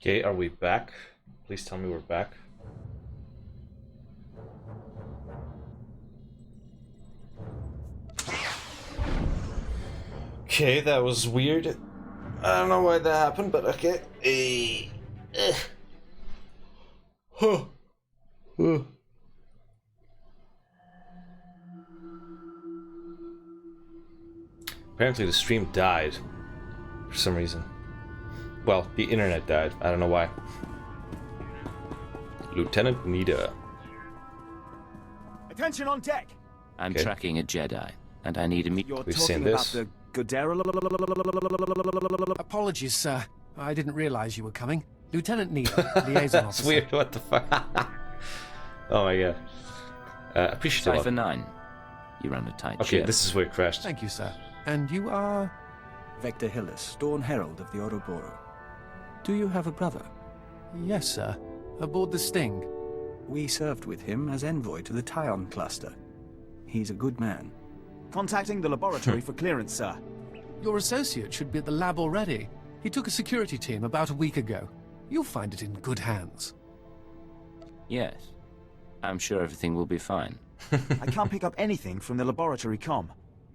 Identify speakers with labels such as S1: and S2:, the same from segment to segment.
S1: Okay, are we back? Please tell me we're back. Okay, that was weird. I don't know why that happened, but okay. Huh. Huh. Apparently the stream died for some reason. Well, the internet died. I don't know why. Lieutenant Nida.
S2: Attention on deck!
S3: I'm tracking a Jedi, and I need a meet.
S2: You're
S1: We've
S2: talking
S1: seen
S2: about
S1: this.
S2: the Godera.
S4: Apologies, sir. I didn't realize you were coming. Lieutenant Nida, liaison
S1: It's
S4: officer.
S1: weird, what the fuck? Oh my god. Appreciate
S3: Cypher
S1: it.
S3: 9. You run a tight
S1: Okay,
S3: ship.
S1: this is where it crashed.
S4: Thank you, sir. And you are...
S5: Vector Hillis, Dawn Herald of the Ouroboros. Do you have a brother?
S4: Yes, sir. Aboard the Sting.
S5: We served with him as envoy to the Tyon cluster. He's a good man.
S2: Contacting the laboratory for clearance, sir.
S4: Your associate should be at the lab already. He took a security team about a week ago. You'll find it in good hands.
S3: Yes. I'm sure everything will be fine.
S2: I can't pick up anything from the laboratory comm,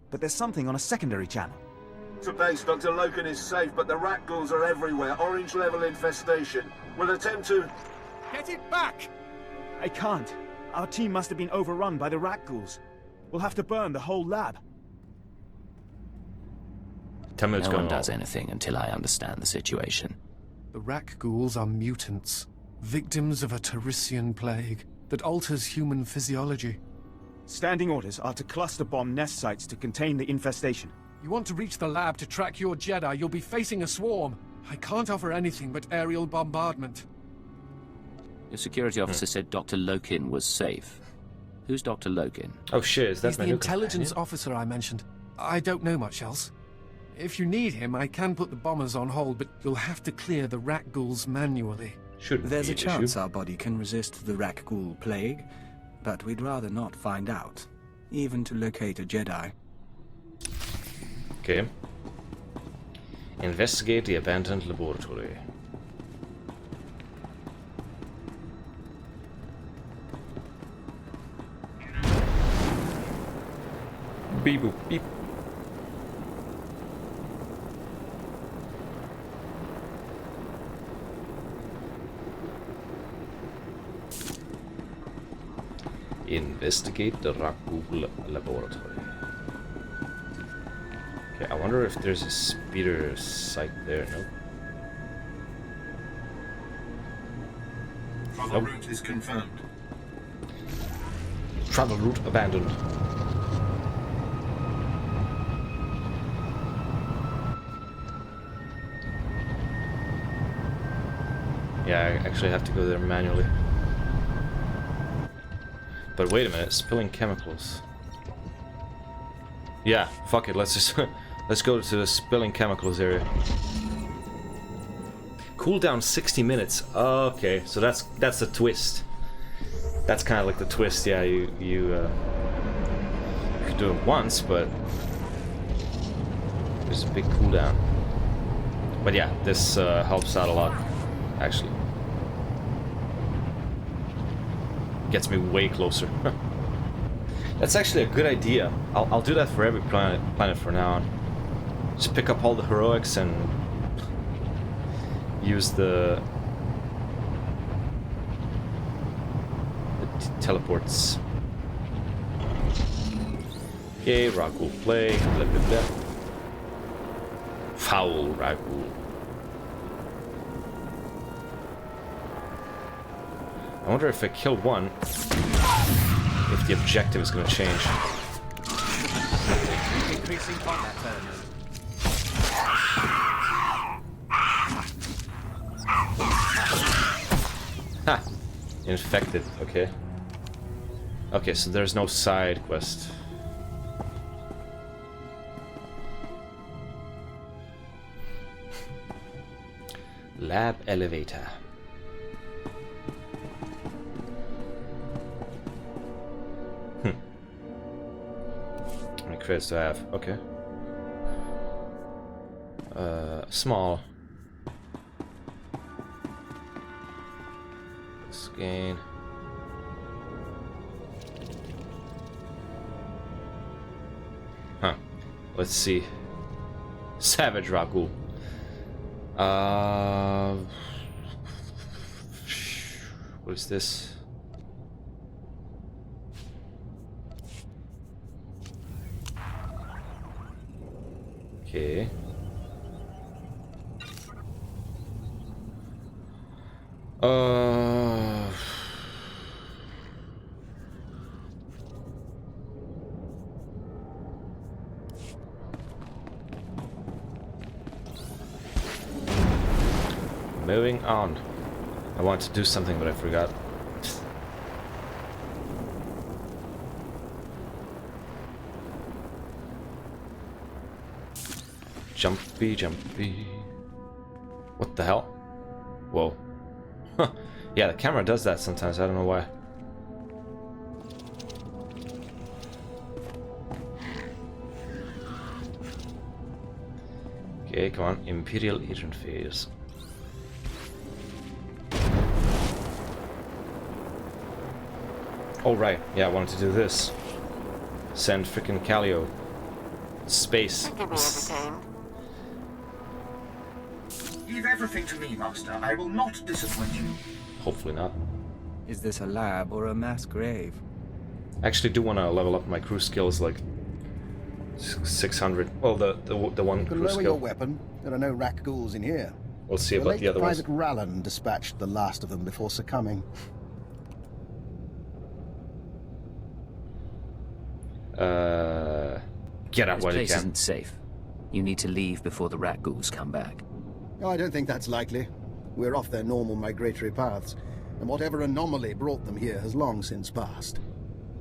S2: but there's something on a secondary channel.
S6: To base, Dr. Loken is safe, but the rat ghouls are everywhere. Orange level infestation. We'll attempt to...
S2: Get it back! I can't. Our team must have been overrun by the rat ghouls. We'll have to burn the whole lab.
S1: Tell me what's
S3: No
S1: going
S3: one
S1: on.
S3: does anything until I understand the situation.
S4: The Rak ghouls are mutants, victims of a Tarisian plague that alters human physiology.
S2: Standing orders are to cluster bomb nest sites to contain the infestation.
S4: You want to reach the lab to track your Jedi, you'll be facing a swarm. I can't offer anything but aerial bombardment.
S3: Your security officer said Dr. Loken was safe. Who's Dr. Loken?
S1: Oh shit, is that
S4: He's
S1: my
S4: the
S1: new
S4: intelligence
S1: companion?
S4: officer I mentioned. I don't know much else. If you need him, I can put the bombers on hold, but you'll have to clear the rat ghouls manually.
S1: Shouldn't
S5: There's
S1: be
S5: a
S1: an
S5: chance
S1: issue.
S5: our body can resist the Rakghoul plague, but we'd rather not find out, even to locate a Jedi.
S1: Okay. Investigate the abandoned laboratory. Beep boop beep. Investigate the Rakghoul laboratory. Okay, I wonder if there's a speeder site there. Nope.
S6: Travel route is confirmed.
S1: Travel route abandoned. Yeah, I actually have to go there manually. But wait a minute, spilling chemicals. Yeah, fuck it, let's just let's go to the spilling chemicals area. Cooldown 60 minutes. Okay, so that's the twist. That's kind of like the twist. Yeah, you could do it once, but there's a big cooldown. But yeah, this helps out a lot, actually. Gets me way closer. That's actually a good idea. I'll do that for every planet from now on. Just pick up all the heroics and use the teleports. Okay, Rakghoul play. Blah, blah, blah. Foul Rakghoul. I wonder if I kill one, if the objective is going to change.
S2: Increasing combat turn.
S1: Ha! Infected, okay. Okay, so there's no side quest. Lab elevator. How many credits do I have? Okay. Small. gain. Huh. Let's see. Savage Ragul. What is this? Okay. Moving on. I wanted to do something, but I forgot. Jumpy, jumpy. What the hell? Whoa. Huh. Yeah, the camera does that sometimes. I don't know why. Okay, come on. Imperial Agent Phase. Oh, right. Yeah, I wanted to do this. Send frickin' Calio. Space.
S7: Keep me entertained.
S6: Leave everything to me, Master. I will not disappoint you.
S1: Hopefully not.
S5: Is this a lab or a mass grave?
S1: I actually do want to level up my crew skills like 600. Well, the one
S8: You can
S1: crew
S8: lower your
S1: skill.
S8: weapon. There are no rat ghouls in here.
S1: We'll see
S8: The
S1: about
S8: late
S1: the other ones.
S8: Private Rallan dispatched the last of them before succumbing.
S1: Get out
S3: This
S1: while you
S3: place
S1: can.
S3: isn't safe. You need to leave before the rat ghouls come back.
S8: No, I don't think that's likely. We're off their normal migratory paths, and whatever anomaly brought them here has long since passed.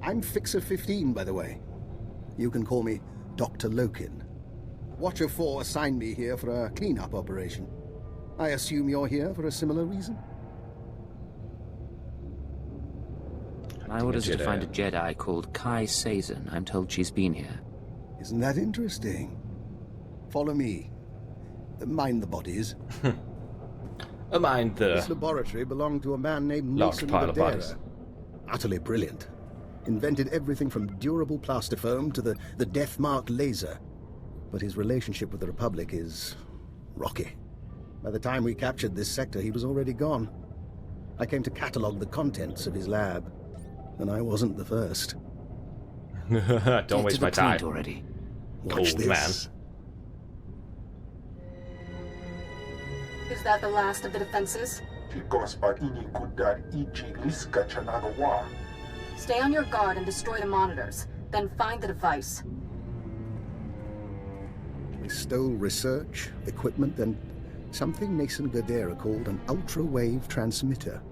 S8: I'm Fixer 15, by the way. You can call me Dr. Lokin. Watcher 4 assigned me here for a cleanup operation. I assume you're here for a similar reason?
S3: My orders are to
S1: Jedi.
S3: find a Jedi called Kai Sazin. I'm told she's been here.
S8: Isn't that interesting? Follow me. Mind the bodies.
S1: Mind
S8: This
S1: the
S8: laboratory belonged to a man named
S1: large
S8: Mason
S1: pile of
S8: Badera.
S1: bodies.
S8: Utterly brilliant. Invented everything from durable plastifoam to the death-marked laser. But his relationship with the Republic is rocky. By the time we captured this sector, he was already gone. I came to catalogue the contents of his lab, and I wasn't the first.
S1: Don't
S3: Get
S1: waste
S3: to
S1: my
S3: the
S1: time.
S3: point already.
S8: Watch
S1: Old
S8: this.
S1: man.
S7: Is that the last of the defenses? Stay on your guard and destroy the monitors. Then find the device.
S8: They stole research, equipment, and something Mason Gadera called an ultra-wave transmitter.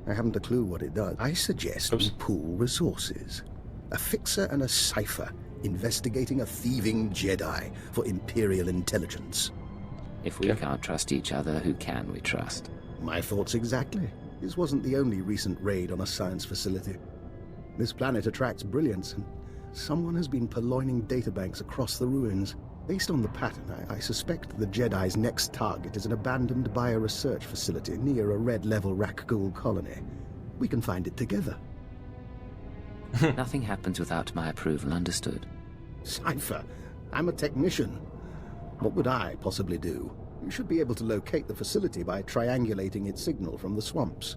S8: I haven't a clue what it does. I suggest we pool resources. A fixer and a cipher investigating a thieving Jedi for Imperial intelligence.
S3: If we can't trust each other, who can we trust?
S8: My thoughts exactly. This wasn't the only recent raid on a science facility. This planet attracts brilliance, and someone has been purloining databanks across the ruins. Based on the pattern, I suspect the Jedi's next target is an abandoned bioresearch facility near a red-level Rakghoul colony. We can find it together.
S3: Nothing happens without my approval, understood?
S8: Cypher, I'm a technician. What would I possibly do? You should be able to locate the facility by triangulating its signal from the swamps.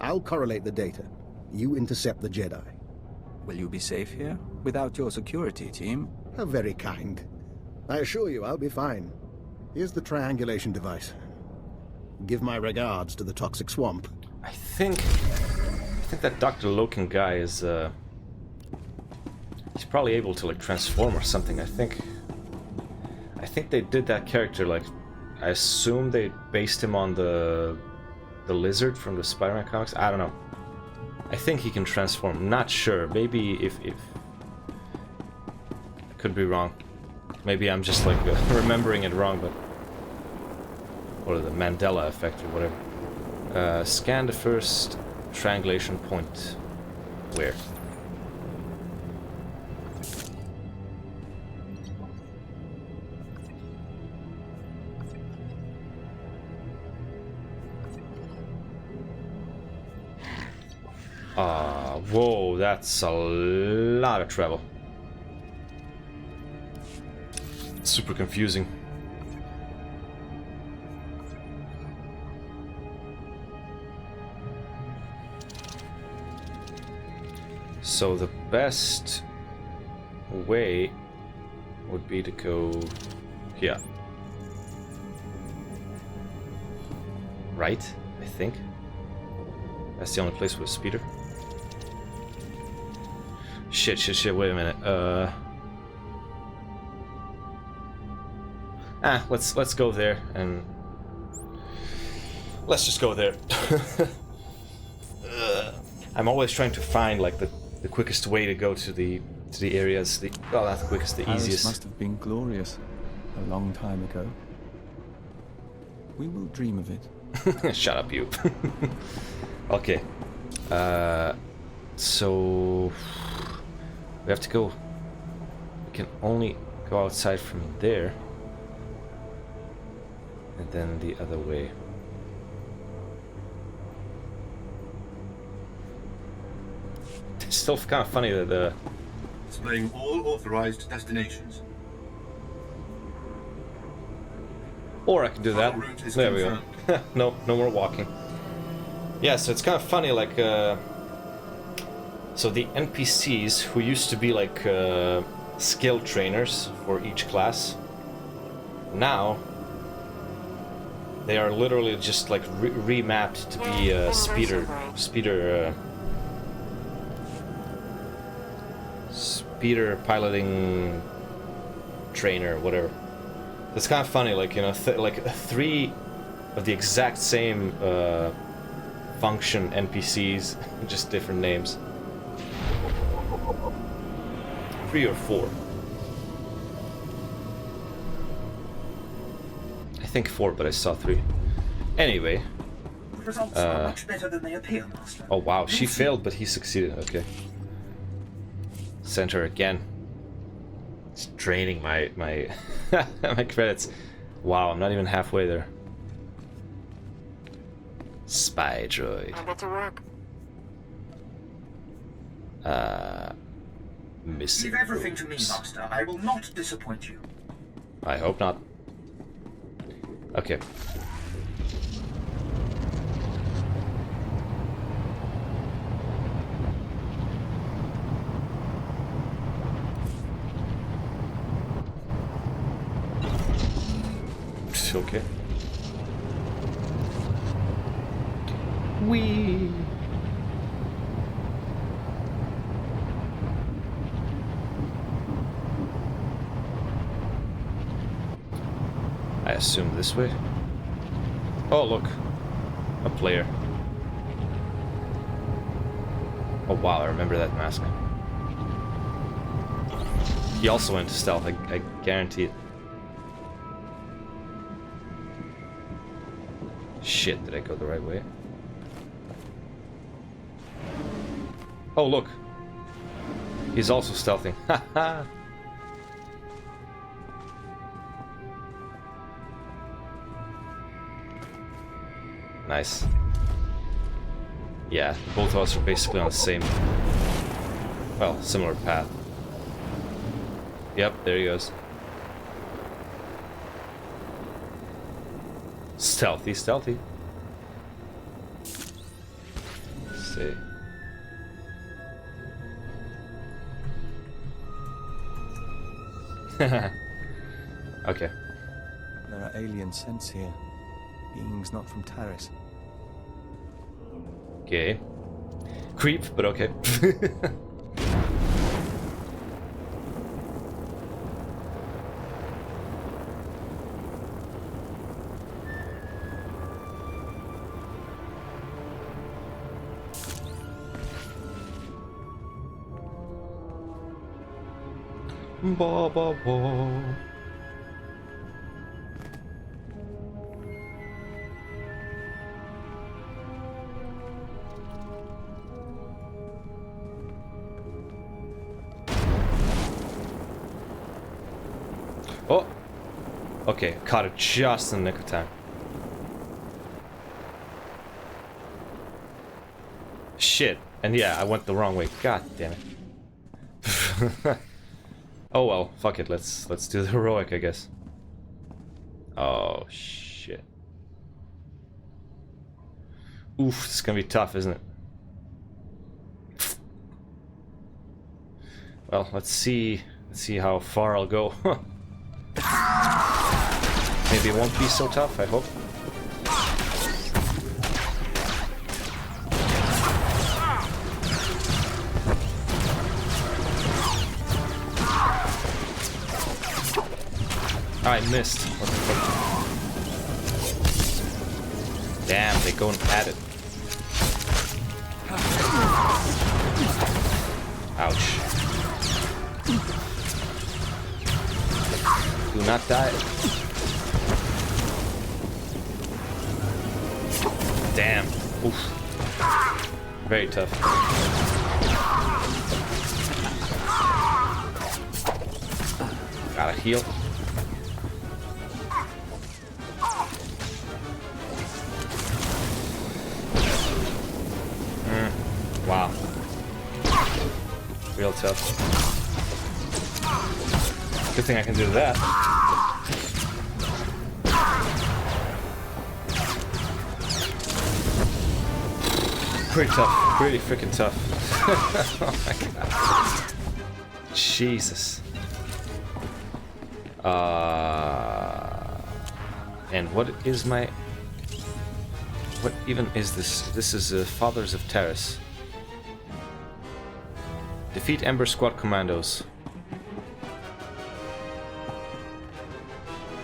S8: I'll correlate the data. You intercept the Jedi.
S5: Will you be safe here? Without your security team?
S8: How very kind. I assure you I'll be fine. Here's the triangulation device. Give my regards to the toxic swamp.
S1: I think that Dr. Loken guy is he's probably able to like transform or something. I think they did that character like I assume they based him on the lizard from the Spider-Man comics. I don't know. I think he can transform. I'm not sure. Maybe if I could be wrong. Maybe I'm just like remembering it wrong, but or the Mandela effect or whatever. Scan the first triangulation point. Where? Whoa, that's a lot of travel. Super confusing. So the best way would be to go here. Right, I think. That's the only place with a speeder. Shit, wait a minute. Let's go there and let's just go there. I'm always trying to find like the quickest way to go to the areas. Well, not the quickest, the
S5: Paris
S1: easiest.
S5: must have been glorious a long time ago. We will dream of it.
S1: Shut up, you. Okay. So we have to go. We can only go outside from there, and then the other way. It's still kind of funny that the.
S6: Displaying all authorized destinations.
S1: Or I can do that.
S6: Route is
S1: There we go. No more walking. Yeah, so it's kind of funny, like, so the NPCs who used to be like skill trainers for each class, now they are literally just like remapped to be speeder piloting trainer, whatever. It's kind of funny, like, you know, like 3 of the exact same function NPCs, just different names. 3 or 4. I think 4, but I saw 3. Anyway.
S9: Results are much better than they appear, Master.
S1: Oh wow, she failed, but he succeeded. Okay. Sent her again. It's draining my my credits. Wow, I'm not even halfway there. Spy droid.
S9: I better work.
S1: Missing.
S9: Leave everything to me, Master. I will not disappoint you.
S1: I hope not. Okay. Okay. Wee. I assume this way. Oh, look. A player. Oh, wow, I remember that mask. He also went to stealth, I guarantee it. Shit, did I go the right way? Oh, look. He's also stealthing. Haha. Nice. Yeah, both of us are basically on the same, well, similar path. Yep, there he goes. Stealthy, stealthy. Let's see. Okay.
S5: There are alien scents here. Beings not from Taris.
S1: Okay. Creep, but okay. Ba ba ba. Oh! Okay, caught it just in the nick of time. Shit. And yeah, I went the wrong way. God damn it. Oh well, fuck it. Let's do the heroic, I guess. Oh shit. Oof, this is gonna be tough, isn't it? Well, let's see how far I'll go. Maybe it won't be so tough, I hope. I missed. What the fuck? Damn, they're going at it. Ouch. Do not die. Damn. Oof. Very tough. Gotta heal. Wow. Real tough. Good thing I can do that. Pretty tough. Pretty freaking tough. Oh my god. Jesus. And what is my... What even is this? This is Fathers of Terrace. Defeat Ember Squad commandos.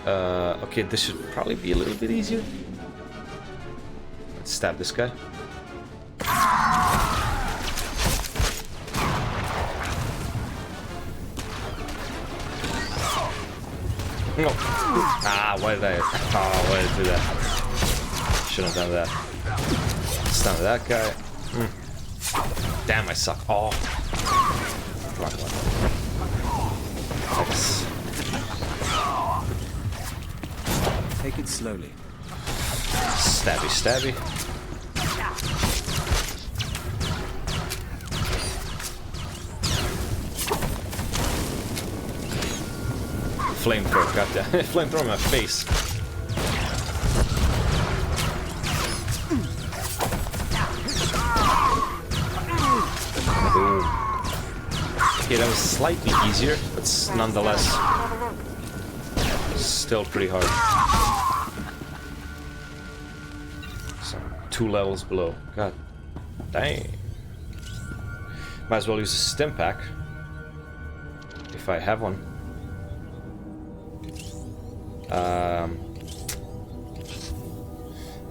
S1: Okay, this should probably be a little bit easier. Let's stab this guy. No. Ah, why did I? Oh, why did I do that? Shouldn't have done that. Stun that guy. Damn, I suck. Oh. Come on, come on. Nice.
S5: Take it slowly.
S1: Stabby, stabby. Flamethrower, goddamn. Flamethrower in my face. Boom. Okay, that was slightly easier, but nonetheless still pretty hard. So, 2 levels below. God dang. Might as well use a stim pack if I have one.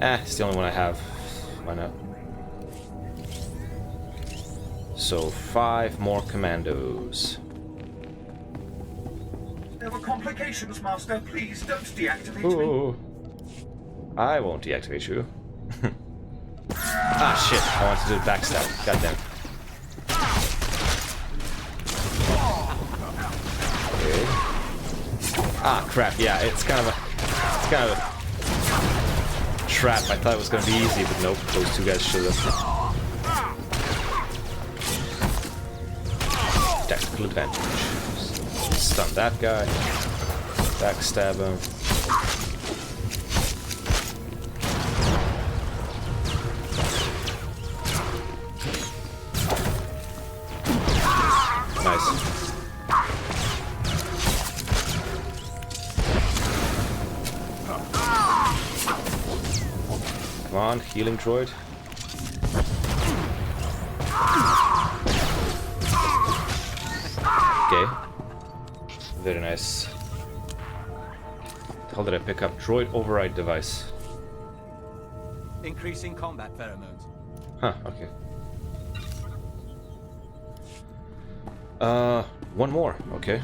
S1: It's the only one I have. Why not? So 5 more commandos.
S9: There were complications, Master. Please don't deactivate
S1: Ooh. I won't deactivate you. Ah shit, I want to do the backstab. Goddamn. Okay. Ah crap, yeah, it's kind of a trap. I thought it was gonna be easy, but nope, those 2 guys showed up. Tactical advantage. Stun that guy. Backstab him. Nice. Come on, healing droid. Okay. Very nice. What the hell did I pick up? Droid override device.
S5: Increasing combat pheromones.
S1: Huh, okay. One more, okay.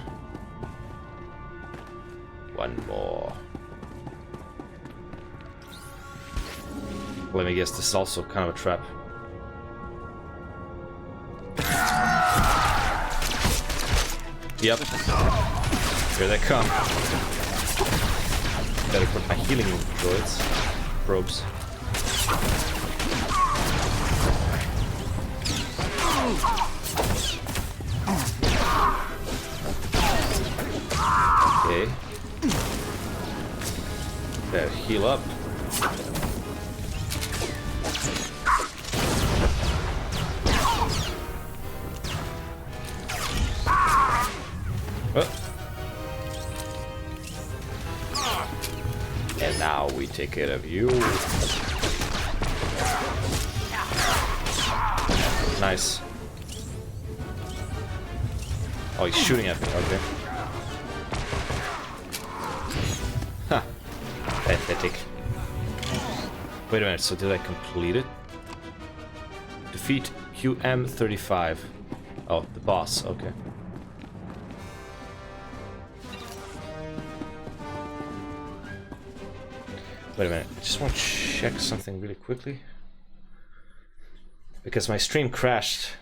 S1: One more. Let me guess, this is also kind of a trap. Yep. Here they come. Better put my healing droids. Probes. Okay. Better heal up. Oh. And now we take care of you. Nice. Oh, he's shooting at me. Okay. Ha. Pathetic. Wait a minute. So did I complete it? Defeat QM35. Oh, the boss. Okay. Wait a minute. I just want to check something really quickly. Because my stream crashed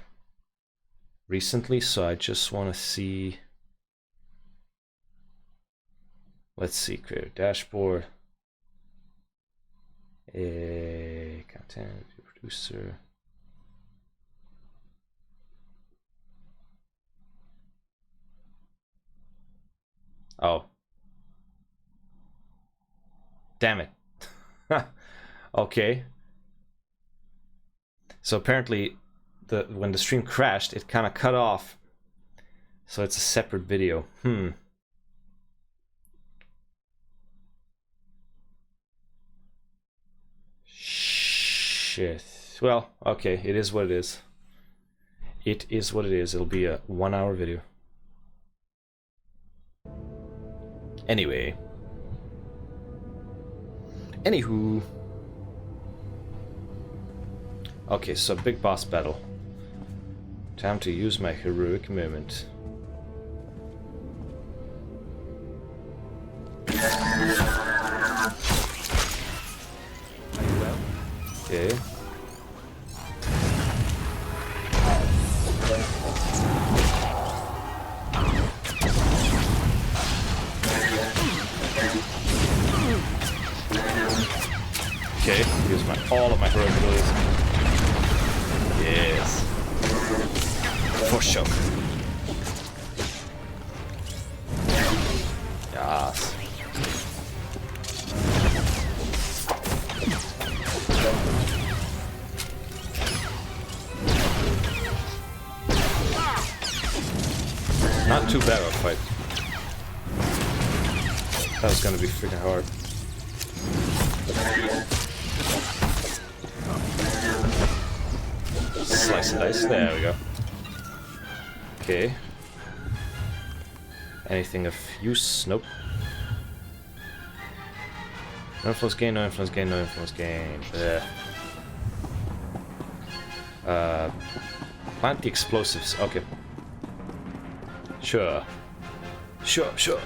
S1: recently, so I just want to see. Let's see, create a dashboard. Content, producer. Oh. Damn it. Okay. So apparently, when the stream crashed, it kind of cut off. So it's a separate video. Shit. Well, okay, it is what it is. It is what it is. It'll be a 1-hour video. Anyway. Anywho. Okay, so big boss battle. Time to use my heroic moment. Okay. Okay, use all of my heroic abilities. Yes. For sure. Yes. Not too bad of a fight. That was gonna be freaking hard. Slice and dice. There we go. Okay. Anything of use? Nope. No influence gain, no influence gain, no influence gain. Plant the explosives. Okay. Sure. Sure.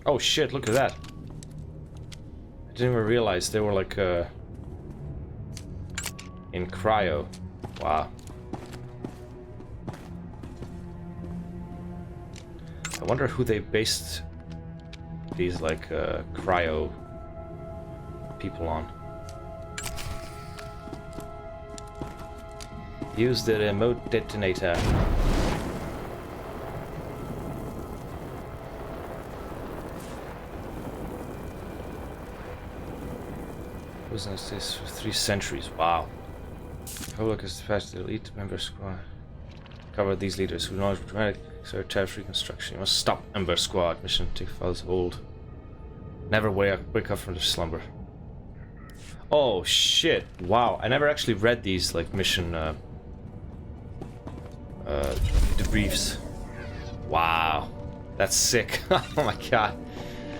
S1: Oh shit, look at that. I didn't even realize they were like in cryo. Wow. I wonder who they based these like cryo people on. Use the remote detonator. Business this for 3 centuries. Wow. Holoc is dispatched to the elite member squad. Cover these leaders who know dramatic territory reconstruction. You must stop Ember Squad. Mission take files hold. Never wake up from the slumber. Oh shit! Wow, I never actually read these like mission debriefs. Wow, that's sick. Oh my god.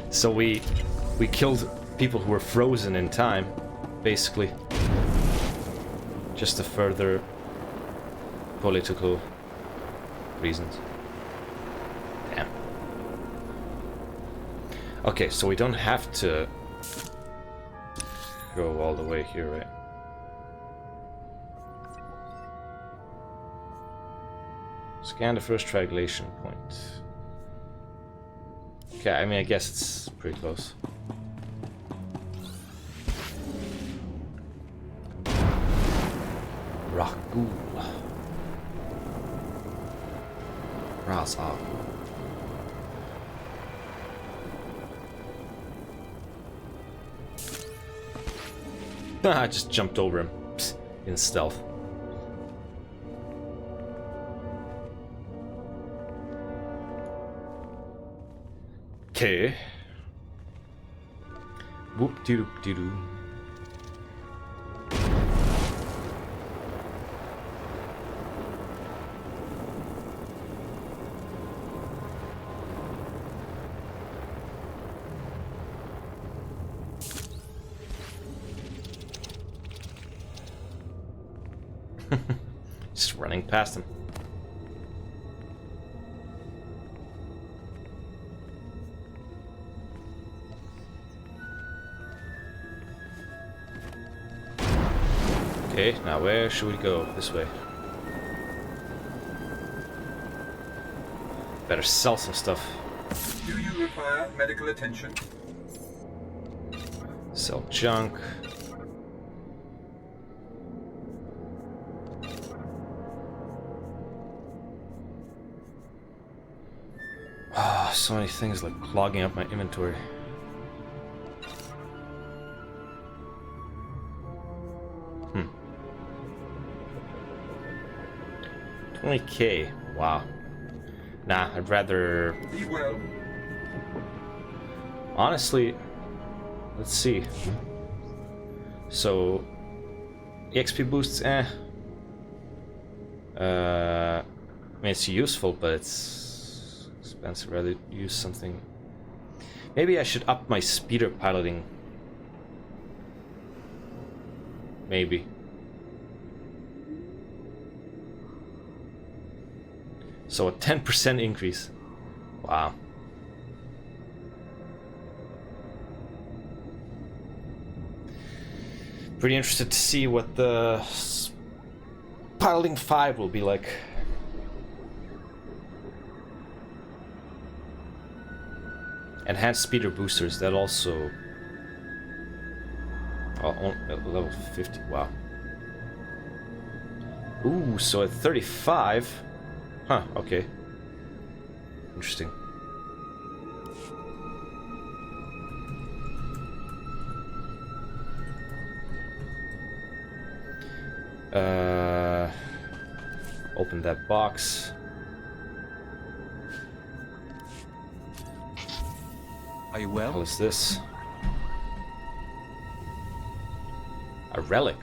S1: So we killed people who were frozen in time, basically. Just to further political reasons. Damn. Okay, so we don't have to go all the way here, right? Scan the first triangulation point. Okay, I mean, I guess it's pretty close. Rakghoul. Ra's-al. I just jumped over him in stealth. Okay. Whoop dee doo dee doo. Just running past him. Okay, now where should we go? This way. Better sell some stuff.
S9: Do you require medical attention?
S1: Sell junk. Ah, so many things like clogging up my inventory. Hmm. 20k. Wow. Nah, I'd rather...
S9: Be well.
S1: Honestly, let's see. So, EXP boosts, I mean, it's useful, but it's expensive. Rather use something. Maybe I should up my speeder piloting. Maybe. So a 10% increase. Wow. Pretty interested to see what the piloting 5 will be like. Enhanced speeder boosters, that also... Oh, at level 50, wow. Ooh, so at 35... Huh, okay. Interesting. Open that box.
S5: Are you
S1: What
S5: well?
S1: is this? A relic.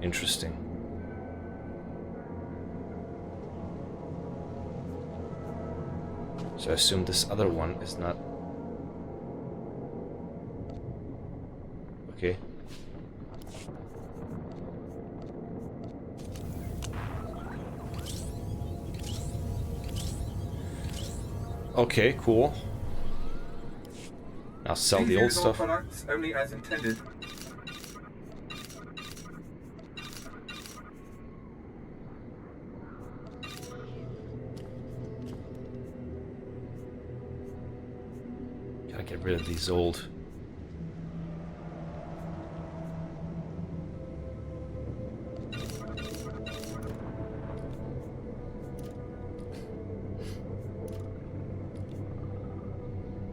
S1: Interesting. So I assume this other one is not... Okay. Okay, cool. Now sell
S9: Please
S1: the old
S9: use all
S1: stuff.
S9: products only as intended.
S1: Gotta get rid of these old.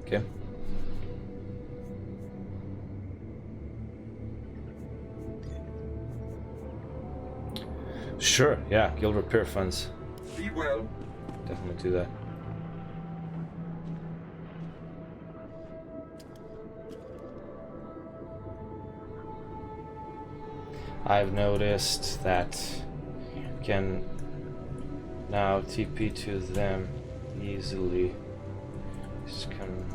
S1: Okay. Sure, yeah, guild repair funds.
S9: Be well.
S1: Definitely do that. I've noticed that you can now TP to them easily. Just come.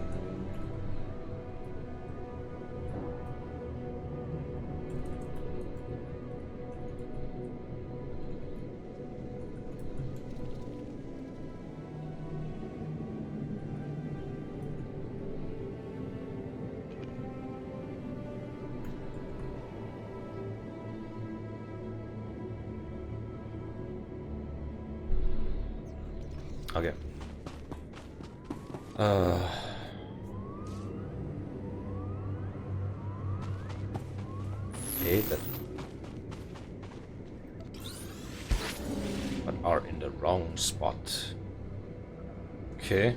S1: Okay. Okay, that... But are in the wrong spot. Okay.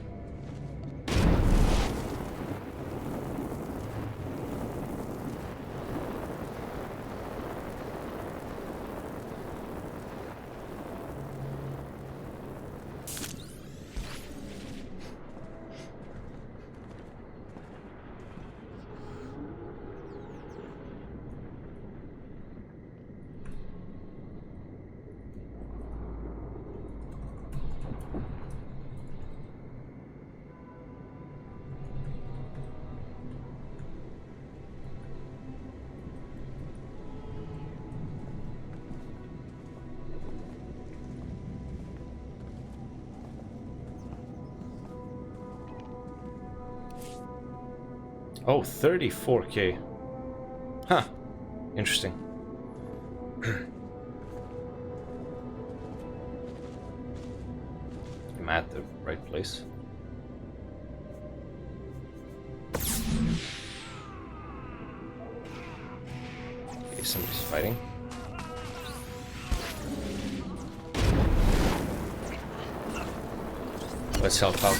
S1: Oh, 34k. Huh. Interesting. I'm at the right place. Okay, somebody's fighting. Let's help out.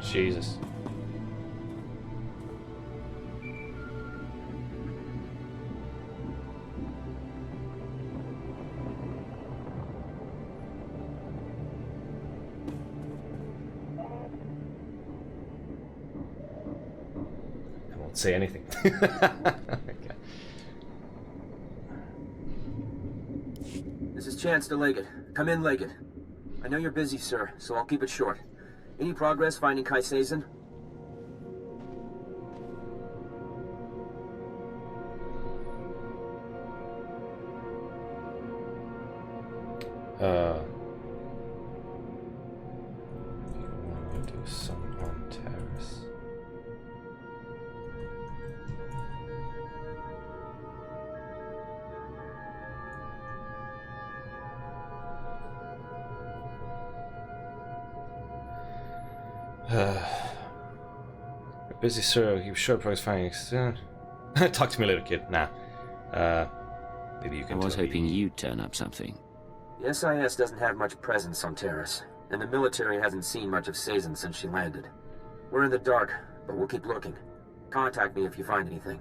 S1: Jesus. I won't say anything. Okay.
S10: This is Chance to Leggett. Come in, Leggett. I know you're busy, sir, so I'll keep it short. Any progress finding Kai Sazin?
S1: Do some on terrace. Busy, sir. Keep short progress finding. Talk to me later, kid. Nah. Maybe you can.
S3: I was
S1: tell me.
S3: hoping you'd turn up something.
S10: The SIS doesn't have much presence on Terrace, and the military hasn't seen much of Sazin since she landed. We're in the dark, but we'll keep looking. Contact me if you find anything.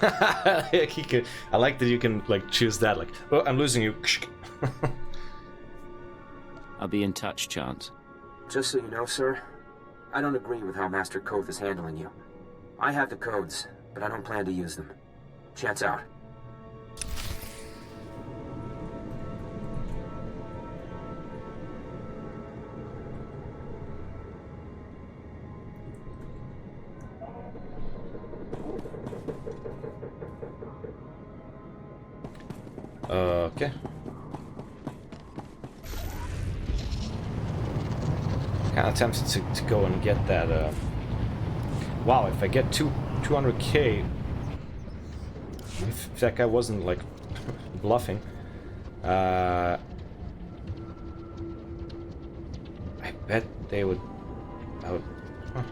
S1: I like that you can like choose that. Like, oh, I'm losing you.
S3: I'll be in touch, Chance.
S10: Just so you know, sir, I don't agree with how Master Koth is handling you. I have the codes, but I don't plan to use them. Chance out.
S1: Okay. Kind of tempted to go and get that. Wow, if I get 200k, if that guy wasn't like bluffing, I bet they would. I would. Huh.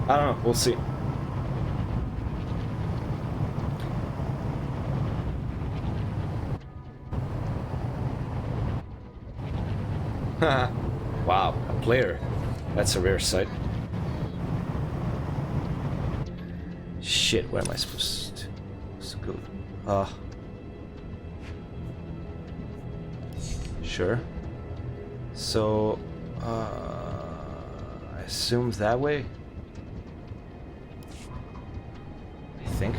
S1: I don't know. We'll see. Wow, a player. That's a rare sight. Shit, where am I supposed to go? Sure. So, I assume that way? I think.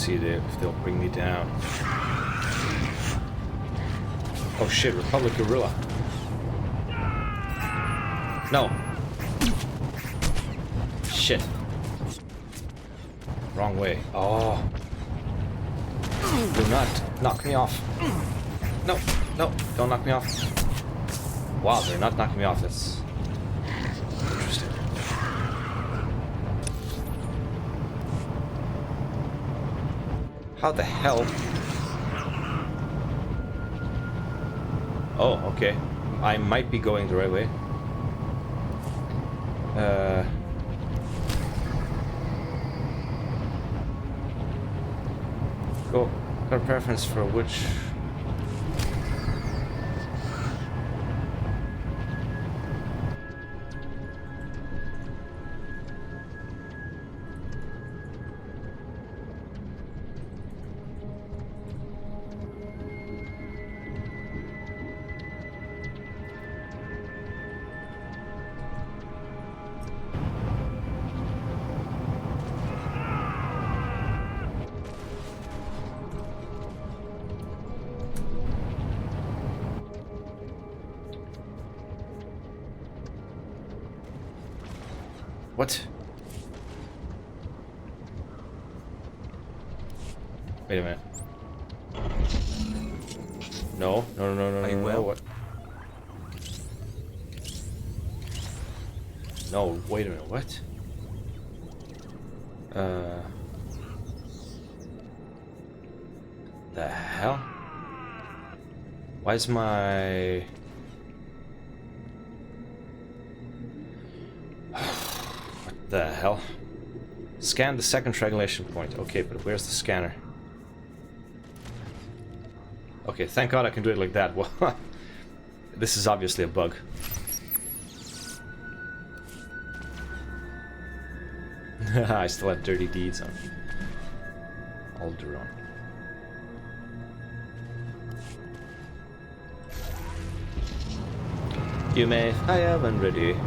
S1: see if they'll bring me down. Oh shit, Republic Guerrilla. No. Shit. Wrong way. Oh. Do not knock me off. No, no, don't knock me off. Wow, they're not knocking me off. That's interesting. How the hell? Oh, okay. I might be going the right way. Got a preference for which... What? Wait a minute. No, no, no, no, no, no, no, what? No, wait a minute, what? The hell? Why is my... The hell? Scan the second triangulation point. Okay, but where's the scanner? Okay, thank God I can do it like that. Well, this is obviously a bug. I still have dirty deeds on Alderaan. You may fire when ready.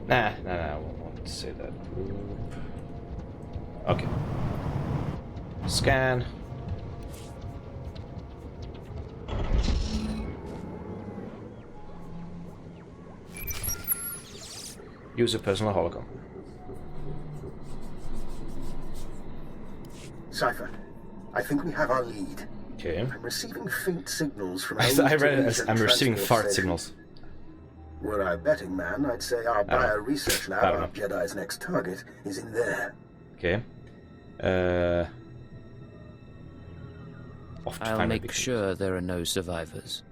S1: Nah, I won't want to say that. Okay. Scan. Use a personal hologram.
S8: Cypher, I think we have our lead.
S1: Okay.
S8: I'm receiving faint signals from...
S1: I read it as I'm receiving fart signals.
S8: Were I a betting man, I'd say our bio-research lab, our Jedi's next target, is in there.
S1: Okay.
S3: I'll make sure there are no survivors.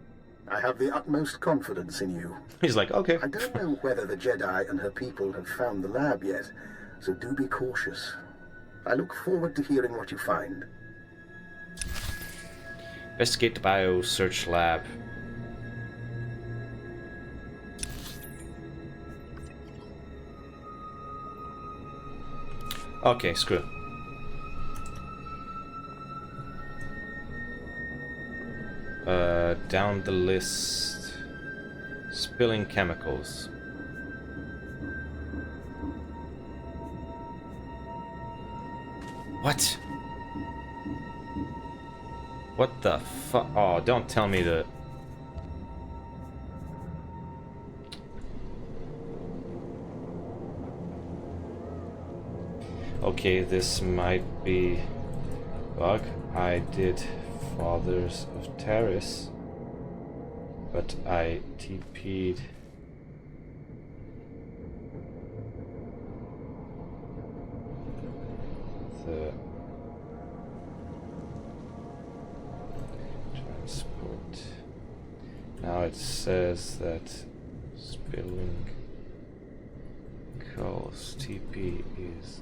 S8: I have the utmost confidence in you.
S1: He's like, okay.
S8: I don't know whether the Jedi and her people have found the lab yet, so do be cautious. I look forward to hearing what you find.
S1: Investigate the bio-search lab. Okay, screw it. Down the list. Spilling chemicals. What? What the fuck? Oh, don't tell me that. Okay, this might be bug. I did Fathers of Taris, but I TP'd. it says that spilling calls TP is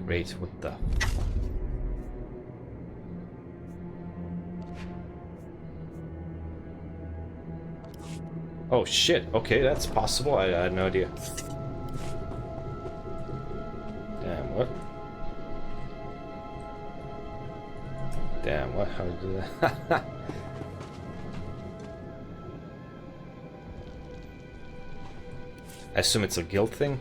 S1: great. What the fuck? Oh shit, okay, that's possible. I had no idea. Damn, what? Damn, what? How did do that? I assume it's a guild thing?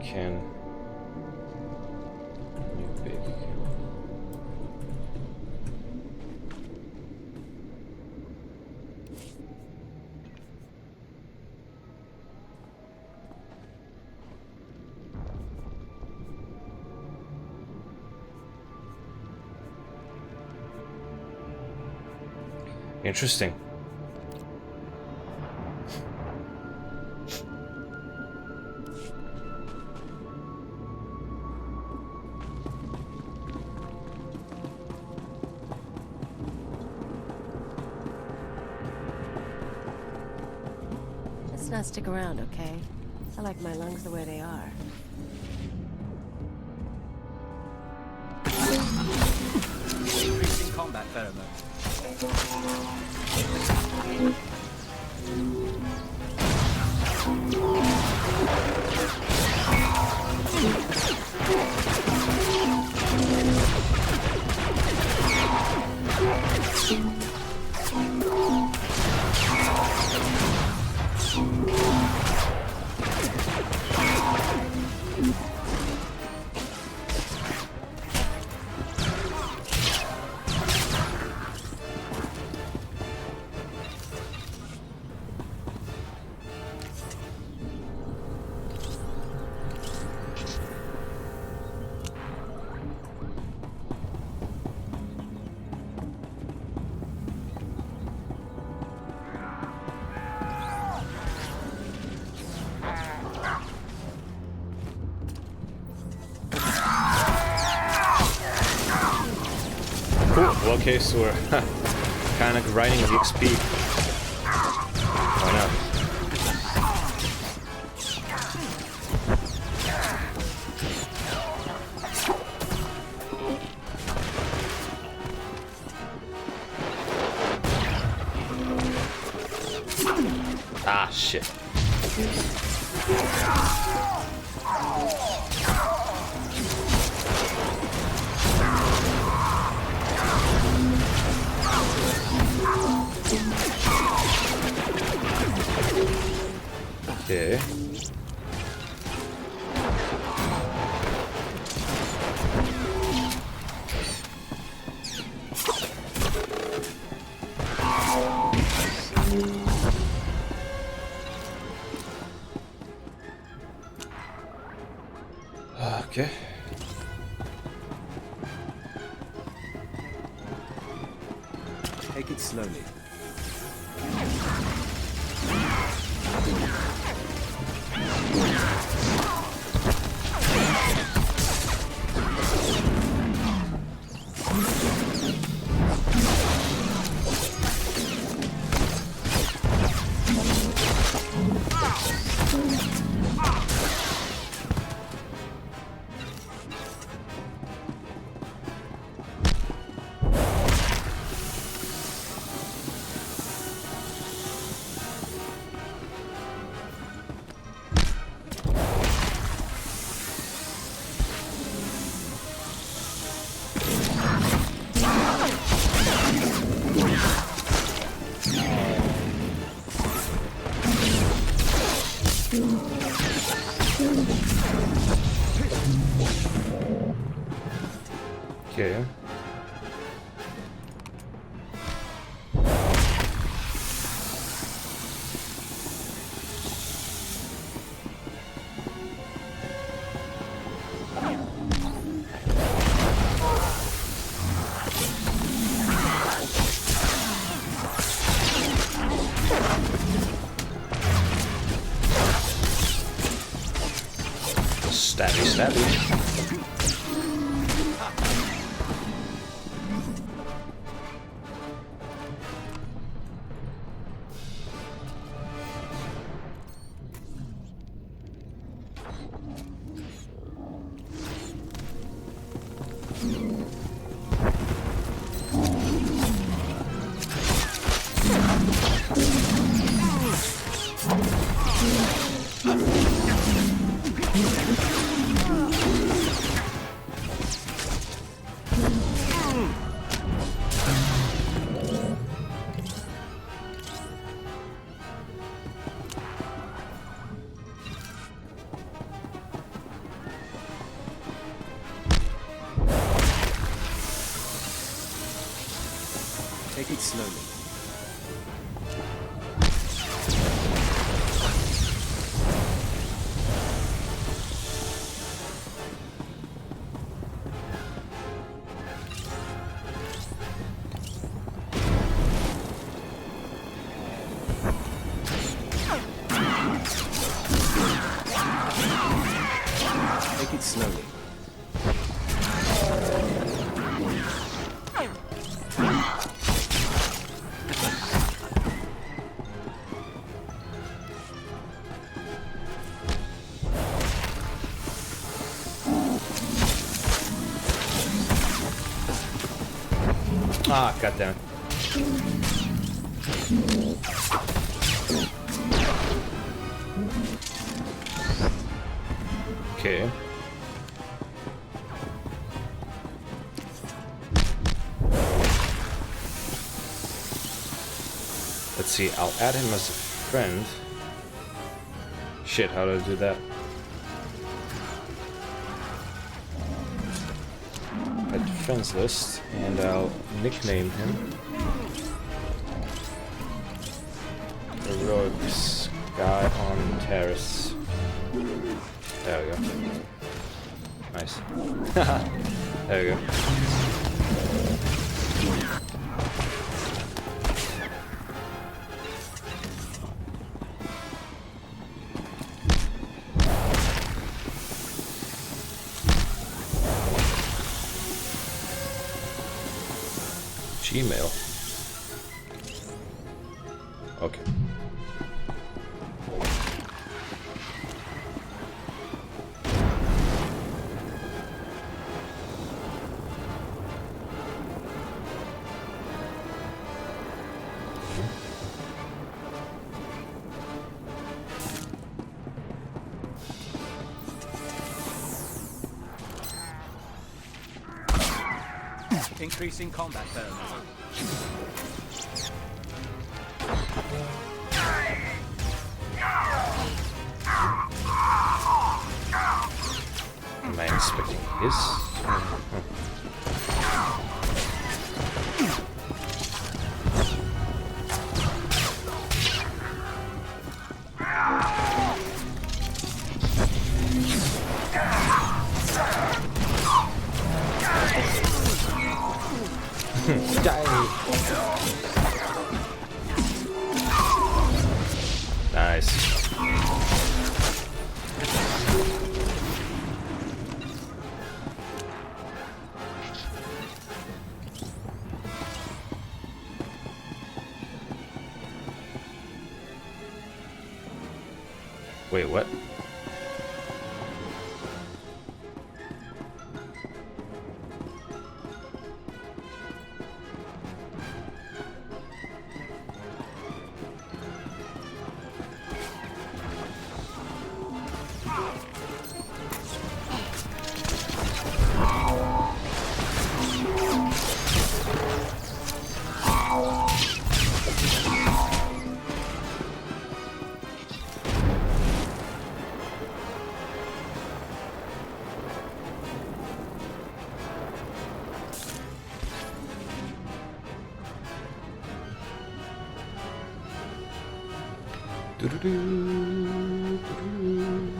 S1: Can you pick? Interesting.
S11: Let's not stick around, okay? I like my lungs the way they are.
S5: Increasing combat pheromones.
S1: Cool. Okay, so we're kind of grinding the XP. Why not? Ah, shit. Okay. Okay.
S5: Take it slowly.
S1: Okay. Stabby, stabby.
S5: Take it slowly. Take it slowly.
S1: Ah, goddammit. Okay. Let's see, I'll add him as a friend. Shit, how do I do that? Add to friends list, and I'll nickname him Heroic Sky on Terrace. There we go. Nice. There we go. Gmail. Okay.
S5: Increasing combat burn.
S1: Am I expecting his? Nice. Wait, what? Doo-doo-doo, doo-doo.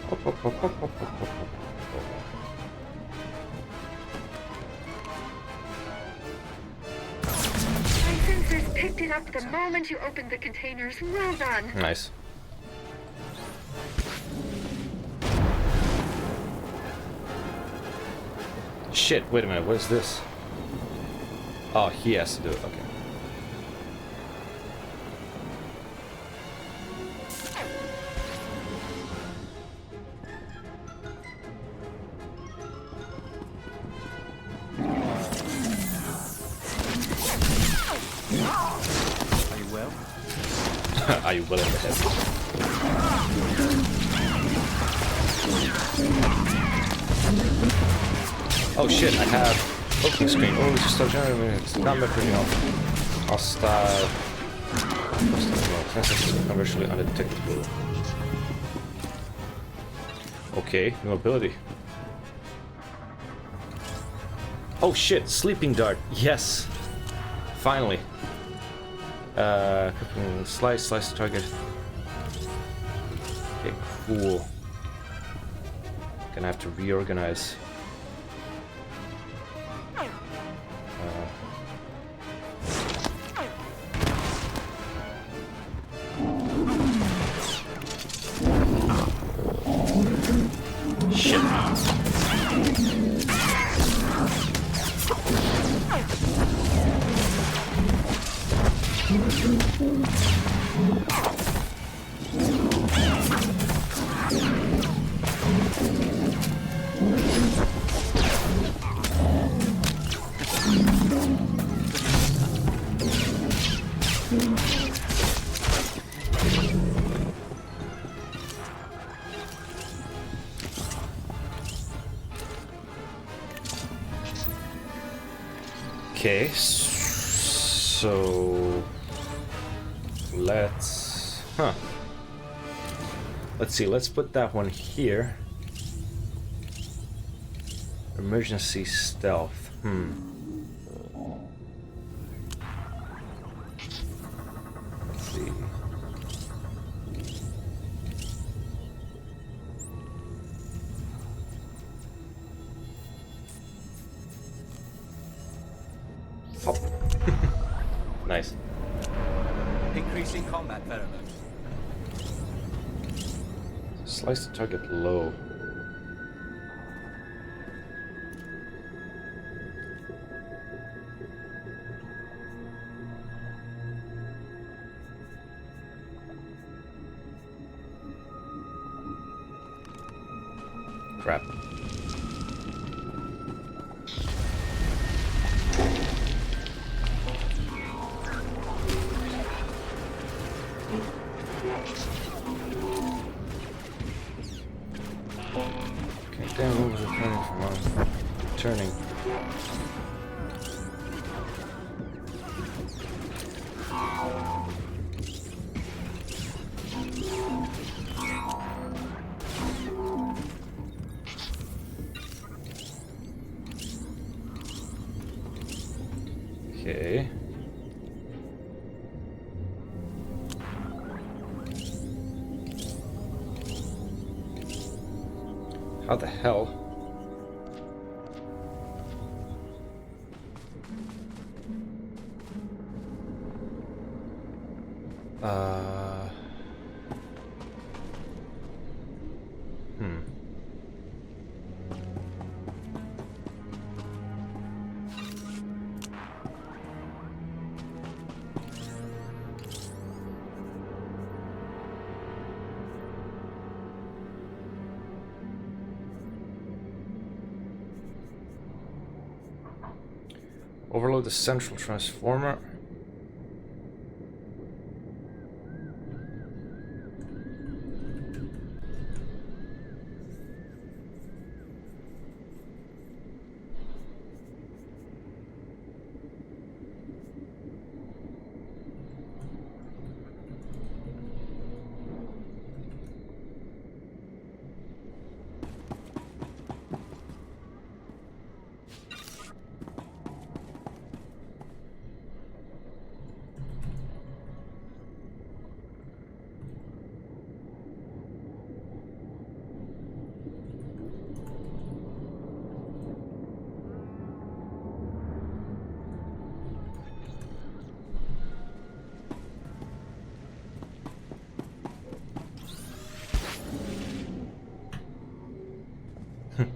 S1: Hop, hop, hop, hop, hop, hop, hop, hop.
S12: My sensors picked it up the moment you opened the containers. Well done.
S1: Nice. Shit, wait a minute, what is this? Oh, he has to do it, okay.
S5: Are you well?
S1: Are you well in the head? Oh shit, I have looking screen. Oh, it's just start generating. It's not printing off. Hostile. Sensors are virtually undetectable. Okay, new ability. Oh shit, sleeping dart. Yes. Finally. Slice the target. Okay, cool. Gonna have to reorganize. Okay, so let's see, let's put that one here. Emergency stealth. Let's see. Oh. Nice.
S5: Increasing combat pheromones.
S1: Slice the target low. Crap. Turning. Okay. How the hell? Overload the central transformer.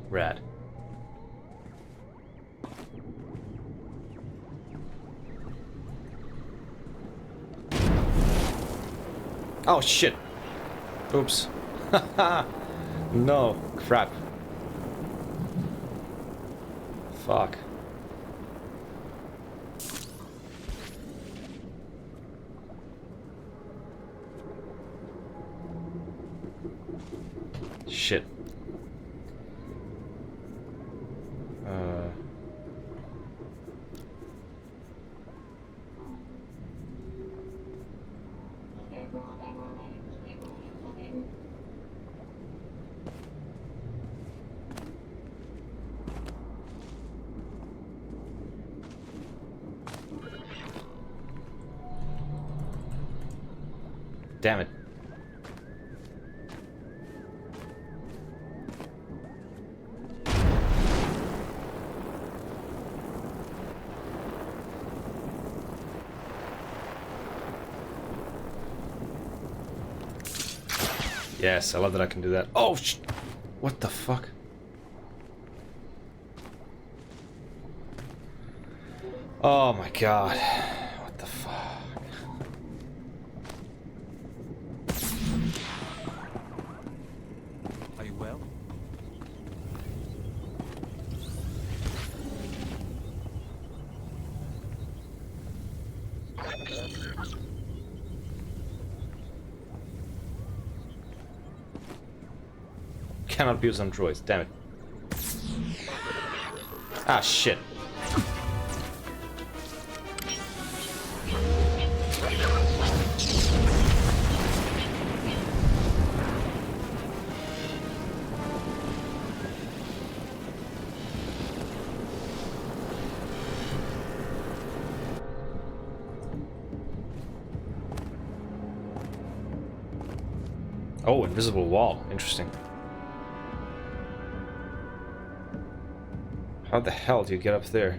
S1: Rad. Oh shit! Oops. No, crap. Fuck. Shit. Damn it. Yes, I love that I can do that. Oh, what the fuck? Oh my god. What the fuck?
S5: Are you well?
S1: Cannot abuse on droids, damn it. Ah, shit. Oh, invisible wall. Interesting. How the hell do you get up there?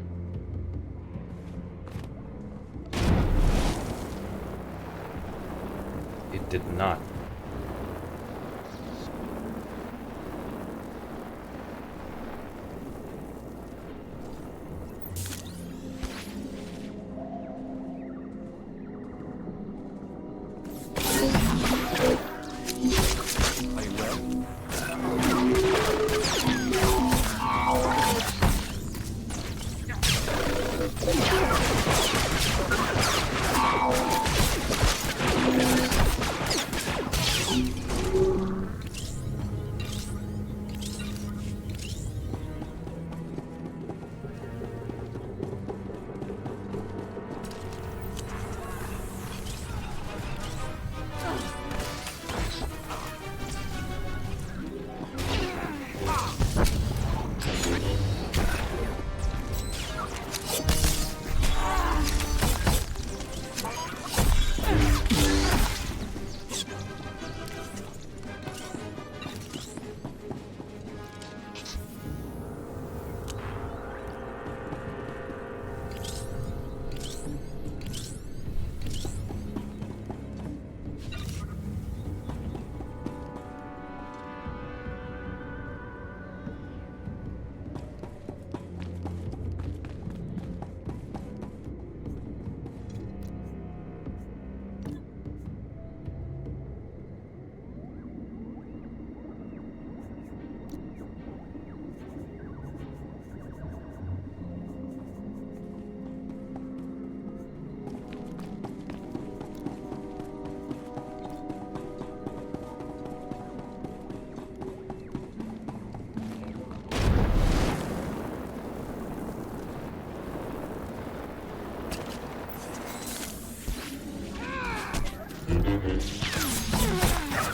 S1: It did not.
S5: Are you well?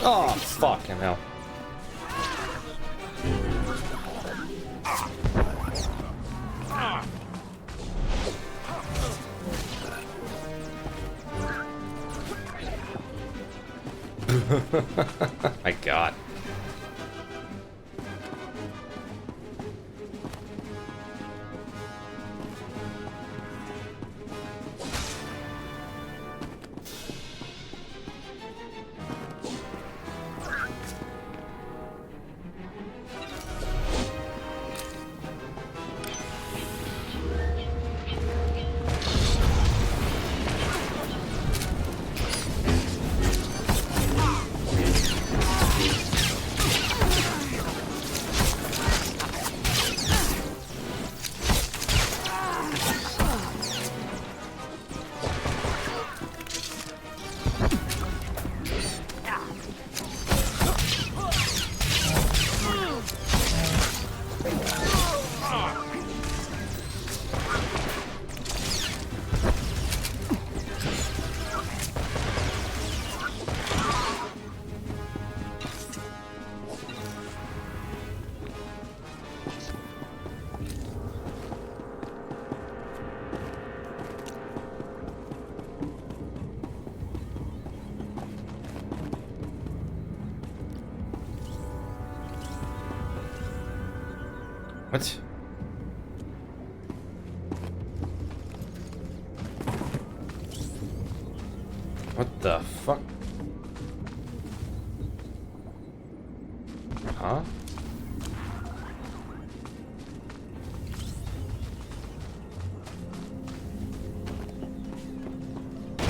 S1: Oh, fucking hell. My god. What? What the fuck? Huh?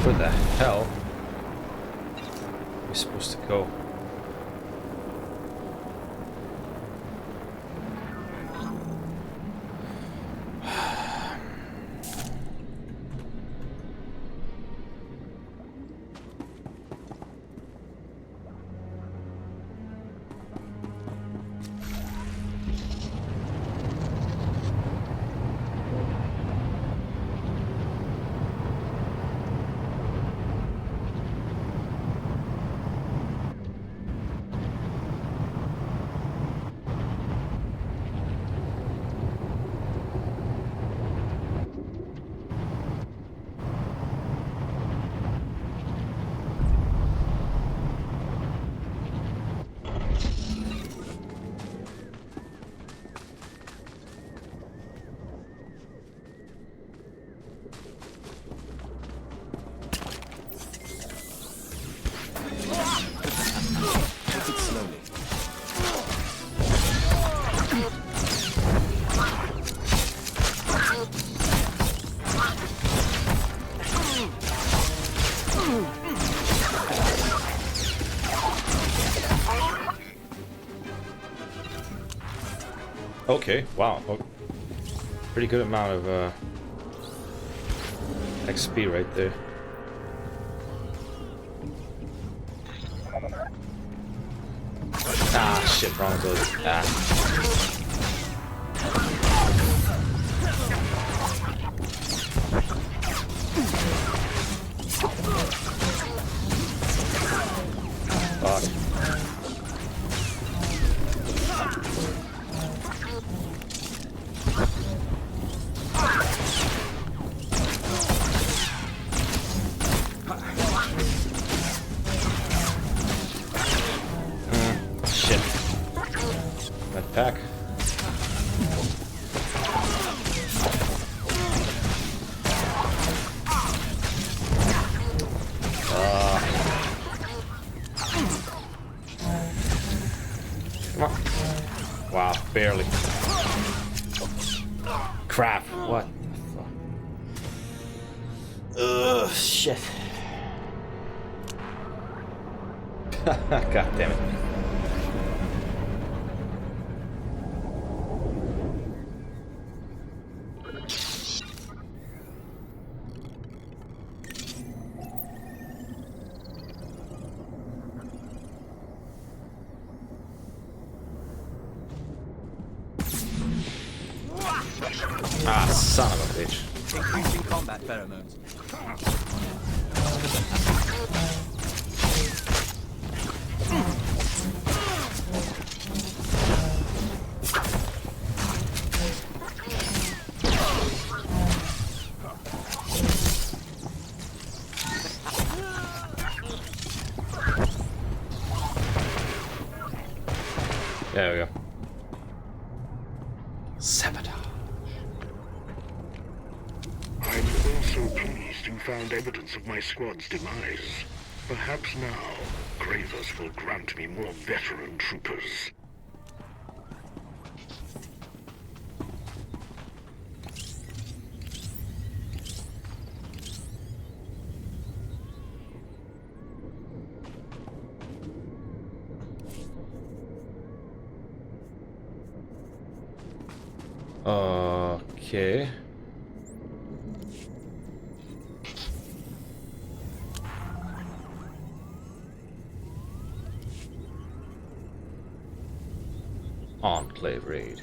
S1: Where the hell are we supposed to go? Okay, wow. Oh, pretty good amount of XP right there. Ah, shit, wrong ability. Ah. Attack. Wow, barely. Crap. What the fuck? Ugh, shit. God damn it. Ah, son of a bitch.
S5: Increasing combat pheromones.
S1: There we go. Sabotage.
S13: I'm also pleased you found evidence of my squad's demise. Perhaps now, Gravers will grant me more veteran troopers.
S1: Okay. Enclave raid.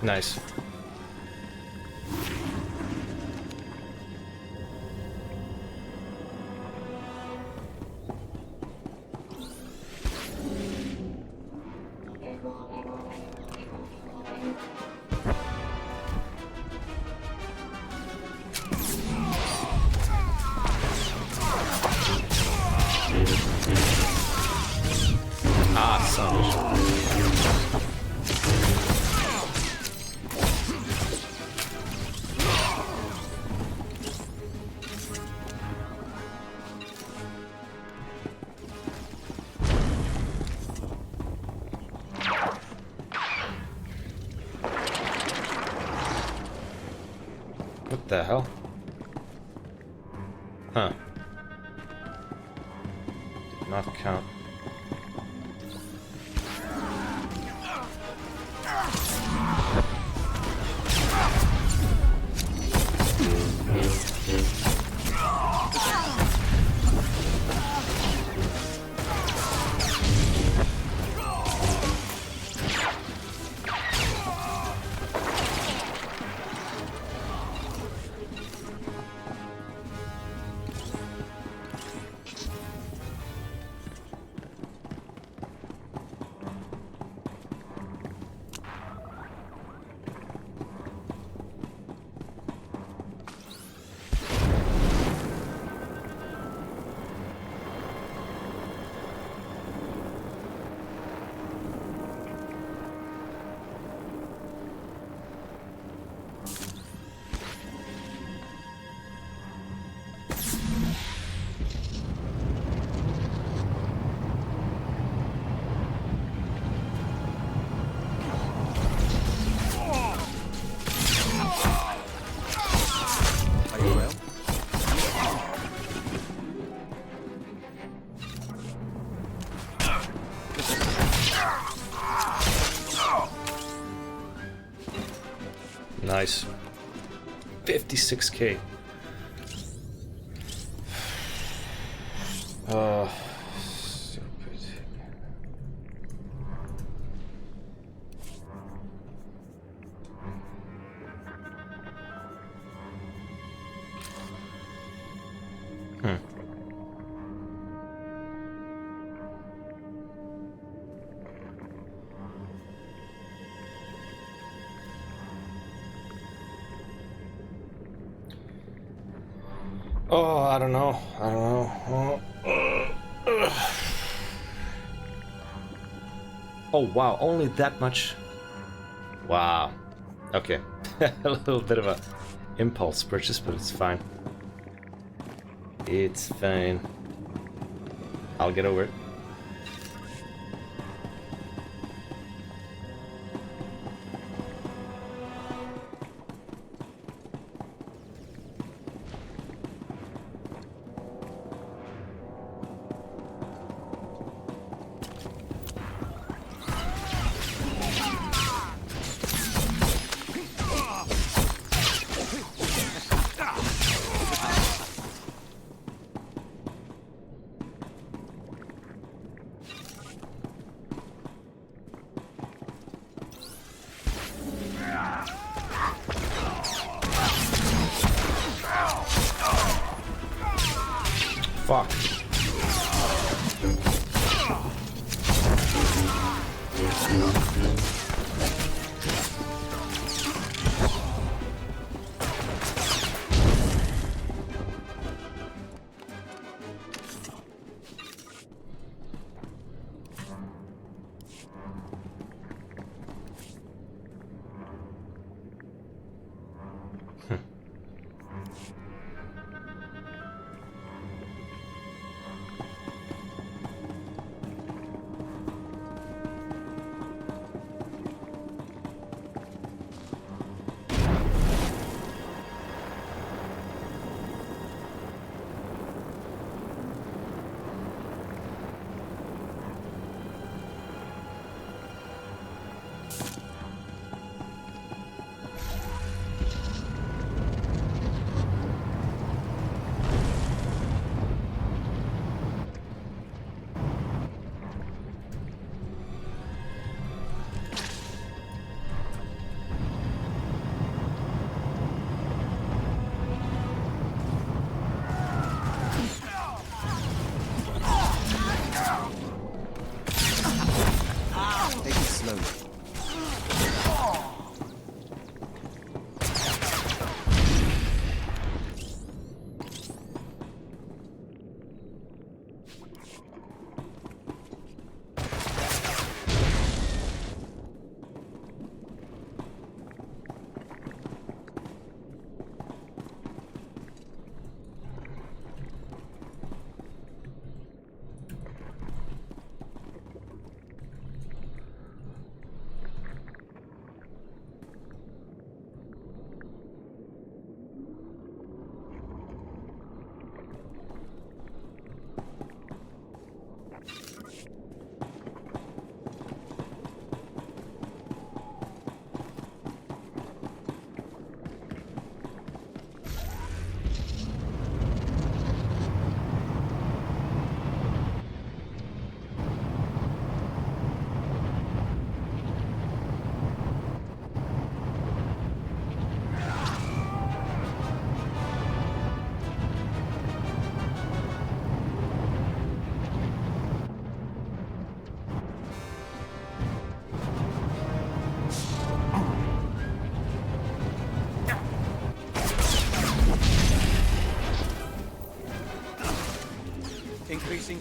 S1: Nice. Ah, son of a... What the hell? Huh. Did not count. Nice. 56k. Stupid. Oh, I don't know. Oh, wow, only that much? Wow. Okay. A little bit of a impulse purchase, but it's fine. It's fine. I'll get over it.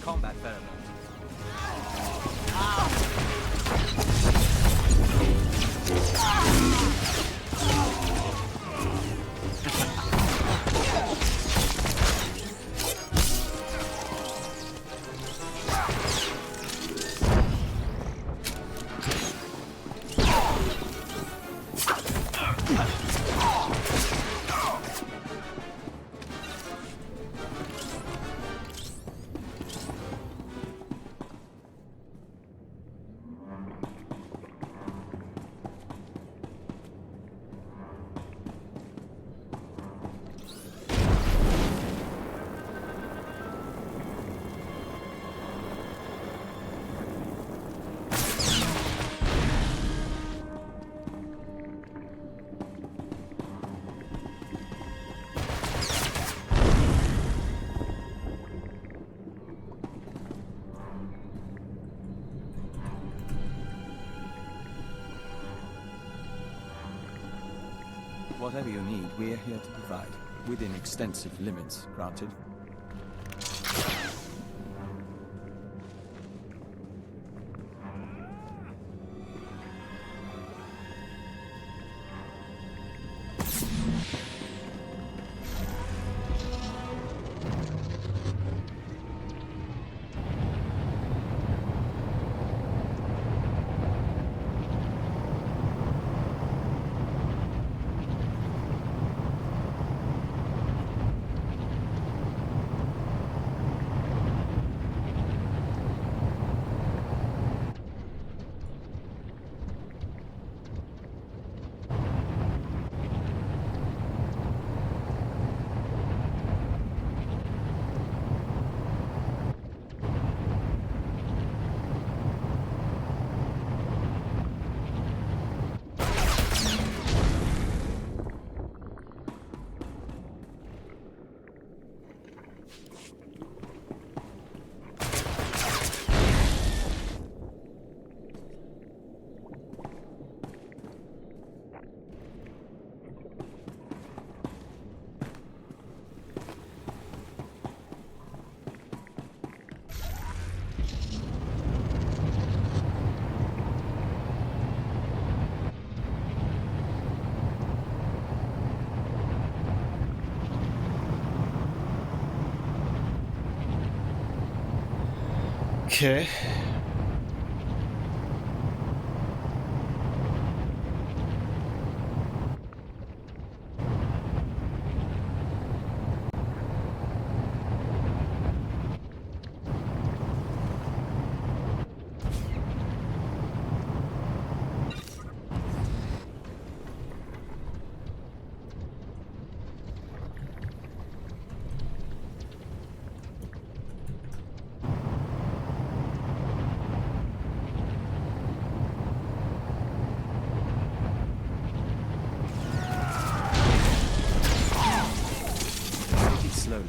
S14: combat vermin.
S15: Whatever you need, we're here to provide. Within extensive limits, granted.
S1: Okay.
S15: Slowly.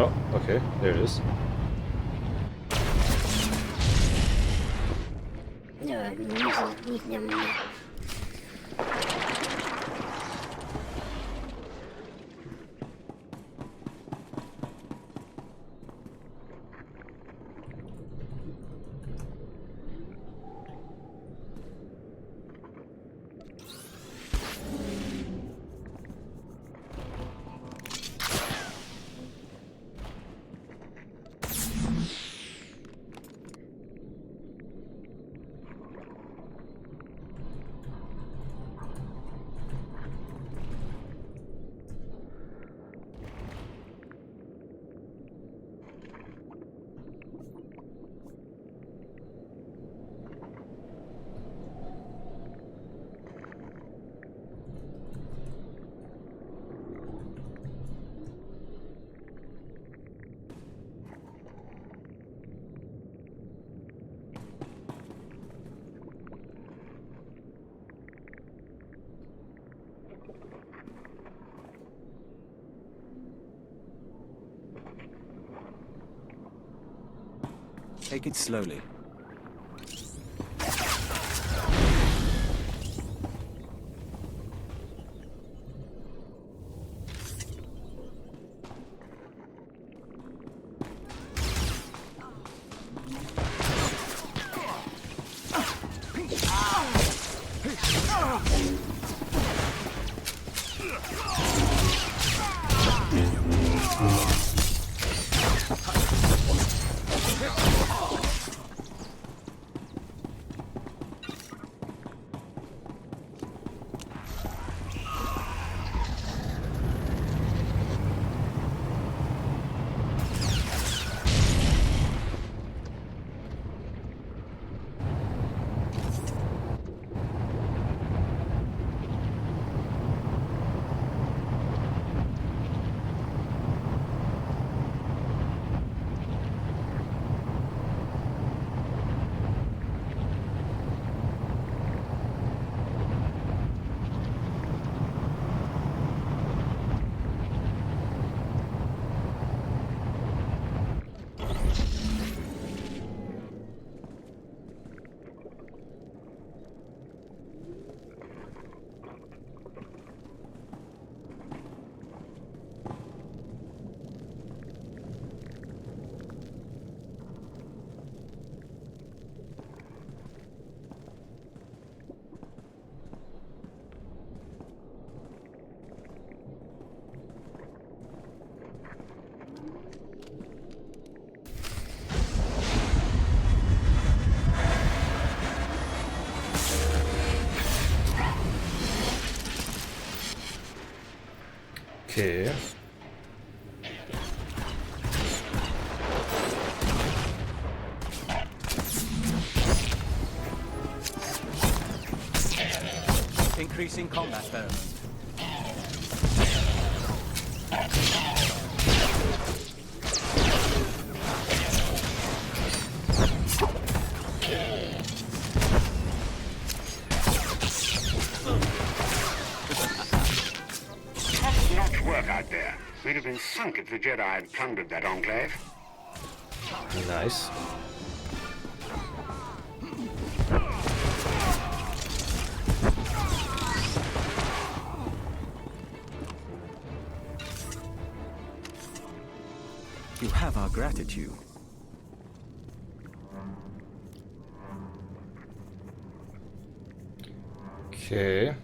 S1: Oh, okay, there it is.
S15: Take it slowly.
S1: Okay.
S15: Increasing combat pheromone.
S13: Top-notch work out there. We'd have been sunk if the Jedi had plundered that enclave.
S1: Nice.
S15: You have our gratitude.
S1: Okay.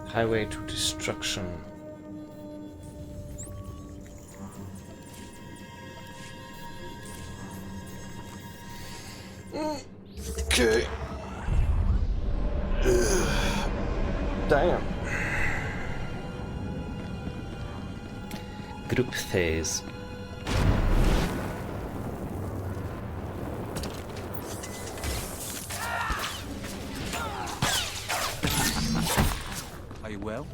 S1: Highway to destruction. Okay. Damn. Group phase.
S15: Are you well?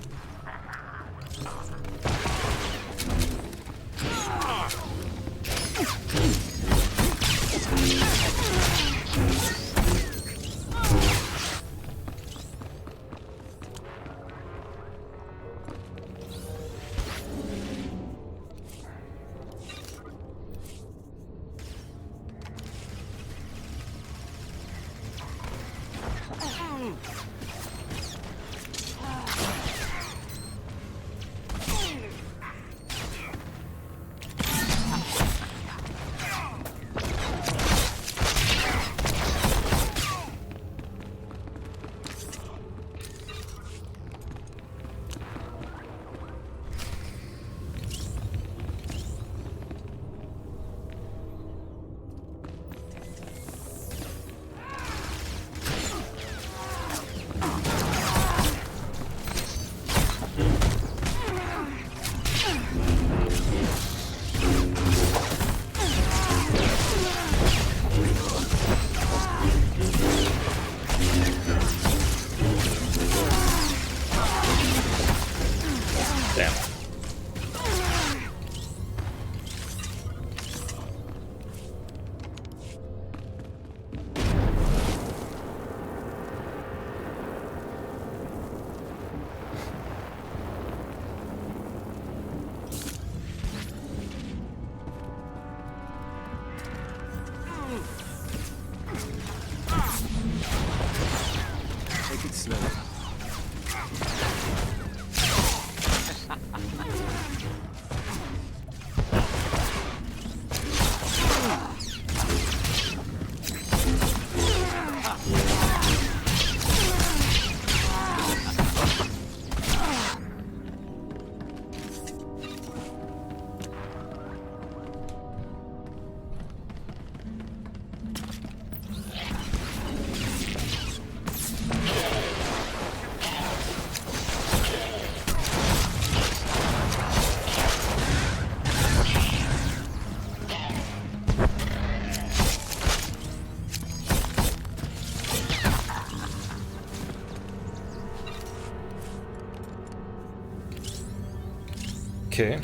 S1: Okay.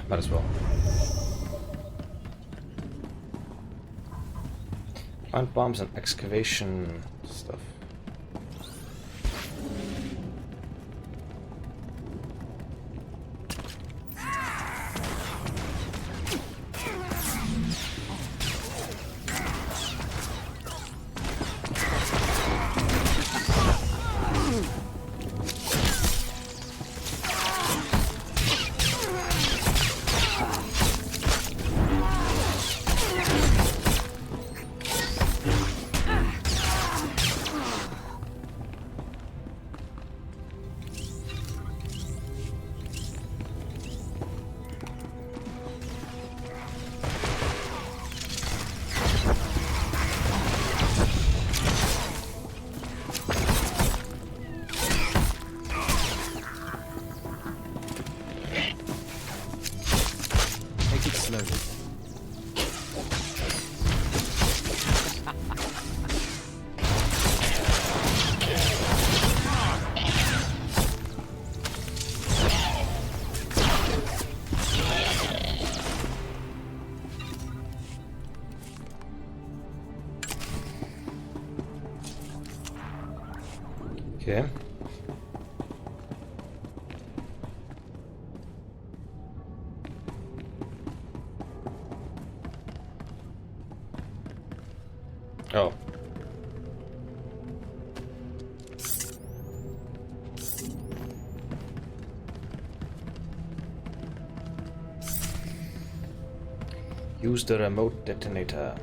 S1: Might as well. Find bombs and excavation stuff. Okay. Oh. Use the remote detonator.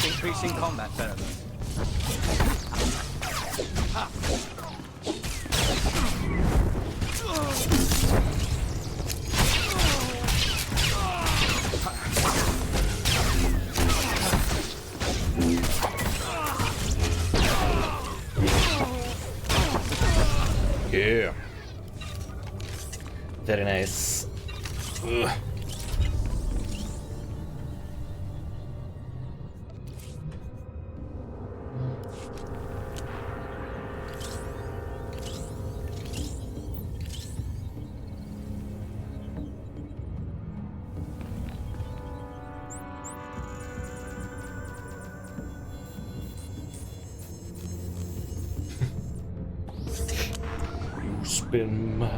S15: Increasing combat pheromones.
S1: Yeah. Very nice. Ugh. Spin my...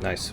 S1: Nice.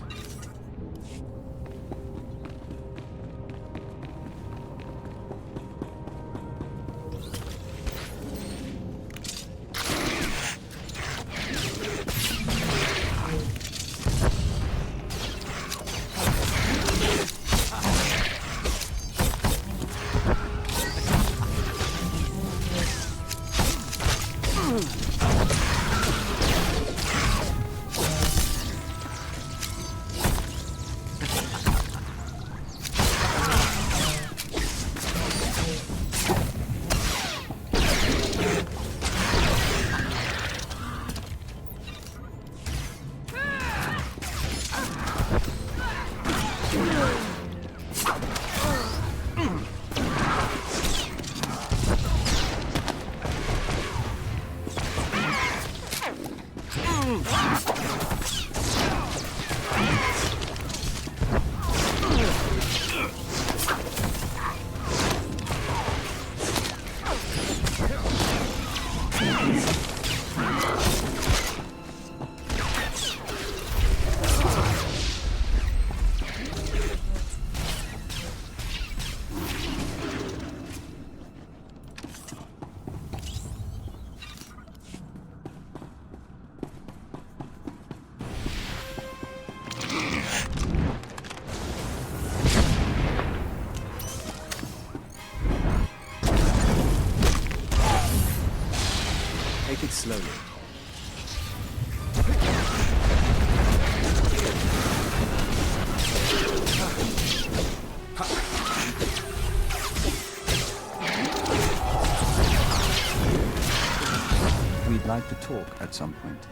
S15: Take it slowly. We'd like to talk at some point.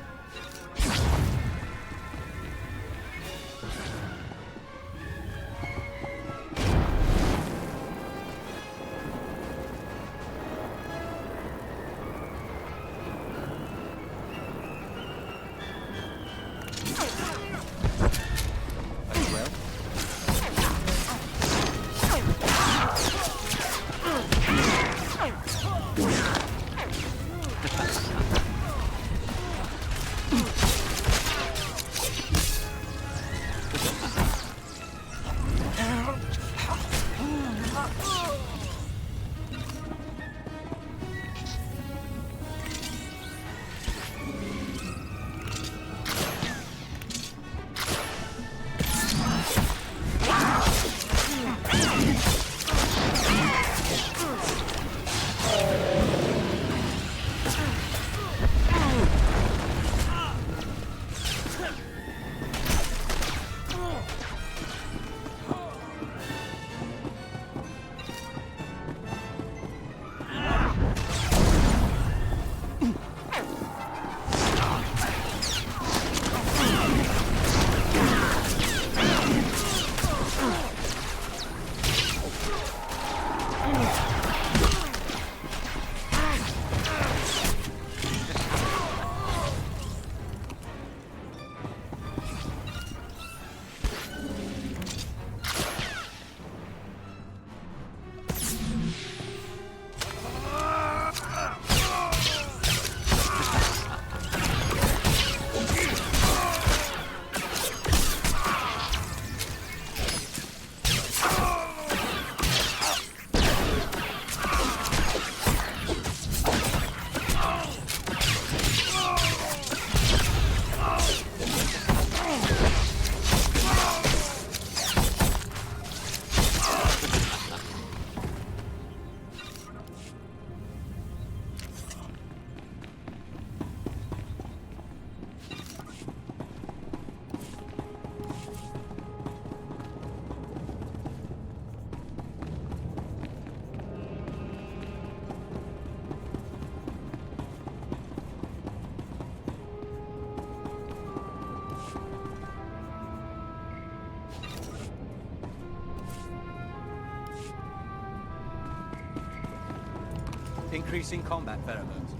S15: Increasing combat pheromones.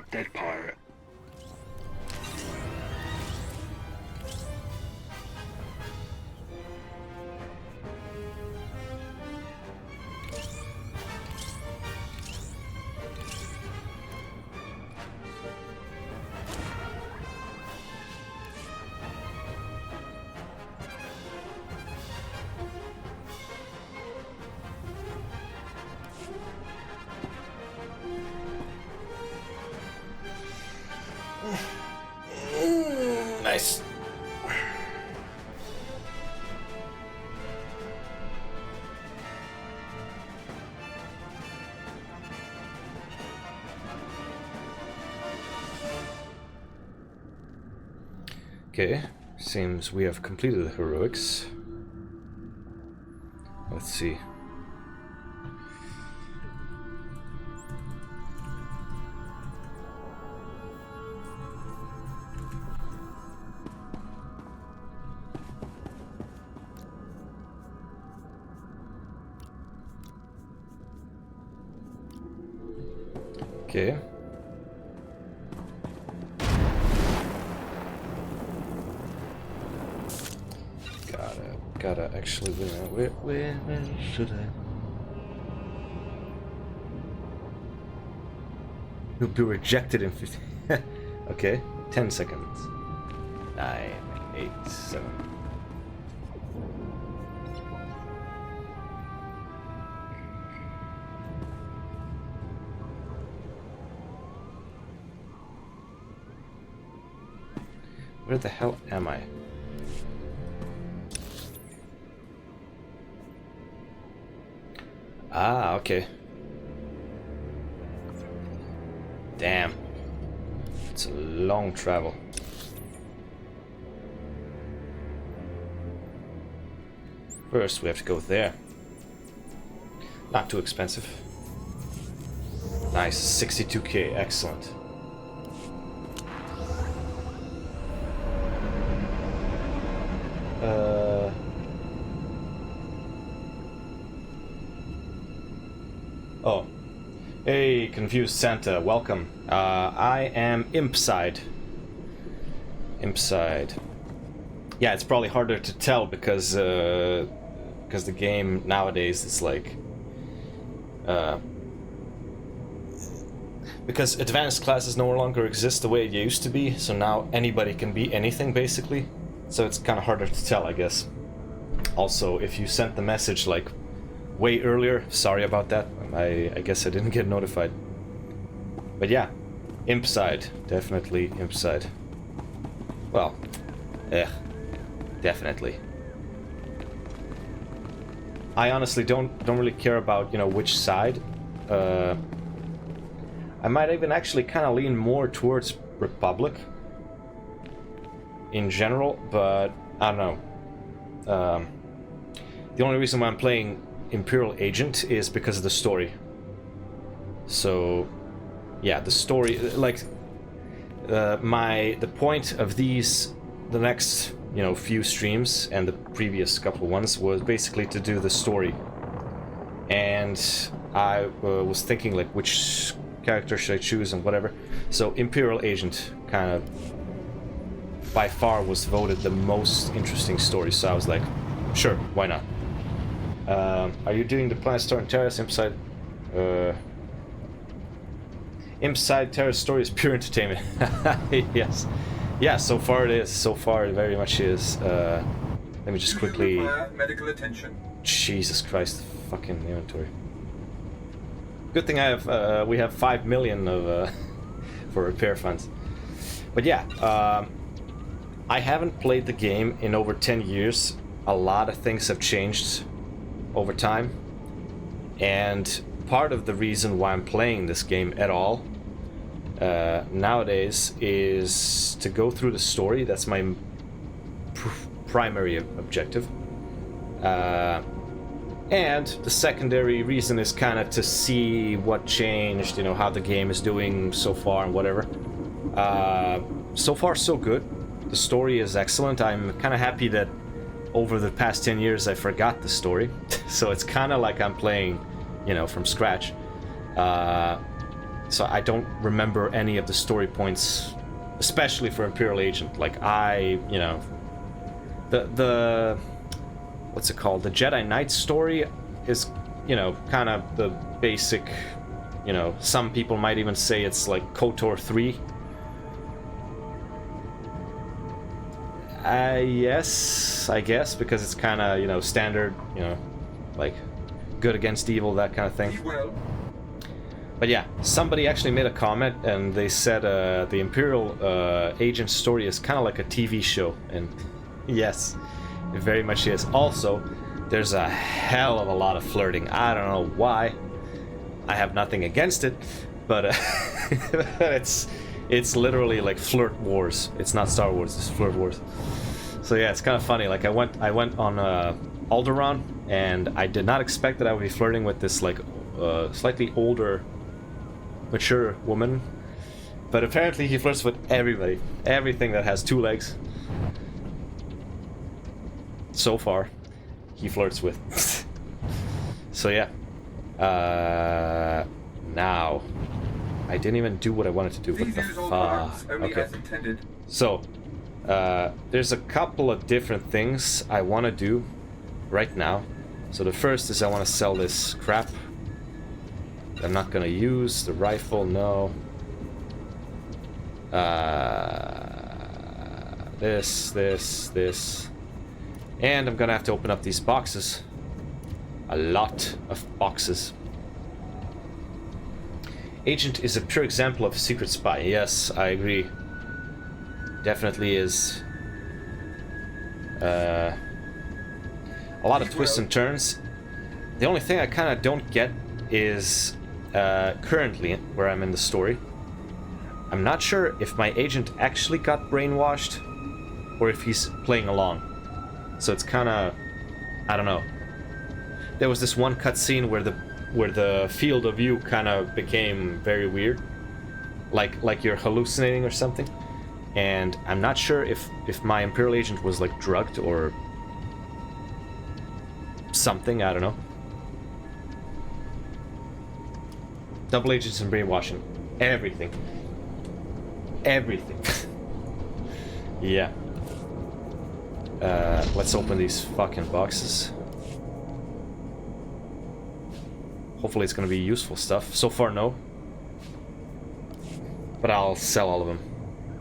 S13: Dead pirate.
S1: Nice. Okay, Seems we have completed the heroics. Let's see. Okay. Gotta actually where should I? You'll be rejected in 50. Okay, 10 seconds. 9, 8, 7. Where the hell am I? Ah, okay. Damn. It's a long travel. First, we have to go there. Not too expensive. Nice, 62k, excellent. Oh. Hey, Confused Santa, welcome. I am Impside. Impside. Yeah, it's probably harder to tell because the game nowadays is like... because advanced classes no longer exist the way it used to be, so now anybody can be anything, basically. So it's kind of harder to tell, I guess. Also, if you sent the message, like, way earlier, sorry about that. I guess I didn't get notified. But yeah, Impside. Definitely Impside. Well, definitely. I honestly don't really care about, you know, which side. I might even actually kind of lean more towards Republic in general, but I don't know. The only reason why I'm playing Imperial Agent is because of the story. So, yeah, the story, like, the point of these, the next, you know, few streams and the previous couple ones was basically to do the story. And I was thinking, like, which character should I choose and whatever. So Imperial Agent kind of by far was voted the most interesting story, so I was like, sure, why not? Are you doing the Planet Star and Terrace Impside? Impside Terrace story is pure entertainment. Yes. Yeah, so far it is. So far it very much is. Let me just quickly...
S9: medical attention.
S1: Jesus Christ, fucking inventory. Good thing I have, we have 5 million of, for repair funds. But yeah, I haven't played the game in over 10 years. A lot of things have changed over time. And part of the reason why I'm playing this game at all nowadays is to go through the story. That's my primary objective. And the secondary reason is kind of to see what changed, you know, how the game is doing so far and whatever. So far, so good. The story is excellent. I'm kind of happy that over the past 10 years I forgot the story. So it's kind of like I'm playing, you know, from scratch. So I don't remember any of the story points, especially for Imperial Agent. Like, you know, the what's it called? The Jedi Knight story is, you know, kind of the basic, you know, some people might even say it's like KOTOR 3. Yes, I guess, because it's kind of, you know, standard, you know, like good against evil, that kind of thing. But yeah, somebody actually made a comment and they said the Imperial Agent story is kind of like a TV show, and yes, it very much is. Also, there's a hell of a lot of flirting. I don't know why. I have nothing against it, but it's literally like flirt wars. It's not Star Wars, it's flirt wars. So yeah, it's kind of funny. Like I went on Alderaan, and I did not expect that I would be flirting with this like slightly older, mature woman. But apparently he flirts with everybody, everything that has two legs. So far, he flirts with. So yeah. Now, I didn't even do what I wanted to do. What the fuck? Okay. So, there's a couple of different things I want to do right now. So the first is I want to sell this crap. I'm not gonna use the rifle. No. This. And I'm gonna have to open up these boxes. A lot of boxes. Agent is a pure example of secret spy. Yes, I agree. Definitely is. A lot of twists and turns. The only thing I kind of don't get is currently where I'm in the story. I'm not sure if my agent actually got brainwashed or if he's playing along. So it's kind of, I don't know. There was this one cutscene where the field of view kind of became very weird, like you're hallucinating or something. And I'm not sure if my Imperial agent was like drugged or something. I don't know. Double agents and brainwashing, everything. Yeah. Let's open these fucking boxes. Hopefully it's gonna be useful stuff. So far, no. But I'll sell all of them.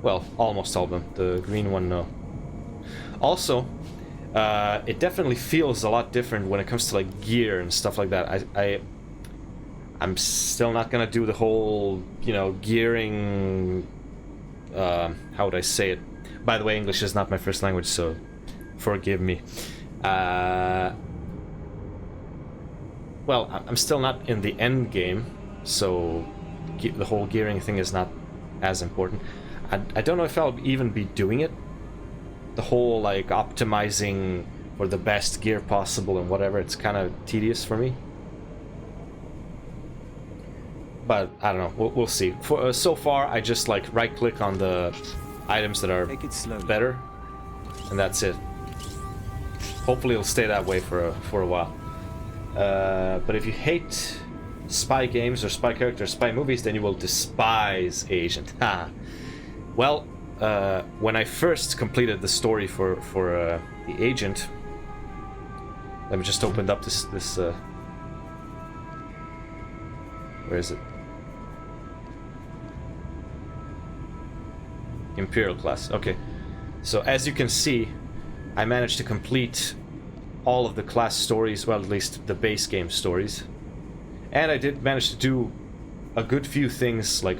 S1: Well, almost all of them. The green one, no. Also, it definitely feels a lot different when it comes to like gear and stuff like that. I'm still not gonna do the whole, you know, gearing. How would I say it? By the way, English is not my first language, so forgive me. Well, I'm still not in the end game, so the whole gearing thing is not as important. I don't know if I'll even be doing it. The whole, like, optimizing for the best gear possible and whatever, it's kind of tedious for me. But, I don't know, we'll see. So far, I just, like, right-click on the items that are better, and that's it. Hopefully it'll stay that way for a while. But if you hate spy games or spy characters, spy movies, then you will despise Agent. Well, when I first completed the story for the Agent, let me just open up this where is it? Imperial class. Okay. So as you can see, I managed to complete all of the class stories, well, at least the base game stories. And I did manage to do a good few things like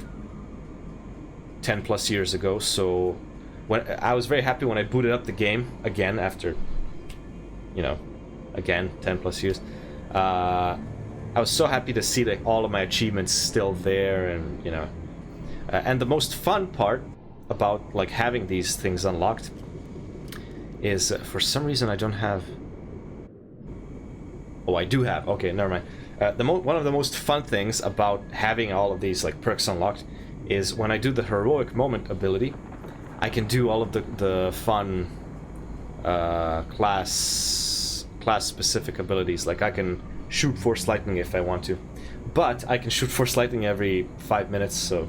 S1: 10 plus years ago, so when I was very happy when I booted up the game again after, you know, again 10 plus years. I was so happy to see that all of my achievements still there, and you know, and the most fun part about like having these things unlocked is for some reason I don't have. Oh, I do have. Okay, never mind. One of the most fun things about having all of these like perks unlocked is when I do the heroic moment ability, I can do all of the fun class specific abilities. Like I can shoot Force Lightning if I want to, but I can shoot Force Lightning every 5 minutes, so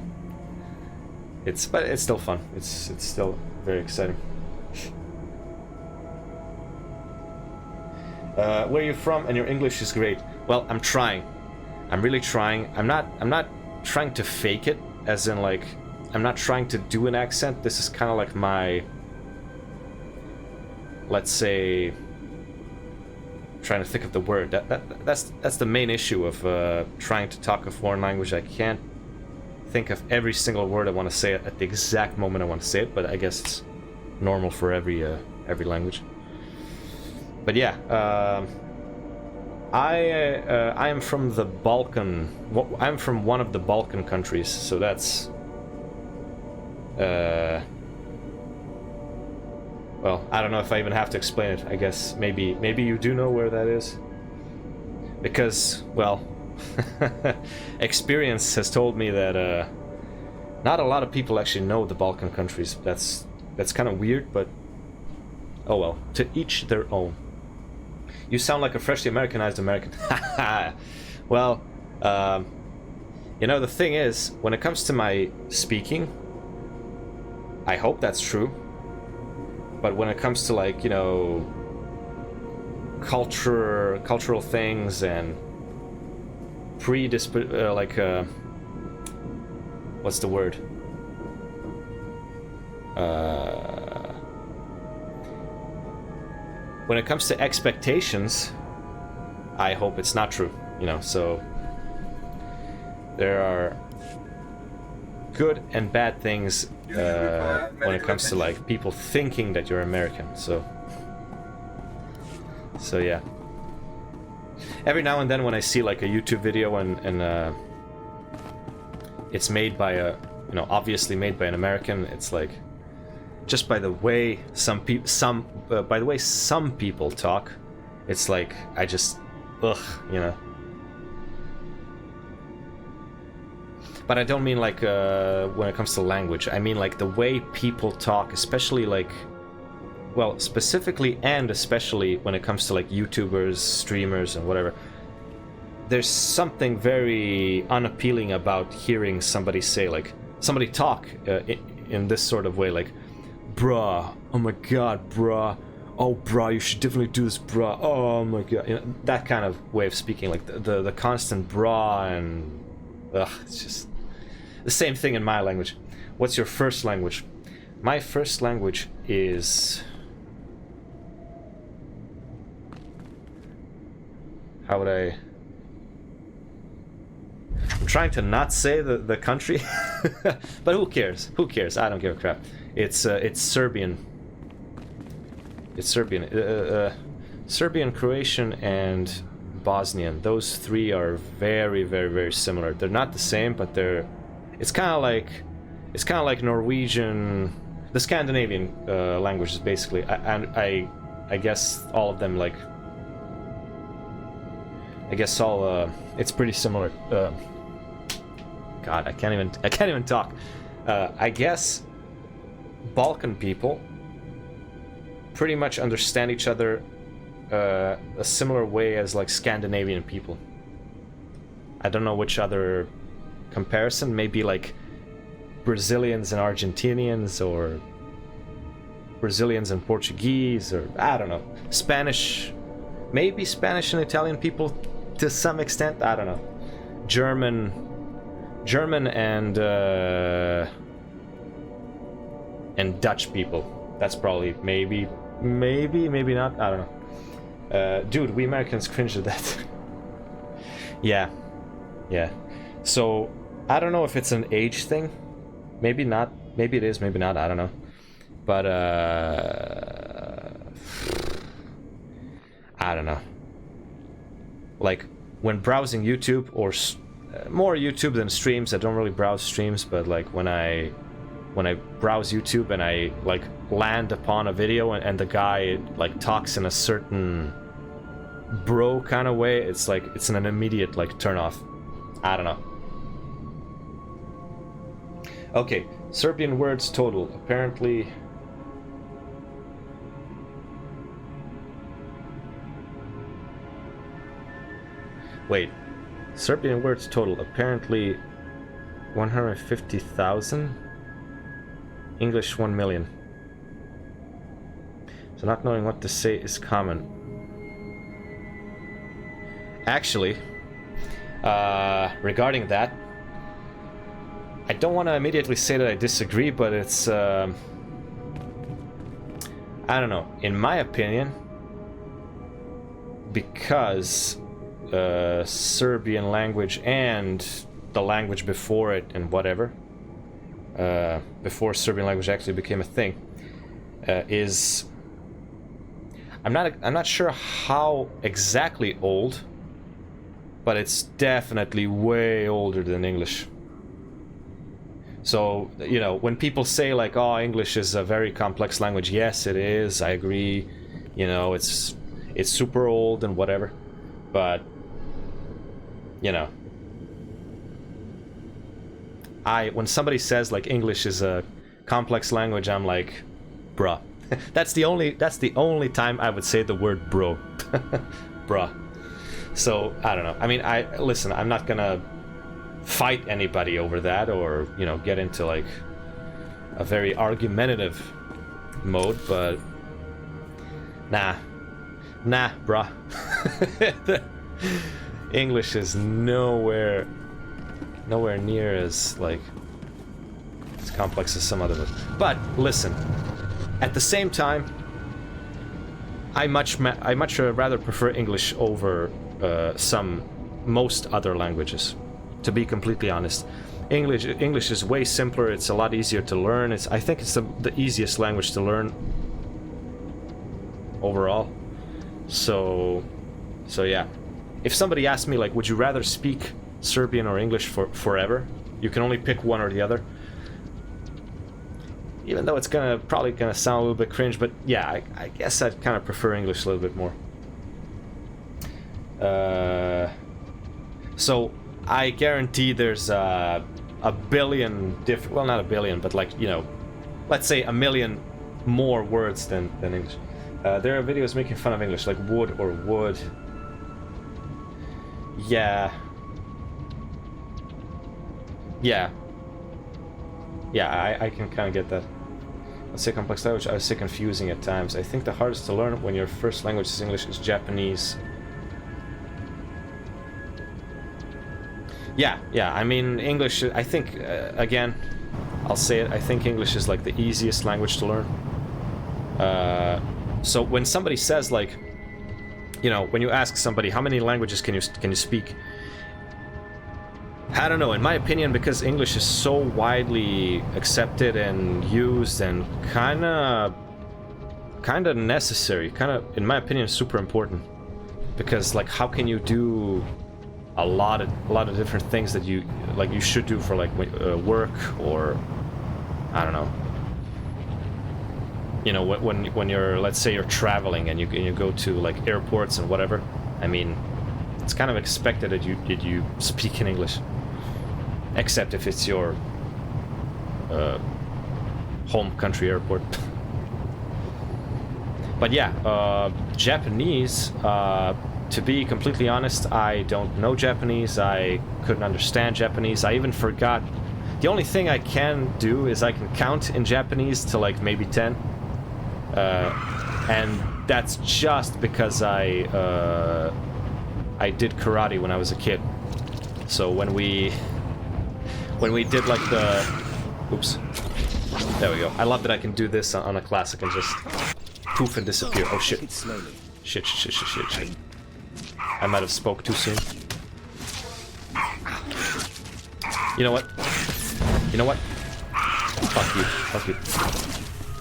S1: but it's still fun. It's still very exciting. Where are you from? And your English is great. Well, I'm trying. I'm really trying. I'm not trying to fake it, as in like I'm not trying to do an accent. This is kind of like my, let's say, trying to think of the word. That's the main issue of trying to talk a foreign language. I can't think of every single word I want to say at the exact moment I want to say it, but I guess it's normal for every language. But yeah, I am from the Balkan. I'm from one of the Balkan countries, so that's Well, I don't know if I even have to explain it. I guess maybe you do know where that is. Because, well, experience has told me that not a lot of people actually know the Balkan countries. That's kind of weird, but oh well. To each their own. You sound like a freshly Americanized American. Well, you know, the thing is, when it comes to my speaking, I hope that's true. But when it comes to, like, you know, cultural things and what's the word? When it comes to expectations, I hope it's not true, you know, so there are good and bad things when it comes to, like, people thinking that you're American, so yeah. Every now and then when I see, like, a YouTube video and it's made by obviously made by an American, it's like, just by the way some people talk, it's like, I just, ugh, you know. But I don't mean, like, when it comes to language. I mean, like, the way people talk, especially, like, well, specifically and especially when it comes to, like, YouTubers, streamers, and whatever. There's something very unappealing about hearing somebody say, like, somebody talk in this sort of way, like, bruh, oh my god, bruh, oh bruh, you should definitely do this, bruh, oh my god, you know, that kind of way of speaking, like the constant bruh, and it's just the same thing in my language. What's your first language? My first language is, how would I, I'm trying to not say the country, but who cares? Who cares? I don't give a crap. It's Serbian. It's Serbian. Serbian, Croatian, and Bosnian. Those three are very, very, very similar. They're not the same, but they're. It's kind of like Norwegian, the Scandinavian languages, basically. I guess all of them, like. I guess all. It's pretty similar. God, I can't even talk. I guess Balkan people pretty much understand each other a similar way as, like, Scandinavian people. I don't know which other comparison. Maybe like Brazilians and Argentinians, or Brazilians and Portuguese, or I don't know. Spanish, maybe Spanish and Italian people to some extent. I don't know. German and Dutch people. That's probably maybe not. I don't know. Dude, we Americans cringe at that. Yeah. So I don't know if it's an age thing. Maybe not. Maybe it is. Maybe not. I don't know. But I don't know. Like when browsing YouTube, or more YouTube than streams. I don't really browse streams, but like when I browse YouTube and I like land upon a video and the guy like talks in a certain bro kind of way, it's like it's an immediate like turn off. I don't know. Okay, Serbian words total. Apparently wait. Serbian words total. Apparently 150,000. English 1 million. So not knowing what to say is common. Actually, regarding that, I don't want to immediately say that I disagree, but it's, I don't know, in my opinion, because Serbian language and the language before it and whatever, before Serbian language actually became a thing, is, I'm not sure how exactly old, but it's definitely way older than English. So, you know, when people say like, oh, English is a very complex language, yes, it is, I agree. You know, it's super old and whatever. But, you know, when somebody says like English is a complex language, I'm like, bruh. That's the only time I would say the word bro. Bruh. So, I don't know. I mean, listen, I'm not gonna fight anybody over that, or, you know, get into like a very argumentative mode, but nah, bruh. English is nowhere near as like as complex as some other. But listen, at the same time, I much rather prefer English over most other languages. To be completely honest, English is way simpler. It's a lot easier to learn. I think it's the easiest language to learn overall. So yeah. If somebody asked me like, would you rather speak Serbian or English forever? You can only pick one or the other. Even though it's probably gonna sound a little bit cringe, but yeah, I guess I'd kind of prefer English a little bit more. So I guarantee there's a billion different, well, not a billion, but like, you know, let's say a million more words than English. There are videos making fun of English, like would or would. Yeah, I can kind of get that. Let's say complex language, I would say confusing at times. I think the hardest to learn when your first language is English is Japanese. Yeah, I mean, English, I think, again, I'll say it, I think English is like the easiest language to learn. So when somebody says like, you know, when you ask somebody how many languages can you speak, I don't know, in my opinion, because English is so widely accepted and used and kind of necessary, in my opinion, super important. Because like, how can you do a lot of different things that you should do for like work, or I don't know. You know, when you're, let's say you're traveling and you go to like airports and whatever. I mean, it's kind of expected that you speak in English, except if it's your home country airport. But yeah, Japanese. To be completely honest, I don't know Japanese. I couldn't understand Japanese. I even forgot. The only thing I can do is I can count in Japanese to like maybe 10. And that's just because I did karate when I was a kid. So when we did like the... Oops. There we go. I love that I can do this on a classic and just poof and disappear. Oh shit. Shit. I might have spoke too soon. You know what? Fuck you.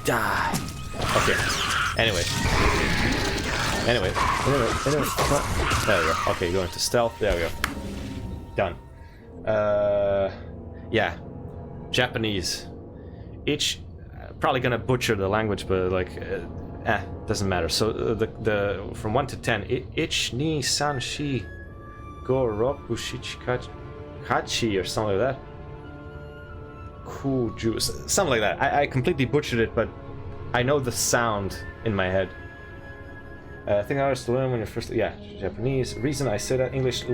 S1: Die. Okay. Anyway. There we go. Okay, going to stealth. There we go. Done. Yeah. Japanese. Probably gonna butcher the language, but like, doesn't matter. So the from 1 to 10, ich ni san shi go roku shichikachi or something like that. Kuju, something like that. I completely butchered it, but I know the sound in my head. I think I was to learn when you're first... Yeah, Japanese. Reason I say that: English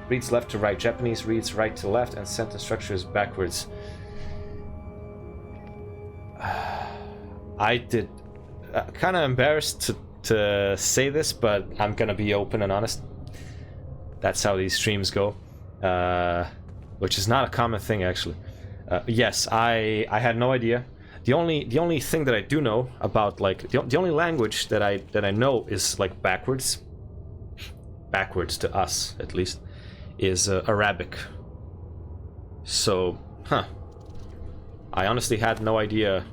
S1: reads left to right. Japanese reads right to left, and sentence structure is backwards. I did... kind of embarrassed to say this, but I'm gonna be open and honest. That's how these streams go. Which is not a common thing, actually. Yes, I had no idea. The only thing that I do know about, like, the only language that I know is like backwards to us at least, is Arabic. So, I honestly had no idea,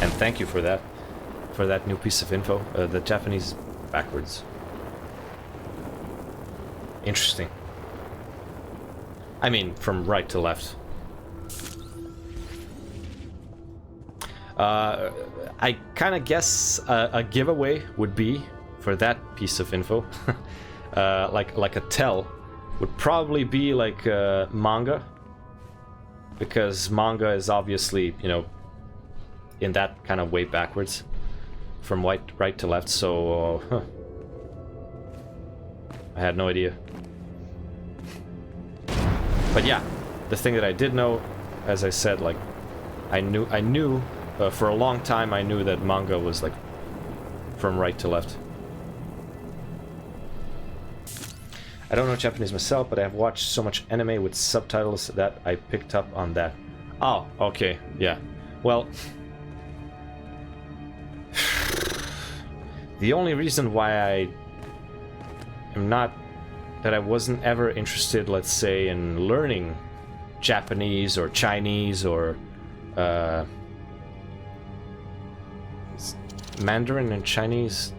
S1: and thank you for that new piece of info. The Japanese is backwards. Interesting. I mean, from right to left. I kind of guess a giveaway would be for that piece of info, like a tell, would probably be like manga, because manga is obviously, you know, in that kind of way backwards from right to left. So I had no idea. But yeah, the thing that I did know, as I said, like I knew for a long time I knew that manga was like from right to left. I don't know Japanese myself, but I have watched so much anime with subtitles that I picked up on that. Oh, okay, yeah. Well, the only reason why I am not, that I wasn't ever interested, let's say, in learning Japanese or Chinese or Mandarin and Chinese,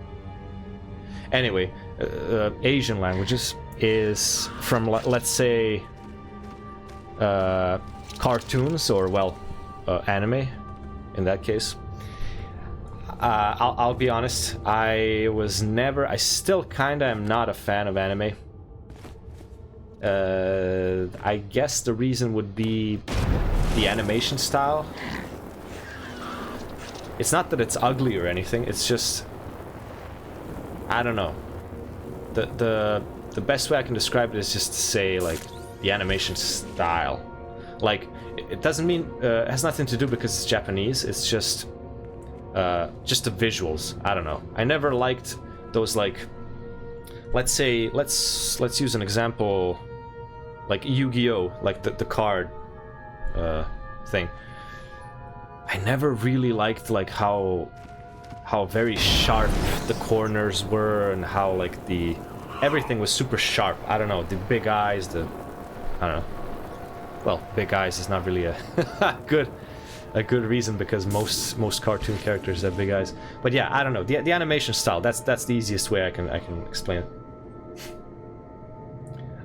S1: anyway, Asian languages, is from, let's say, cartoons, or well, anime in that case. I'll be honest, I still kinda am not a fan of anime. I guess the reason would be the animation style. It's not that it's ugly or anything, it's just, I don't know. The best way I can describe it is just to say, like, the animation style. Like, it doesn't mean, it has nothing to do because it's Japanese, it's just the visuals. I don't know. I never liked those, like, let's say, let's use an example, like Yu-Gi-Oh, like the card thing. I never really liked, like, how very sharp the corners were, and how, like, everything was super sharp. I don't know, the big eyes, I don't know. Well, big eyes is not really a good reason, because most cartoon characters have big eyes. But yeah, I don't know, the animation style, that's the easiest way I can explain it.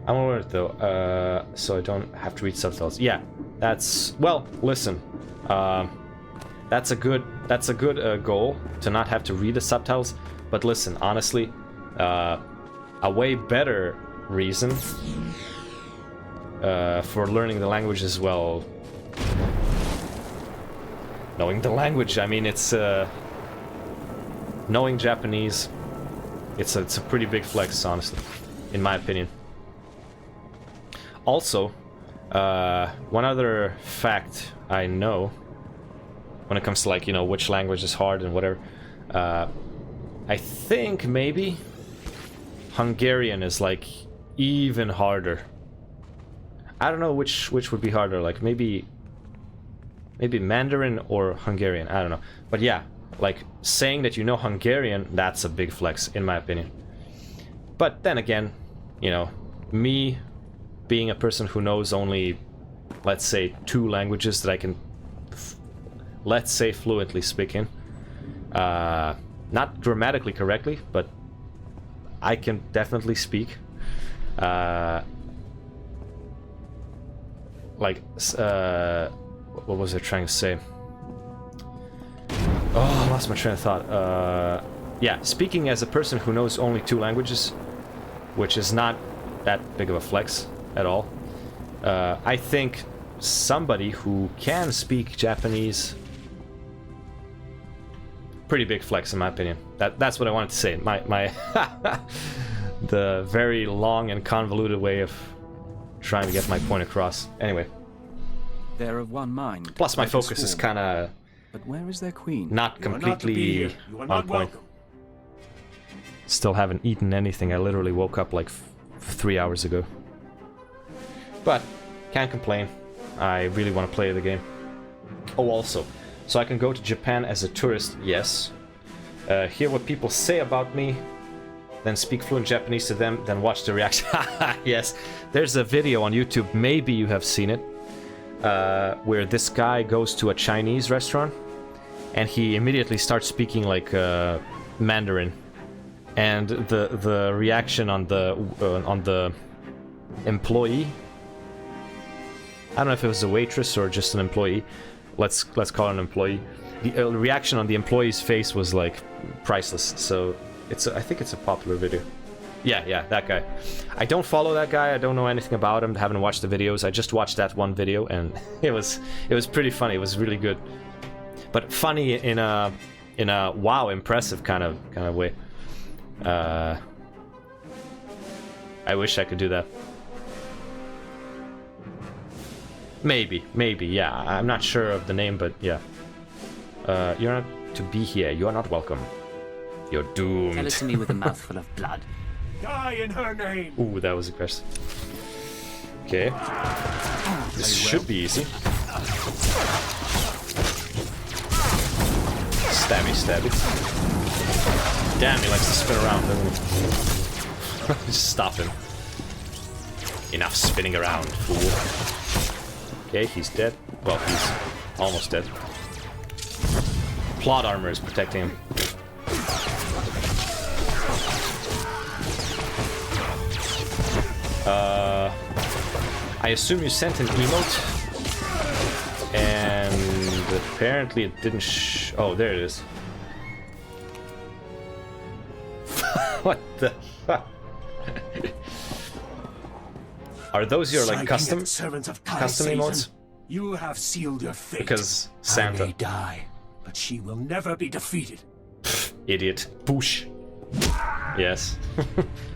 S1: I'm aware of it though, so I don't have to read subtitles. Yeah, that's, well, listen, that's a good goal, to not have to read the subtitles. But listen, honestly, a way better reason for learning the language as well. Knowing the language, I mean, it's knowing Japanese. It's a pretty big flex, honestly, in my opinion. Also, one other fact I know when it comes to, like, you know, which language is hard and whatever, I think maybe Hungarian is, like, even harder. I don't know which would be harder, like maybe Mandarin or Hungarian, I don't know. But yeah, like, saying that you know Hungarian, that's a big flex, in my opinion. But then again, you know, me being a person who knows only, let's say, 2 languages that I can, let's say, fluently speak in. Not grammatically correctly, but I can definitely speak. What was I trying to say? Oh, I lost my train of thought. Yeah, speaking as a person who knows only 2 languages, which is not that big of a flex at all. I think somebody who can speak Japanese, pretty big flex in my opinion. That's what I wanted to say. My the very long and convoluted way of trying to get my point across. Anyway.
S5: They're of one mind.
S1: Plus my focus is kind of,
S5: but where is their queen?
S1: Not completely on point. Still haven't eaten anything. I literally woke up like 3 hours ago. But can't complain. I really want to play the game. Oh, also, so I can go to Japan as a tourist, yes. Hear what people say about me, then speak fluent Japanese to them, then watch the reaction. Yes, there's a video on YouTube, maybe you have seen it, where this guy goes to a Chinese restaurant and he immediately starts speaking like Mandarin, and the reaction on the employee, I don't know if it was a waitress or just an employee, let's call it an employee, the reaction on the employee's face was like priceless. So I think it's a popular video. Yeah, that guy. I don't follow that guy. I don't know anything about him. Haven't watched the videos. I just watched that one video, and it was pretty funny. It was really good, but funny in a wow, impressive kind of way. I wish I could do that. Maybe, yeah. I'm not sure of the name, but yeah. You're not to be here. You are not welcome. You're doomed.
S3: Tell it to me with a mouthful of blood.
S9: Die in her name.
S1: Ooh, that was aggressive. Okay. This should be easy. Stabby. Damn, he likes to spin around, doesn't he? Just stop him. Enough spinning around, fool. Okay, he's dead. Well, he's almost dead. Plot armor is protecting him. I assume you sent an emote, and apparently it didn't oh, there it is. What the fuck? Are those your like custom emotes?
S9: You have sealed your fate.
S1: Because Santa.
S9: I may die, but she will never be defeated.
S1: Idiot. Boosh. Yes.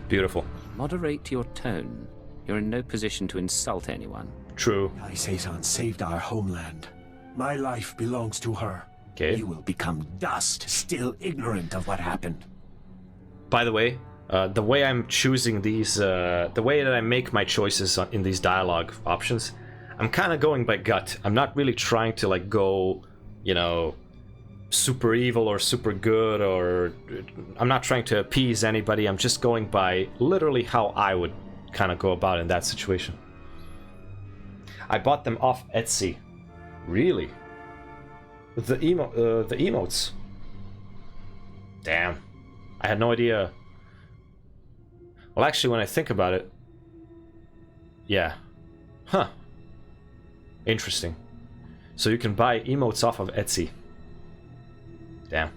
S1: Beautiful.
S3: Moderate your tone. You're in no position to insult anyone.
S1: True.
S9: Kai Sazan saved our homeland. My life belongs to her.
S1: Okay.
S9: You will become dust, still ignorant of what happened.
S1: By the way, the way I'm choosing these, the way that I make my choices in these dialogue options, I'm kind of going by gut. I'm not really trying to like go, you know, super evil or super good, or I'm not trying to appease anybody. I'm just going by literally how I would kind of go about in that situation. I bought them off Etsy. Really? The emotes. Damn. I had no idea. Well, actually, when I think about it, yeah. Huh. Interesting. So you can buy emotes off of Etsy. Damn.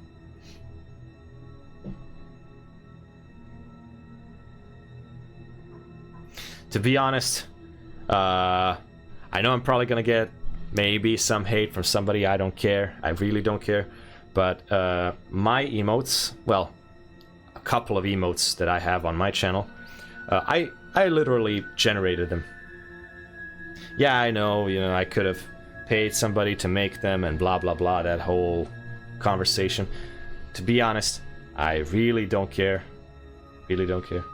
S1: To be honest, I know I'm probably gonna get maybe some hate from somebody. I don't care. I really don't care. But my emotes, well, a couple of emotes that I have on my channel, I literally generated them. Yeah, I know, you know, I could have paid somebody to make them and blah blah blah, that whole conversation. To be honest, I really don't care. Really don't care.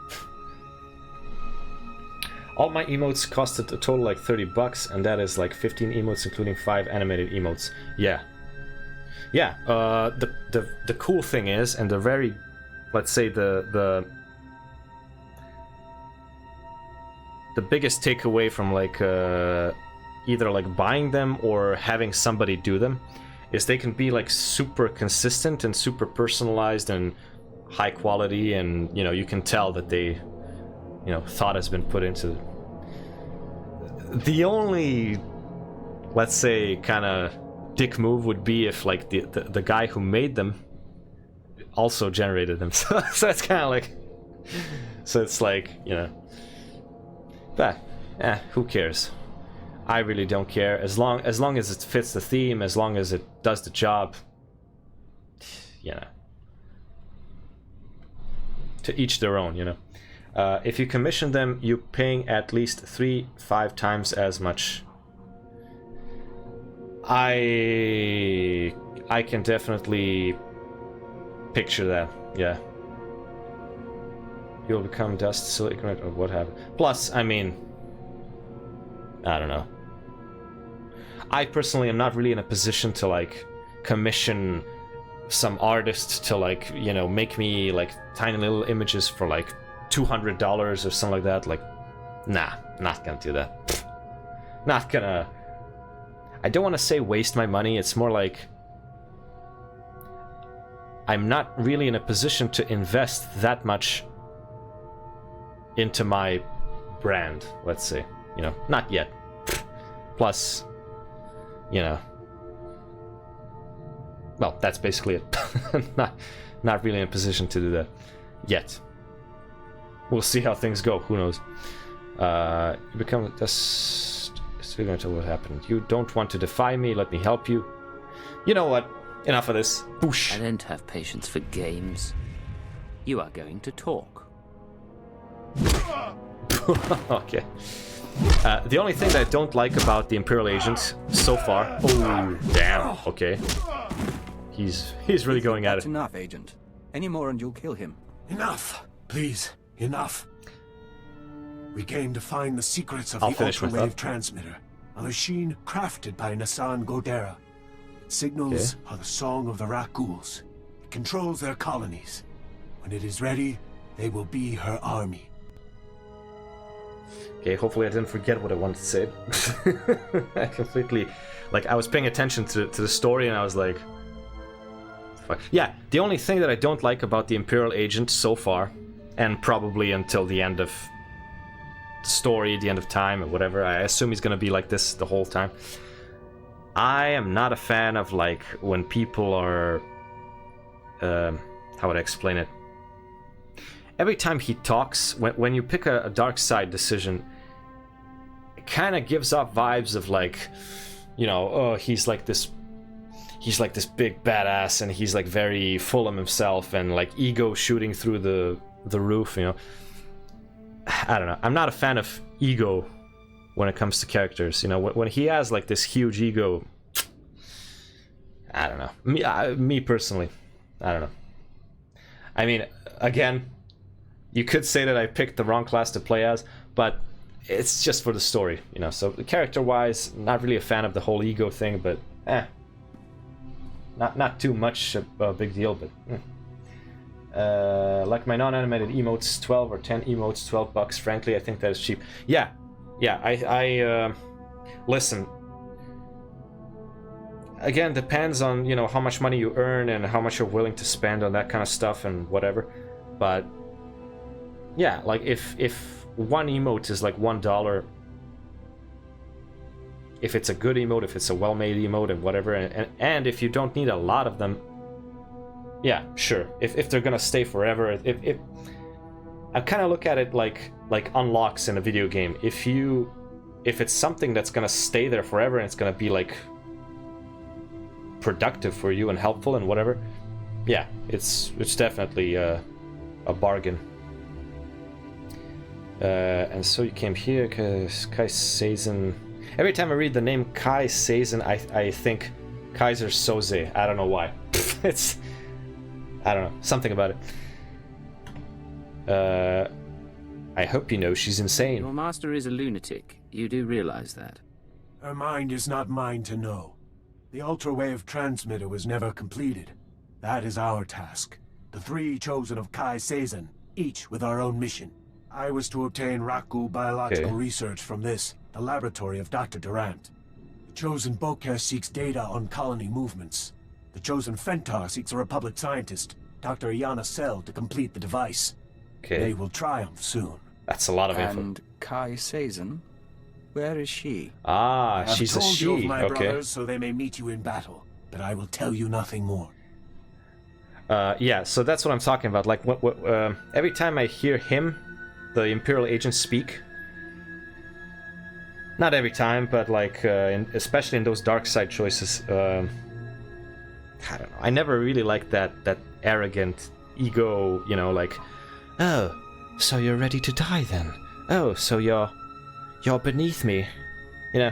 S1: All my emotes costed a total like $30, and that is like 15 emotes, including 5 animated emotes. Yeah. Yeah, the cool thing is, and the very, let's say the biggest takeaway from like either like buying them or having somebody do them, is they can be like super consistent and super personalized and high quality, and you know, you can tell that they, you know, thought has been put into. The only, let's say, kind of dick move would be if like the guy who made them also generated them. So it's kind of like, so it's like, you know, but who cares? I really don't care, as long as it fits the theme, as long as it does the job. You know, to each their own, you know. If you commission them, you're paying at least 3-5 times as much. I can definitely picture that, yeah. You'll become dust, so ignorant of what happened. Plus, I mean, I don't know. I personally am not really in a position to like commission some artist to like, you know, make me like tiny little images for like $200 or something like that. Like, nah, not gonna do that. Not gonna. I don't want to say waste my money. It's more like I'm not really in a position to invest that much into my brand, let's say, you know, not yet. Plus, you know, well, that's basically it. not really in a position to do that yet. We'll see how things go. Who knows? You become this. Still going to tell what happened. You don't want to defy me. Let me help you. You know what? Enough of this. Boosh.
S3: I don't have patience for games. You are going to talk.
S1: Okay. The only thing that I don't like about the Imperial agent so far... Oh, damn. Okay. He's really going at it.
S5: That's enough, Agent. Any more and you'll kill him.
S14: Enough. Please, enough. We came to find the secrets of the ultrawave transmitter. A machine crafted by Nassan Godera. Its signals are the song of the Rakghouls. It controls their colonies. When it is ready, they will be her army.
S1: Okay, hopefully I didn't forget what I wanted to say. I completely... Like, I was paying attention to the story and I was like... Fuck. Yeah, the only thing that I don't like about the Imperial agent so far, and probably until the end of the story, the end of time, or whatever, I assume he's gonna be like this the whole time. I am not a fan of, like, when people are... how would I explain it? Every time he talks, when you pick a dark side decision, it kind of gives off vibes of, like, you know, oh, he's like this big badass, and he's like very full of himself, and like ego shooting through the roof, you know. I don't know. I'm not a fan of ego when it comes to characters, you know. When he has like this huge ego, I don't know. Me personally, I don't know. I mean, again, you could say that I picked the wrong class to play as, but it's just for the story, you know. So character-wise, not really a fan of the whole ego thing, but not too much a big deal, but like my non-animated emotes, 12 or 10 emotes, $12. Frankly, I think that is cheap. Yeah, I listen. Again, depends on, you know, how much money you earn and how much you're willing to spend on that kind of stuff and whatever. But yeah, like if one emote is like $1, if it's a good emote, if it's a well-made emote and whatever, and if you don't need a lot of them, yeah, sure. If they're gonna stay forever, if I kind of look at it like unlocks in a video game. If it's something that's gonna stay there forever and it's gonna be like productive for you and helpful and whatever, yeah, it's definitely a bargain. And so you came here because Kai Sazin. Every time I read the name Kai Sazin, I think Kaiser Soze. I don't know why. I don't know, something about it. I hope you know she's insane.
S3: Your master is a lunatic. You do realize that?
S14: Her mind is not mine to know. The ultrawave transmitter was never completed. That is our task. The three chosen of Kai Sazin, each with our own mission. I was to obtain Rakghoul biological research from this, the laboratory of Dr. Durant. The chosen Bokeh seeks data on colony movements. The chosen Fentar seeks a Republic scientist, Dr. Iana Sel, to complete the device. They will triumph soon.
S1: That's a lot of info.
S5: And Kai Sazin? Where is she?
S1: Ah, she's a she.
S14: I have told you of my brothers so they may meet you in battle, but I will tell you nothing more.
S1: Yeah, so that's what I'm talking about. Like, every time I hear him, the Imperial agent, speak, not every time, but like, especially in those dark side choices, I don't know. I never really liked that arrogant ego, you know, like, oh, so you're ready to die then? Oh, so you're beneath me, you know.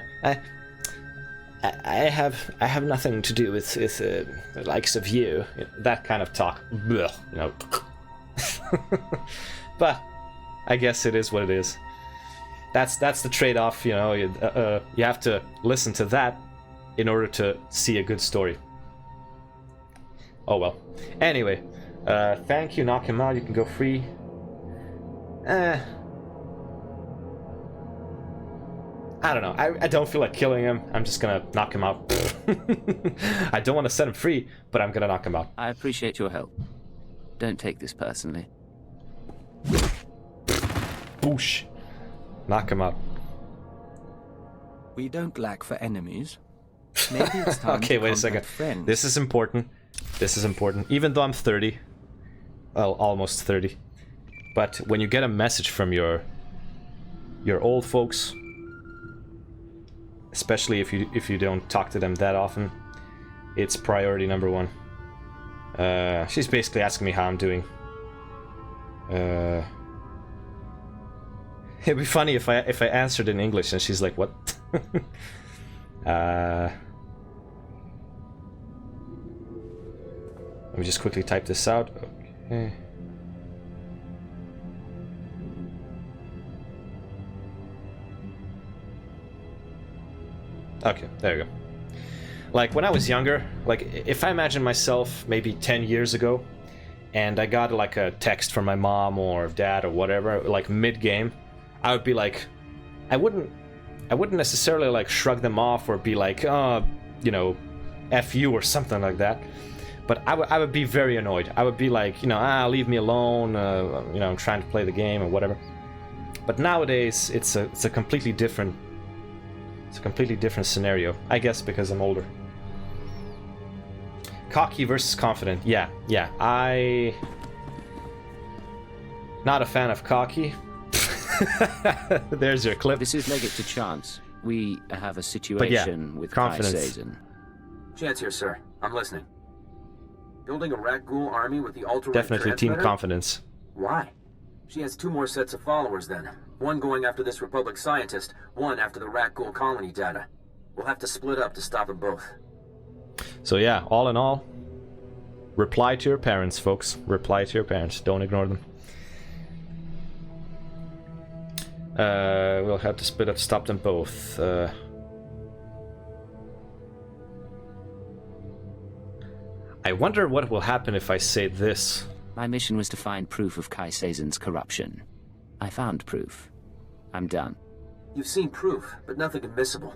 S1: I have nothing to do with the likes of you. That kind of talk, you know. But I guess it is what it is. That's the trade-off, you know. You have to listen to that in order to see a good story. Oh well. Anyway, thank you. Knock him out. You can go free. I don't know. I don't feel like killing him. I'm just gonna knock him out. I don't want to set him free, but I'm gonna knock him out.
S3: I appreciate your help. Don't take this personally.
S1: Boosh. Knock him out.
S5: We don't lack for enemies. Maybe it's time
S1: okay,
S5: to
S1: wait a second.
S5: friends.
S1: This is important. This is important, even though I'm 30. Well, almost 30. But when you get a message from your old folks, especially if you don't talk to them that often, it's priority number one. She's basically asking me how I'm doing. It'd be funny if I answered in English and she's like, "What?" Let me just quickly type this out. Okay. Okay, there you go. Like, when I was younger, like, if I imagine myself maybe 10 years ago, and I got, like, a text from my mom or dad or whatever, like, mid-game, I would be like... I wouldn't necessarily, like, shrug them off or be like, oh, you know, F you or something like that. But I would be very annoyed. I would be like, you know, leave me alone, you know, I'm trying to play the game or whatever. But nowadays, it's a completely different... It's a completely different scenario. I guess because I'm older. Cocky versus confident. Yeah. Not a fan of cocky. There's your clip.
S3: This is Legate to Chance. We have a situation with
S1: confidence.
S3: Kai Sazin.
S10: Chance here, sir. I'm listening. Building a rat ghoul army with the ultra
S1: Definitely team confidence.
S10: Why? She has 2 more sets of followers then. One going after this Republic scientist, one after the rat ghoul colony data. We'll have to split up to stop them both.
S1: So yeah, all in all, reply to your parents, folks. Reply to your parents. Don't ignore them. We'll have to split up to stop them both. I wonder what will happen if I say this.
S3: My mission was to find proof of Kai Sazin's corruption. I found proof. I'm done.
S10: You've seen proof, but nothing admissible.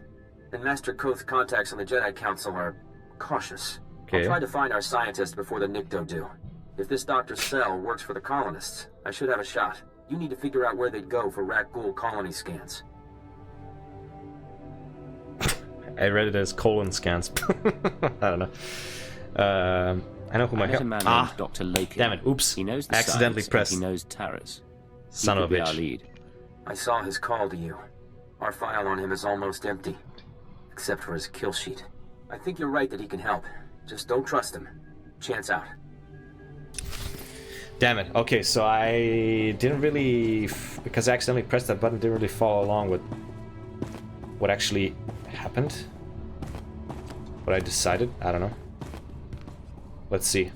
S10: And Master Koth's contacts on the Jedi Council are cautious.
S1: Okay.
S10: I'll try to find our scientists before the Nikto do. If this Dr. Cell works for the colonists, I should have a shot. You need to figure out where they'd go for rat ghoul colony scans.
S1: I read it as colon scans. I don't know. I know who my
S3: a man named Dr. Lokin.
S1: Damn it! Oops.
S3: He knows the
S1: accidentally
S3: science,
S1: pressed.
S3: He knows Taris.
S1: Son
S3: He
S1: of
S3: could
S1: a
S3: be our
S1: bitch.
S3: lead.
S10: I saw his call to you. Our file on him is almost empty, except for his kill sheet. I think you're right that he can help. Just don't trust him. Chance out.
S1: Damn it. Okay, so I didn't really... because I accidentally pressed that button, didn't really follow along with what actually happened. What I decided. I don't know. Let's see.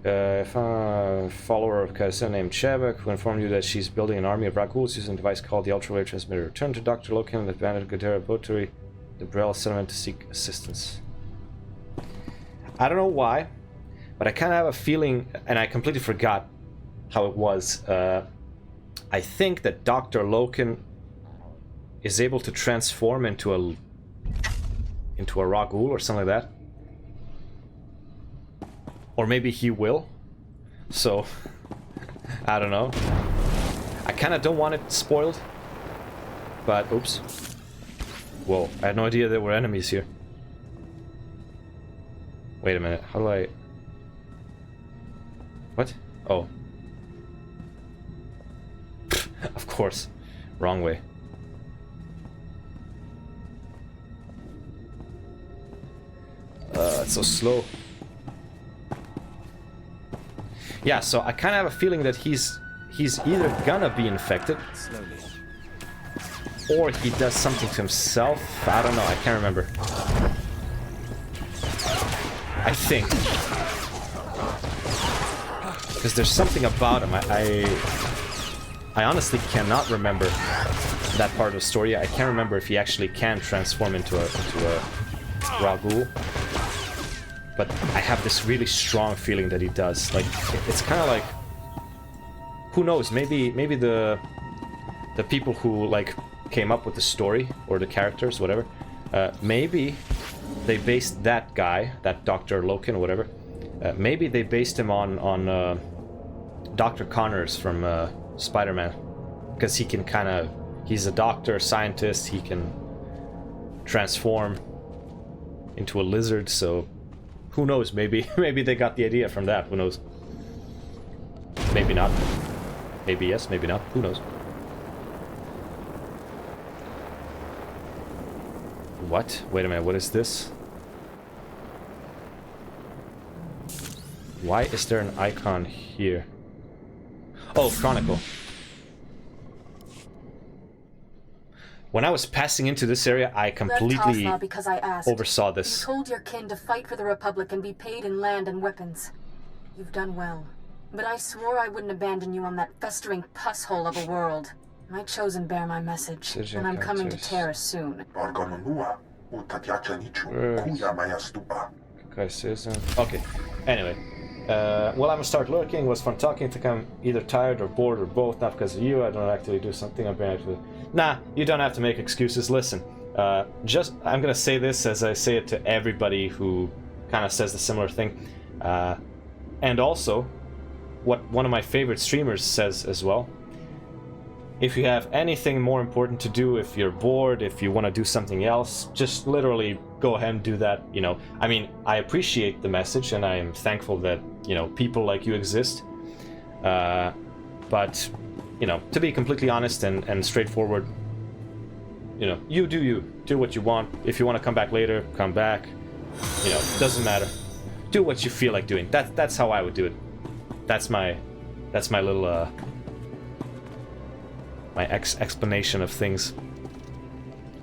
S1: If a follower of Kaizen named Chevek, who informed you that she's building an army of Raguls using a device called the Ultrawave Transmitter. Return to Dr. Lokin and abandoned Gadara Boturi, the Brel settlement to seek assistance. I don't know why, but I kind of have a feeling, and I completely forgot how it was. I think that Dr. Lokin is able to transform into a Ragul or something like that. Or maybe he will. So, I don't know. I kind of don't want it spoiled. But, oops. Whoa, I had no idea there were enemies here. Wait a minute, how do I... What? Oh. Of course. Wrong way. It's so slow. Yeah, so I kind of have a feeling that he's either gonna be infected, or he does something to himself. I don't know, I can't remember. I think. Because there's something about him. I honestly cannot remember that part of the story. I can't remember if he actually can transform into a Ragul. But I have this really strong feeling that he does. Like, it's kind of like, who knows? Maybe the people who like came up with the story or the characters, whatever. Maybe they based that guy, that Dr. Lokin or whatever. Maybe they based him on Dr. Connors from Spider-Man, because he can he's a doctor, scientist. He can transform into a lizard, so. Who knows? Maybe maybe they got the idea from that. Who knows? Maybe not. Maybe yes, maybe not. Who knows? What? Wait a minute, what is this? Why is there an icon here? Oh, Chronicle. When I was passing into this area, I completely
S7: because I asked.
S1: oversaw this.
S7: You told your kin to fight for the Republic and be paid in land and weapons. You've done well. But I swore I wouldn't abandon you on that festering pus hole of a world. My chosen bear my message, and I'm coming to Terra soon.
S1: Okay, anyway. Well, I'm gonna start lurking. Was fun talking. Think I'm either tired or bored or both. Not because of you. I don't actually do something. I'm actually. Nah, you don't have to make excuses. Listen, I'm gonna say this as I say it to everybody who kind of says the similar thing, and also what one of my favorite streamers says as well. If you have anything more important to do, if you're bored, if you want to do something else, just literally go ahead and do that, you know. I mean, I appreciate the message and I am thankful that, you know, people like you exist. But, you know, to be completely honest and straightforward, you know, you do you. Do what you want. If you want to come back later, come back. You know, doesn't matter. Do what you feel like doing. That's how I would do it. That's my little, my explanation of things.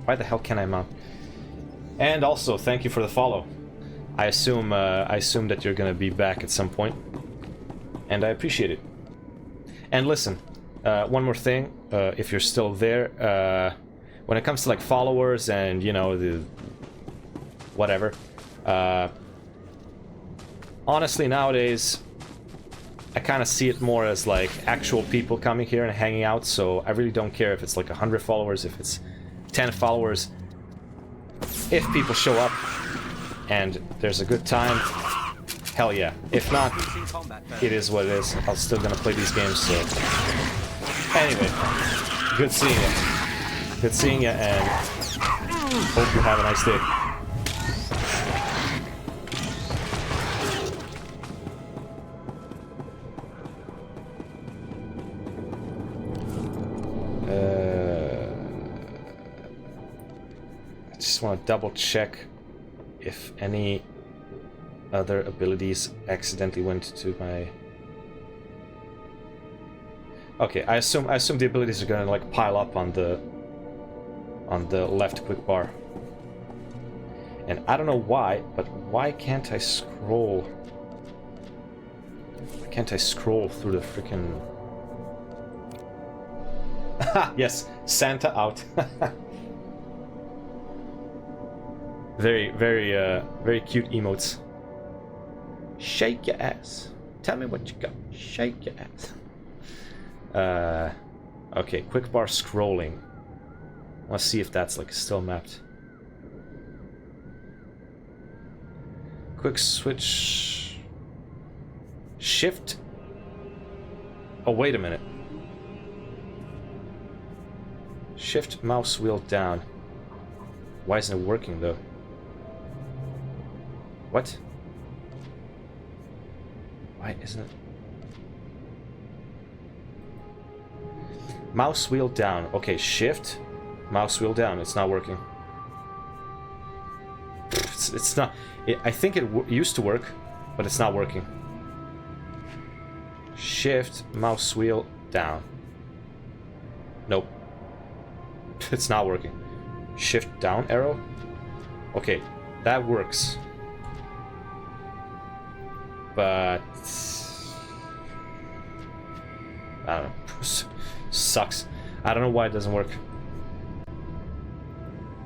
S1: Why the hell can I mount? And also, thank you for the follow. I assume that you're gonna be back at some point, and I appreciate it. And listen, one more thing, if you're still there, when it comes to like followers and, you know, the whatever, honestly nowadays I kind of see it more as like actual people coming here and hanging out, so I really don't care if it's like 100 followers, if it's 10 followers. If people show up and there's a good time, hell yeah. If not, it is what it is. I'm still gonna play these games, so... Anyway, good seeing you. Good seeing you, and hope you have a nice day. I just want to double check if any other abilities accidentally went to my... Okay, I assume the abilities are gonna like pile up on the left quick bar. And I don't know why, but why can't I scroll? Why can't I scroll through the freaking... Yes, Santa out. Very, very cute emotes. Shake your ass. Tell me what you got. Shake your ass. Okay, quick bar scrolling. Let's see if that's like still mapped. Quick switch. Shift. Oh, wait a minute. Shift mouse wheel down. Why isn't it working though? What? Why isn't it? Mouse wheel down. Okay, shift. Mouse wheel down. It's not working. It's not... I think it used to work, but it's not working. Shift, mouse wheel down. Nope. It's not working. Shift down arrow? Okay, that works. But... I don't know. Sucks. I don't know why it doesn't work.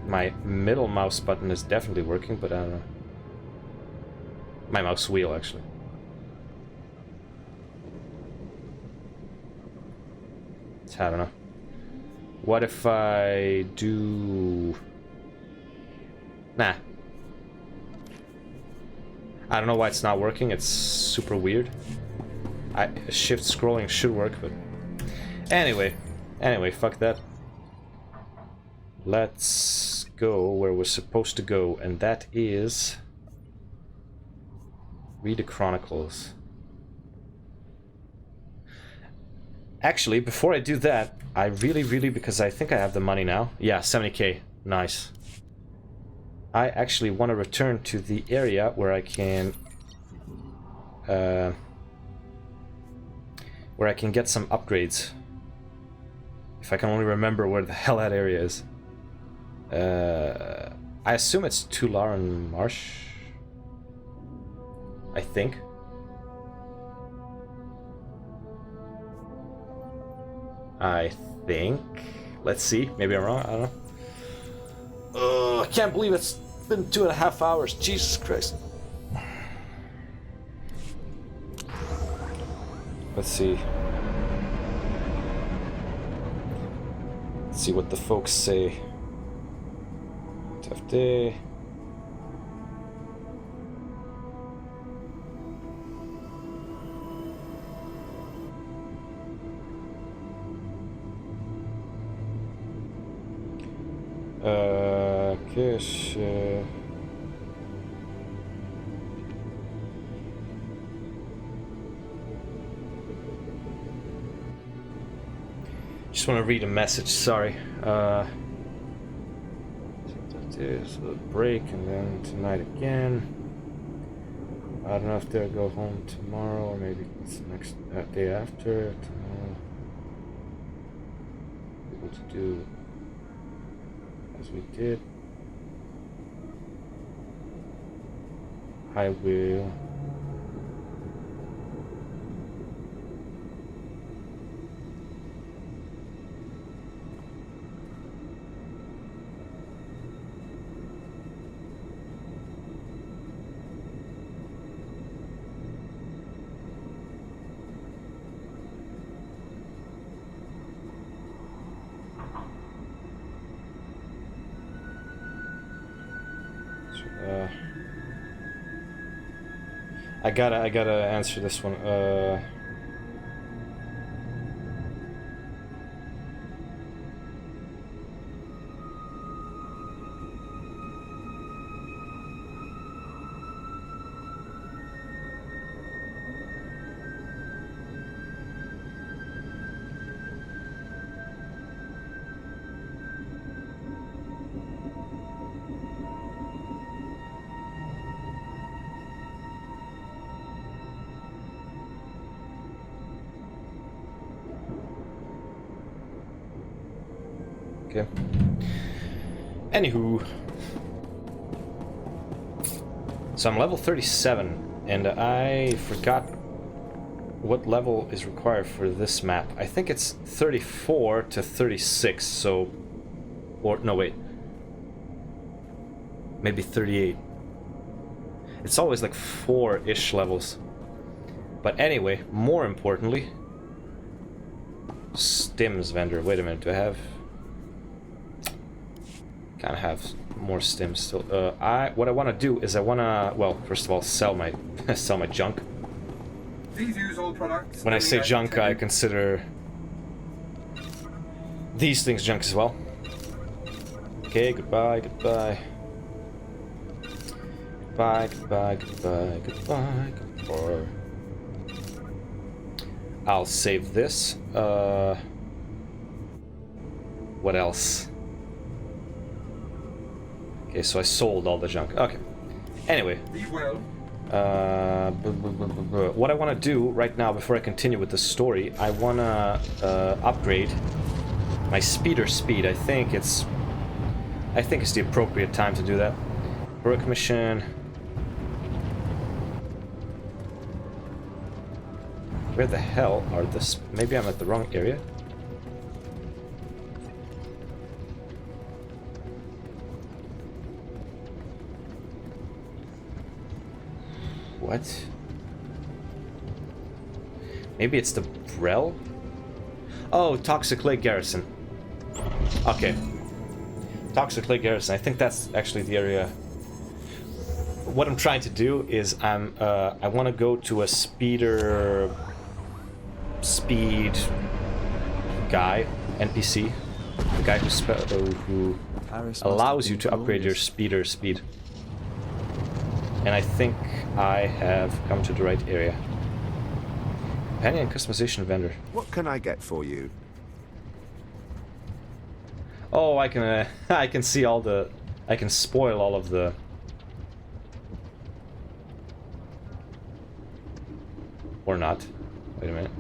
S1: My middle mouse button is definitely working, but I don't know. My mouse wheel, actually. I don't know. What if I do... Nah. I don't know why it's not working. It's super weird. Shift scrolling should work, but... Anyway, fuck that. Let's go where we're supposed to go, and that is... Read the chronicles. Actually, before I do that, I really, because I think I have the money now. Yeah, 70k. Nice. I actually want to return to the area where I can... where I can get some upgrades. If I can only remember where the hell that area is. I assume it's Tularan Marsh. I think. Let's see. Maybe I'm wrong. I don't know. Oh, I can't believe it's been 2.5 hours. Jesus Christ. Let's see. Let's see what the folks say. Tough day. Kish. Just want to read a message. Sorry. There's a break, and then tonight again. I don't know if they'll go home tomorrow or maybe it's the next day after. Tomorrow. Able to do as we did. I will. I gotta answer this one. Okay. Anywho. So I'm level 37, and I forgot what level is required for this map. I think it's 34 to 36, so... Or, no, wait. Maybe 38. It's always like 4-ish levels. But anyway, more importantly... Stims vendor. Wait a minute, do I have... Kind of have more stims still. What I want to do is I want to, well, first of all, sell my sell my junk.
S9: These use all products.
S1: When I say junk, I consider these things junk as well. Okay, goodbye, goodbye. Goodbye, goodbye, goodbye, goodbye, goodbye. I'll save this. What else? Okay, so I sold all the junk. Okay. Anyway. What I want to do right now, before I continue with the story, I want to upgrade my speeder speed. I think it's the appropriate time to do that. Work mission. Where the hell are this? Maybe I'm at the wrong area. What? Maybe it's the Brel? Oh, Toxic Lake Garrison. Okay. Toxic Lake Garrison. I think that's actually the area. What I'm trying to do is I want to go to a speed guy, NPC, the guy who allows you to upgrade your speeder speed. And I think I have come to the right area. Companion customization vendor.
S16: What can I get for you?
S1: Oh, I can I can see all the... I can spoil all of the... Or not. Wait a minute.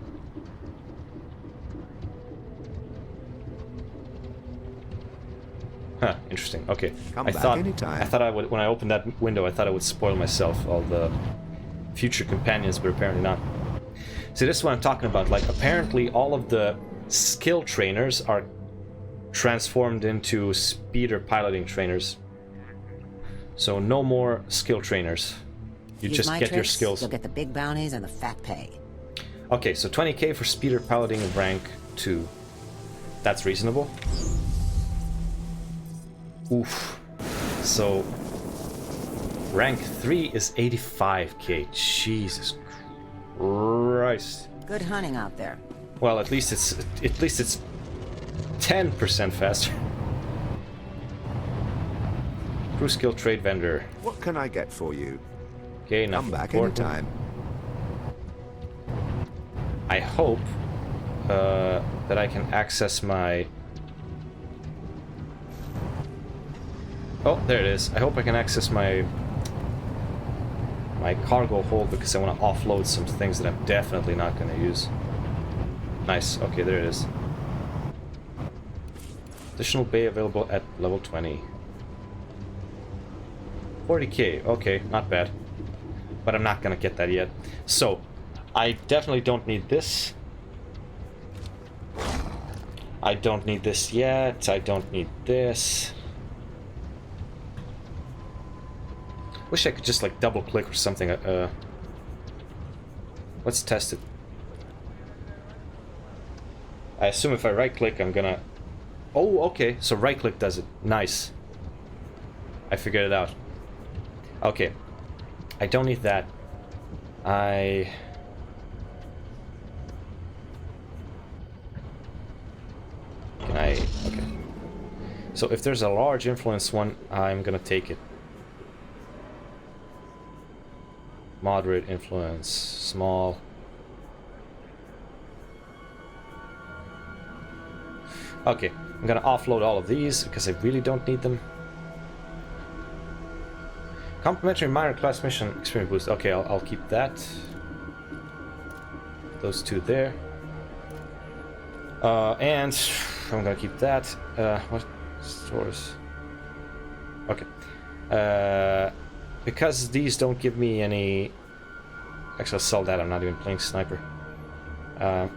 S1: Huh, interesting. Okay.
S16: Come
S1: I
S16: back
S1: thought
S16: anytime.
S1: I thought I would, when I opened that window, I thought I would spoil myself all the future companions, but apparently not. See, this is what I'm talking about. Like, apparently all of the skill trainers are transformed into speeder piloting trainers. So no more skill trainers. You
S17: Use
S1: just
S17: my
S1: get your
S17: tricks,
S1: skills.
S17: You'll get the big bounties and the fat pay.
S1: Okay, so 20k for speeder piloting rank 2. That's reasonable. Oof. So rank 3 is 85k. Jesus Christ.
S17: Good hunting out there.
S1: Well, at least it's 10% faster. Crew skill trade vendor.
S16: What can I get for you?
S1: Okay, now
S16: come back
S1: important.
S16: anytime.
S1: I hope that I can access my... Oh, there it is. I hope I can access my cargo hold because I want to offload some things that I'm definitely not going to use. Nice. Okay, there it is. Additional bay available at level 20. 40k. Okay, not bad. But I'm not going to get that yet. So, I definitely don't need this. I don't need this yet. I don't need this. Wish I could just like double click or something. Let's test it. I assume if I right click I'm gonna... Oh, okay, so right click does it. Nice. I figured it out. Okay. I don't need that. Okay. So if there's a large influence one, I'm gonna take it. Moderate influence, small. Okay, I'm gonna offload all of these because I really don't need them. Complimentary minor class mission experience boost. Okay, I'll keep that. Those two there. And I'm gonna keep that. What stores? Okay. Because these don't give me any... Actually, I'll sell that. I'm not even playing sniper. I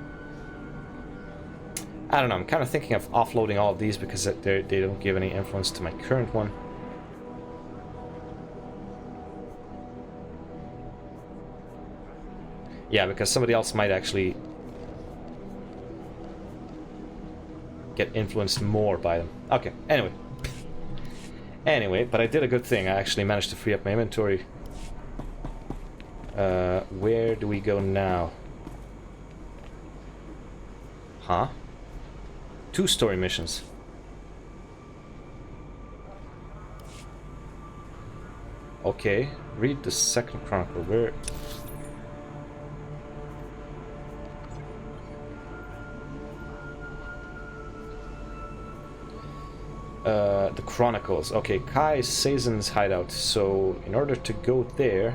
S1: don't know. I'm kind of thinking of offloading all of these because they don't give any influence to my current one. Yeah, because somebody else might actually get influenced more by them. Okay, anyway. Anyway, but I did a good thing. I actually managed to free up my inventory. Where do we go now? Huh? 2 story missions. Okay, read the second chronicle. Where... the Chronicles. Okay, Kai Sazon's hideout. So, in order to go there...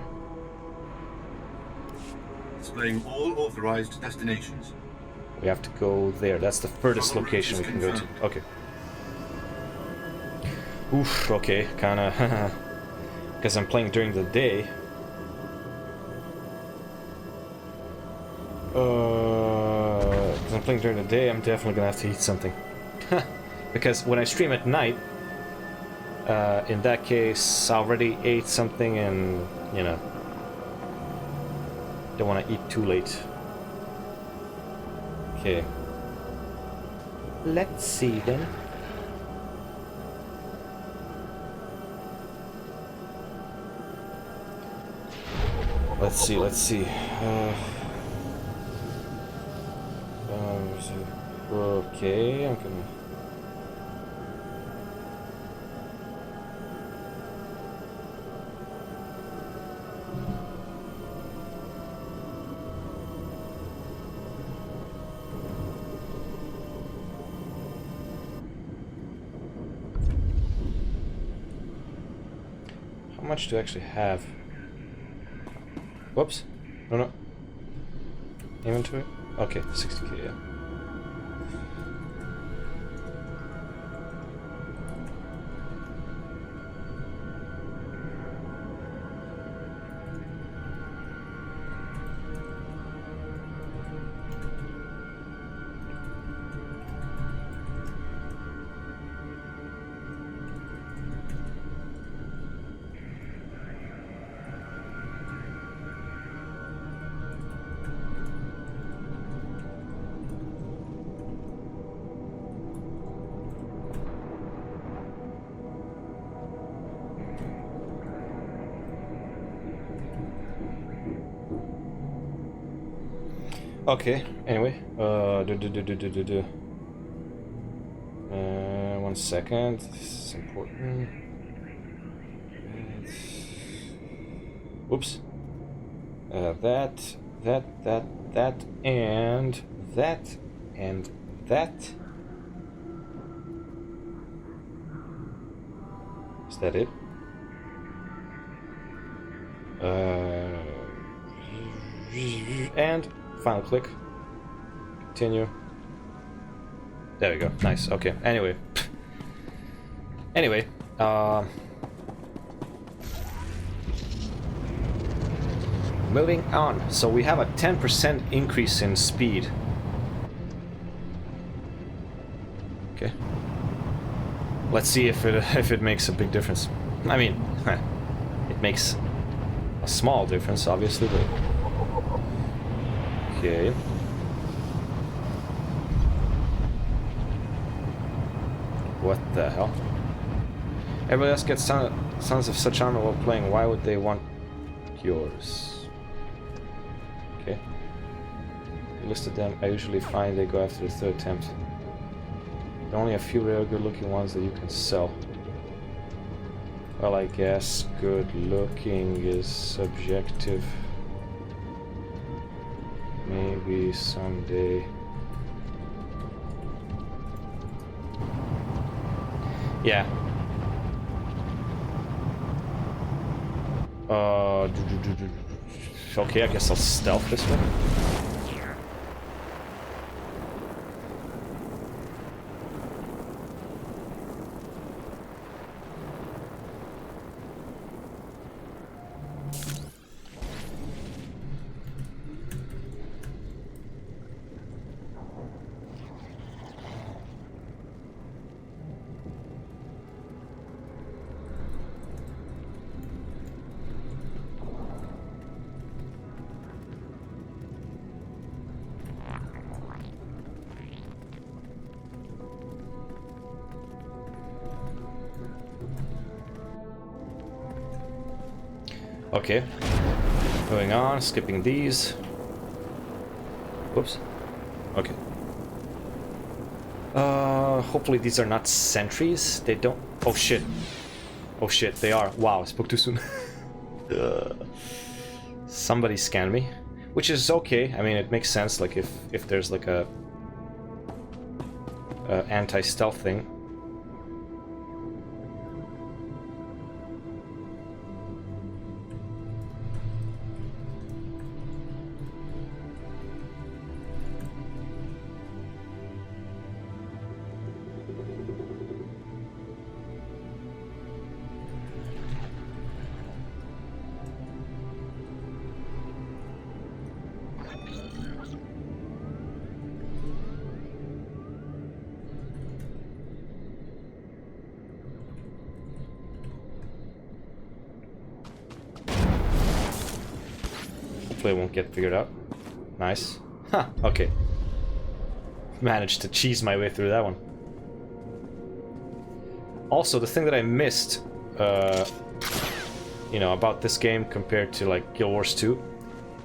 S18: Displaying all authorized destinations.
S1: We have to go there. That's the furthest location we can go to. Okay. Oof, okay, kinda... Because I'm playing during the day. Because I'm playing during the day, I'm definitely gonna have to eat something. Because when I stream at night, in that case, I already ate something and, you know, don't want to eat too late. Okay. Let's see then. Let's see. Okay, I'm gonna... How much do I actually have? Whoops. No. Inventory? Okay, 60k, yeah. Okay, anyway, 1 second, this is important. Whoops. That, and that. Is that it? And final click. Continue. There we go. Nice. Okay. Anyway. Moving on. So we have a 10% increase in speed. Okay. Let's see if it makes a big difference. I mean, it makes a small difference, obviously, but okay. What the hell? Everybody else gets tons of such armor while playing. Why would they want yours? Okay. You listed them. I usually find they go after the third attempt. There are only a few rare good-looking ones that you can sell. Well, I guess good-looking is subjective. Maybe someday. Yeah. Okay, I guess I'll stealth this one. Okay, going on, skipping these. Whoops. Okay. Hopefully these are not sentries. They don't. Oh shit. Oh shit, they are. Wow, I spoke too soon. Somebody scanned me, which is okay. I mean, it makes sense. Like if there's like a anti-stealth thing. Won't get figured out. Nice. Huh, okay. Managed to cheese my way through that one. Also, the thing that I missed, you know, about this game compared to like Guild Wars 2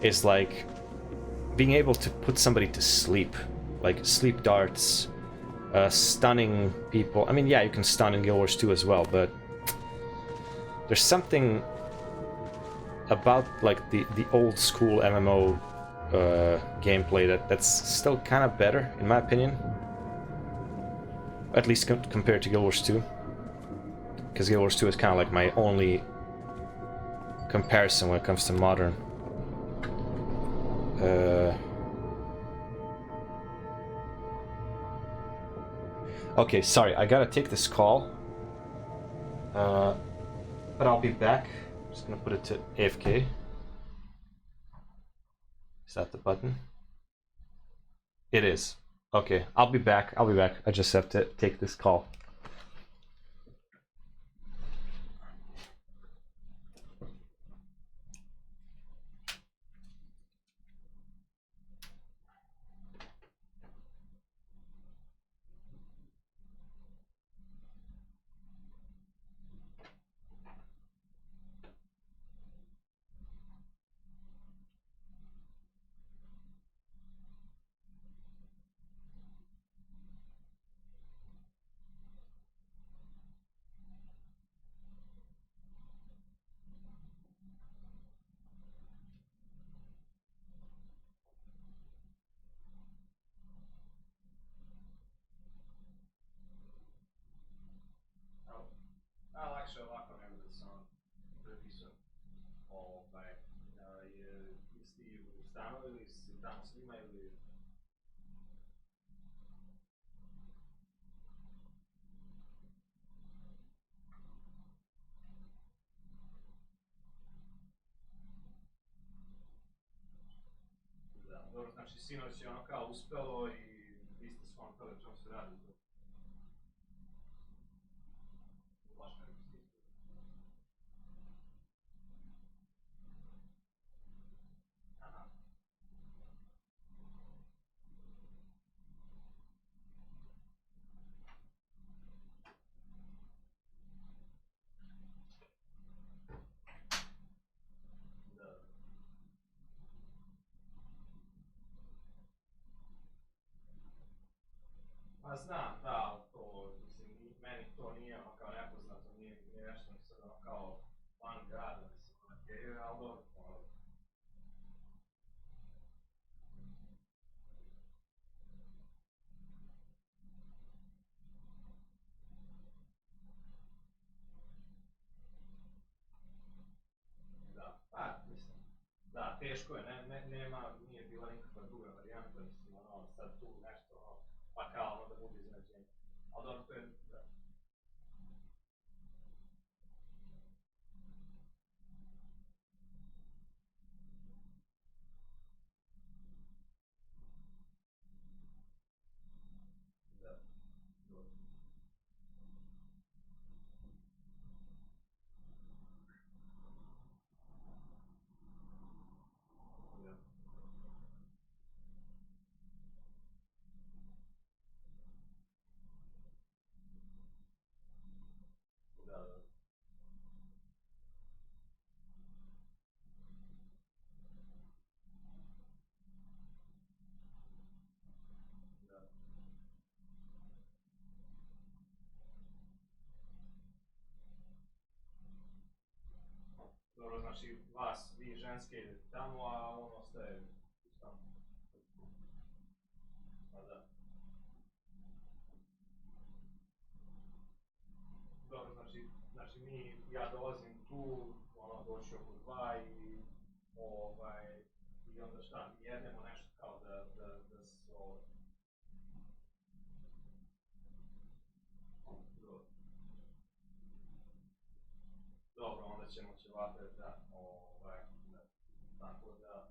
S1: is like being able to put somebody to sleep. Like sleep darts, stunning people. I mean, yeah, you can stun in Guild Wars 2 as well, but there's something about like the old school MMO gameplay that's still kind of better in my opinion, at least compared to Guild Wars 2, because Guild Wars 2 is kind of like my only comparison when it comes to modern. Okay, sorry, I gotta take this call. But I'll be back. I'm just gonna put it to AFK. Is that the button? It is. Okay, I'll be back. I just have to take this call. Lakše ovako nego da se on prepisuje. Jesi ti u stanu ili si tamo s njima ili... Da, dobro, znači sinoć je ono kao uspelo i vi ste skontali o čemu se radi. Pa znam, da, ali to, mislim, meni to nije ono kao nepoznato, nije nešto mi sad ono kao van grada, mislim, materije, ali dobro, ono... Da, pa, mislim, da, teško je, nije bila nikakva druga varijanta, mislim, ono, sad tu nešto, ono, pa kao ono da bude iznenađenje. Ali dobro, to je, da. Da, dobro. Dobro, znači vas, vi ženske idete tamo, a on ostaje tamo. Pa da. Dobro, znači ja dolazim tu, ono, doći oko 2 i i onda šta, mi jedemo nešto kao da se Dobro, onda ćemo ćevape, da, da, tako da...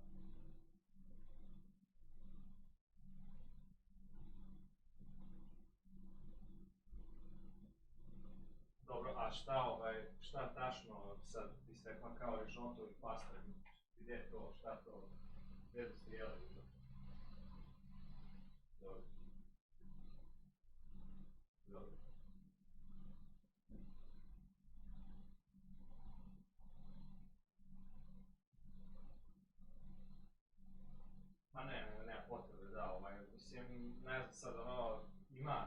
S1: Dobro, a šta tačno sad ti se rekla kao rižoto i pasta, gdje je to, šta to, gdje da ste jeli? Dobro. Dobro. Ma nema potrebe, da, mislim, ne znam sad, ono, ima,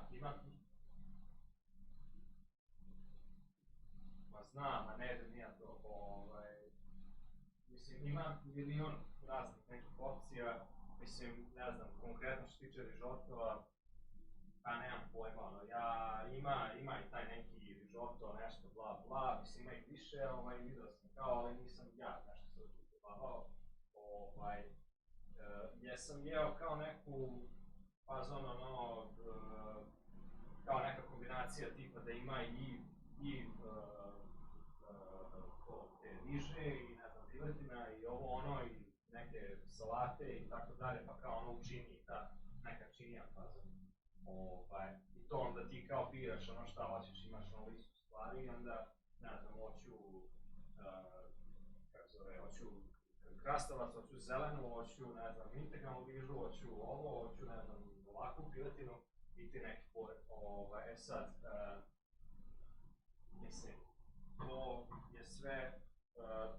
S1: ma znam, ma ne, da nije to, mislim, ima milion raznih nekih opcija, mislim, ne znam, konkretno što tiče rižotova, Pa nemam pojma, ono, ima i taj neki rižoto, nešto, bla, bla, mislim, ima ih više, vidio sam kao, ali nisam ja nešto se odbavao, jesam jeo kao neku fazon, ono, kao neka kombinacija tipa da ima i te riže i, ne znam, piletina i ovo, ono, i neke salate i tako dalje, pa kao ono u čini, ta neka činija fazon. I to onda ti kao biraš ono šta hoćeš, imaš ono listu stvari i onda, ne znam, hoću krastavac, hoću zelenu, hoću, ne znam, integralnu rižu, hoću ovo, hoću, ne znam, ovakvu piletinu i ti neki pored. Sad, mislim, to je sve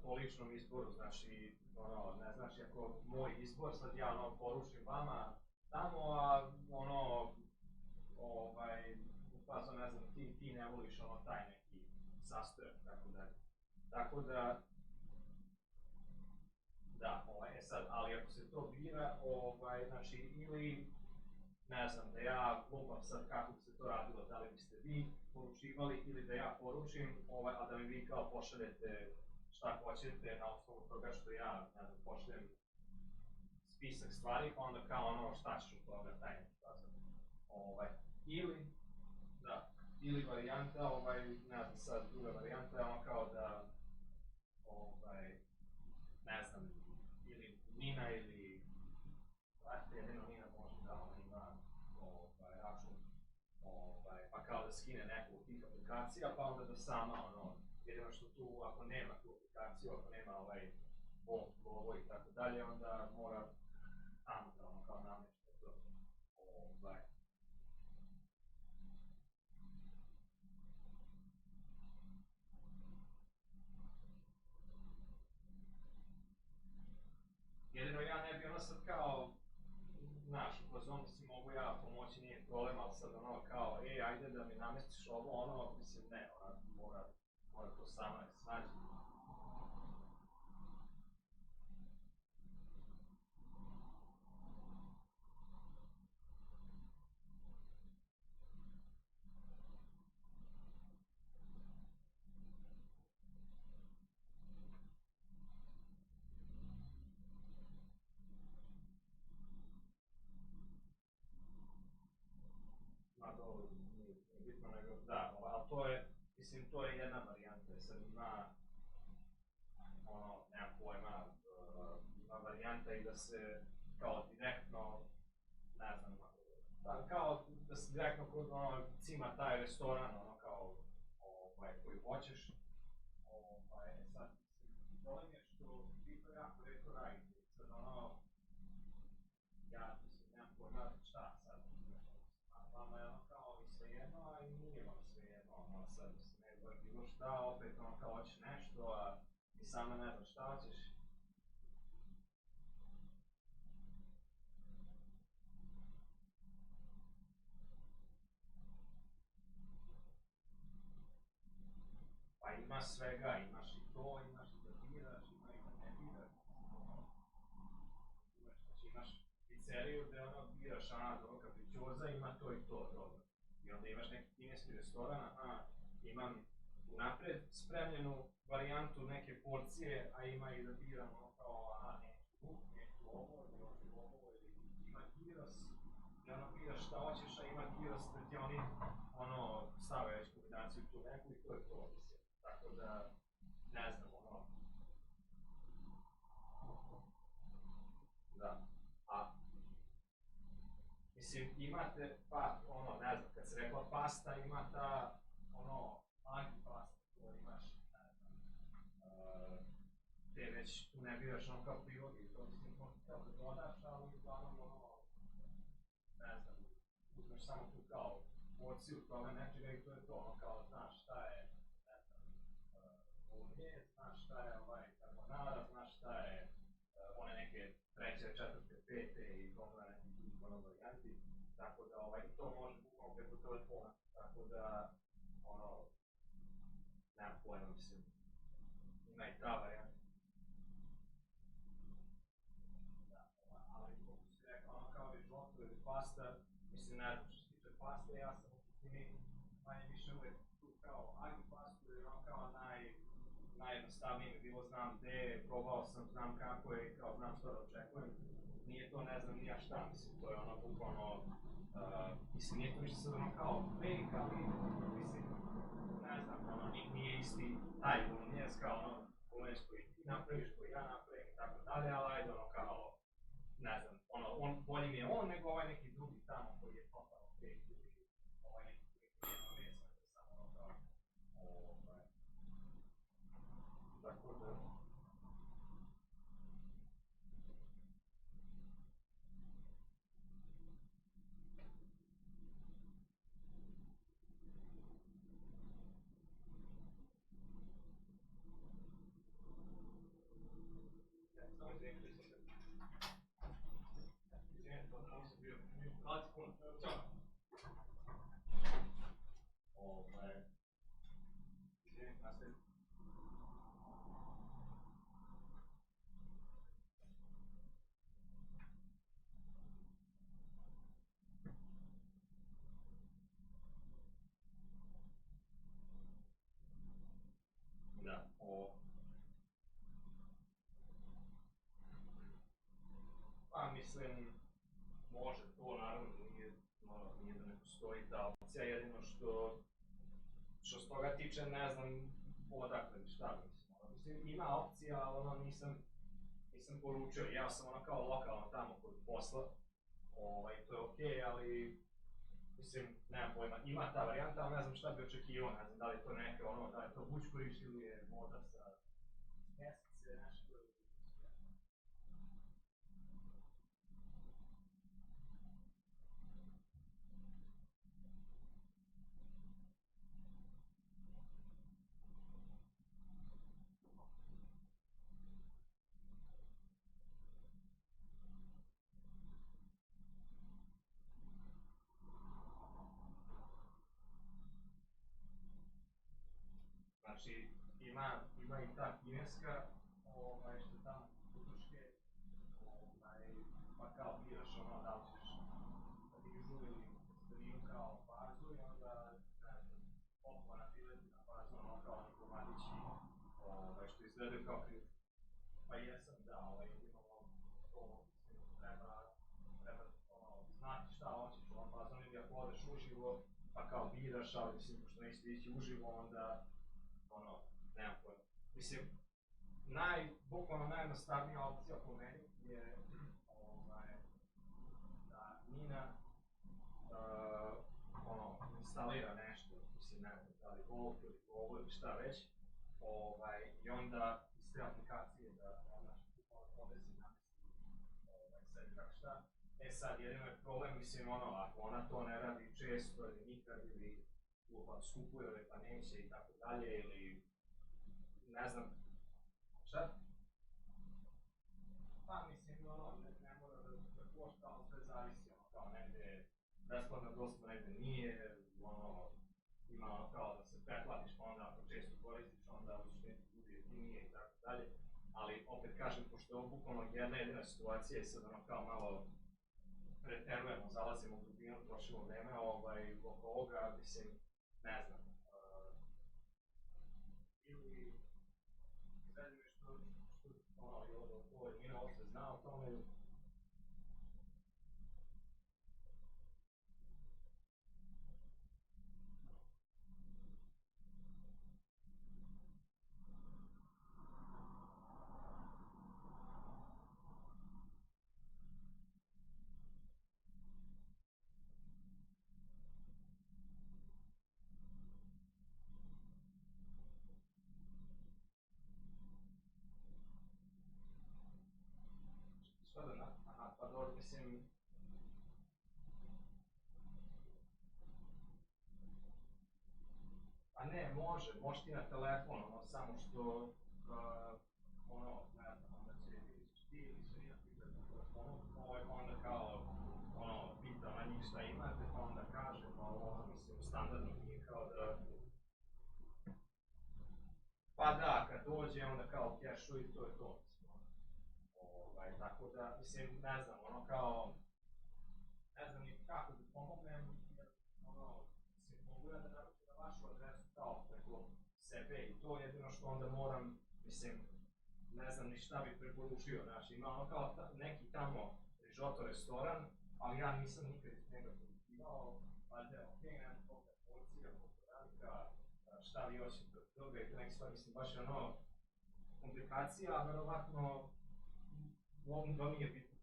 S1: po ličnom izboru, znači, ono, ne znači ako moj izbor, sad ja ono poručim vama tamo, a ono, pa ne znam, ti ne voliš ono taj neki sastojak, tako dalje. Tako da, sad, ali ako se to bira, znači, ili, ne znam, da ja lupam sad kako bi se to radilo, da li biste vi poručivali ili da ja poručim, a da mi vi kao pošaljete šta hoćete na osnovu toga što ja, ne znam, pošaljem spisak stvari, pa onda kao ono šta ćeš od toga, taj neki fazon. Ili varijanta, ne znam sad, druga varijanta je ono kao da, ne znam, ili Nina ili, jedino Nina može da ona ima račun, pa kao da skine neku od tih aplikacija, pa onda da sama, ono, jedino što tu, ako nema tu aplikaciju, ako nema Bolt, logo i tako dalje, onda mora tamo da ono kao namješta to. Jedino ja ne bi ono sad kao, znaš, u fazonu si mogu ja pomoći, nije problem, ali sad ono kao, ajde da mi namestiš ovo, ono, mislim, ne, ona mora to sama da se snađe. Dobro, nije bitno nego, da, ali to je, mislim, to je jedna varijanta, sad ima, ono, nemam pojma, ima varijanta i da se, kao direktno, ne znam, kao da se direktno kod, ono, cima taj restoran, ono, kao, koji hoćeš, sad, problem je što vi to jako redko radite, sad, ono, ja, mislim, nemam pojma šta sad, vama je ono kao i svejedno, a i nije vam svejedno, ono sad se ne zbog bilo šta, opet ono kao hoćeš nešto, a i sama ne znaš šta hoćeš. Pa ima svega, imaš i to, imaš i da biraš, ima i da ne biraš. Imaš pizzeriju gde ono biraš, dobro, kapričoza, ima to i to, dobro. I onda imaš neki kineski restoran, imam unapred spremljenu varijantu neke porcije, a ima i da biram ono kao, neću ovo, ili hoću ovo, ili ima gyros, i ono biraš šta hoćeš, a ima gyros da ti oni, ono, stave već kombinaciju tu neku i to je to, mislim. Tako da, ne znam, ono, da, mislim, imate, pa, ono, ne znam, kad se rekla pasta, ima ta, ono, antipasta, koja imaš, ne znam, te već tu ne biraš ono kao prilogi, to mislim, možda kao da dodaš, ali uglavnom, ono, ne znam, uzmeš samo tu kao porciju toga nečega i to je to, ono, kao, znaš šta je, ne znam, bolognese, znaš šta je, carbonara, znaš šta je, one neke treće, četvrte, pete i toga neki drugih ono varijanti, tako da i to može bukvalno preko telefona, tako da, ono, nemam pojma, mislim, ima i ta varijanta. Da, ali kako si rekao, ono kao risotto ili pasta, mislim, ne znam što se tiče
S19: paste, ja sam u suštini manje više uvek tu kao agripastu, jer ono kao najjednostavnije mi bilo, znam gde je, probao sam, znam kako je, kao znam što da očekujem. Nije to ne znam nija šta, mislim, to je ono bukvalno, mislim, nije to ništa sad ono kao fake, ali mislim, ne znam, ono, nije isti taj bolonjez kao ono bolonjez koji ti napraviš, koji ja napravim i tako dalje, ali ajde ono kao, ne znam, ono, bolji mi je on nego ovaj neki drugi tamo koji je totalno fake ili ovaj neki koji nema mesa, nego samo ono kao, tako da... Da, pa mislim, može to, naravno, nije da ne postoji ta opcija, jedino što s toga tiče, ne znam odakle ni šta, mislim, ima opcija, ali ono nisam poručio, ja sam ono kao lokalno tamo kod posla, to je okej, ali mislim, nemam pojma, ima ta varijanta, ali ne znam šta bi očekivao, ne znam da li je to neka ono, da je to bučkoriš ili je voda sa mjesece, nešto. Znači, ima i ta kineska, što tamo kutuške, pa kao biraš ono da li ćeš rižu ili striju kao bazu i onda, ne znam, popova na fileti na bazu, ono kao oni komadići, što izgledaju kao kriv. Pa jesam, da, imamo to, treba znati šta hoćeš u ovom bazonu ili ako odeš uživo, pa kao biraš, ali mislim, pošto nećete ići uživo, onda nemam pojma. Mislim, bukvalno najjednostavnija opcija po meni je da Nina instalira nešto, mislim, ne znam, da li Wolf ili Google ili šta već, i onda iz te aplikacije da odesi namesti sebi tako šta. Sad, jedino je problem, mislim, ako ona to ne radi često ili nikad ili skupuje pa neće i tako dalje ili ne znam, šta? Pa mislim, ne mora da košta, ali sve zavisi, kao negde besplatna dostupna, negde nije, ima kao da se pretplatiš, pa onda ako često koristiš, onda u suštini bude jeftinije i tako dalje, ali opet kažem, pošto je ovo bukvalno jedna jedina situacija i sad kao malo preterujemo, zalazimo u dubinu, trošimo vreme oko ovoga, mislim, ne znam, ili izvedi mi što je Mina uopšte zna o tome. Šta da pa dobro, mislim... Pa ne, može ti na telefon, samo što, ne znam, onda će ti ili će Nina pitati na telefonu, onda kao, pita na njih šta imate, pa onda kaže, pa mislim, standardno nije kao da... Pa da, kad dođe, onda kao kešu i to je to. Tako da, mislim, ne znam, kao, ne znam ni kako da pomognem, jer psihološko, onda moram, mislim, ne znam ni šta bi preporučio, znači ima ono kao neki tamo rižoto restoran, ali ja nisam nikad iz njega proizivao, valjda je okej, nema koliko je porcija, koliko je velika, šta vi hoćete od toga i to neki stvar, mislim, baš je ono komplikacija, a verovatno u ovom dva nije bitno.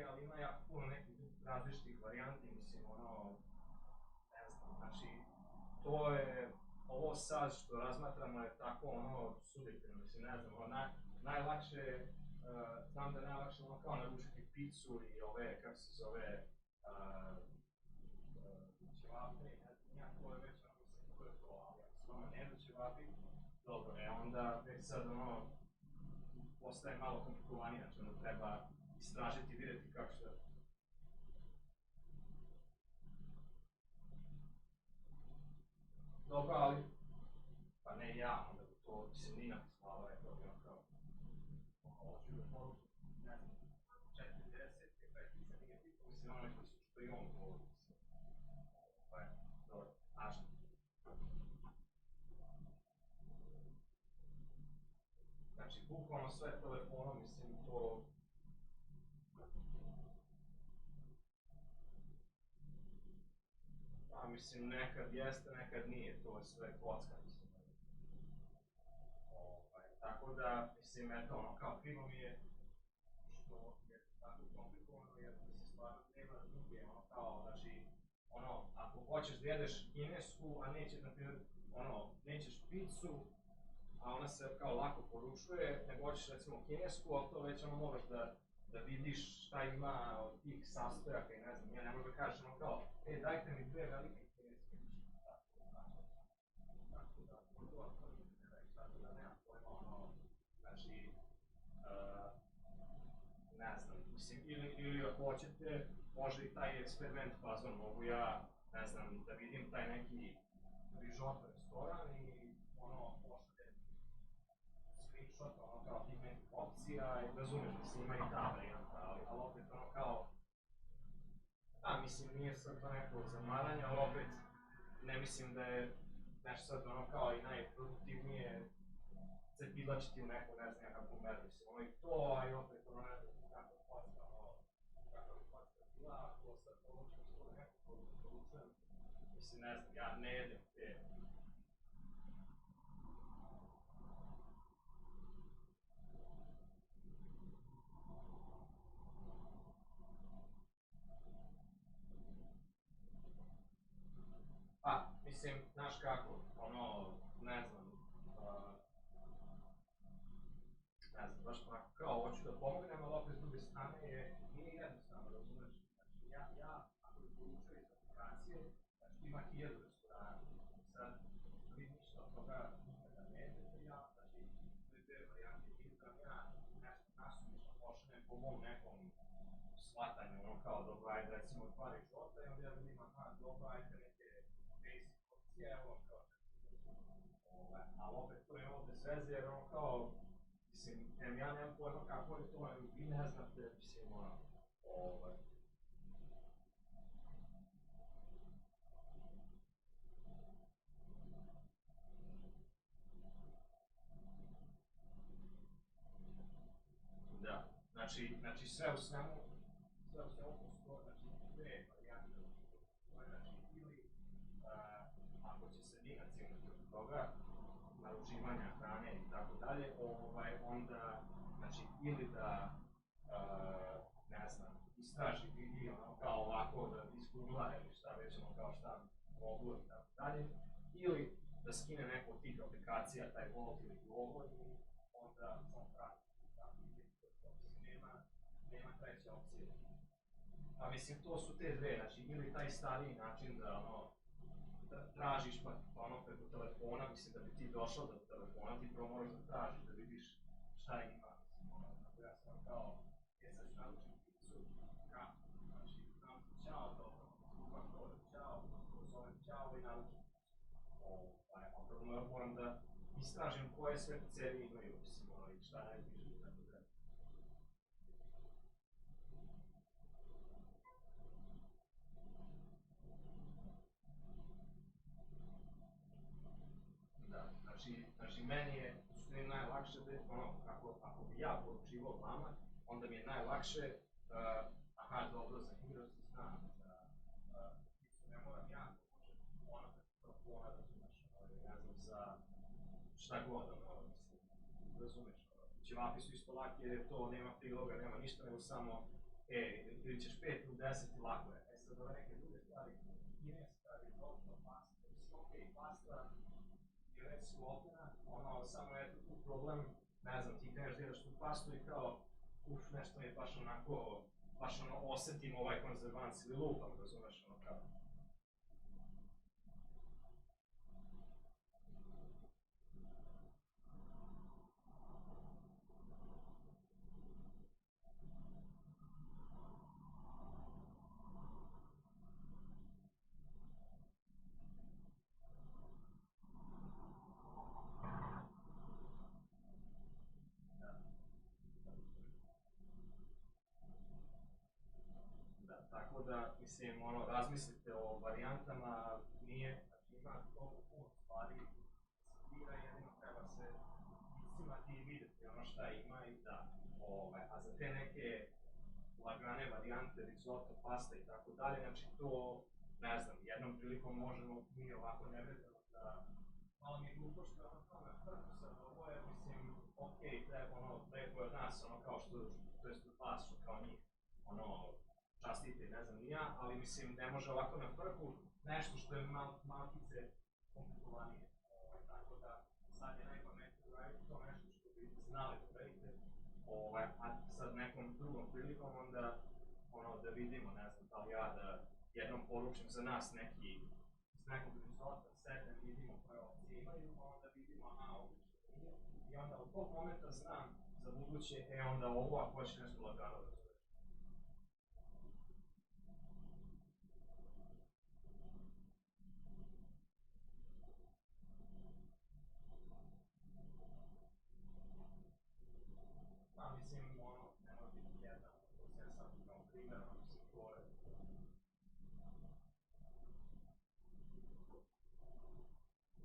S19: Ali ima jako puno nekih različitih varijanti, mislim, ono, ne znam, znači, to je, ovo sad što razmatramo je tako, ono, subjektivno, mislim, ne znam, ono, najlakše, znam da je najlakše, ono, kao naručiti picu i ove, kako se zove, ćevape, ne znam, nijako je već, ono, mislim, to je to, ali ako se vama ne da ćevapi, dobro, onda već sad, ono, postaje malo komplikovanije, znači, ono, treba istražiti i vidjeti kako šta. Dobro, ali, pa ne ja, onda bi to, mislim, Nina pismala, rekao bi on kao, hoću da poručim, ne znam, 40, 50, nije bitno, mislim, ono koji su što i on govori, mislim, pa je, dobro, važno. Znači, bukvalno sve telefonom, mislim, to, mislim, nekad jeste, nekad nije, to je sve kocka, mislim. Tako da, mislim, eto, ono, kao krivo mi je što je tako komplikovano, jer mislim, stvarno nema druge, ono, kao, znači, ono, ako hoćeš da jedeš kinesku, a neće, na primjer, ono, nećeš picu, a ona se kao lako poručuje, nego hoćeš, recimo, kinesku, ali to već, ono, moraš da vidiš šta ima od tih sastojaka i ne znam, ja ne možda kažeš, ono, kao, dajte mi dve velike kineske, tako da, tako da nemam pojma, ono, znači, ne znam, mislim, ili ako hoćete, može i taj eksperiment fazon, mogu ja, ne znam, da vidim taj neki rižoto restoran i, ono, pošaljem screenshot, ono, kao tih nekih opcija i razumeš, mislim, ima i ta varijanta, ali opet, ono, kao, mislim, nije sad to neko zamaranje, ali opet ne mislim da je nešto sad ono kao i najproduktivnije cepidlačiti u neku, ne znam, nekakvu meru, mislim, ono i to, a i opet ono ne znam kako je pocka, ono, kako je pocka bila, ako sad poručujem što nekako poručujem, mislim, ne znam, ja ne jedem te. Pa, mislim, znaš kako, ono, ne znam, baš onako kao hoću da pomognem, ali opet s druge strane nije jednostavno, razumeš, znači ja, ako bi poručio iz aplikacije, znači ima 1000 restorana, sad, vi ništa od toga nikada ne jedete, ja, znači, sve te varijante izbram ja nešto nasumično pošaljem po mom nekom shvatanju, ono kao dobro, ajde, recimo 2 rižota i onda ja vidim, dobro, ajde, evo, kao, ali opet to nema bez veze, jer ono kao, mislim, ja nemam pojma kako je to, vi ne znate, mislim, ono, da, znači sve u svemu postoje, znači, dve varijante, znači, ili, ako će se Nina cimati od toga, naručivanja hrane i tako dalje, onda, znači, ili da, ne znam, istraži vidi, ono, kao ovako, da izgoogla ili šta već, ono, kao šta mogu i tako dalje, ili da skine neku od tih aplikacija, taj Volt ili Glovo i onda sam prati, tako i nema treće opcije. Pa mislim, to su te dve, znači, ili taj stariji način da, ono, tražiš pa ono preko telefona, mislim da bi ti došao do telefona, ti prvo moraš da tražiš, da vidiš šta ima. Tako ja sam kao, sad ću naučiti picu, kako, znači, znam ti ćao, dobro, skupak dobro, ćao, zovem ćao i naučim. A prvo moram da istražim koje sve pizzerije imaju, mislim, i šta najbliže i tako da. Da, znači meni je najlakše da, ono, ako bi ja poručivao vama, onda mi je najlakše, aha, dobro, za Heroes znam, ne moram ja, ona telefona, ne znam, za šta god, mislim, razumeš, ćevapi su isto laki jer to nema priloga, nema ništa, nego samo, ili ćeš 5 ili 10 i lako je. Sad ove neke druge stvari, kineska, rizoto, pasta, mislim, okej, pasta je već sklopljena, samo je tu problem, ne znam, ti kreneš da jedeš tu pastu i kao, nešto je baš onako, osetim ovaj konzervans ili lupam, razumeš, kao. Tako da, mislim, razmislite o varijantama, nije, znači ima toliko puno stvari, svira jedino treba se iscimati i vidjeti ono šta ima i da, a za te neke lagane varijante, risotto, pasta i tako dalje, znači to, ne znam, jednom prilikom možemo mi ovako nevezano da, malo mi je glupo što je ono kao na hrpu sad, ovo je, mislim, okej, treba, lepo je od nas, kao što, to jest od vas, što kao njih, častite, ne znam ni ja, ali mislim ne može ovako na frku nešto što je malkice komplikovanije. Tako da sad je najpametnije uraditi to nešto što bi znali da radite, a sad nekom drugom prilikom onda da vidimo, ne znam, da li ja da jednom poručim za nas neki iz nekog risota, sedem, vidimo koje opcije imaju, onda vidimo, aha, ovo što nije, i onda od tog momenta znam za buduće, onda ovo, ako hoće nešto lagano da mislim, ne mora biti jedan, to se ja sam kao primjer, mislim, to je...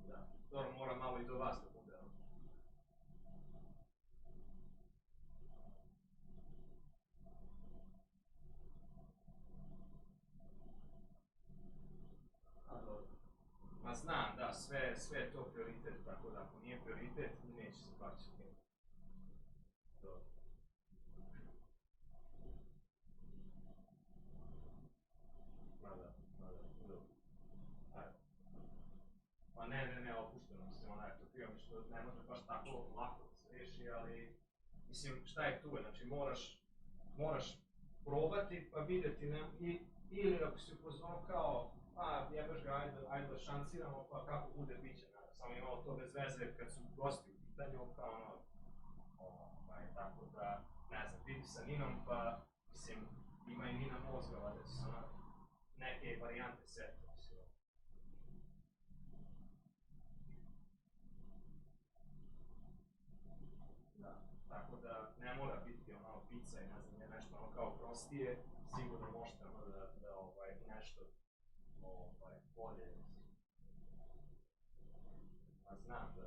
S19: Da, dobro, mora malo i do vas da bude, Ma znam, da, sve je to prioritet, tako da ako nije prioritet, neće se plaćati. Dobro. Da, dobro. Ajde. Pa ne, opušteno, mislim, to krivo mi što ne može baš tako lako da se reši, ali, mislim, šta je tu, znači moraš probati pa vidjeti, ili ako si upozorio kao, jebeš ga, ajde da šansiramo, pa kako bude, bit će, samo imalo to bez veze kad su gosti u pitanju, kao tako da, ne znam, vidi sa Ninom, pa, mislim, ima i Nina mozgova, da su neke varijante seta, mislim. Da, tako da ne mora biti pizza i ne znam, nešto kao prostije, sigurno možete da nešto bolje. A znam da.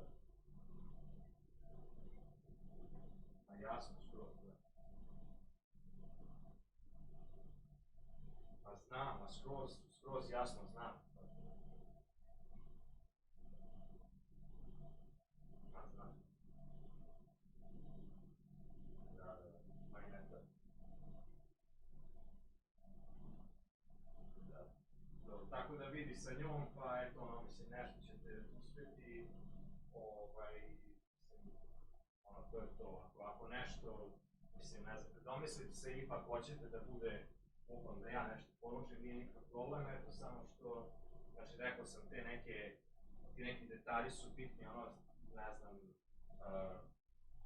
S19: A jasno skroz, da. A znam, a skroz jasno znam. A znam. Da, ma i ne da. Tako da vidi sa njom, pa eto, mislim, nešto ćete uspjeti, to je to, ako nešto, mislim, ne znam, domislite se, ipak hoćete da bude, da ja nešto poručim, nije nikakav problem, eto, samo što Znači, rekao sam, ti neki detalji su bitni, ono, ne znam,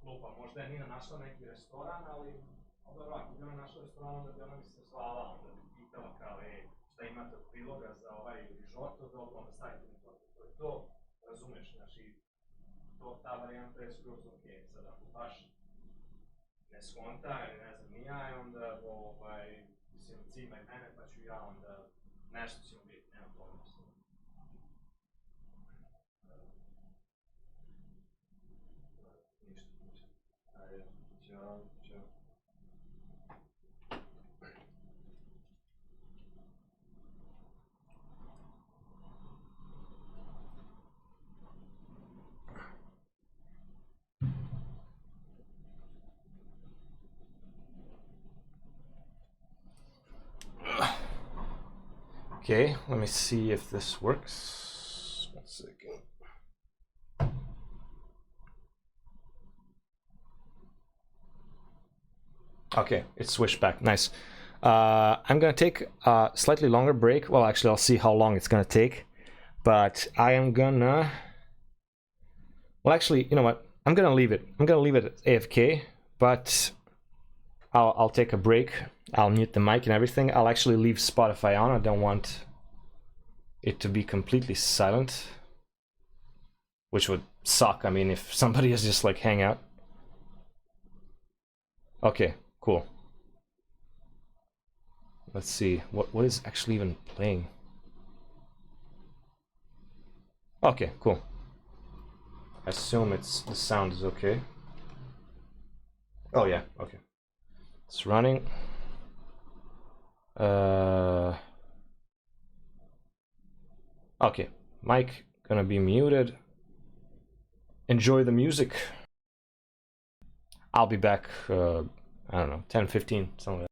S19: klupa, možda je Nina našla neki restoran, ali dobro, ako bi ona našla restoran, onda bi ona mi se zvala, onda bi pitala kao, šta imate od priloga za ovaj rižoto, dobro, onda stavite mi to je to, razumeš, znači, ta varijanta je skroz ok, sad ako baš ne skonta ili ne znam ni ja, onda, mislim, cima i mene, pa ću ja onda, nešto ćemo biti, nema problema s tim. Ništa. Ajde, ćao.
S1: Okay, let me see if this works. 1 second. Okay, it switched back. Nice. I'm gonna take a slightly longer break. Well, actually, I'll see how long it's gonna take. But I am gonna... Well, actually, you know what? I'm gonna leave it. I'm gonna leave it at AFK, but I'll take a break. I'll mute the mic and everything. I'll actually leave Spotify on. I don't want it to be completely silent, which would suck. I mean, if somebody is just like hang out. Okay, cool. Let's see what is actually even playing. Okay, cool. I assume the sound is okay. Oh yeah, okay. It's running. Okay, mic gonna be muted. Enjoy the music. I'll be back, I don't know, 10, 15, something like that.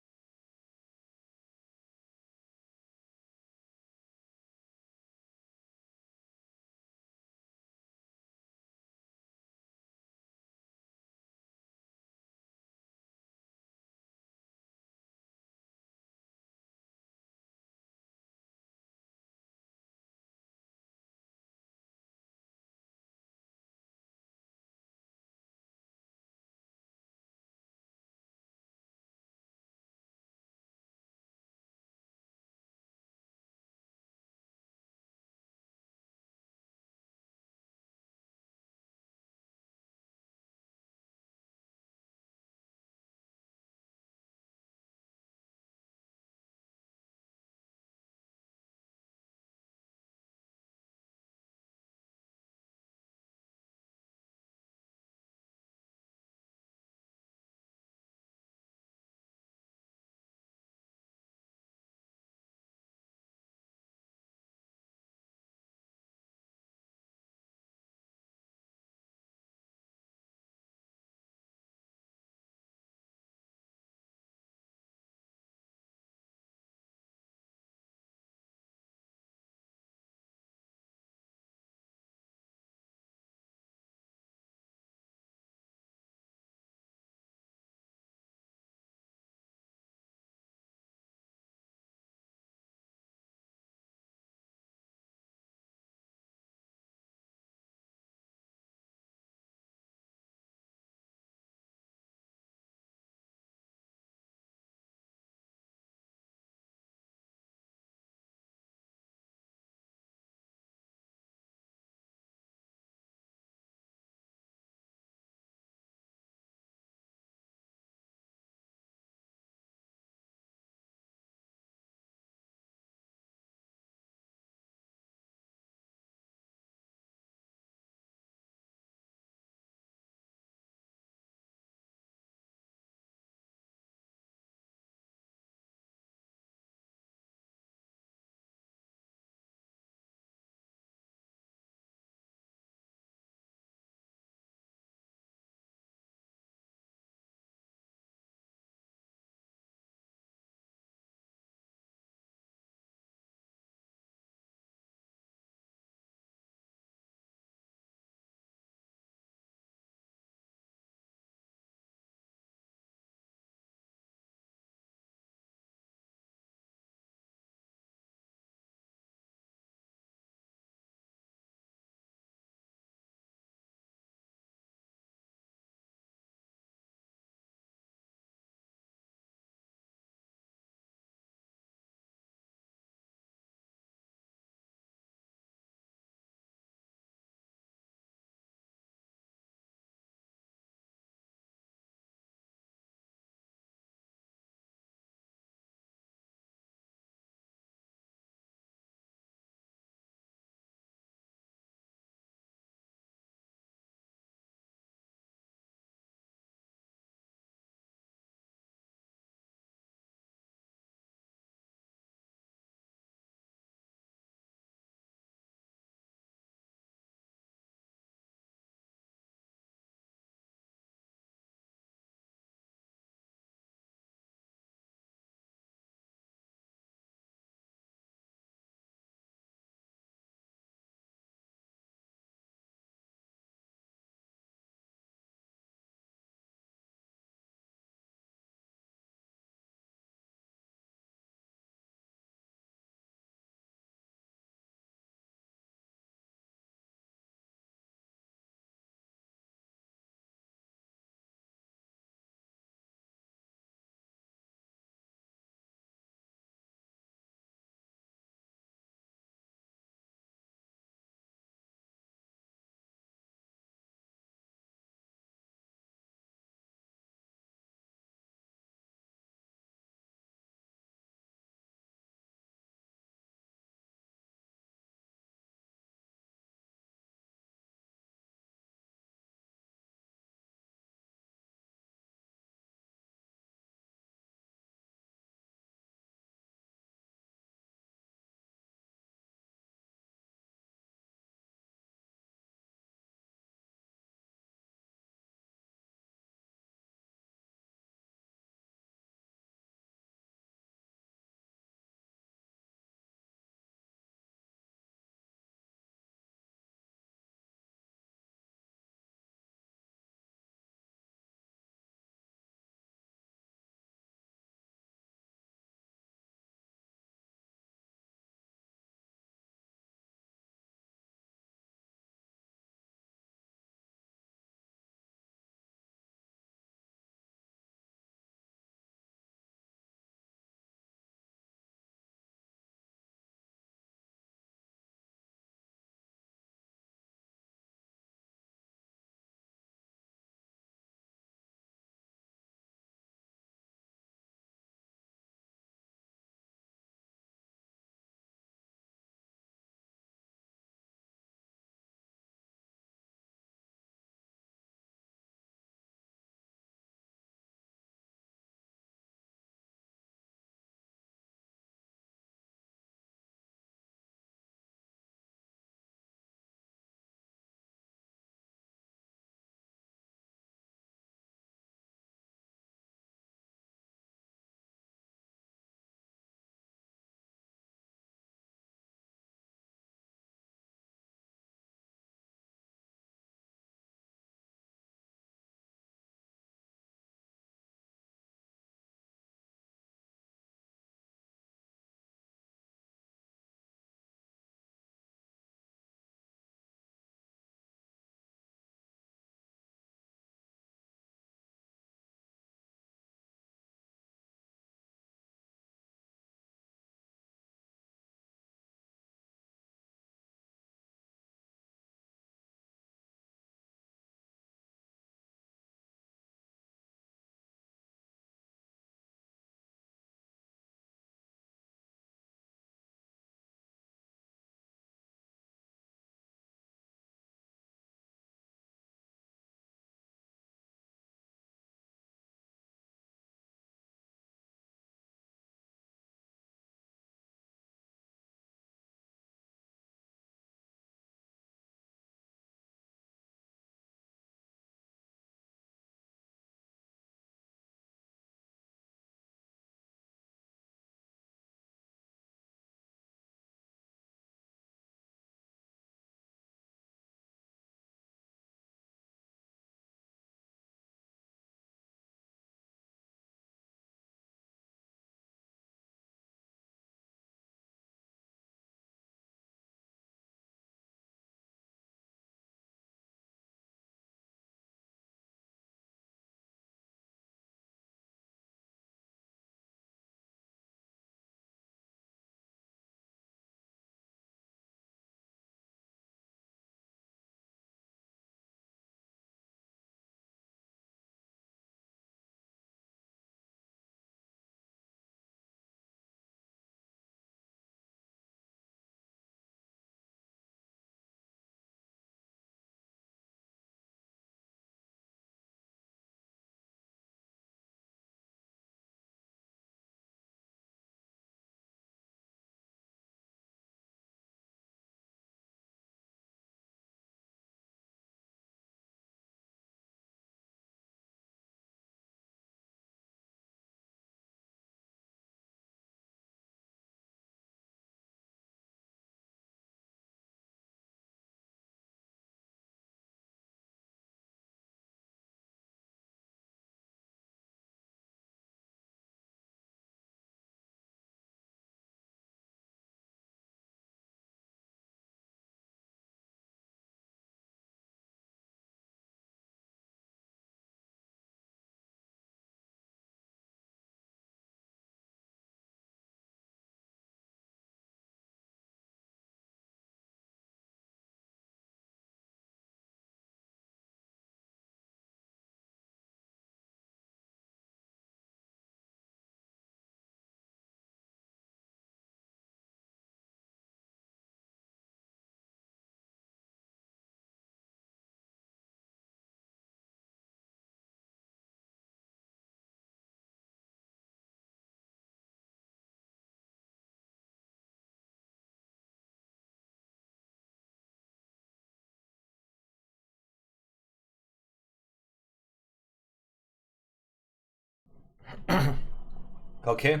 S1: Okay,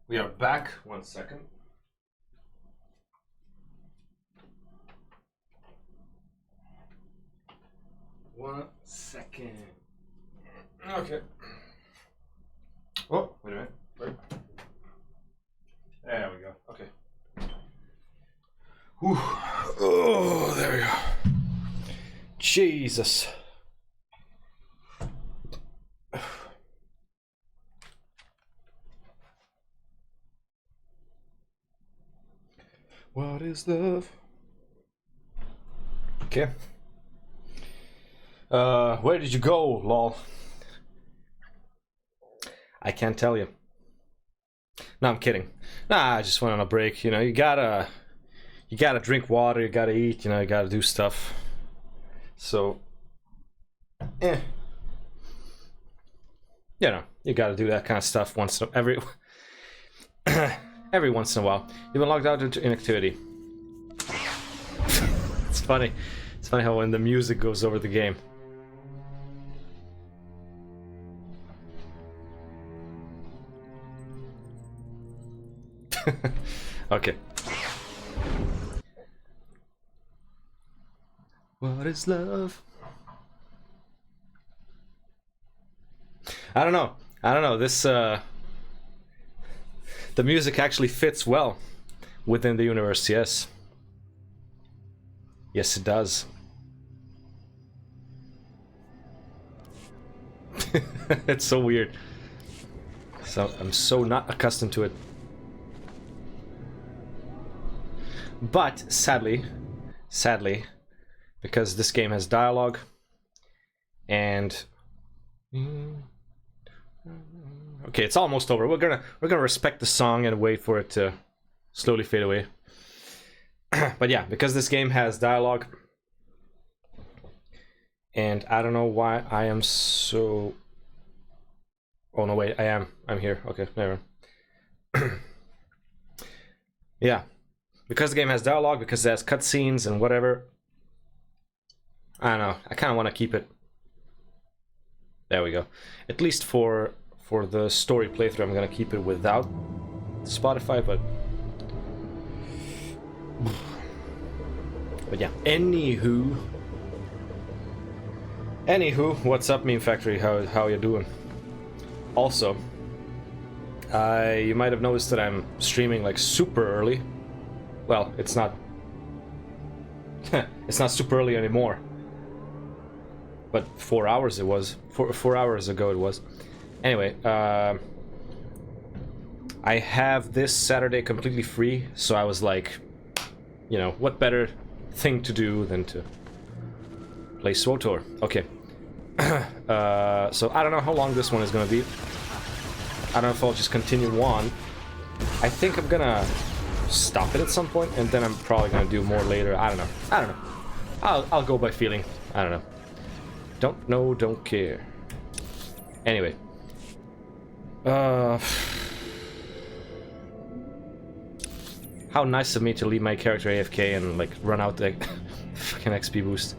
S1: we are back. 1 second. Okay. Oh, wait a minute. Wait. There we go. Okay. Whew. Oh, there we go. Jesus. What is love? Okay. Where did you go, lol? I can't tell you. No, I'm kidding. Nah, I just went on a break. You know, you gotta drink water, you gotta eat, you know, you gotta do stuff. So, you know, you gotta do that kind of stuff every once in a while. You've been logged out into inactivity. It's funny. It's funny how when the music goes over the game. Okay. What is love? I don't know. This the music actually fits well within the universe, yes. Yes, it does. It's so weird. So I'm so not accustomed to it. But sadly, because this game has dialogue and okay, it's almost over. We're gonna respect the song and wait for it to slowly fade away. But yeah, because this game has dialogue, and I don't know why I am so. Oh no, wait, I'm here. Okay, never mind. Yeah. Because the game has dialogue, because it has cutscenes and whatever. I don't know. I kind of want to keep it. There we go. At least for the story playthrough, I'm gonna keep it without Spotify. But yeah. Anywho, what's up, Meme Factory? How you doing? Also, you might have noticed that I'm streaming like super early. Well, it's not it's not super early anymore. But 4 hours it was. 4 hours ago it was. Anyway, I have this Saturday completely free, so I was like, you know, what thing to do than to play SWTOR. Okay. So I don't know how long this one is gonna be. I don't know if I'll just continue on. I think I'm gonna stop it at some point, and then I'm probably gonna do more later. I don't know. I'll go by feeling. I don't know. Don't know, don't care. Anyway. How nice of me to leave my character AFK and like run out the fucking XP boost.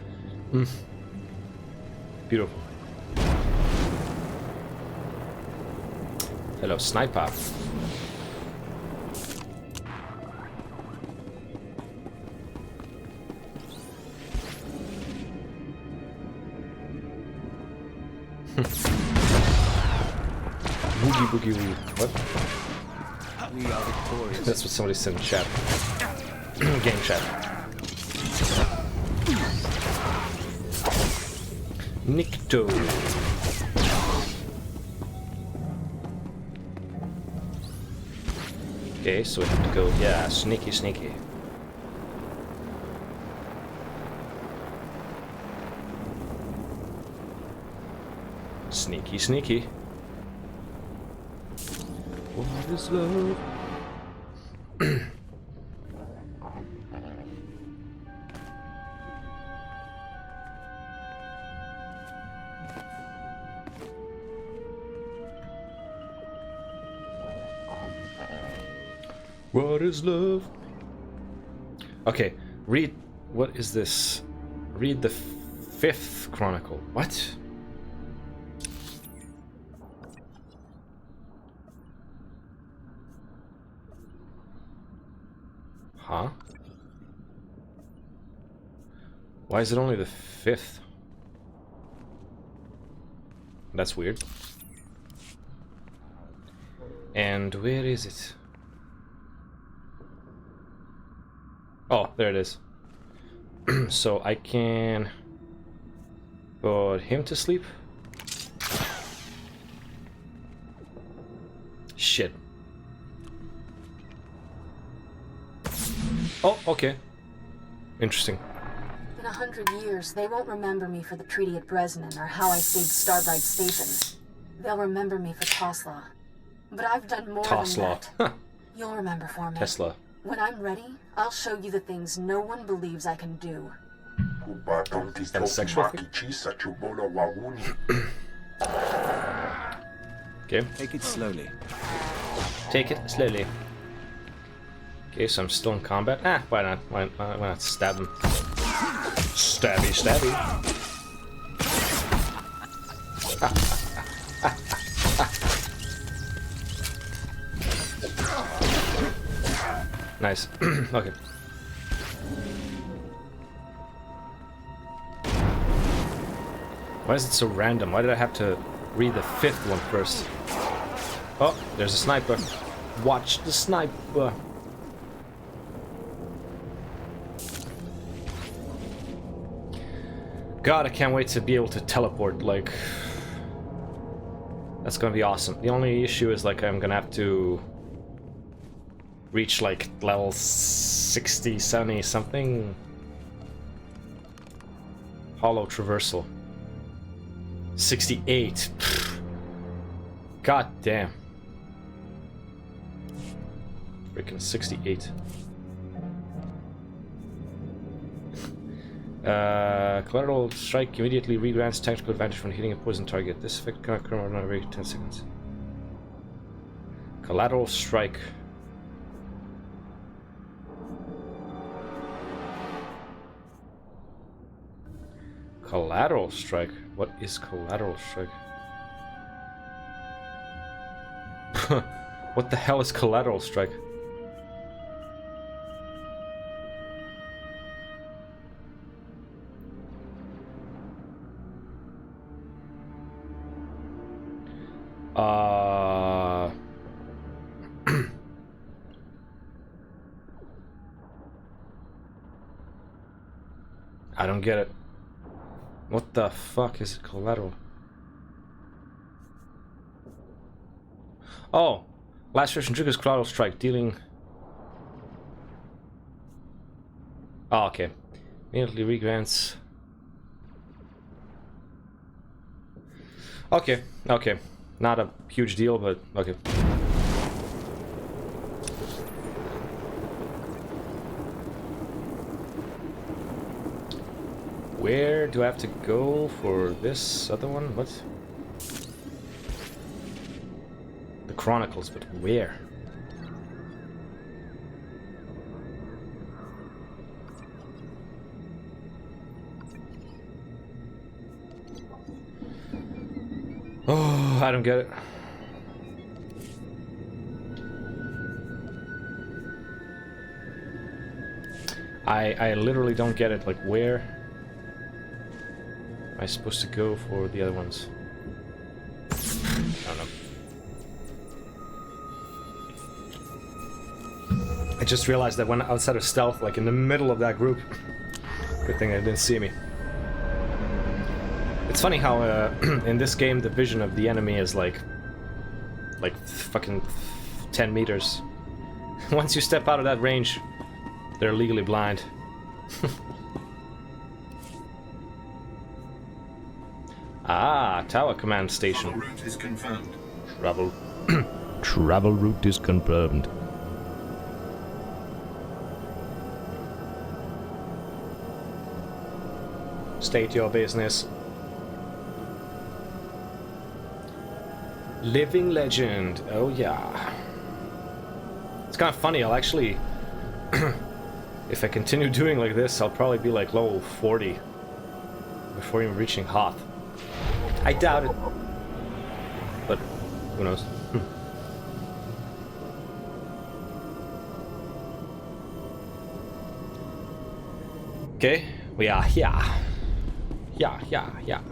S1: Beautiful. Hello, Sniper. Boogie boogie woo. What?
S15: We are victorious.
S1: That's what somebody said in chat. Game chat. Nikto. Okay, so we have to go. Yeah, sneaky. Sneaky. What is love? What is love? Okay, read. What is this? Read the 5th Chronicle. What? Why is it only the 5th? That's weird. And where is it? Oh, there it is. So I can put him to sleep. Shit. Oh, okay. Interesting.
S7: In 100 years, they won't remember me for the treaty at Bresnan or how I saved Starbright Station. They'll remember me for Tosla. But I've done more than that. You'll remember for me.
S1: Tesla.
S7: When I'm ready, I'll show you the things no one believes I can do.
S1: Is that a sexual thing? Okay.
S5: Take it slowly.
S1: Take it slowly. Okay, so I'm still in combat. Ah, why not? Why not stab him? Stabby, stabby. Nice. Okay. Why is it so random? Why did I have to read the 5th one first? Oh, there's a sniper. Watch the sniper. God, I can't wait to be able to teleport, like... That's gonna be awesome. The only issue is, like, I'm gonna have to... reach, like, level 60, 70, something... Hollow traversal. 68. God damn. Freaking 68. Collateral strike immediately regrants tactical advantage when hitting a poison target. This effect can occur on every 10 seconds. Collateral strike. Collateral strike? What is collateral strike? What the hell is collateral strike? I don't get it. What the fuck is collateral? Oh! Laceration triggers collateral strike, dealing... Oh, okay. Immediately regrants... Okay, okay. Not a huge deal, but okay. Where do I have to go for this other one? What? The Chronicles, but where? Oh, I don't get it. I literally don't get it. Like, where am I supposed to go for the other ones? I don't know. I just realized that when outside of stealth, like in the middle of that group, good thing they didn't see me. It's funny how in this game the vision of the enemy is like fucking 10 meters. Once you step out of that range, they're legally blind. Ah, tower command station.
S18: Travel route is confirmed.
S1: Travel route is confirmed. State your business. Living legend. Oh yeah. It's kind of funny. I'll actually, if I continue doing like this, I'll probably be like level 40 before even reaching Hoth. I doubt it, but who knows? Okay, We are here. Yeah.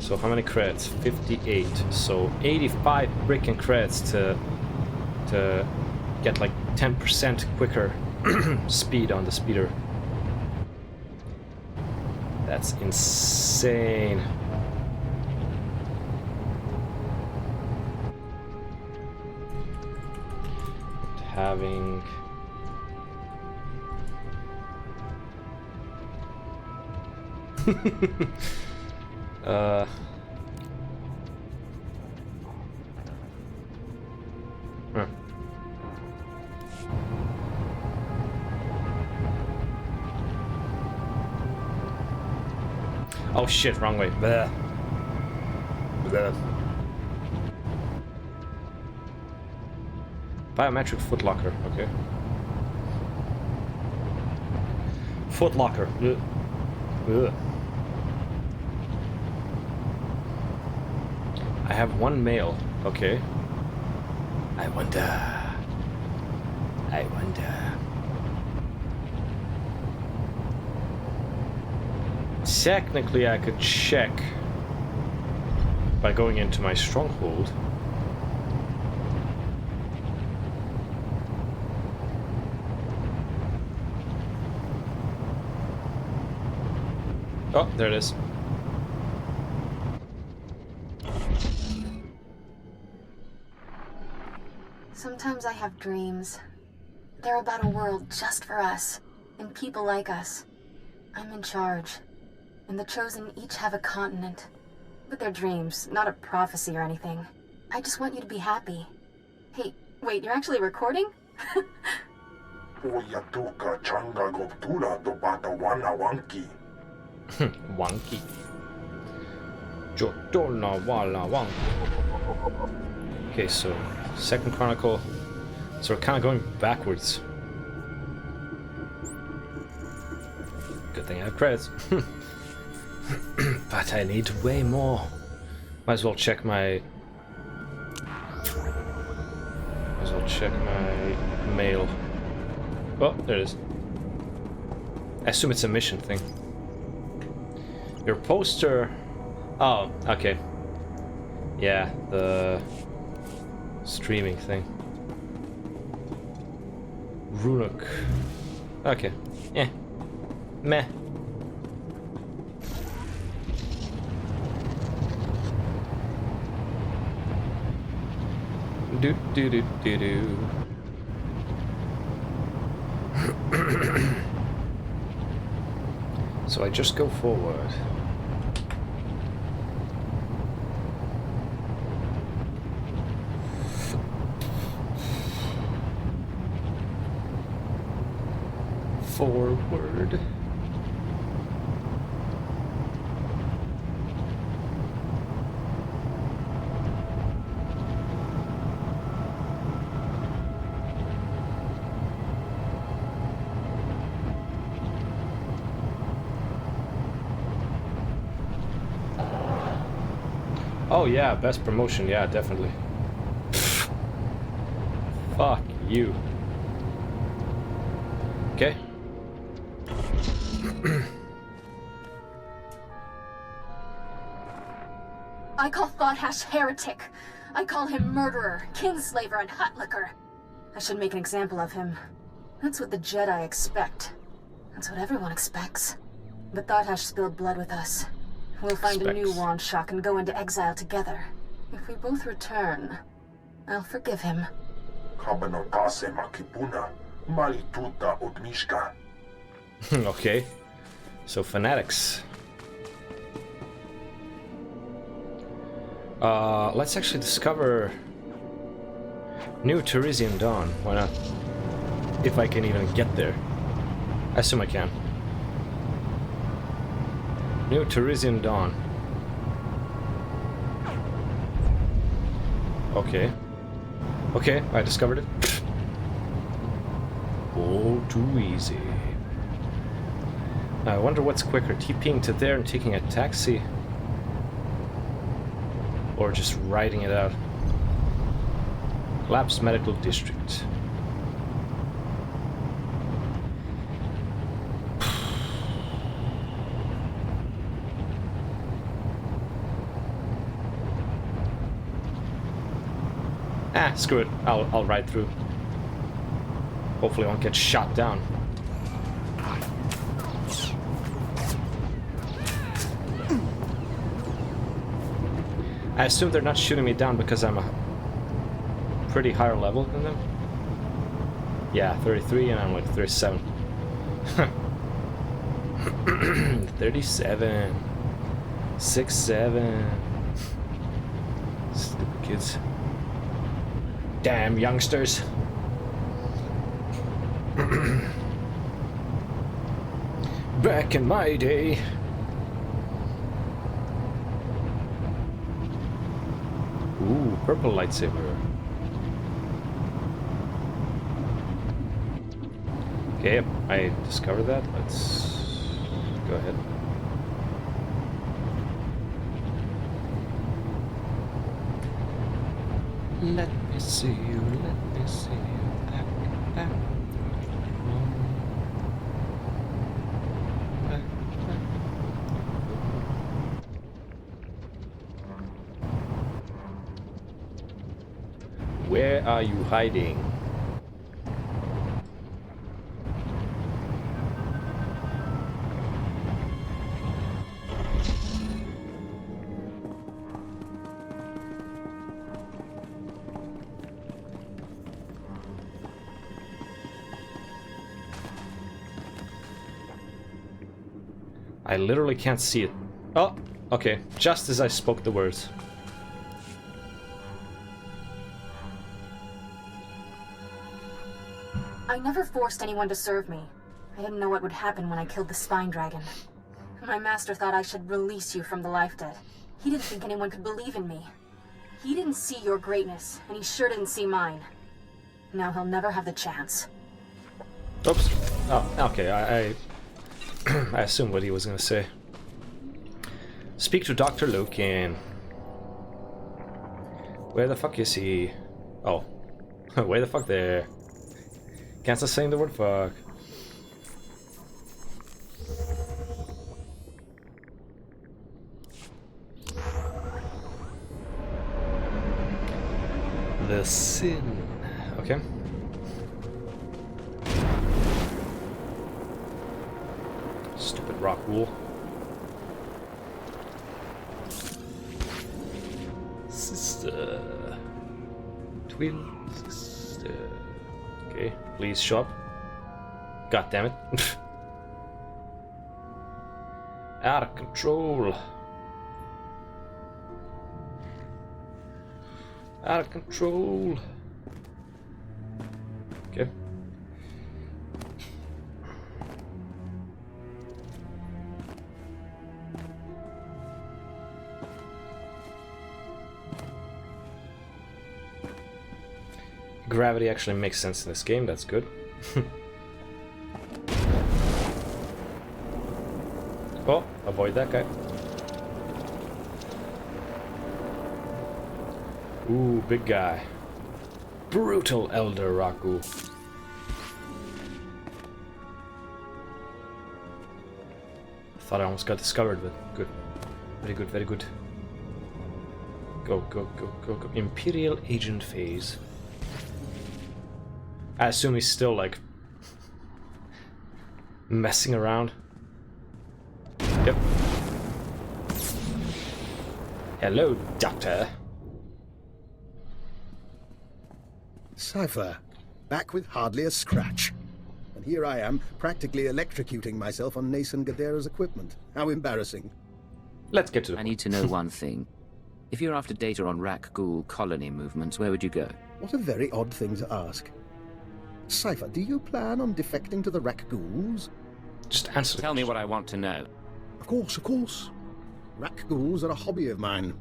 S1: So how many credits? 58. So 85 freaking credits to get like 10% quicker speed on the speeder. That's insane. Having Oh shit, wrong way. Bleh. Bleh. Biometric footlocker, okay. Footlocker. Ugh. Ugh. I have one male, okay. I wonder. Technically, I could check by going into my stronghold. Oh, there it is.
S7: Sometimes I have dreams. They're about a world just for us, and people like us. I'm in charge, and the Chosen each have a continent. But they're dreams, not a prophecy or anything. I just want you to be happy. Hey, wait, you're actually recording?
S1: Wonky. Jotona wala wang. Okay, so Second Chronicle. So we're kind of going backwards. Good thing I have credits. But I need way more. Might as well check my mail. Oh, there it is. I assume it's a mission thing. Your poster. Oh, okay. Yeah, the streaming thing. Runuk. Okay. Yeah. Meh. Do do do do do. So I just go forward. Forward. Oh yeah, best promotion, yeah, definitely. Fuck you. Okay.
S7: I call Thought-Hash heretic. I call him murderer, kinslaver, and hutlicker. I should make an example of him. That's what the Jedi expect. That's what everyone expects. But Thought-Hash spilled blood with us. We'll find a new Wandshark and go into exile together. If we both return, I'll forgive him.
S1: Okay. So fanatics. Let's actually discover New Teresian Dawn. Why not? If I can even get there. I assume I can. New Teresian Dawn. Okay. Okay, I discovered it. Oh, too easy. I wonder what's quicker, TPing to there and taking a taxi, or just riding it out. Collapsed Medical District. Screw it. I'll ride through. Hopefully I won't get shot down. I assume they're not shooting me down because I'm a pretty higher level than them. Yeah, 33 and I'm like 37. 37. 6'7". Stupid kids. Damn youngsters. Back in my day. Ooh, purple lightsaber. Okay, I discovered that. Let's go ahead. Let me see you, let me see you. Back, back. Back, back. Where are you hiding? I literally can't see it. Oh, okay. Just as I spoke the words.
S7: I never forced anyone to serve me. I didn't know what would happen when I killed the Spine Dragon. My master thought I should release you from the Life Debt. He didn't think anyone could believe in me. He didn't see your greatness, and he sure didn't see mine. Now he'll never have the chance.
S1: Oops. Oh, okay. I assumed what he was gonna say. Speak to Dr. Lokin. Where the fuck is he? Oh. Where the fuck there? Can't stop saying the word fuck. The sin. Okay. Stupid rock wool. Sister. Twin sister. Okay, please show up. God damn it. Out of control. Out of control. Okay. Gravity actually makes sense in this game, that's good. Oh, avoid that guy. Ooh, big guy. Brutal Elder Raku. Thought I almost got discovered, but good. Very good, very good. Go, go, go, go, go. Imperial Agent phase. I assume he's still, like, messing around. Yep. Hello, Doctor.
S8: Cypher, back with hardly a scratch. And here I am, practically electrocuting myself on Nason Gadera's equipment. How embarrassing.
S1: Let's get to the
S3: I need to know one thing. If you're after data on Rakghoul colony movements, where would you go?
S8: What a very odd thing to ask. Cypher, do you plan on defecting to the Rakghouls?
S1: Just answer.
S3: Tell me what I want to know.
S8: Of course, of course. Rakghouls are a hobby of mine.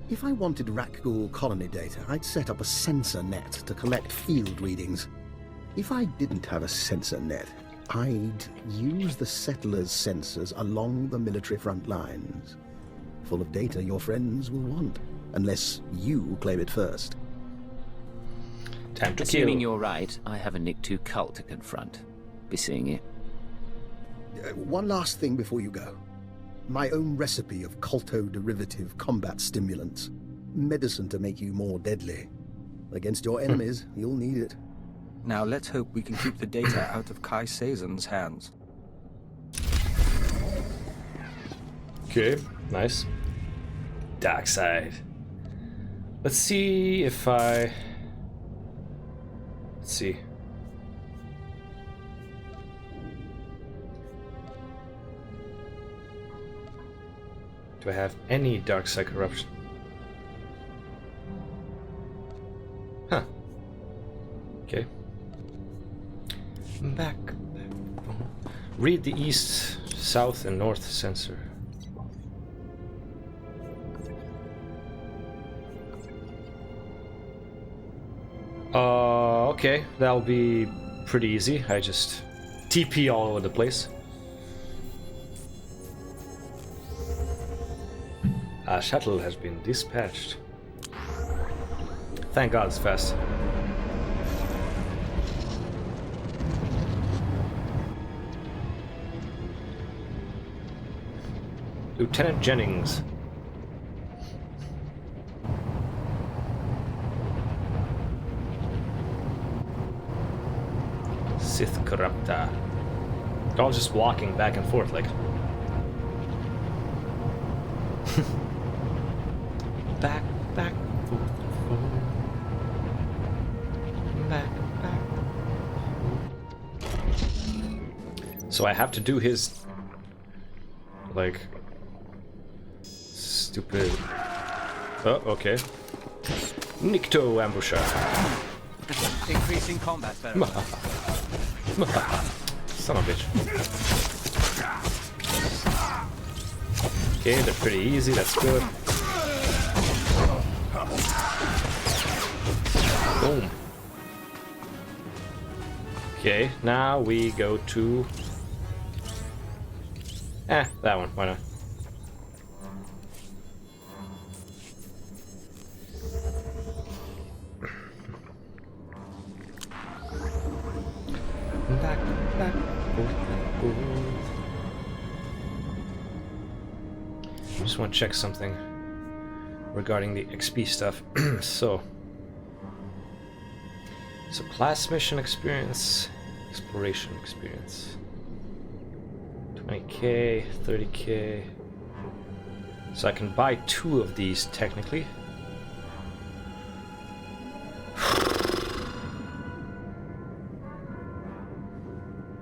S8: If I wanted Rakghoul colony data, I'd set up a sensor net to collect field readings. If I didn't have a sensor net, I'd use the settlers' sensors along the military front lines. Full of data your friends will want, unless you claim it first.
S1: Time to
S3: Assuming
S1: kill.
S3: you're right, I have a Nikto cult to confront. Be seeing you.
S8: One last thing before you go. My own recipe of colto-derivative combat stimulants. Medicine to make you more deadly. Against your enemies, you'll need it.
S5: Now let's hope we can keep the data out of Kai Sazon's hands.
S1: Okay, nice. Dark side. Let's see if I... Let's see. Do I have any dark side corruption? Huh. Okay. Back. Read the east, south, and north sensor. Okay, that'll be pretty easy. I just TP all over the place. A shuttle has been dispatched. Thank God it's fast. Lieutenant Jennings. Sith Corrupta. They're all just walking back and forth like... back, forth, back. So I have to do his... like... stupid... Oh, okay. Nikto ambusher.
S15: Increasing combat barrier.
S1: Son of a bitch. Okay, they're pretty easy, that's good. Boom. Okay, now we go to... that one, why not? Back, forth. I just want to check something regarding the XP stuff. So class mission experience, exploration experience. 20k, 30k. So I can buy 2 of these technically.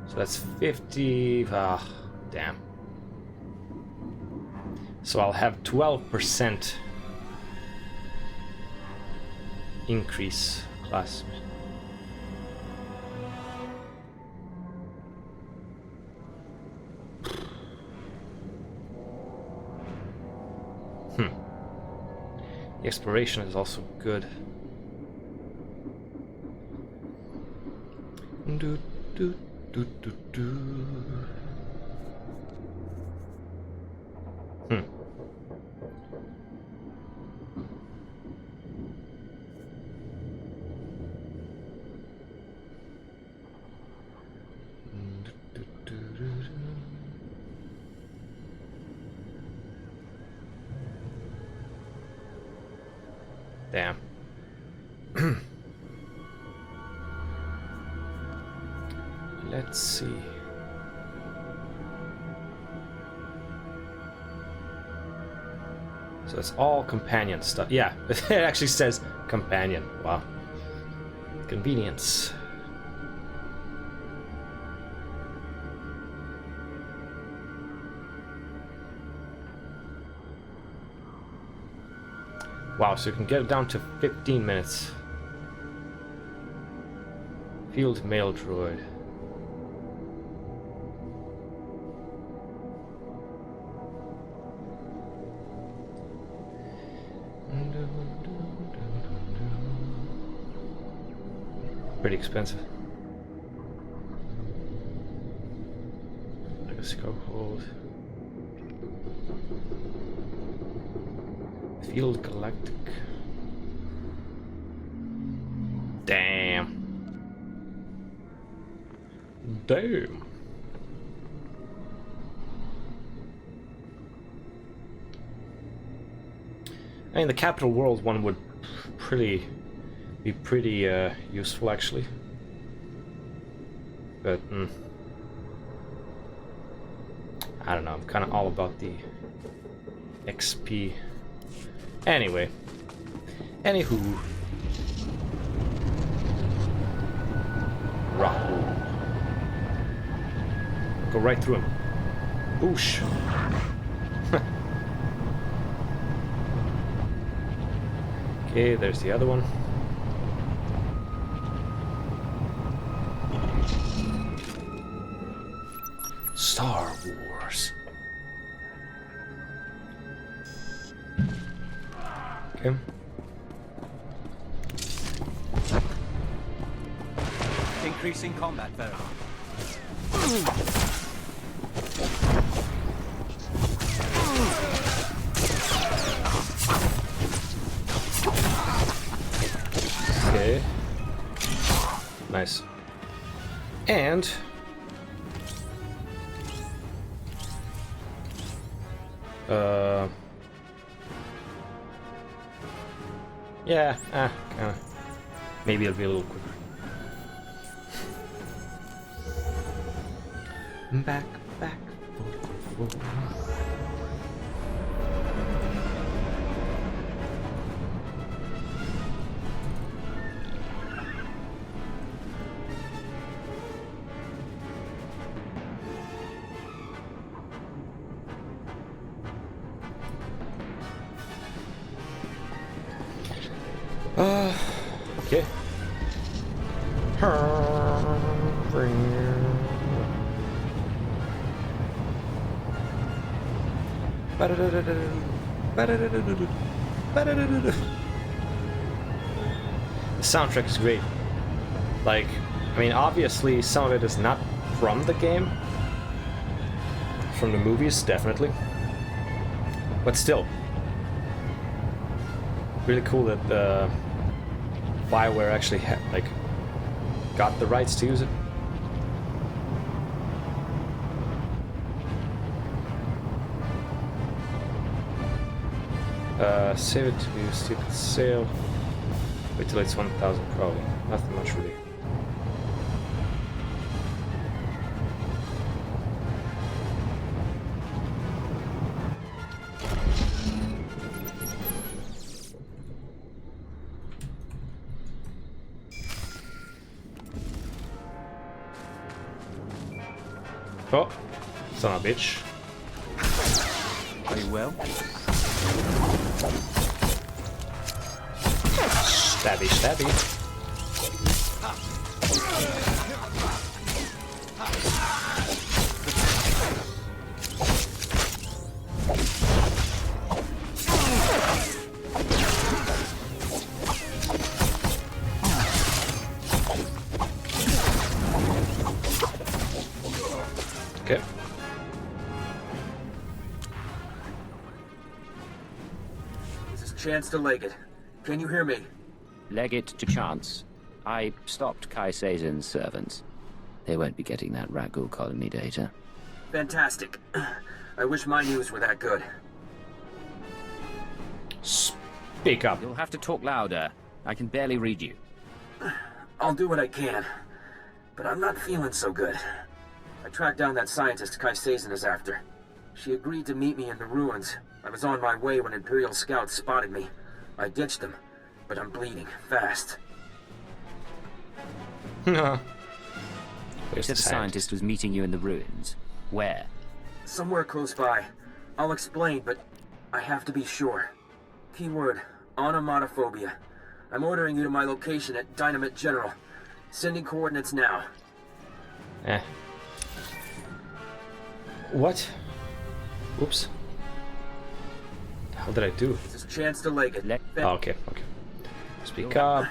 S1: So that's 50. Ah, damn. So I'll have 12% increase class. The exploration is also good. Damn. Let's see. So it's all companion stuff. Yeah, it actually says companion. Wow. Convenience. Wow, so you can get it down to 15 minutes. Field mail droid. Pretty expensive. Like a scope hold. Field Galactic. Damn. Damn. I mean, the Capital World one would pretty be pretty useful actually. But I don't know, I'm kind of all about the XP. Anyway. Anywho. Rahul. Go right through him. Boosh. Okay, there's the other one. Star Wars. Okay.
S15: Increasing combat veteran.
S1: Okay. Nice. And yeah, kinda. Maybe it'll be a little quicker. Back, forth. Okay. The soundtrack is great. Like, I mean, obviously some of it is not from the game. From the movies, definitely. But still. Really cool that BioWare actually got the rights to use it. Save it to be stupid sale. Wait till it's 1,000 probably. Nothing much really. Oh, son of a bitch.
S15: Are you well?
S1: Stabby, stabby. Okay.
S10: This is Chance to Leggett. Can you hear me?
S3: Leggett to Chance. I stopped Kai Sazon's servants. They won't be getting that Ragu colony data.
S10: Fantastic. I wish my news were that good.
S1: Speak up.
S3: You'll have to talk louder. I can barely read you.
S10: I'll do what I can, but I'm not feeling so good. I tracked down that scientist Kai Sazon is after. She agreed to meet me in the ruins. I was on my way when Imperial scouts spotted me. I ditched them, but I'm bleeding fast.
S3: You said the scientist was meeting you in the ruins. Where?
S10: Somewhere close by. I'll explain, but I have to be sure. Keyword, onomatophobia. I'm ordering you to my location at Dynamite General. Sending coordinates now.
S1: What? Oops. How did I do?
S10: This is Chance to Leggett.
S1: Oh, okay. Speak up.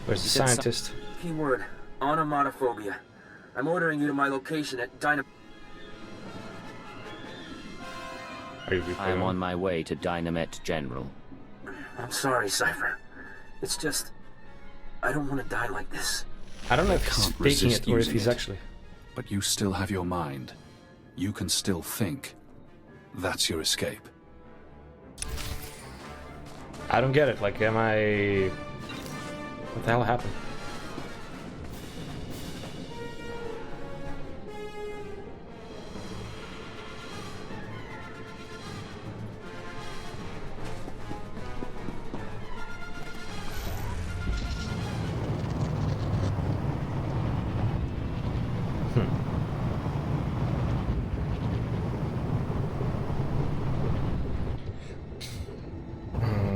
S1: Where's the scientist?
S10: Keyword, onomatophobia. I'm ordering you to my location at Dynamite.
S3: I am on my way to Dynamite General.
S10: I'm sorry, Cypher. It's just... I don't want to die like this.
S1: I don't know if he's faking it or if he's actually...
S20: But you still have your mind. You can still think. That's your escape.
S1: I don't get it. Like, am I What the hell happened?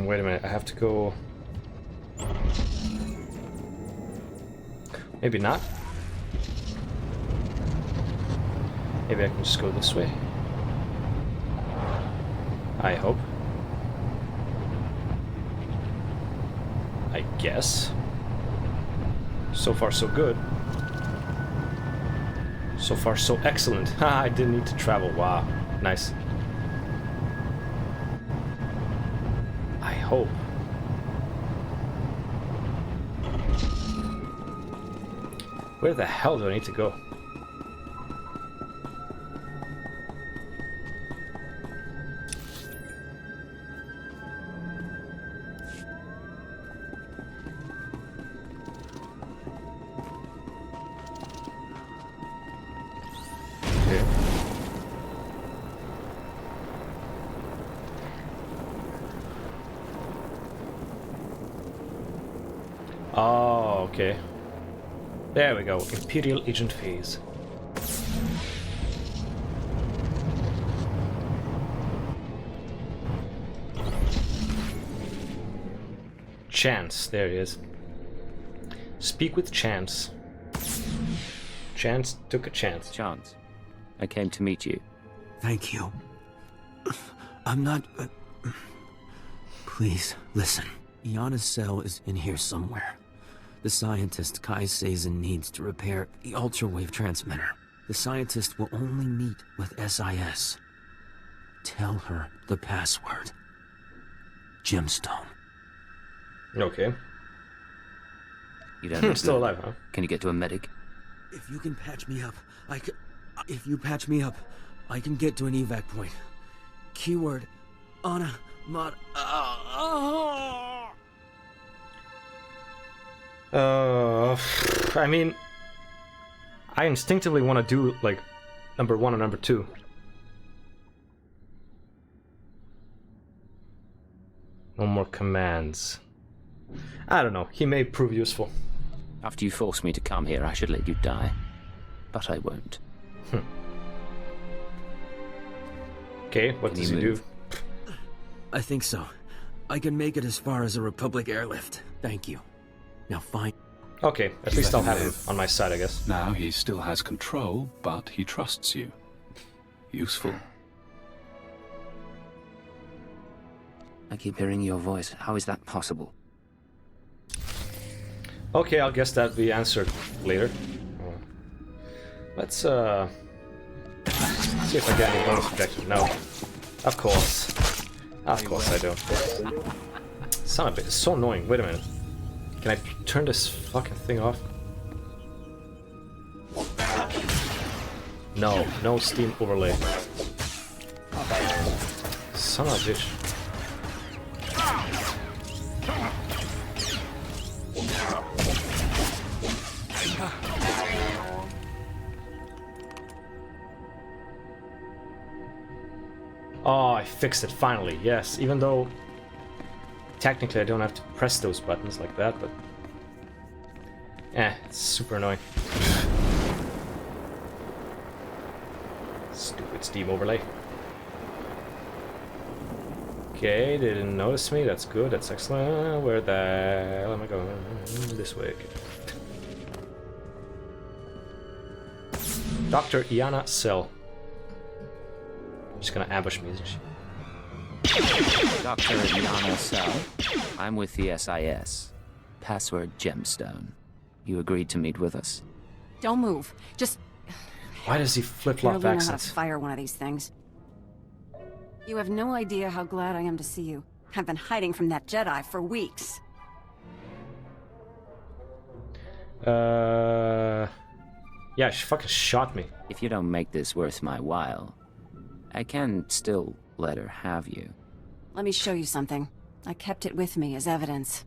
S1: Wait a minute, I have to go... Maybe not. Maybe I can just go this way. I hope. I guess. So far so good. So far so excellent. Ha, I didn't need to travel. Wow. Nice. I hope. Where the hell do I need to go? Oh, okay. There we go. Imperial Agent phase. Chance. There he is. Speak with Chance. Chance took a chance.
S3: Chance. I came to meet you.
S10: Thank you. I'm not... Please, listen. Iana's cell is in here somewhere. The scientist Kai Sazin needs to repair the ultrawave transmitter. The scientist will only meet with SIS. Tell her the password. Gemstone.
S1: Okay.
S3: You don't look
S1: still
S3: good.
S1: alive, huh?
S3: Can you get to a medic?
S10: If you can patch me up, If you patch me up, I can get to an evac point. Keyword, Anna, Mod...
S1: I mean, I instinctively want to do, like, number 1 and number 2. No more commands. I don't know, he may prove useful.
S3: After you forced me to come here, I should let you die. But I won't.
S1: Okay, what does he do?
S10: I think so. I can make it as far as a Republic airlift. Thank you. Now fine.
S1: Okay, at least I'll have him on my side, I guess.
S20: Now he still has control, but he trusts you. Useful.
S3: I keep hearing your voice. How is that possible?
S1: Okay, I'll guess that we answered later. Let's see if I get any bonus objective. No. Of course. Of course I don't. Son of a bitch, it's so annoying. Wait a minute. Can I turn this fucking thing off? No, no Steam overlay. Son of a bitch. Oh, I fixed it finally, yes. Even though technically I don't have to press those buttons like that, but it's super annoying. Stupid Steam overlay. Okay, they didn't notice me, that's good, that's excellent. Where the hell am I going? This way, okay. Dr. Iana Cell. She's gonna ambush me, isn't she?
S3: Dr. Iana Cell. I'm with the SIS. Password Gemstone. You agreed to meet with us.
S11: Don't move. Just...
S1: Why does he flip-flop
S11: barely know how to
S1: accents?
S11: fire one of these things. You have no idea how glad I am to see you. I've been hiding from that Jedi for weeks.
S1: Yeah, she fucking shot me.
S3: If you don't make this worth my while, I can still let her have you.
S11: Let me show you something. I kept it with me as evidence.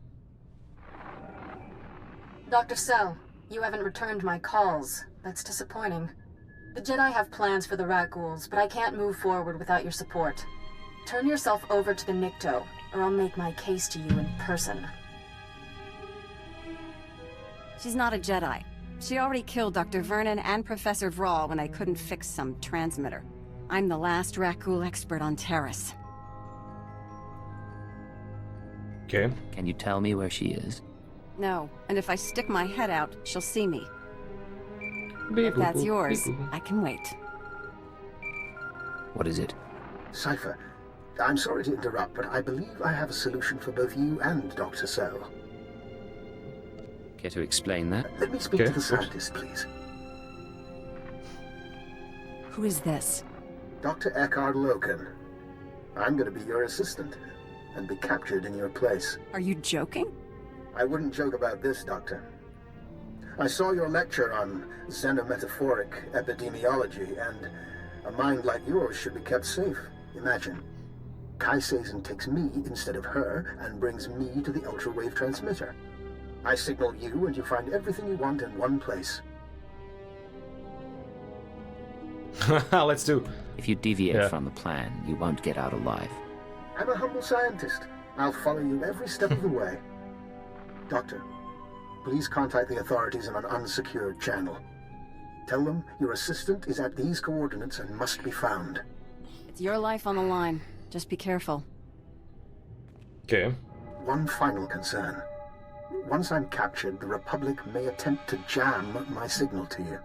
S7: Dr. Cell, you haven't returned my calls. That's disappointing. The Jedi have plans for the rat ghouls, but I can't move forward without your support. Turn yourself over to the Nikto, or I'll make my case to you in person.
S11: She's not a Jedi. She already killed Dr. Vernon and Professor Vrawl when I couldn't fix some transmitter. I'm the last rat ghoul expert on Terrace.
S1: Okay.
S3: Can you tell me where she is?
S11: No, and if I stick my head out, she'll see me. If that's yours, I can wait.
S3: What is it?
S8: Cypher, I'm sorry to interrupt, but I believe I have a solution for both you and Dr. Cell.
S3: Care to explain that?
S8: Let me speak to the scientist, please.
S11: Who is this?
S8: Dr. Eckhard Loken. I'm going to be your assistant and be captured in your place.
S11: Are you joking?
S8: I wouldn't joke about this, Doctor. I saw your lecture on xenometaphoric epidemiology, and a mind like yours should be kept safe. Imagine. Kai Sazin takes me instead of her and brings me to the ultra-wave transmitter. I signal you and you find everything you want in one place.
S1: Let's do.
S3: If you deviate from the plan, you won't get out alive.
S8: I'm a humble scientist. I'll follow you every step of the way. Doctor, please contact the authorities on an unsecured channel. Tell them your assistant is at these coordinates and must be found.
S11: It's your life on the line. Just be careful.
S1: Okay.
S8: One final concern. Once I'm captured, the Republic may attempt to jam my signal to you.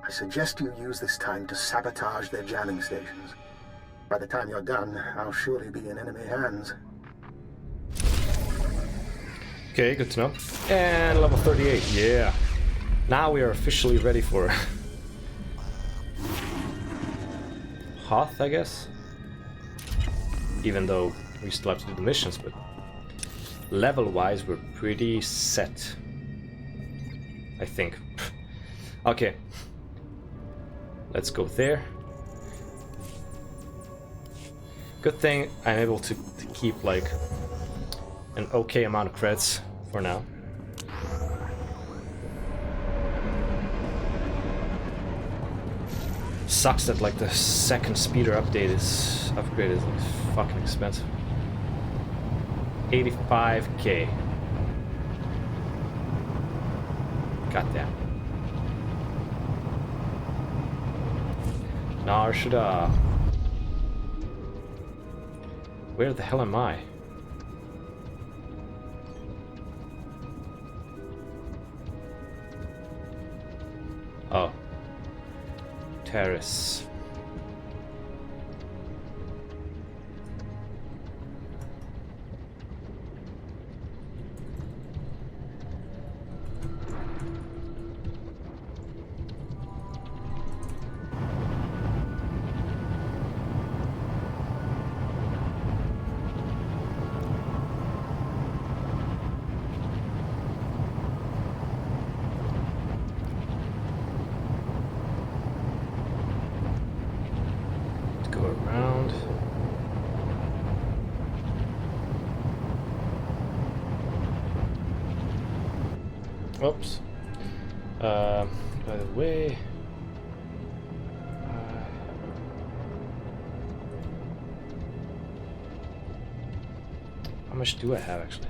S8: I suggest you use this time to sabotage their jamming stations. By the time you're done, I'll surely be in enemy hands.
S1: Okay, good to know. And level 38, yeah. Now we are officially ready for Hoth, I guess. Even though we still have to do the missions, but level-wise we're pretty set. I think. Okay. Let's go there. Good thing I'm able to keep like an okay amount of credits for now. Sucks that like the second speeder update is upgrade is like fucking expensive. 85k. Goddamn. Nar Shaddaa. Where the hell am I? Oh. Terrace. Oops. By the way, how much do I have actually?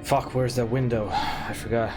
S1: Fuck, where's that window? I forgot.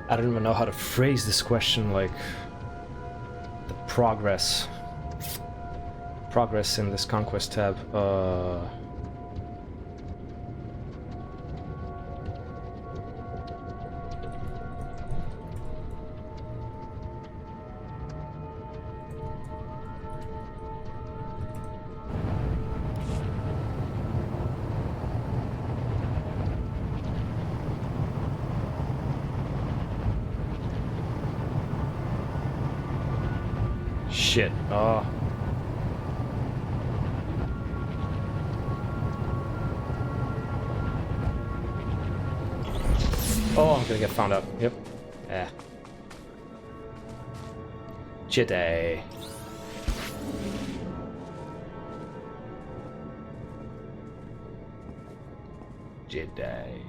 S1: I don't even know how to phrase this question, like the progress in this conquest tab. Shit. Oh, I'm gonna get found out. Yep. Yeah. Jedi. Jedi.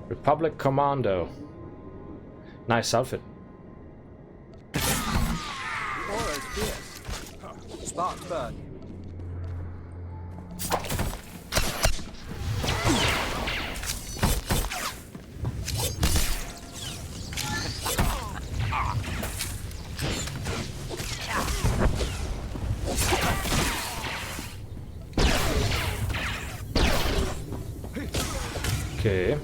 S1: Republic Commando. Nice outfit.
S15: Sparks burn.
S1: Okay.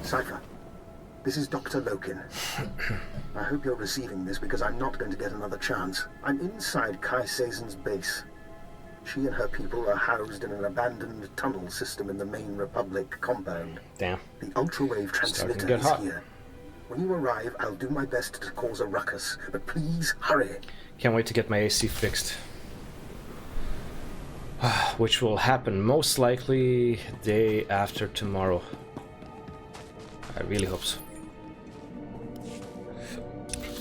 S8: Cypher, this is Dr. Loken. I hope you're receiving this because I'm not going to get another chance. I'm inside Kai Sazon's base. She and her people are housed in an abandoned tunnel system in the main Republic compound.
S1: Damn.
S8: The ultra-wave transmitter is here. When you arrive, I'll do my best to cause a ruckus, but please hurry.
S1: Can't wait to get my AC fixed. Which will happen most likely day after tomorrow. I really hope so.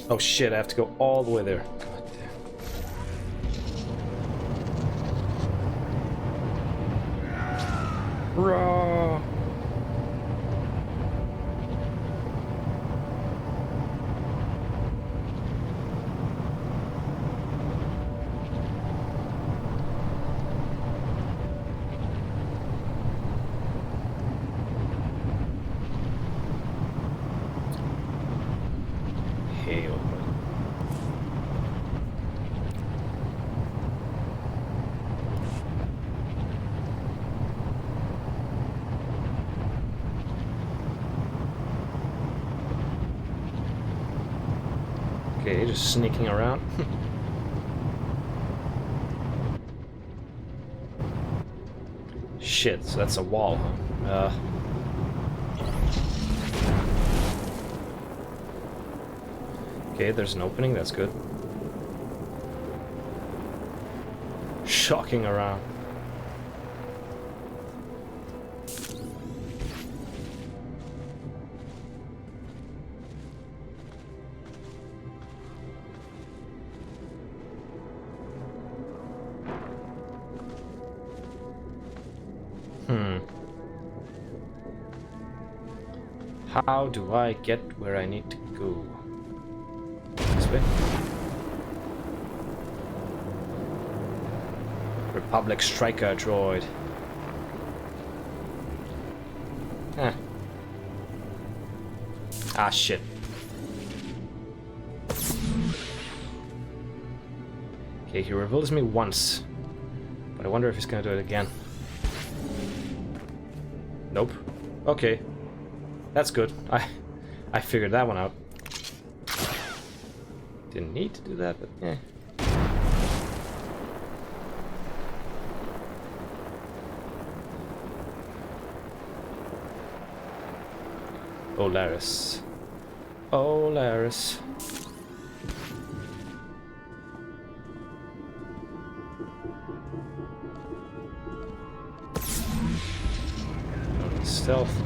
S1: Oh shit, I have to go all the way there. God damn. Raw. Okay, just sneaking around. Shit, so that's a wall. Okay, there's an opening, that's good. Shocking around. How do I get where I need to go? This way? Republic Striker droid. Huh. Ah, shit. Okay, he reveals me once. But I wonder if he's gonna do it again. Nope. Okay. That's good. I figured that one out. Didn't need to do that, but yeah. Oh, Laris. Oh, Laris. Stealth.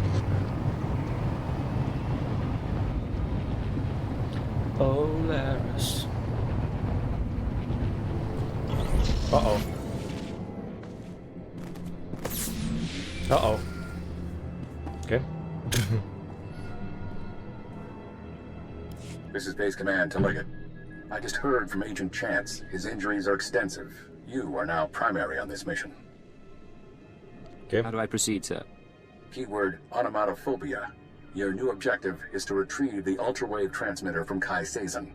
S1: Oh, Laris. Uh-oh. Uh-oh. Okay.
S21: This is Base Command to Liggett. I just heard from Agent Chance. His injuries are extensive. You are now primary on this mission.
S3: Okay. How do I proceed, sir?
S21: Keyword, onomatophobia. Your new objective is to retrieve the ultrawave transmitter from Kai Sazin.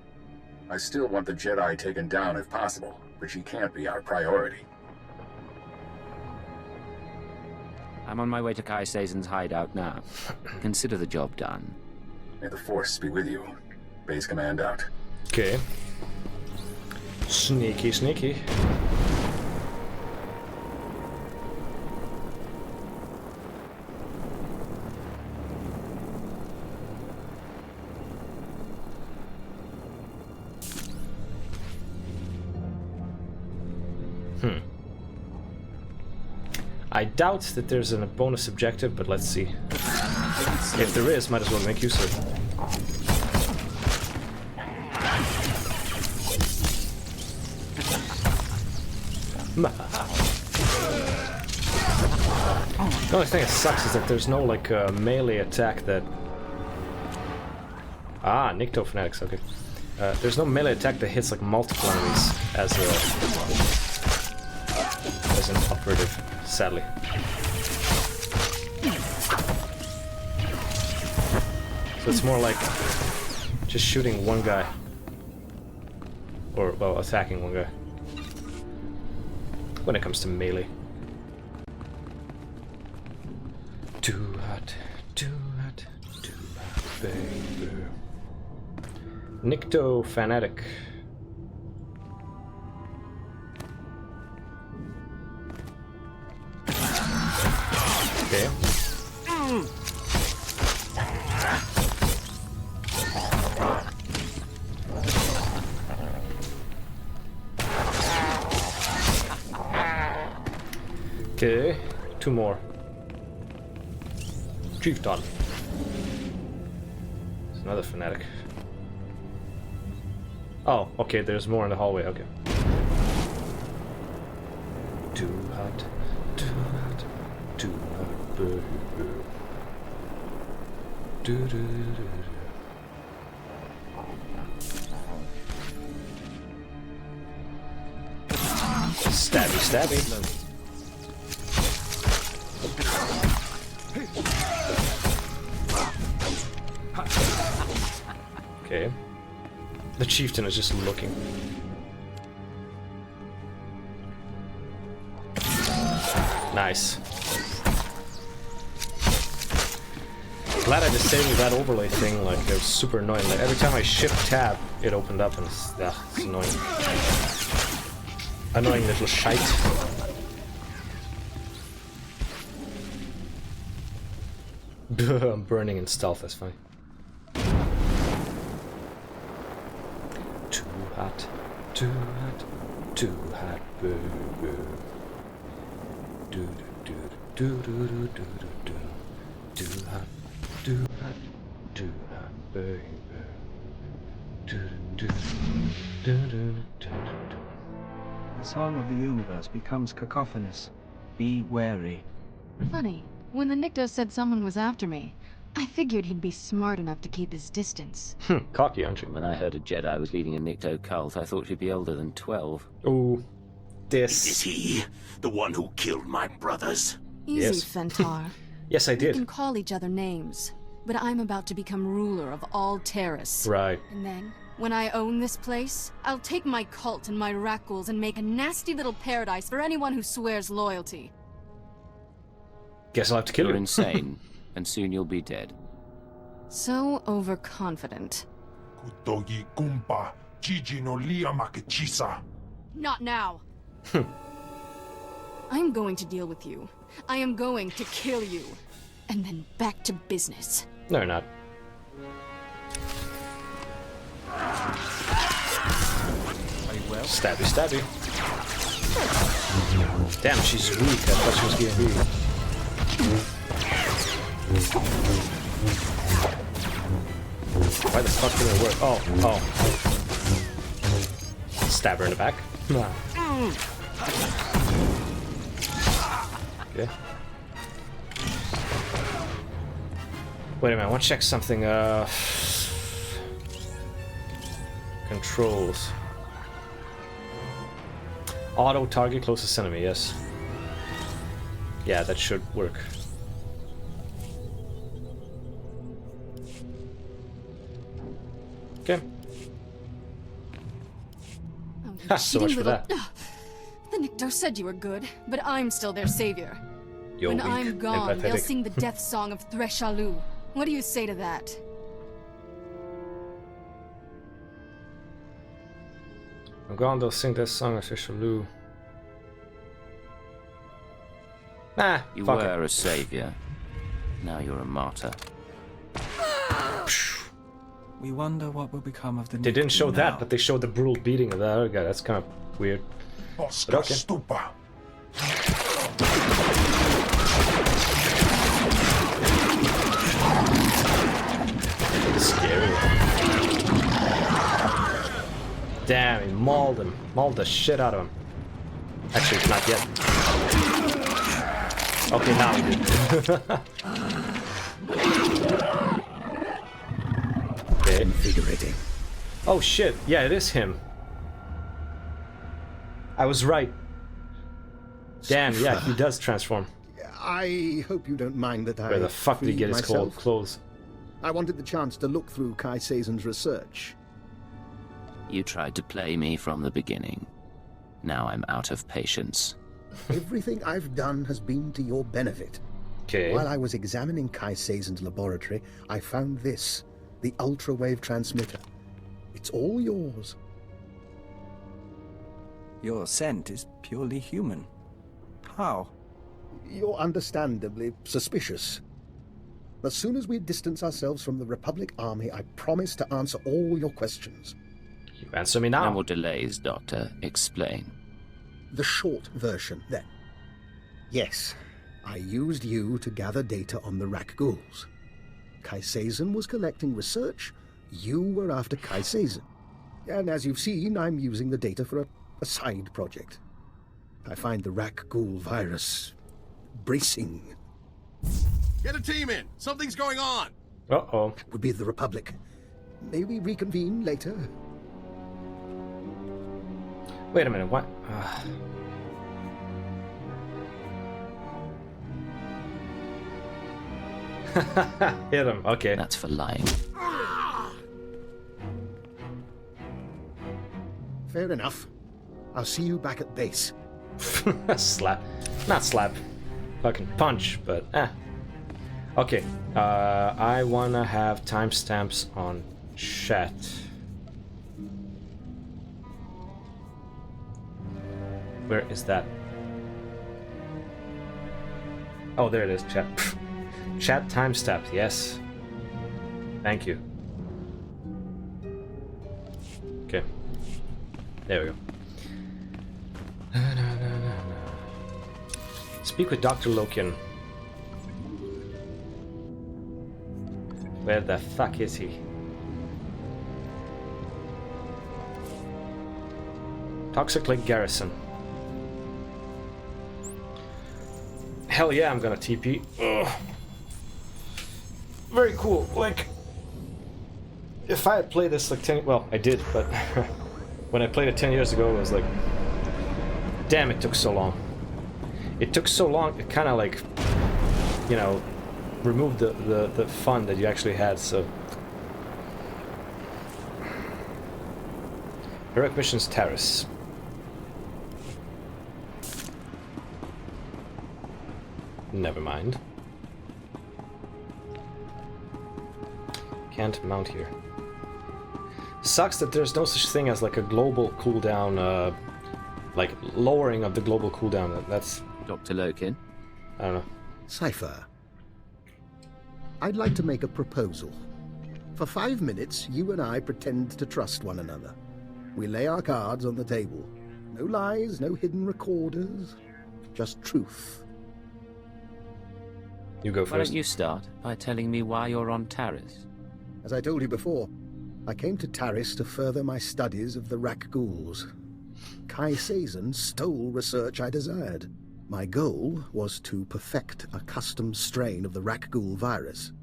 S21: I still want the Jedi taken down if possible, but she can't be our priority.
S3: I'm on my way to Kai Sazen's hideout now. Consider the job done.
S21: May the Force be with you. Base Command out.
S1: Okay. Sneaky, sneaky. I doubt that there's a bonus objective, but let's see. If there is, might as well make use of it. The only thing that sucks is that there's no like melee attack that... Ah, Nikto Fanatics, okay. There's no melee attack that hits like multiple enemies as an operative, sadly. So it's more like just shooting one guy. Or, well, attacking one guy. When it comes to melee. Too hot, too hot, too hot, baby. Nikto Fanatic. Okay. Okay, two more. Chieftain. It's another fanatic. Oh, okay, there's more in the hallway, okay. Too hot, too hot, too hot, baby. Do do do. Stabby, stabby. Okay. The chieftain is just looking. Nice. Glad I disabled that overlay thing, like it was super annoying. Like every time I shift tab, it opened up and it's annoying. Annoying little shite. I'm burning in stealth, that's funny. Too hot, too hot, too hot, baby. Do do do do do do do do. Too hot, too hot, too hot, baby. Do do do do do do.
S5: The song of the universe becomes cacophonous. Be wary.
S22: Funny, when the Nikto said someone was after me, I figured he'd be smart enough to keep his distance.
S1: Cocky, aren't you?
S3: When I heard a Jedi was leading a Nikto cult, I thought he'd be older than 12.
S1: Ooh. This.
S23: Is he the one who killed my brothers?
S22: Easy,
S1: Yes.
S22: Fentar.
S1: Yes, I
S22: We
S1: did.
S22: can call each other names, but I'm about to become ruler of all Terrace.
S1: Right.
S22: And then, when I own this place, I'll take my cult and my Rakghouls and make a nasty little paradise for anyone who swears loyalty.
S1: Guess I'll have to kill
S3: You're
S1: you.
S3: insane, and soon you'll be dead.
S22: So overconfident.
S9: Kutogi kumpa, Gigi no lia makechisa.
S22: Not now. I'm going to deal with you. I am going to kill you. And then back to business.
S1: No, you're not.
S15: Are you well?
S1: Stabby, stabby. Damn, she's weak. I thought she was getting weak. Why the fuck did it work? Oh, oh. Stab her in the back. Okay. Wait a minute, I want to check something. Controls. Auto target closest enemy, yes. Yeah, that should work. Okay.
S22: Oh,
S1: So much for that.
S22: The Nikto said you were good, but I'm still their savior.
S1: You're
S22: when
S1: weak
S22: I'm gone,
S1: and
S22: they'll
S1: pathetic.
S22: sing the death song of Threshalu. What do you say to that?
S1: I'm gone, they'll sing that song of Threshalu. Nah,
S3: You
S1: fuck
S3: were
S1: it.
S3: a savior. Now you're a martyr.
S5: We wonder what will become of the
S1: They didn't show
S5: Nikto
S1: that,
S5: now.
S1: but they showed the brutal beating of the other guy. That's kind of weird. But okay.
S13: Stupa.
S1: Scary. Damn, he mauled him. Mauled the shit out of him. Actually, not yet. Okay, now he did. Okay.
S8: Invigorating.
S1: Oh shit, yeah, it is him. I was right. Damn, yeah, he does transform.
S8: I hope you don't mind that I
S1: Where the fuck did he get his
S8: freed myself.
S1: clothes?
S8: I wanted the chance to look through Kai Seizen's research.
S3: You tried to play me from the beginning. Now I'm out of patience.
S8: Everything I've done has been to your benefit.
S1: Okay.
S8: While I was examining Kai Seizen's laboratory, I found this, the ultra-wave transmitter. It's all yours.
S5: Your scent is purely human. How?
S8: You're understandably suspicious. As soon as we distance ourselves from the Republic Army, I promise to answer all your questions.
S1: You answer me now.
S3: No more delays, Doctor. Explain.
S8: The short version, then. Yes, I used you to gather data on the Rakghouls. Kai Seizen was collecting research, you were after Kai Seizen. And as you've seen, I'm using the data for a side project. I find the Rakghoul virus bracing.
S2: Get a team in! Something's going on!
S1: Uh-oh.
S8: It would be the Republic. May we reconvene later?
S1: Wait a minute, what? Hit him, okay.
S3: That's for lying.
S8: Fair enough. I'll see you back at base.
S1: Slap. Not slap. Fucking punch, but Okay, I wanna have timestamps on chat. Where is that? Oh, there it is, chat. Chat timestamps, yes. Thank you. Okay. There we go. Speak with Dr. Loken. Where the fuck is he? Toxic Lake Garrison. Hell yeah, I'm gonna TP. Ugh. Very cool. Like, if I had played this like 10... Well, I did, but when I played it 10 years ago, it was like... Damn, it took so long. It took so long, it kind of like... You know, removed the fun that you actually had, so... Heroic Missions Terrace. Never mind. Can't mount here. Sucks that there's no such thing as like a global cooldown, like lowering of the global cooldown. That's...
S3: Dr. Loken?
S1: I don't know.
S8: Cypher. I'd like to make a proposal. For 5 minutes, you and I pretend to trust one another. We lay our cards on the table. No lies, no hidden recorders. Just truth.
S1: You go
S3: Why
S1: first.
S3: don't you start by telling me why you're on Taris?
S8: As I told you before, I came to Taris to further my studies of the Rakghouls. Kai Seizen stole research I desired. My goal was to perfect a custom strain of the Rakghoul virus.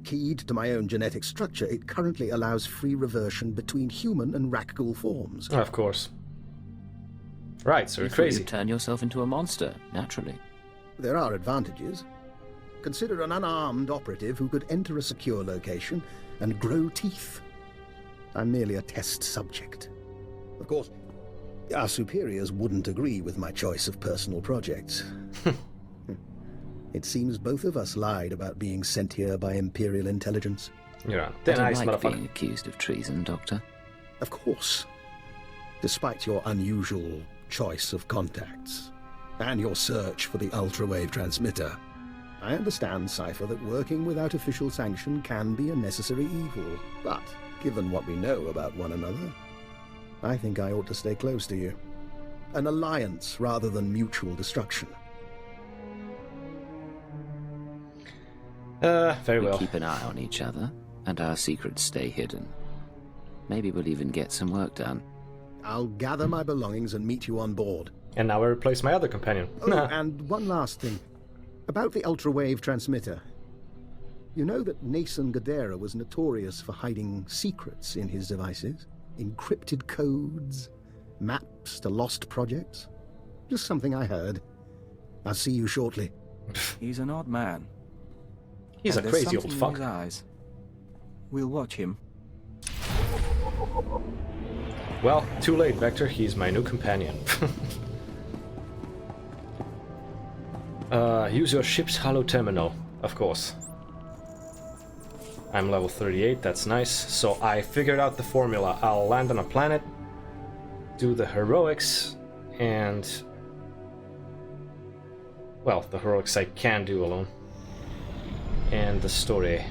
S8: Keyed to my own genetic structure, it currently allows free reversion between human and Rakghoul forms.
S1: Of course. Right, so you're crazy.
S3: You turn yourself into a monster, naturally.
S8: There are advantages. Consider an unarmed operative who could enter a secure location and grow teeth. I'm merely a test subject. Of course, our superiors wouldn't agree with my choice of personal projects. It seems both of us lied about being sent here by Imperial intelligence.
S1: Yeah,
S3: I don't like being accused of treason, Doctor.
S8: Of course. Despite your unusual choice of contacts, and your search for the ultra-wave transmitter, I understand, Cypher, that working without official sanction can be a necessary evil. But, given what we know about one another, I think I ought to stay close to you. An alliance rather than mutual destruction.
S1: Very well.
S3: We keep an eye on each other, and our secrets stay hidden. Maybe we'll even get some work done.
S8: I'll gather my belongings and meet you on board.
S1: And now I replace my other companion.
S8: Oh, and one last thing. About the ultra-wave transmitter. You know that Nason Gadera was notorious for hiding secrets in his devices? Encrypted codes, maps to lost projects? Just something I heard. I'll see you shortly.
S5: He's an odd man.
S1: He's a crazy old fuck.
S5: In his eyes. We'll watch him.
S1: Well, too late, Vector. He's my new companion. Use your ship's hollow terminal, of course. I'm level 38, that's nice. So I figured out the formula. I'll land on a planet, do the heroics, and... well, the heroics I can do alone. And the story.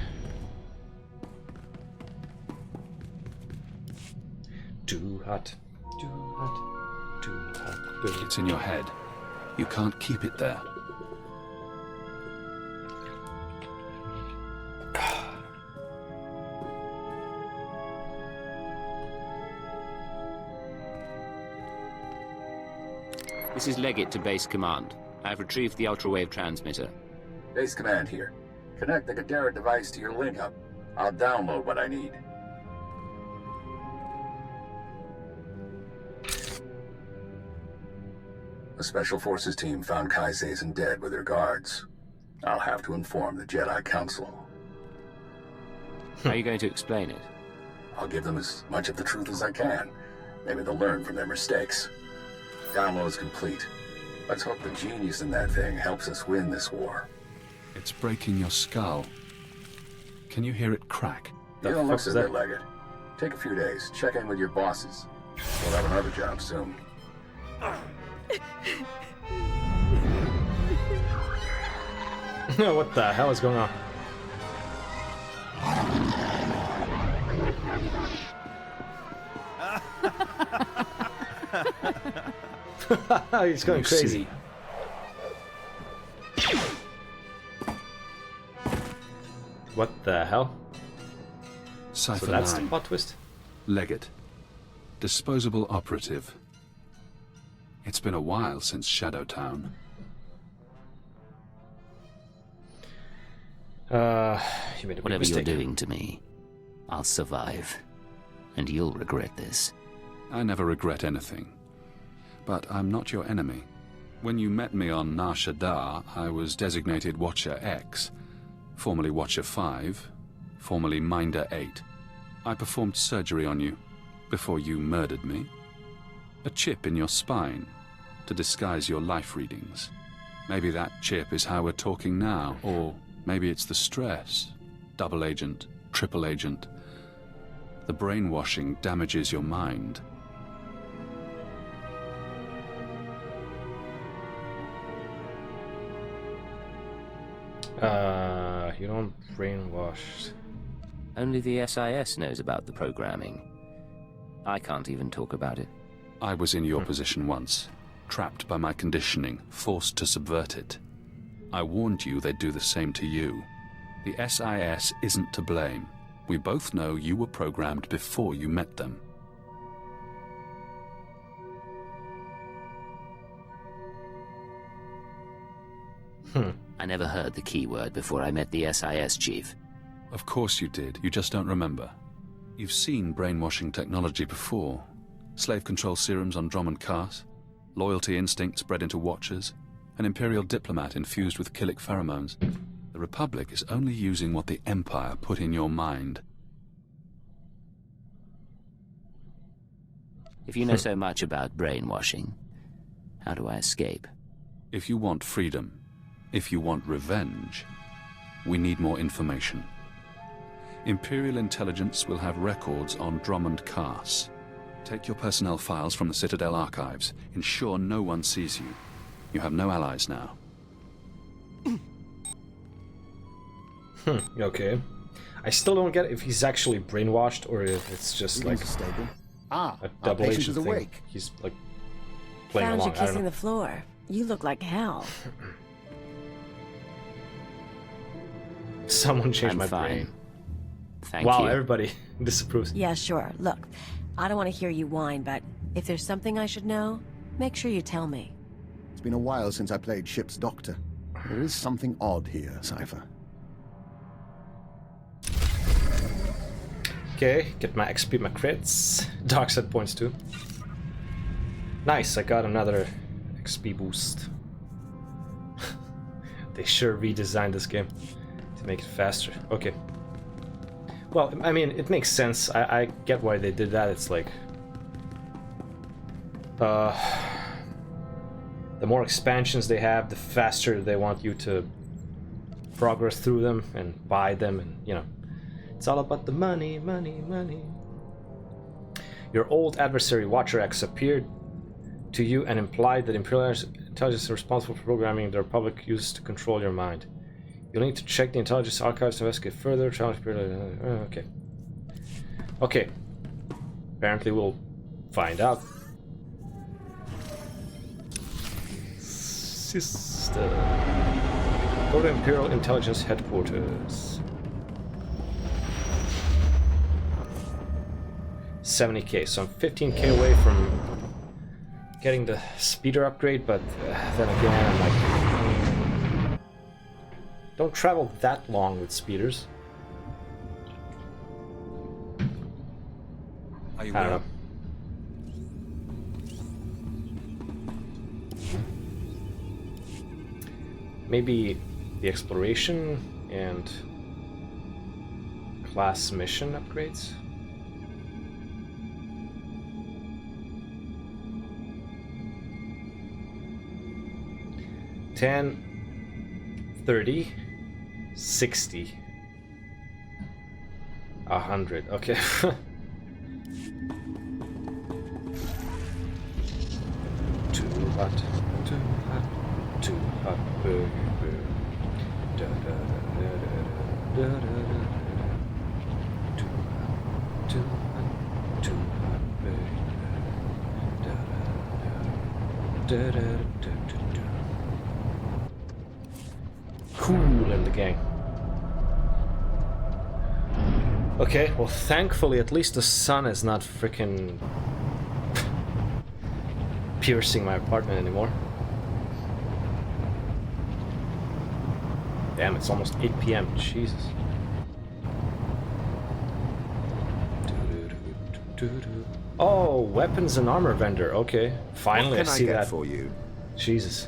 S1: Too hot, too hot, too hot.
S20: It's in your head. You can't keep it there.
S3: This is Leggett to Base Command. I've retrieved the ultra-wave transmitter.
S21: Base Command here. Connect the Gadara device to your link-up. I'll download what I need. The Special Forces team found Kai Sazin dead with her guards. I'll have to inform the Jedi Council.
S3: How are you going to explain it?
S21: I'll give them as much of the truth as I can. Maybe they'll learn from their mistakes. Download's complete. Let's hope the genius in that thing helps us win this war.
S20: It's breaking your skull. Can you hear it crack?
S21: You don't look so good, Leggett. Take a few days. Check in with your bosses. We'll have another job soon.
S1: What the hell is going on? He's going crazy. What the hell?
S20: Cypher
S1: So that's the
S20: 9.
S1: plot twist?
S20: Leggett. Disposable operative. It's been a while since Shadowtown.
S1: You made a big
S3: Whatever
S1: mistake.
S3: you're doing to me, I'll survive. And you'll regret this.
S20: I never regret anything. But I'm not your enemy. When you met me on Nar Shaddaa, I was designated Watcher X, formerly Watcher 5, formerly Minder 8. I performed surgery on you before you murdered me. A chip in your spine to disguise your life readings. Maybe that chip is how we're talking now, or maybe it's the stress. Double agent, triple agent. The brainwashing damages your mind.
S1: You don't brainwash.
S3: Only the SIS knows about the programming. I can't even talk about it.
S20: I was in your position once, trapped by my conditioning, forced to subvert it. I warned you they'd do the same to you. The SIS isn't to blame. We both know you were programmed before you met them.
S3: I never heard the keyword before I met the SIS chief.
S20: Of course you did. You just don't remember. You've seen brainwashing technology before. Slave control serums on Drummond Cars, loyalty instincts bred into Watchers, an Imperial diplomat infused with Killik pheromones. The Republic is only using what the Empire put in your mind.
S3: If you know so much about brainwashing, how do I escape?
S20: If you want freedom, if you want revenge, we need more information. Imperial intelligence will have records on Drummond Cars. Take your personnel files from the Citadel archives. Ensure no one sees you. You have no allies now.
S1: Okay. I still don't get if he's actually brainwashed or if it's just like
S8: stable.
S1: a double agent thing.
S8: Awake.
S1: He's like playing
S4: Found
S1: along.
S4: you
S1: I don't
S4: kissing
S1: know.
S4: the floor. You look like hell.
S1: Someone changed
S3: I'm
S1: my
S3: fine.
S1: brain.
S3: Thank
S1: Wow,
S3: you.
S1: everybody disapproves.
S4: Yeah, sure. Look, I don't want to hear you whine, but if there's something I should know, make sure you tell me.
S8: It's been a while since I played Ship's Doctor. There is something odd here, Cypher.
S1: Okay, get my XP, my crits. Dark set points too. Nice, I got another XP boost. They sure redesigned this game to make it faster. Okay. Well, I mean, it makes sense. I get why they did that. It's like... the more expansions they have, the faster they want you to progress through them and buy them, and, you know, it's all about the money, money, money. Your old adversary, Watcher X, appeared to you and implied that Imperial intelligence is responsible for programming the Republic uses to control your mind. You'll need to check the intelligence archives to investigate further. Challenge okay. Okay. Apparently we'll find out. Sister. Go to Imperial Intelligence Headquarters. 70k, so I'm 15k away from getting the speeder upgrade, but then again, I'm like, don't travel that long with speeders.
S15: Are you
S1: I don't know. Maybe the exploration and class mission upgrades. $10, $30, $60, $100. Okay. Too hot, too hot, too hot, burger. Da, da, da, da, da, da, da, da. Too hot, too hot, too hot, burger. Da, da, da, da, da, da, da. Cool in the gang. Okay, well, thankfully, at least the sun is not freaking piercing my apartment anymore. Damn, it's almost 8 p.m. Jesus. Oh, weapons and armor vendor. Okay, finally
S16: What can
S1: I see
S16: I get
S1: that.
S16: for you?
S1: Jesus.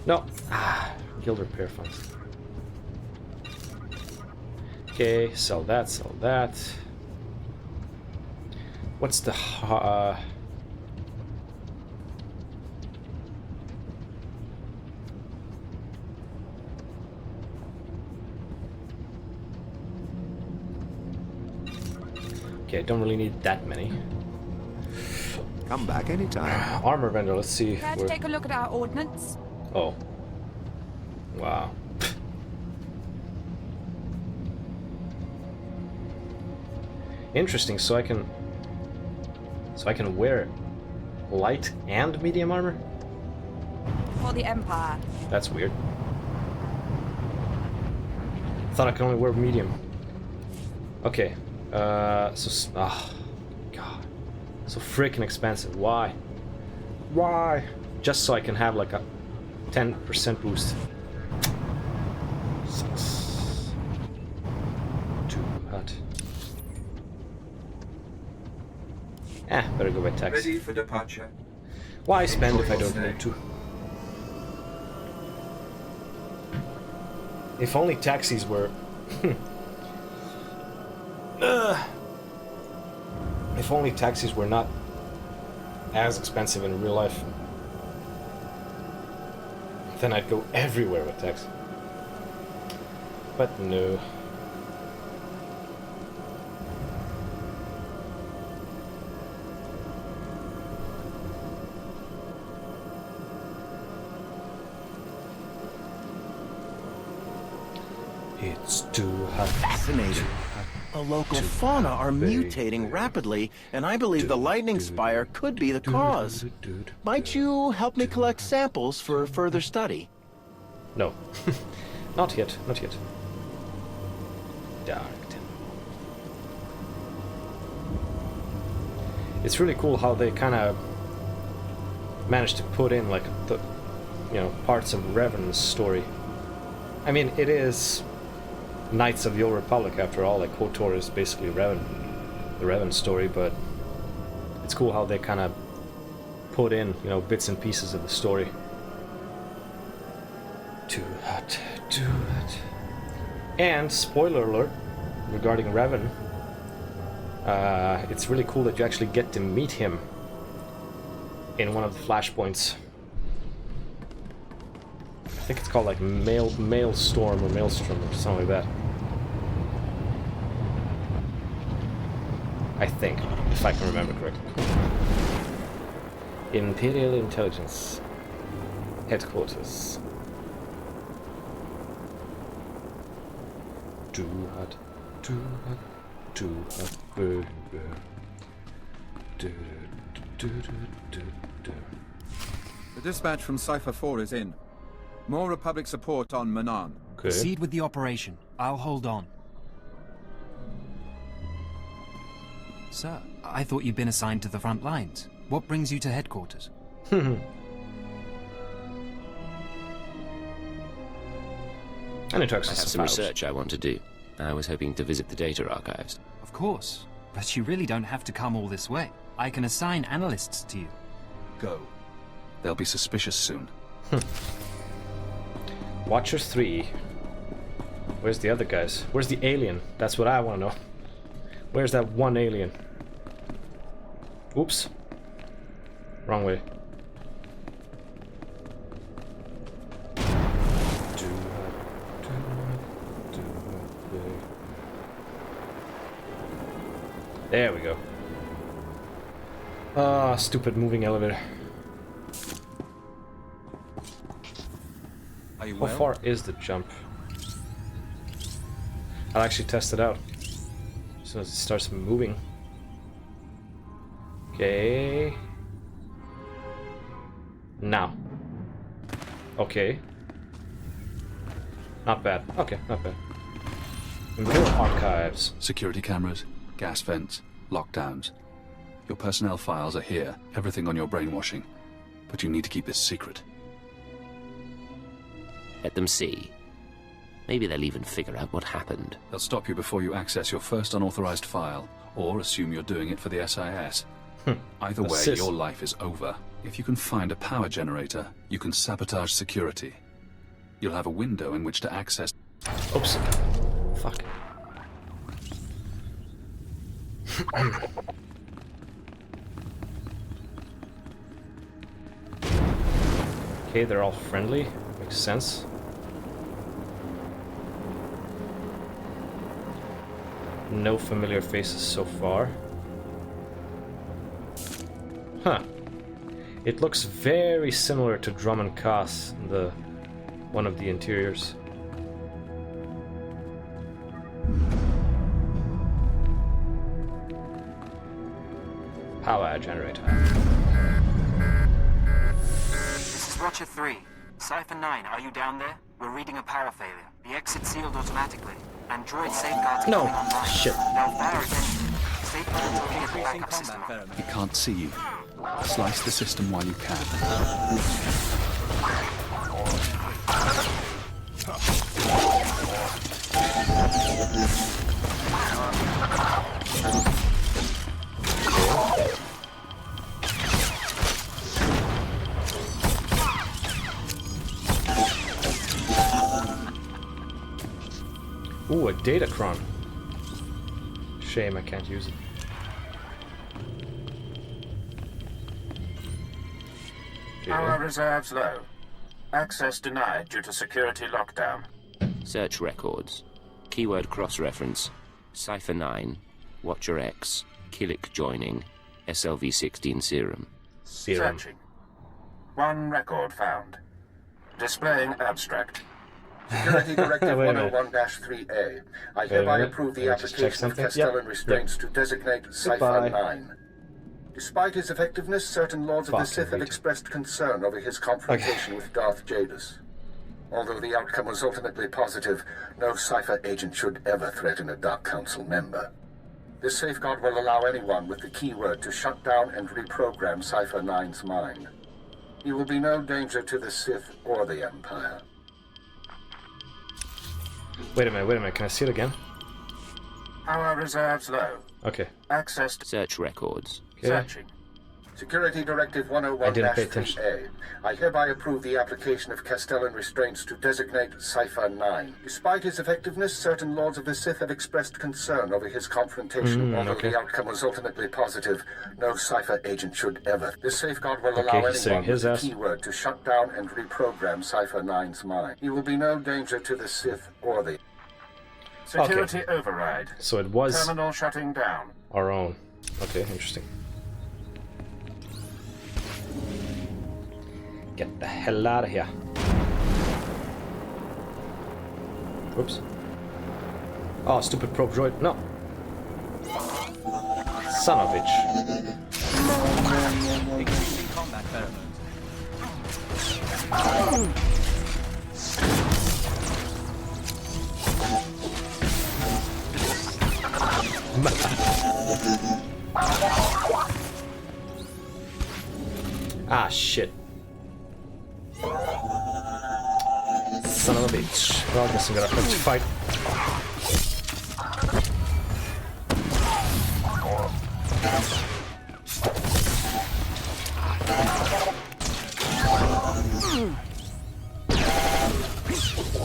S1: No. Ah, guild repair funds. Okay, sell that, sell that. What's the okay, I don't really need that many.
S16: Come back anytime.
S1: Armor vendor, let's see.
S6: Care to
S1: where-
S6: take a look at our ordnance?
S1: Oh. Wow. Interesting, so I can wear light and medium armor?
S6: For the Empire.
S1: That's weird. Thought I could only wear medium. Okay. God. So freaking expensive. Why? Why? Just so I can have like a 10% boost. Sucks. Too hot. Better go by taxi.
S9: Ready for departure.
S1: Why spend if I don't need to? If only taxis were... if only taxis were not as expensive in real life, then I'd go everywhere with taxi. But no. It's too hot.
S12: Fascinating. The local fauna are mutating rapidly, and I believe the lightning spire could be the cause. Might you help me collect samples for further study?
S1: No. Not yet, not yet. Dark Temple. It's really cool how they kind of managed to put in like the, you know, parts of Revan's story. I mean, it is Knights of the Old Republic after all. Like KOTOR is basically Revan, the Revan story, but it's cool how they kind of put in, you know, bits and pieces of the story. Too hot, too hot. And spoiler alert regarding Revan, it's really cool that you actually get to meet him in one of the flashpoints. I think it's called like Maelstrom or Maelstrom or something like that. I think, if I can remember correctly. Imperial Intelligence Headquarters. Too hot, too hot, too hot, burn, burn. Do, do, do, do, do.
S15: The dispatch from Cypher 4 is in. More Republic support on Manan.
S1: Okay.
S14: Proceed with the operation. I'll hold on. Sir, I thought you'd been assigned to the front lines. What brings you to headquarters?
S1: I need to access
S3: I have some research I want to do. I was hoping to visit the data archives.
S14: Of course, but you really don't have to come all this way. I can assign analysts to you.
S20: Go. They'll be suspicious soon.
S1: Watcher 3. Where's the other guys? Where's the alien? That's what I want to know. Where's that one alien? Oops. Wrong way. There we go. Ah, stupid moving elevator.
S15: Are you
S1: How far is the jump? I'll actually test it out as soon as it starts moving. Okay. Now. Okay. Not bad. Okay, not bad. Imperial Archives.
S20: Security cameras, gas vents, lockdowns. Your personnel files are here, everything on your brainwashing. But you need to keep this secret.
S3: Let them see. Maybe they'll even figure out what happened.
S20: They'll stop you before you access your first unauthorized file, or assume you're doing it for the SIS. Either way, your life is over. If you can find a power generator, you can sabotage security. You'll have a window in which to access...
S1: Oops. Fuck. Okay, they're all friendly. Makes sense. No familiar faces so far. Huh. It looks very similar to Drummond Kaas, one of the interiors. Power generator.
S17: This is Watcher 3. Cypher 9, are you down there? We're reading a power failure. The exit sealed automatically. Android safeguards are coming online.
S1: Shit.
S17: They'll fire attention. Stay put until we get the backup system up.
S20: He can't see you. Slice the system while you can.
S1: Ooh, a Datacron. Shame I can't use it.
S17: Power reserves low. Access denied due to security lockdown.
S3: Search records. Keyword cross-reference. Cypher 9. Watcher X. Killick joining. SLV-16 serum.
S17: Searching. One record found. Displaying abstract.
S21: Security Directive
S1: Wait a minute.
S21: 101-3A. I
S1: Wait a
S21: hereby
S1: minute.
S21: approve
S1: Let
S21: the
S1: me just check
S21: application of
S1: something.
S21: Castellan
S1: Yep.
S21: restraints to designate
S1: Goodbye.
S21: Cypher 9. Despite his effectiveness, certain lords of the
S1: Fuck,
S21: Sith have
S1: read.
S21: expressed concern over his confrontation with Darth Jadus. Although the outcome was ultimately positive, no Cypher agent should ever threaten a Dark Council member. This safeguard will allow anyone with the keyword to shut down and reprogram Cypher 9's mind. He will be no danger to the Sith or the Empire.
S1: Wait a minute, can I see it again?
S17: Power reserves low.
S1: Okay.
S17: Access to
S3: Search records.
S1: Okay.
S17: searching.
S21: Security Directive
S1: I didn't pay attention.
S21: 101-3A. I hereby approve the application of Castellan restraints to designate Cypher 9. Despite his effectiveness, certain lords of the Sith have expressed concern over his confrontation. Although
S1: okay.
S21: the outcome was ultimately positive, no Cypher agent should ever. This safeguard will
S1: Okay,
S21: allow
S1: he's saying
S21: anyone with
S1: his
S21: the
S1: ass.
S21: keyword to shut down and reprogram Cypher 9's mind. He will be no danger to the Sith or the...
S17: Security override.
S1: So it was
S17: Terminal shutting down.
S1: our own. Okay, interesting. Get the hell out of here. Oops. Oh, stupid probe droid. No. Son of a bitch.
S15: Increasing combat
S1: Ah, shit. Son of a bitch. Well, I guess I'm gonna have to fight.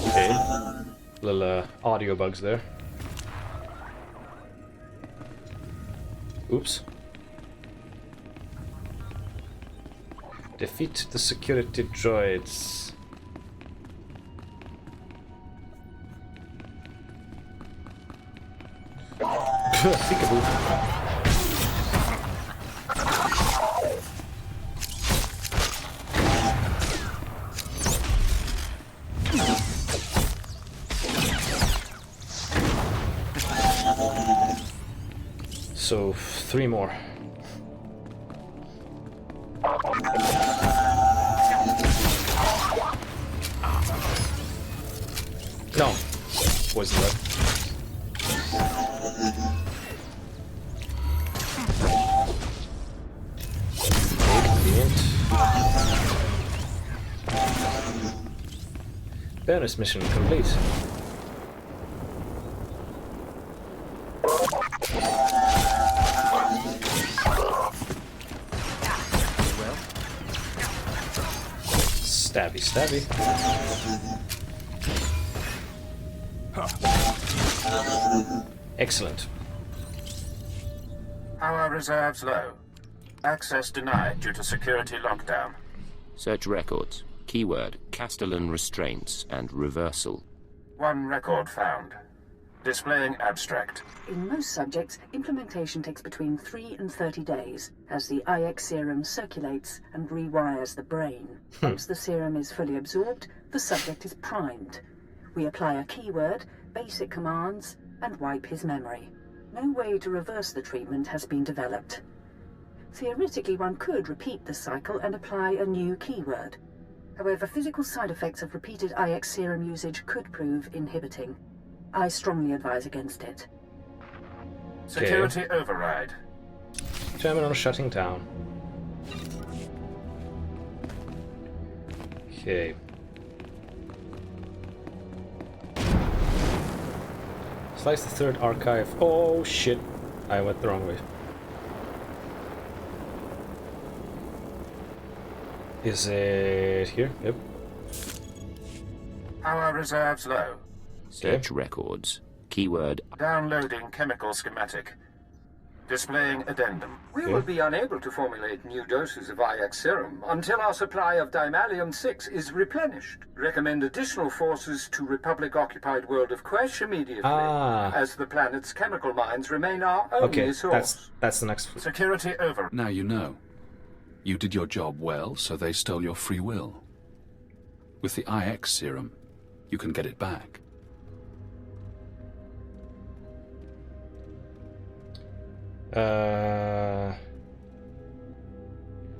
S1: Okay. Little audio bugs there. Oops. Defeat the security droids. Peekaboo. So, 3 more. No, poison red. Convenient. Bonus mission complete. Stabby, stabby. Excellent.
S17: Power reserves low. Access denied due to security lockdown.
S3: Search records. Keyword Castellan restraints and reversal.
S17: One record found. Displaying abstract.
S10: In most subjects, implementation takes between 3 and 30 days, as the IX serum circulates and rewires the brain. Once the serum is fully absorbed, the subject is primed. We apply a keyword, basic commands, and wipe his memory. No way to reverse the treatment has been developed. Theoretically, one could repeat the cycle and apply a new keyword. However, physical side effects of repeated IX serum usage could prove inhibiting. I strongly advise against it.
S17: Security override.
S1: Terminal shutting down. Okay. Slice the third archive. Oh shit. I went the wrong way. Is it here? Yep.
S21: Power reserves low.
S3: Search records. Keyword.
S21: Downloading chemical schematic. Displaying addendum. We will be unable to formulate new doses of IX serum until our supply of Dimalium-6 is replenished. Recommend additional forces to Republic-occupied world of Quesh immediately, as the planet's chemical mines remain our only source.
S1: That's the next.
S21: Security over.
S20: Now you know. You did your job well, so they stole your free will. With the IX serum, you can get it back.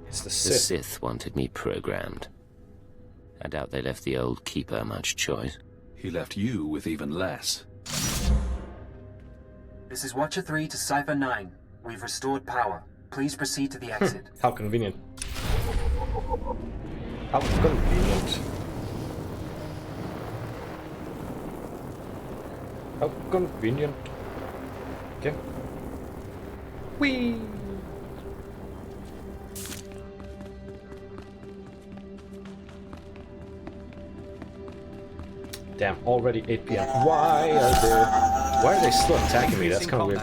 S1: It's the
S3: The
S1: Sith.
S3: Sith wanted me programmed. I doubt they left the old Keeper much choice.
S20: He left you with even less.
S17: This is Watcher 3 to Cypher 9. We've restored power. Please proceed to the exit.
S1: How convenient. How convenient. How convenient. Okay. Whee! Damn, already 8 p.m. Why are they still attacking me? That's kind of weird.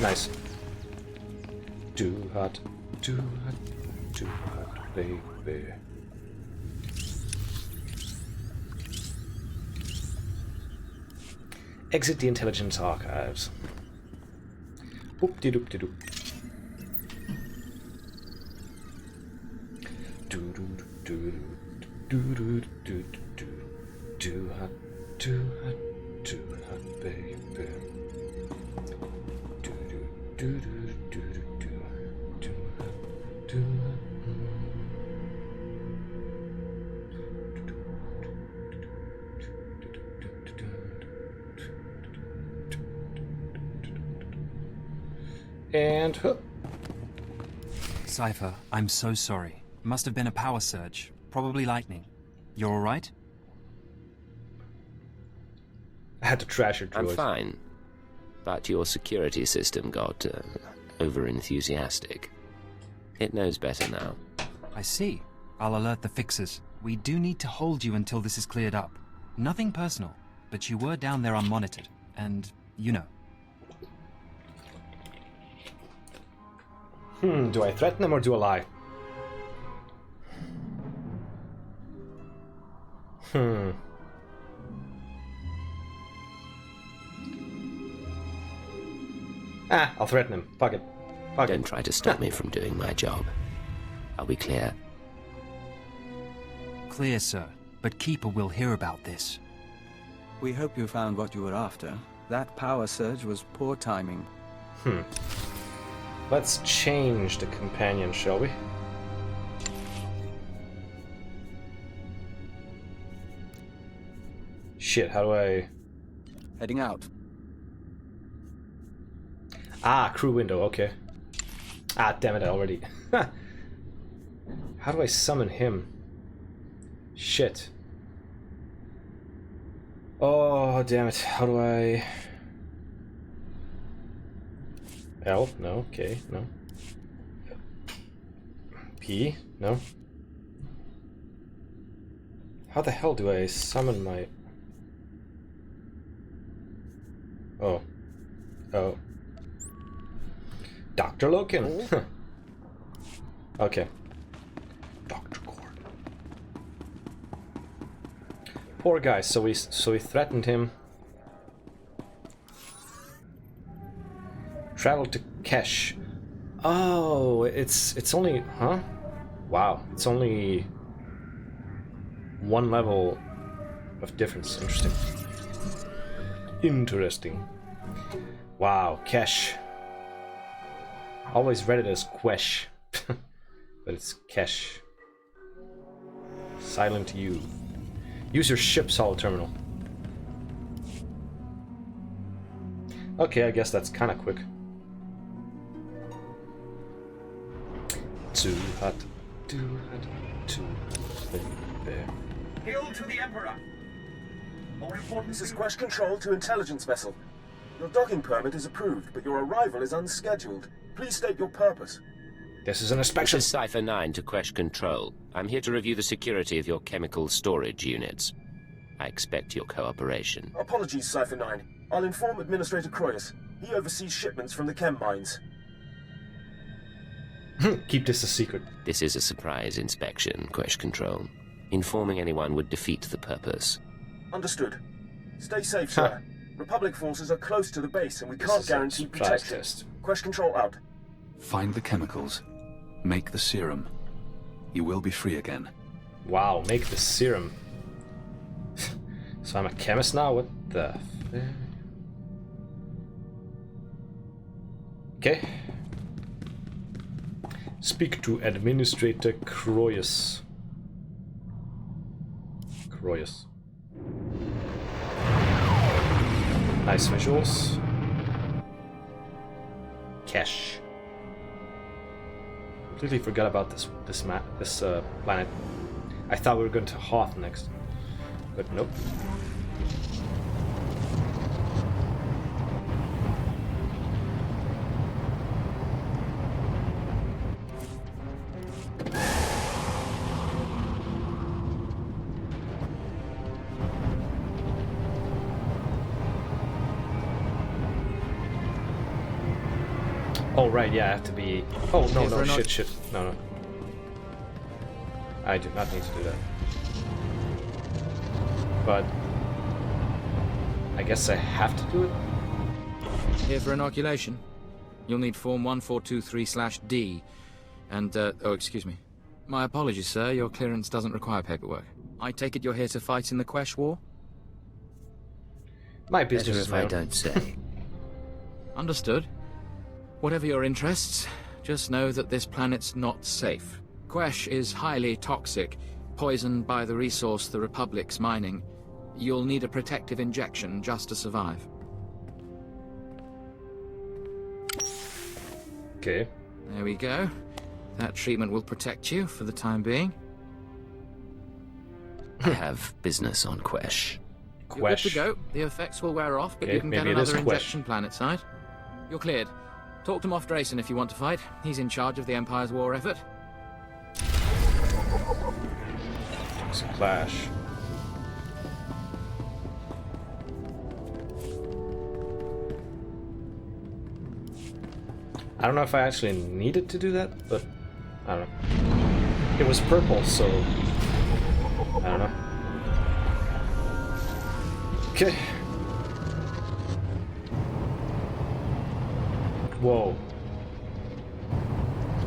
S1: Nice. Too hot, too hot, baby. Exit the intelligence archives. Boop-de-doop-de-doop. Too hot, too hot, too hot, baby. Too hot. And
S14: Cypher, I'm so sorry. Must have been a power surge. Probably lightning. You're alright?
S1: I had to trash your droid.
S3: I'm fine. But your security system got over-enthusiastic. It knows better now.
S14: I see. I'll alert the fixers. We do need to hold you until this is cleared up. Nothing personal, but you were down there unmonitored. And, you know.
S1: Do I threaten them or do I lie? I'll threaten him. Fuck it.
S3: Don't try to stop me from doing my job. Are we clear?
S14: Clear, sir. But Keeper will hear about this.
S5: We hope you found what you were after. That power surge was poor timing.
S1: Let's change the companion, shall we? Shit, how do I...
S5: Heading out.
S1: Crew window, okay. Damn it, already. How do I summon him? Shit. Oh, damn it. How do I... L? No. K? No. P? No. How the hell do I summon my... Oh. Dr. Loken. Okay. Dr. Gordon. Poor guy. So we threatened him. Travel to Quesh. Oh, it's only, huh? Wow, it's only one level of difference. Interesting. Wow, Quesh. Always read it as Quesh, but it's Quesh. Silent U. Use your ship's hull terminal. Okay, I guess that's kind of quick. Too hot, too hot, too hot, baby.
S9: Hail to the Emperor! All important.
S7: This is Quest Control to Intelligence Vessel. Your docking permit is approved, but your arrival is unscheduled. Please state your purpose.
S1: This is an inspection.
S18: This is Cypher 9 to Quest Control. I'm here to review the security of your chemical storage units. I expect your cooperation.
S7: Apologies, Cypher 9. I'll inform Administrator Croyas. He oversees shipments from the chem mines.
S1: Keep this a secret.
S18: This is a surprise inspection, Quest Control. Informing anyone would defeat the purpose.
S7: Understood. Stay safe, sir. Republic forces are close to the base and we can't guarantee protection. Quest Control out.
S20: Find the chemicals. Make the serum. You will be free again.
S1: Wow, make the serum. So I'm a chemist now? What the... Okay. Speak to Administrator Croyas. Nice visuals. Cash. Completely forgot about this planet. I thought we were going to Hoth next, but nope. Oh right, yeah, I have to be... Oh no, shit. No. I do not need to do that. But... I guess I have to do it?
S19: Here for inoculation. You'll need Form 1423/D. And, oh, excuse me. My apologies, sir. Your clearance doesn't require paperwork. I take it you're here to fight in the Quesh War?
S1: My business is
S18: if I don't say.
S19: Understood. Whatever your interests, just know that this planet's not safe. Quesh is highly toxic, poisoned by the resource the Republic's mining. You'll need a protective injection just to survive.
S1: Okay.
S19: There we go. That treatment will protect you for the time being.
S18: I have business on Quesh.
S19: You're good to go. The effects will wear off, but you can get another injection planetside. You're cleared. Talk to Moff Drayson if you want to fight. He's in charge of the Empire's war effort.
S1: It's a clash. I don't know if I actually needed to do that, but I don't know. It was purple, so I don't know. Okay. Whoa.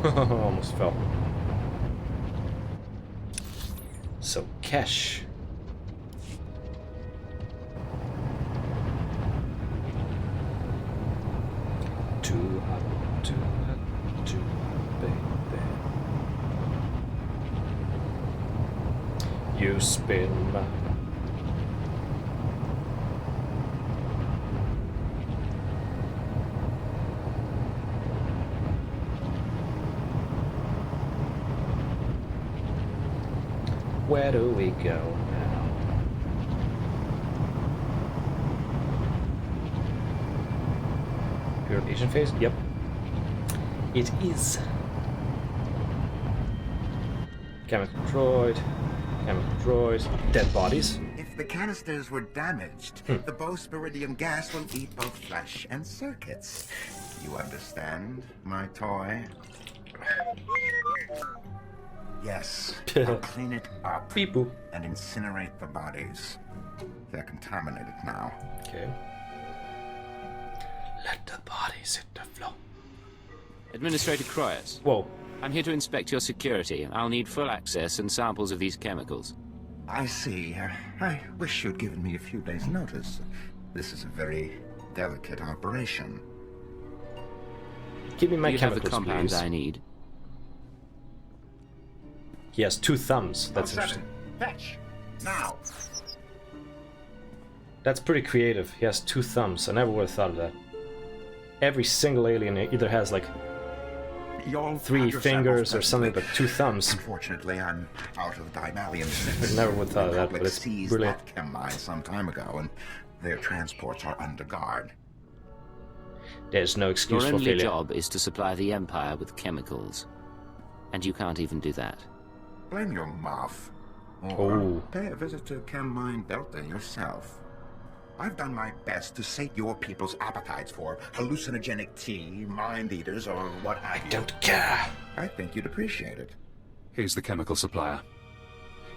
S1: Almost fell. So, Kesh. Too hot, baby. You spin my... Where do we go now? Purification phase? Yep. It is. Chemical droid, dead bodies.
S24: If the canisters were damaged, the Bosphoridium gas will eat both flesh and circuits. You understand, my toy? Yes, I'll clean it up and incinerate the bodies. They're contaminated now.
S1: Okay. Let the bodies hit the floor.
S18: Administrator Croyas.
S1: Whoa.
S18: I'm here to inspect your security. I'll need full access and samples of these chemicals.
S24: I see. I wish you'd given me a few days' notice. This is a very delicate operation.
S1: Give me my chemicals,
S18: the compounds
S1: please.
S18: I need.
S1: He has 2 thumbs. That's interesting.
S24: Fetch now.
S1: That's pretty creative. He has 2 thumbs. I never would have thought of that. Every single alien either has like
S24: You'll
S1: 3 fingers or something, but 2 thumbs.
S24: Unfortunately, I'm out of Dymalian.
S1: I never would have thought of that, but it's brilliant.
S24: That chem mine some time ago, and their transports are under guard.
S1: There's no excuse
S3: Your
S1: for
S3: only
S1: failure.
S3: job is to supply the Empire with chemicals. And you can't even do that.
S24: Blame your mouth. Or
S1: Oh.
S24: pay a visit to Chem Mine Delta yourself. I've done my best to sate your people's appetites for hallucinogenic tea, mind eaters, or what have you.
S1: Don't care.
S24: I think you'd appreciate it.
S20: He's the chemical supplier.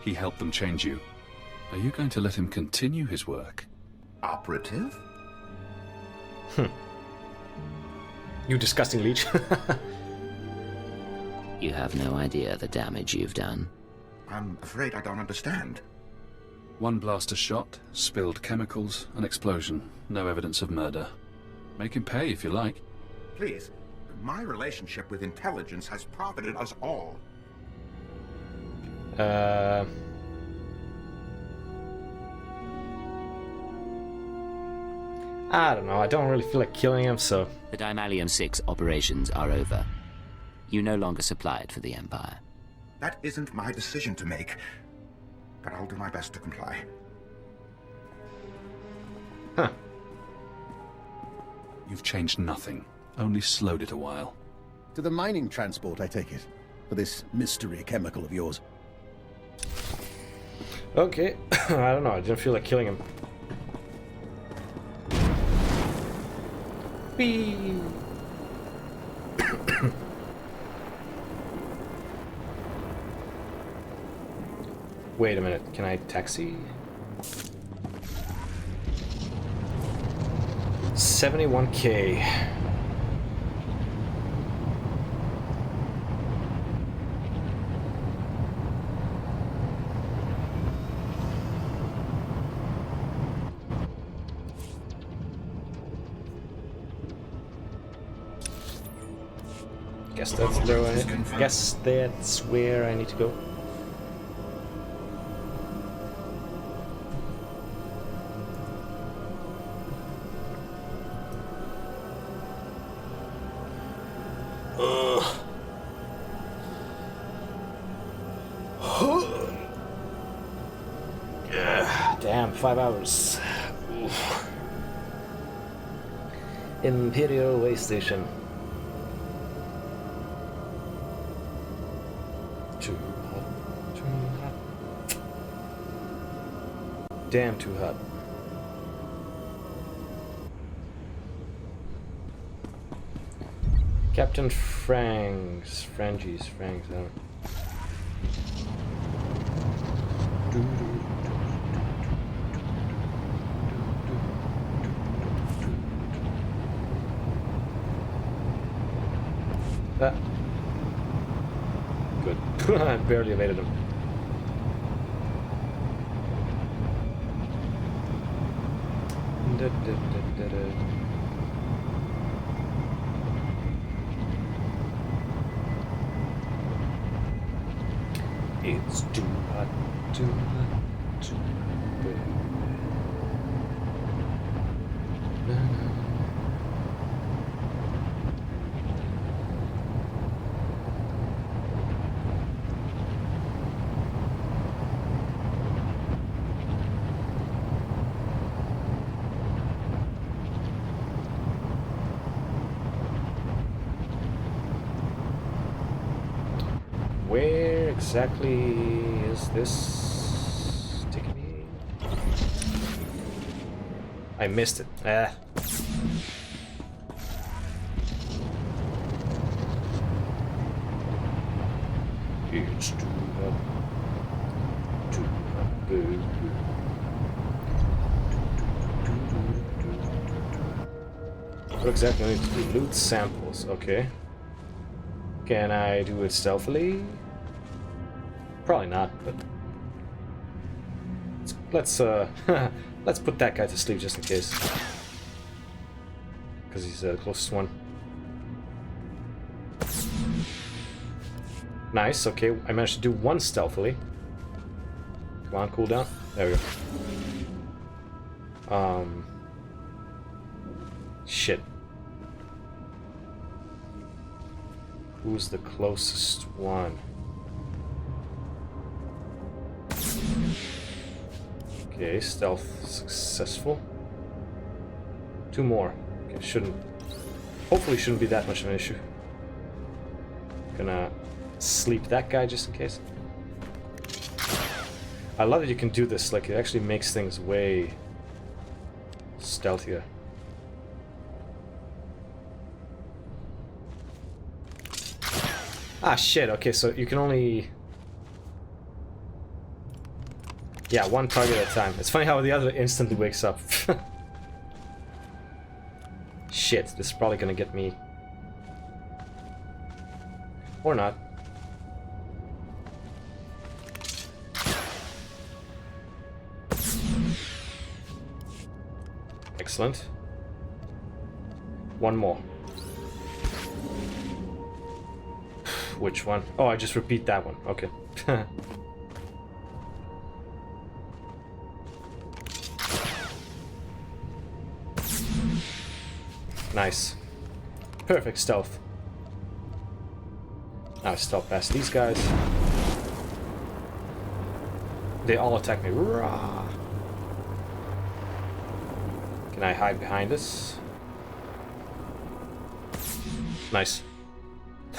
S20: He helped them change you. Are you going to let him continue his work?
S24: Operative?
S1: You disgusting leech.
S3: You have no idea the damage you've done.
S24: I'm afraid I don't understand.
S20: One blaster shot, spilled chemicals, an explosion. No evidence of murder. Make him pay if you like.
S24: Please, my relationship with intelligence has profited us all.
S1: I don't know, I don't really feel like killing him, so...
S3: The Dymalion 6 operations are over. You no longer supply it for the Empire.
S24: That isn't my decision to make, but I'll do my best to comply.
S1: Huh.
S20: You've changed nothing, only slowed it a while.
S8: To the mining transport, I take it, for this mystery chemical of yours.
S1: Okay, I don't know, I didn't feel like killing him. Whee! Wait a minute, can I taxi? 71K. Guess that's where I need to go. Damn, 5 hours. Oof. Imperial Way Station. Too hot, too hot. Damn, too hot. Captain Franks, I don't know. Good. I barely evaded him. It's too hot, too hot, too hot. Na, na. Where exactly is this taking me? I missed it. Ah. It's too hot. Too hot, baby. What exactly do I need to do? Loot samples, okay. Can I do it stealthily? Probably not, but let's let's put that guy to sleep just in case, because he's the closest one. Nice. Okay, I managed to do one stealthily. Come on, cool down. There we go. Shit. Who's the closest one? Okay, stealth successful. 2 more. Okay, hopefully shouldn't be that much of an issue. Gonna sleep that guy just in case. I love that you can do this, like it actually makes things way stealthier. Ah shit, okay, so you can only... Yeah, 1 target at a time. It's funny how the other instantly wakes up. Shit, this is probably gonna get me. Or not. Excellent. 1 more. Which one? Oh, I just repeat that one. Okay. Nice. Perfect stealth. Now stealth past these guys. They all attack me. Rah! Can I hide behind this? Nice.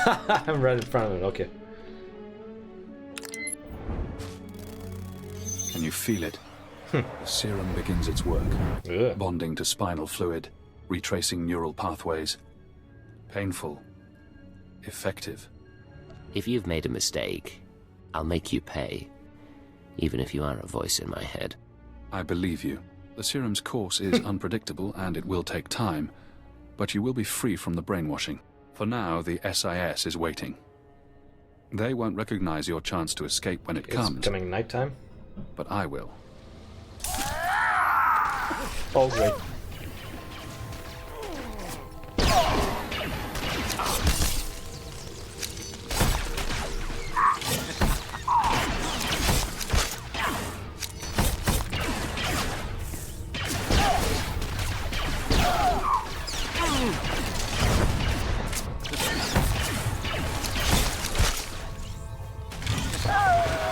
S1: I'm right in front of it, okay.
S20: Can you feel it? The serum begins its work.
S1: Ugh.
S20: Bonding to spinal fluid, retracing neural pathways. Painful. Effective.
S18: If you've made a mistake, I'll make you pay. Even if you are a voice in my head.
S20: I believe you. The serum's course is unpredictable and it will take time, but you will be free from the brainwashing. For now, the SIS is waiting. They won't recognize your chance to escape when it comes.
S1: It's becoming nighttime.
S20: But I will.
S1: Oh, great.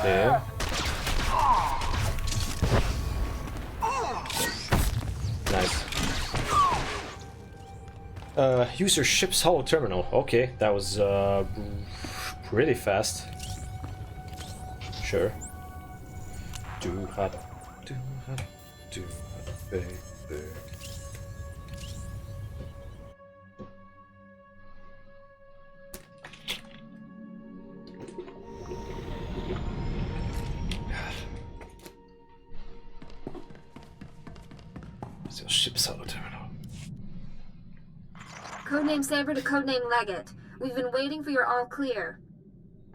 S1: Yeah. Nice. Use your ship's hull terminal. Okay, that was pretty fast. Sure. Do hot, baby. Ship's hull terminal.
S11: Codename Saber to Codename Leggett. We've been waiting for your all clear.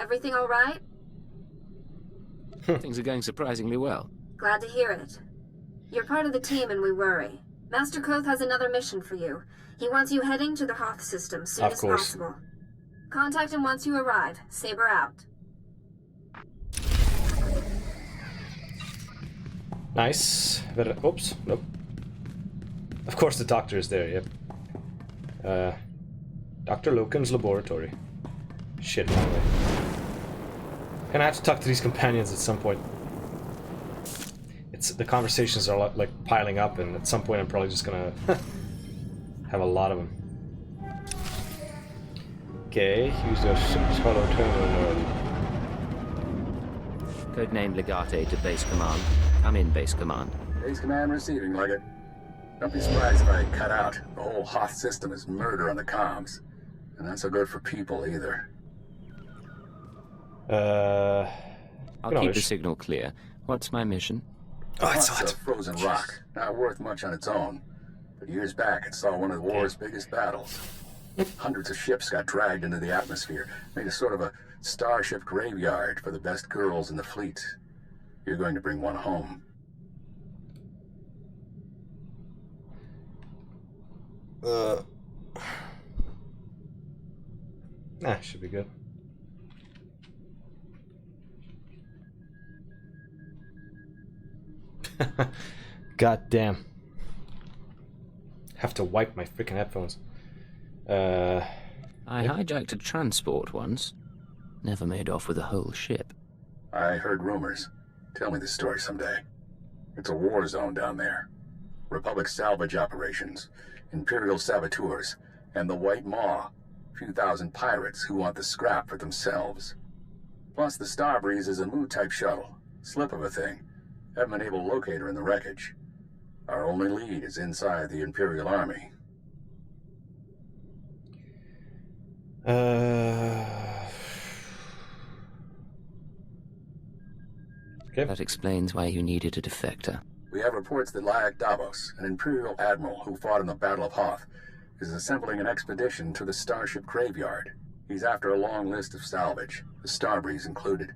S11: Everything all right?
S18: Things are going surprisingly well.
S11: Glad to hear it. You're part of the team and we worry. Master Koth has another mission for you. He wants you heading to the Hoth system soon as possible. Contact him once you arrive. Saber out.
S1: Nice. Oops. Nope. Of course the doctor is there, yep. Dr. Loken's laboratory. Shit, wrong way. Gonna have to talk to these companions at some point. The conversations are like piling up, and at some point I'm probably just gonna have a lot of them. Okay, use your ship's hollow terminal.
S3: Codename Legate to base command. Come in, base command.
S21: Base command receiving, Leggett. Don't be surprised if I cut out. The whole Hoth system is murder on the comms. And not so good for people, either.
S3: I'll keep the signal clear. What's my mission?
S21: Oh, it's hot. A frozen rock. Not worth much on its own. But years back, it saw one of the war's biggest battles. Hundreds of ships got dragged into the atmosphere. Made a sort of a starship graveyard for the best girls in the fleet. You're going to bring one home.
S1: Should be good. God damn. Have to wipe my freaking headphones.
S3: I hijacked a transport once. Never made off with a whole ship.
S21: I heard rumors. Tell me the story someday. It's a war zone down there. Republic salvage operations, Imperial saboteurs, and the White Maw. Few thousand pirates who want the scrap for themselves. Plus the Starbreeze is a Mu-type shuttle. Slip of a thing. Haven't been able to locate her in the wreckage. Our only lead is inside the Imperial Army.
S3: Okay. That explains why you needed a defector.
S21: We have reports that Lyak Davos, an Imperial admiral who fought in the Battle of Hoth, is assembling an expedition to the Starship Graveyard. He's after a long list of salvage, the Starbreeze included.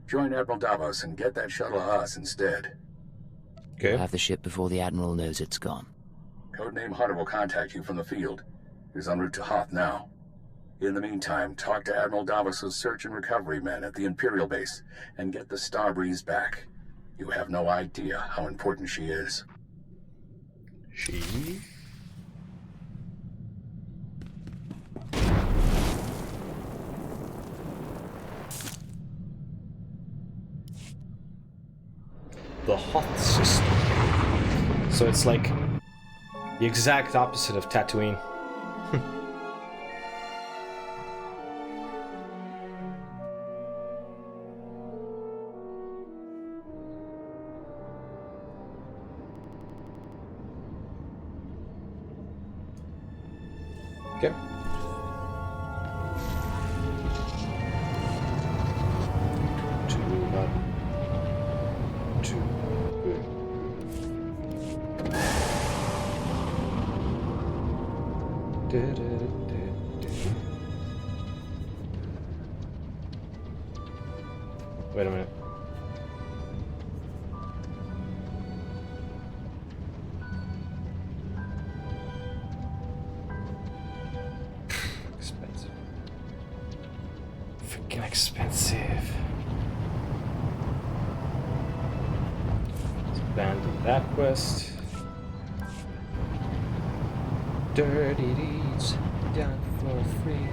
S21: Join Admiral Davos and get that shuttle to us instead.
S3: Okay. We'll have the ship before the Admiral knows it's gone.
S21: Codename Hunter will contact you from the field. He's en route to Hoth now. In the meantime, talk to Admiral Davos' search and recovery men at the Imperial base and get the Starbreeze back. You have no idea how important she is.
S1: She? The Hoth system. So it's like the exact opposite of Tatooine. Okay. Wait a minute. Expensive. Freaking expensive. Let's abandon that quest. Dirty deeds done for free.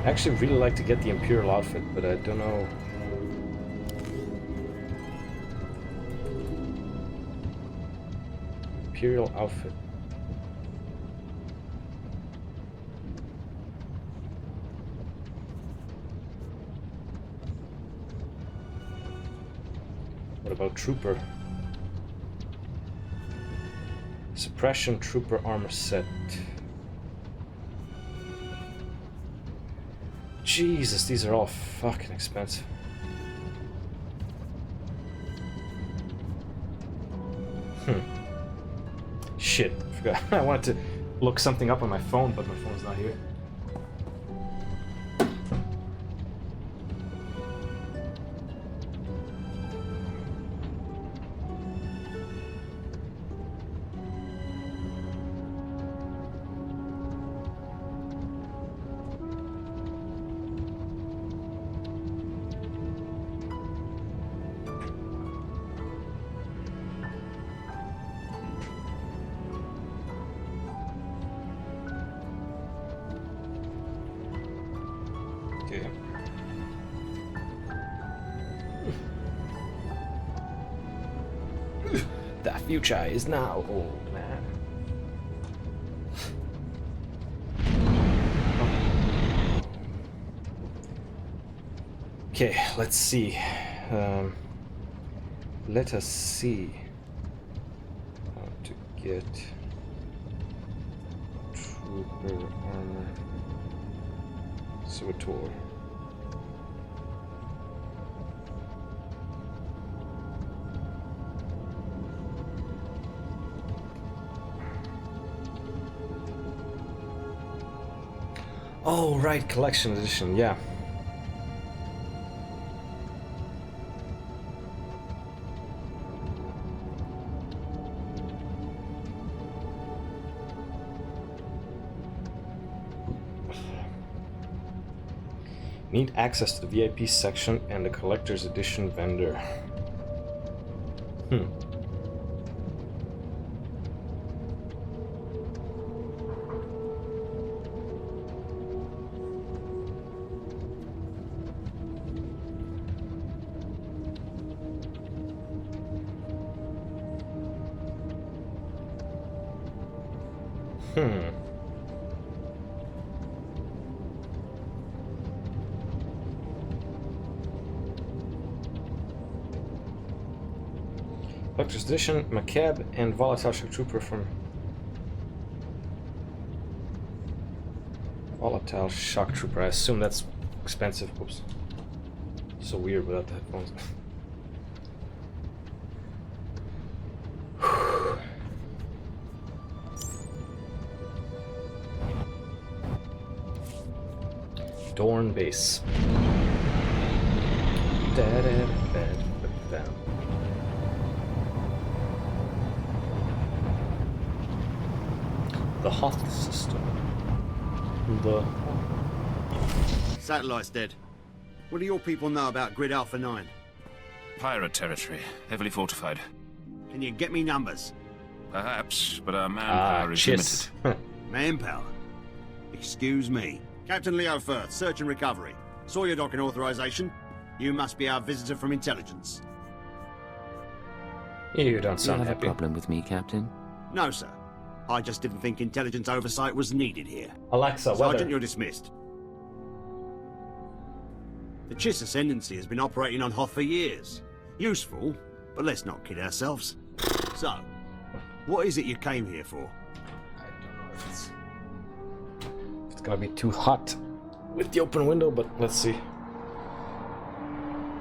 S1: I actually really like to get the Imperial outfit, but I don't know. Imperial outfit. What about Trooper? Suppression Trooper armor set. Jesus, these are all fucking expensive. Shit, I forgot. I wanted to look something up on my phone, but my phone's not here. The future is now, old man. Okay, let's see. Let us see how to get Trooper armor. Saboteur. Oh, right, collection edition, yeah. Need access to the VIP section and the collector's edition vendor. Collector's Edition, Macabre, and Volatile Shock Trooper from... Volatile Shock Trooper, I assume that's expensive. Oops. So weird without the headphones. Dorn Base. The Hoth system. The
S2: satellite's dead. What do your people know about Grid Alpha 9?
S13: Pirate territory, heavily fortified.
S2: Can you get me numbers?
S13: Perhaps, but our manpower is limited.
S2: Manpower? Excuse me. Captain Leo Firth, search and recovery. Saw your docking authorization. You must be our visitor from intelligence.
S1: You don't sound
S3: have
S1: happy.
S3: a problem with me, Captain?
S2: No, sir. I just didn't think intelligence oversight was needed here.
S1: Alexa,
S2: Sergeant,
S1: weather.
S2: you're dismissed. The Chiss Ascendancy has been operating on Hoth for years. Useful, but let's not kid ourselves. So, what is it you came here for?
S1: I don't know if it's gonna be too hot with the open window, but let's see.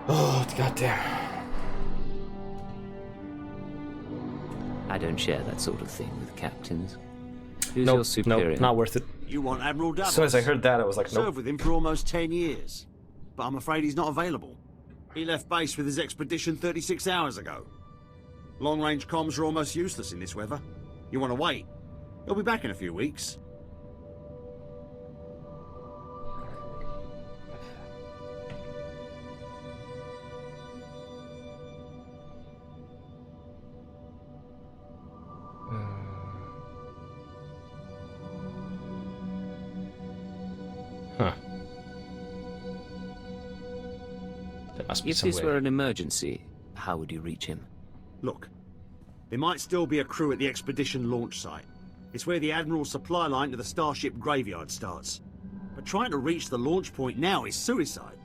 S1: Oh, goddamn.
S3: I don't share that sort of thing with captains. Who's your superior?
S1: Nope, not worth it.
S2: You want Admiral Davos?
S1: As soon as I heard that, I was like, nope.
S2: Served with him for almost 10 years. But I'm afraid he's not available. He left base with his expedition 36 hours ago. Long-range comms are almost useless in this weather. You want to wait? He'll be back in a few weeks.
S1: Huh. There must be
S3: If
S1: some
S3: this
S1: way.
S3: were an emergency, how would you reach him?
S2: Look, there might still be a crew at the expedition launch site. It's where the Admiral's supply line to the Starship graveyard starts. But trying to reach the launch point now is suicide.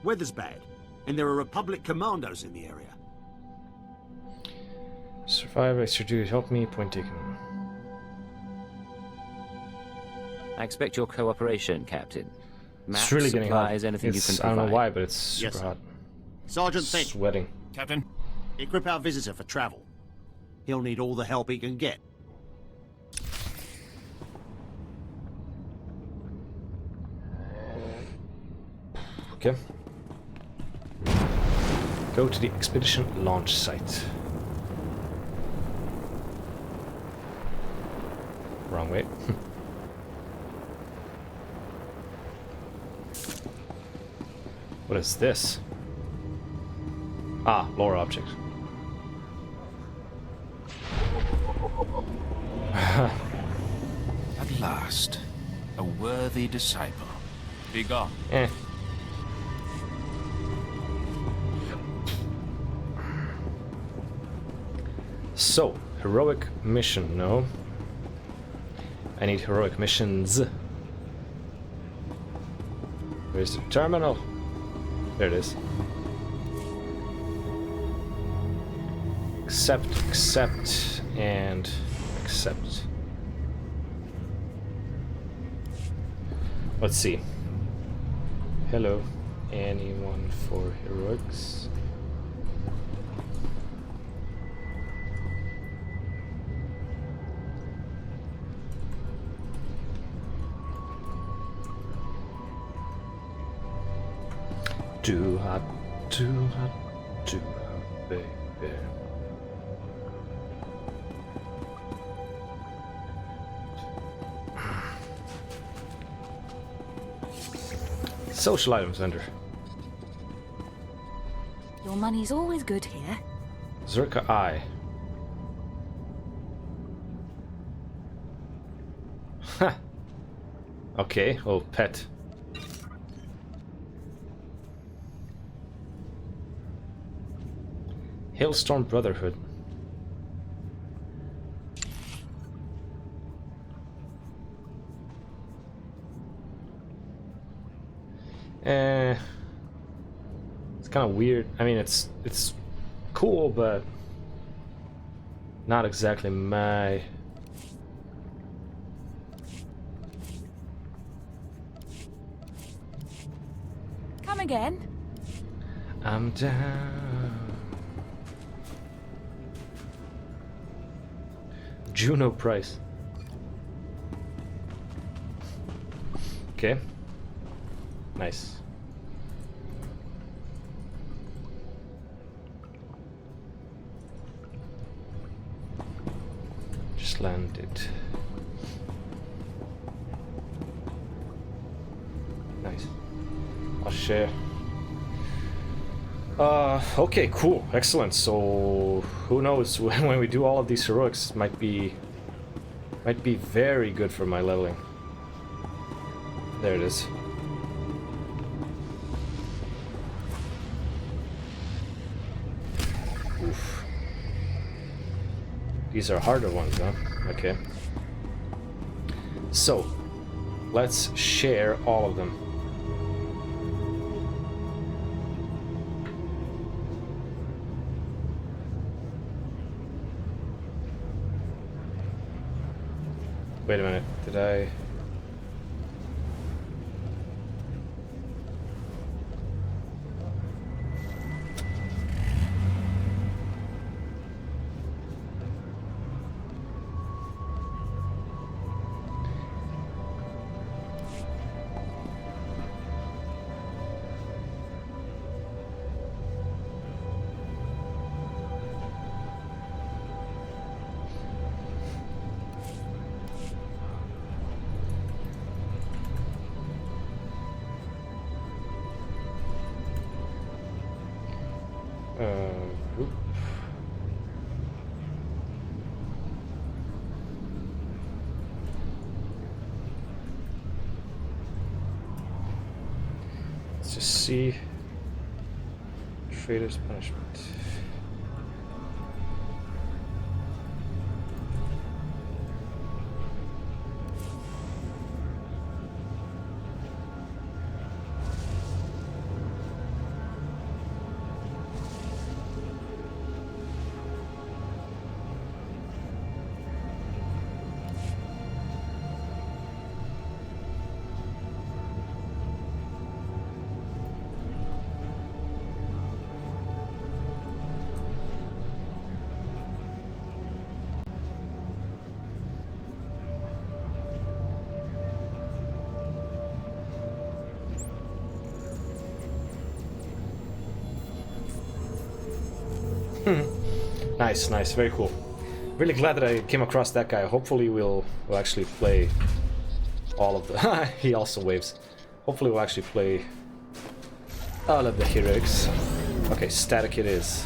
S2: Weather's bad, and there are Republic commandos in the area.
S1: Survivor, extra duty, help me, point taken.
S3: I expect your cooperation, Captain. Maps,
S1: It's really getting hot.
S3: supplies, anything you can
S1: I
S3: provide.
S1: don't know why, but it's super
S2: Yes, sir.
S1: hot.
S2: Sergeant Thick.
S1: Sweating.
S13: Captain?
S2: Equip our visitor for travel. He'll need all the help he can get.
S1: Okay. Go to the expedition launch site. Wrong way. What is this? Ah, lore object.
S13: At last, a worthy disciple. Be gone.
S1: Eh. So, heroic mission, no. I need heroic missions. Where's the terminal? There it is. Accept, and accept. Let's see. Hello. Anyone for heroics? Too hot, baby. Social items vendor.
S22: Your money's always good here.
S1: Zerka Eye. Ha. Okay, oh pet. Hailstorm Brotherhood. It's kind of weird. I mean, it's cool, but not exactly my...
S22: Come again?
S1: I'm down. Juno Price. Okay. Nice. Just landed. Nice. I'll share. Okay, cool, excellent. So who knows, when we do all of these heroics, might be very good for my leveling. There it is. Oof. These are harder ones, huh? Okay. So let's share all of them. Wait a minute, did I... Oop. Let's just see. Traitor's punishment. Nice, nice, very cool. Really glad that I came across that guy. Hopefully we'll actually play all of the... he also waves. Hopefully we'll actually play all of the heroics. Okay, static it is.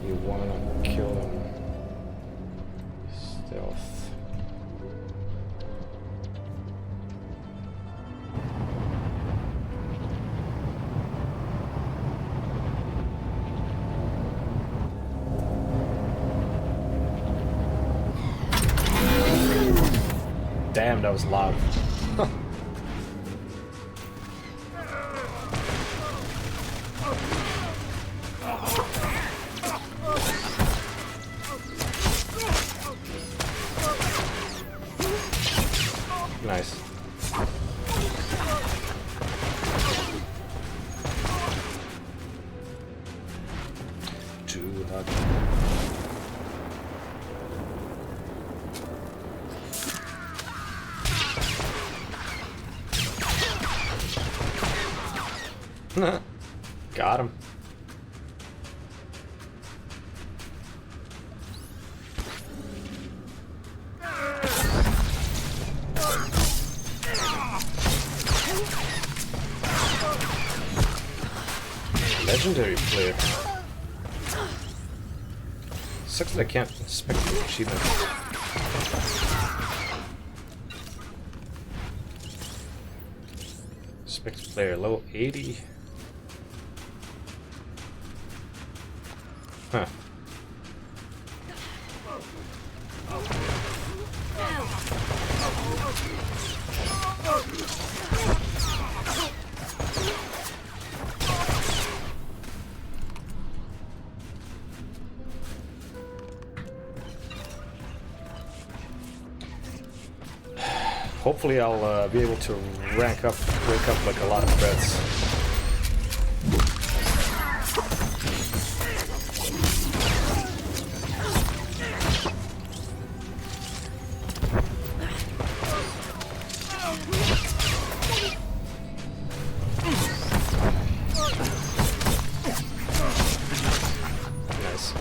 S1: You wanna kill him. Stealth. Damn, that was loud. Nice. Too hot. Got him. Legendary player. Sucks that I can't inspect the achievement. Inspect player level 80. Huh. Hopefully I'll be able to rank up like a lot of threats. Nice.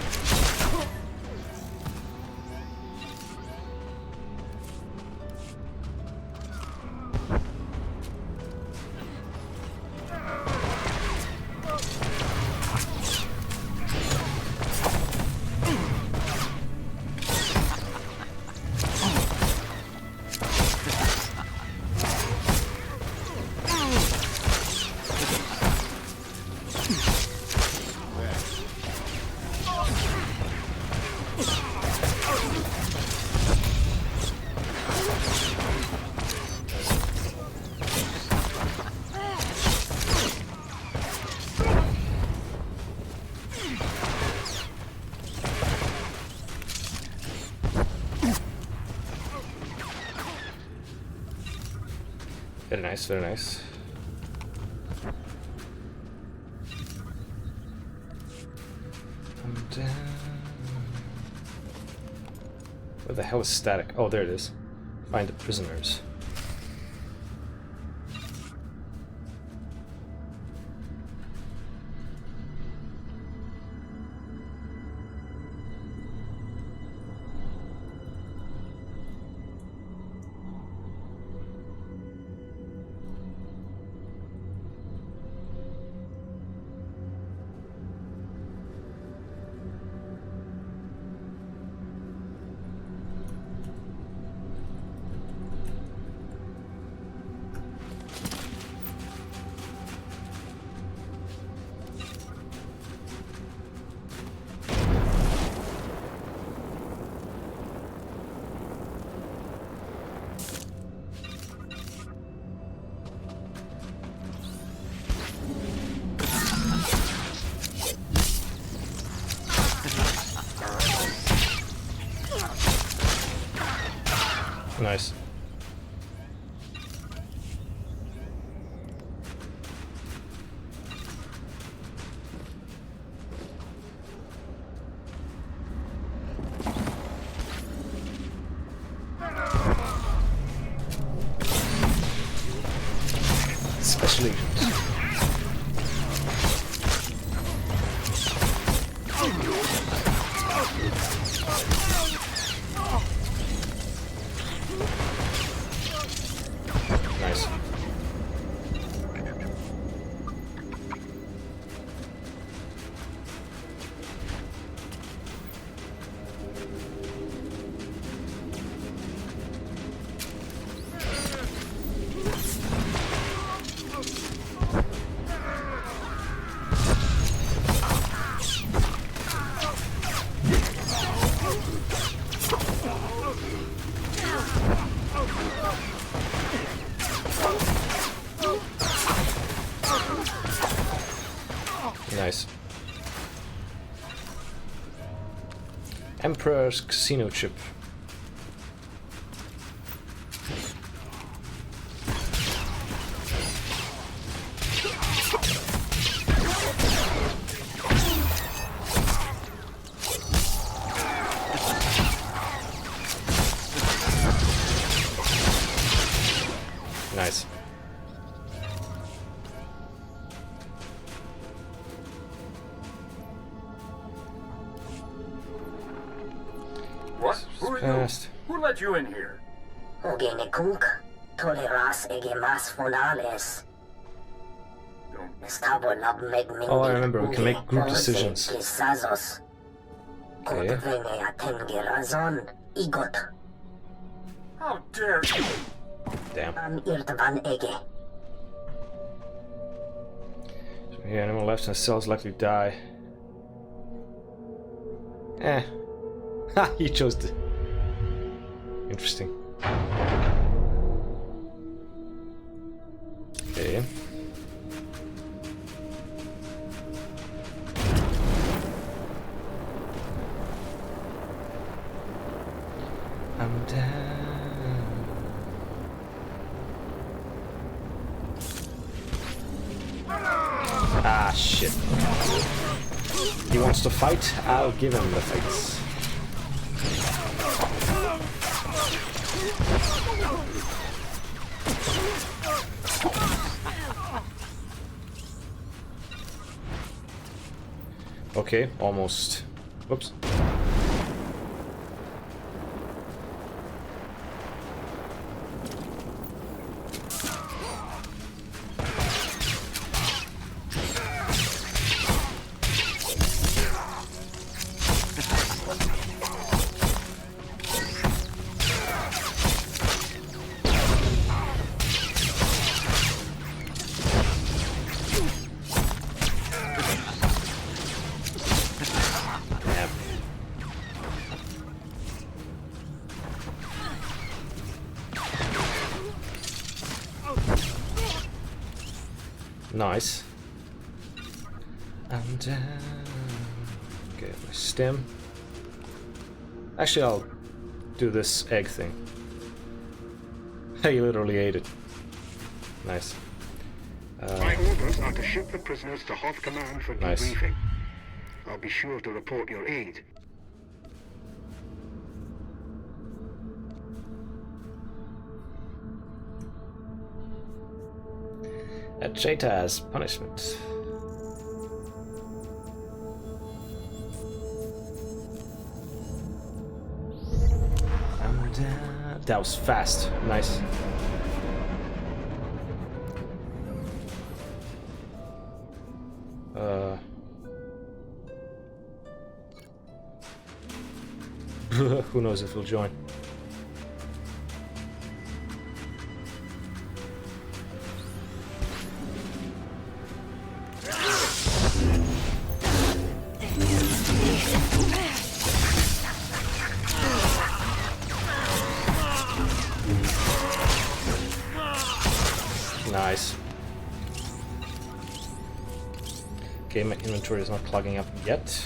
S1: Very nice, very nice. Where the hell is static? Oh, there it is. Find the prisoners. Nice. Special agents. Nice. Nice. Emperor's Casino chip. Nice.
S9: What? Who are you? Who let you in here?
S4: Ogenekunk, toleras egemas fonales.
S1: Oh, I remember, we can make group decisions. Okay.
S9: How dare you?
S1: Damn. Yeah, anyone left in the cell is likely to die. Eh. Ha! You chose the... Interesting. Okay. I'm down. Ah, shit. He wants to fight? I'll give him the fights. Okay, almost. Whoops. Nice. And get my stem. Actually, I'll do this egg thing. He literally ate it. Nice.
S6: My orders are to ship the prisoners to Hoth Command for debriefing. I'll be sure to report your aid.
S1: A traitor as punishment. And that was fast. Nice. Who knows if he'll join. Nice. Okay, my inventory is not clogging up yet.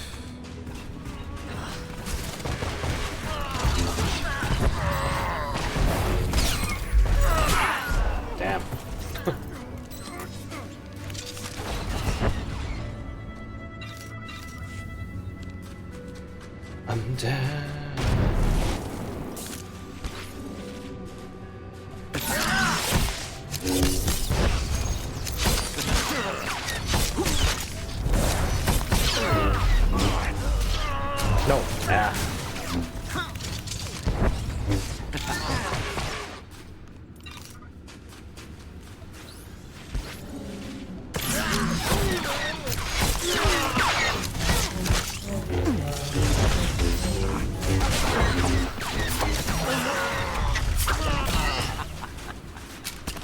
S1: Damn. I'm down. No. Ah.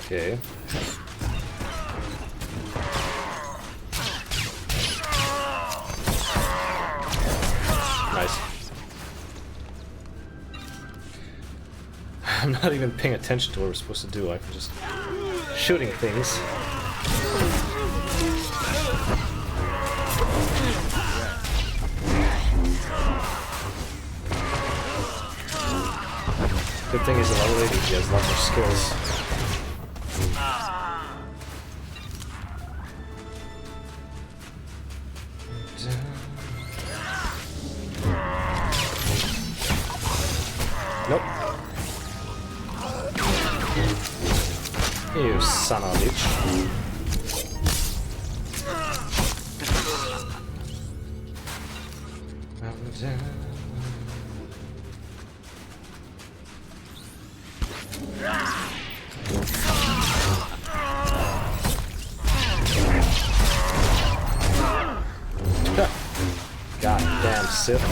S1: Okay. Nice. I'm not even paying attention to what we're supposed to do. I'm just shooting things. Good thing he's a level 80. He has lots of skills. Nope. You son of a bitch. Goddamn Sith.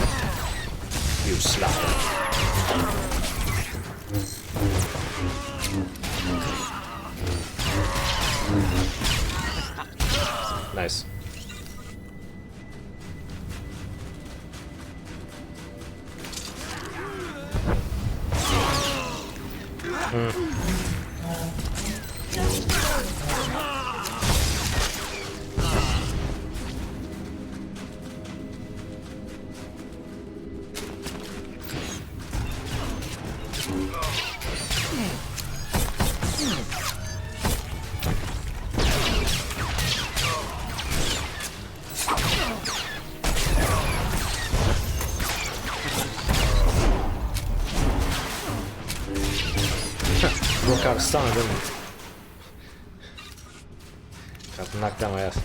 S1: You slapper. Nice. Broke out of stamina, didn't it? Got knocked down my ass.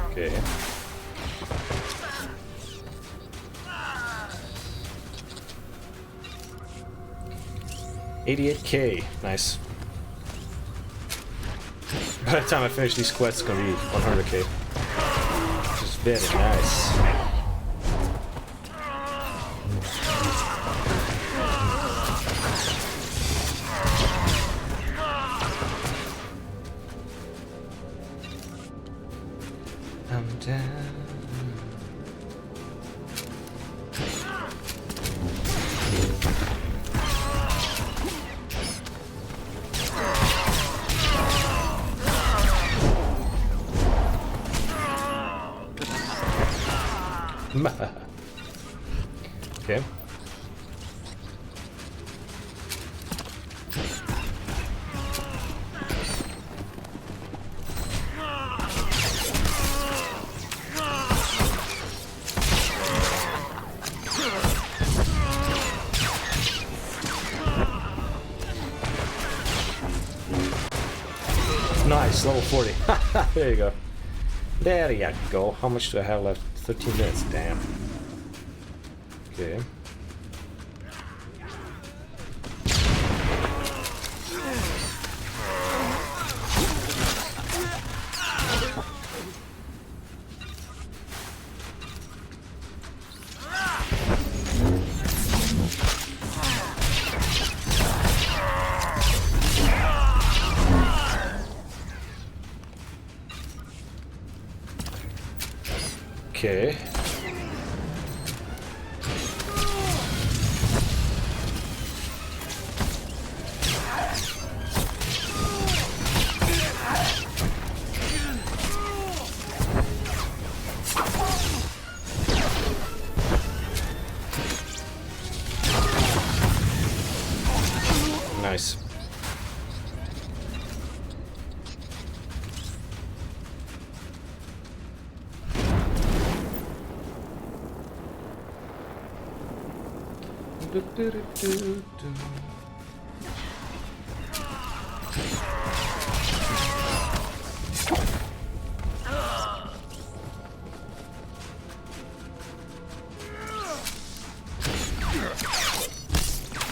S1: Okay. $88K, nice. By the time I finish these quests, it's gonna be 100K. Which is very nice. I'm down. Okay. Nice, level 40. There you go. There you go. How much do I have left? 13 minutes, damn. Okay. Okay. Nice.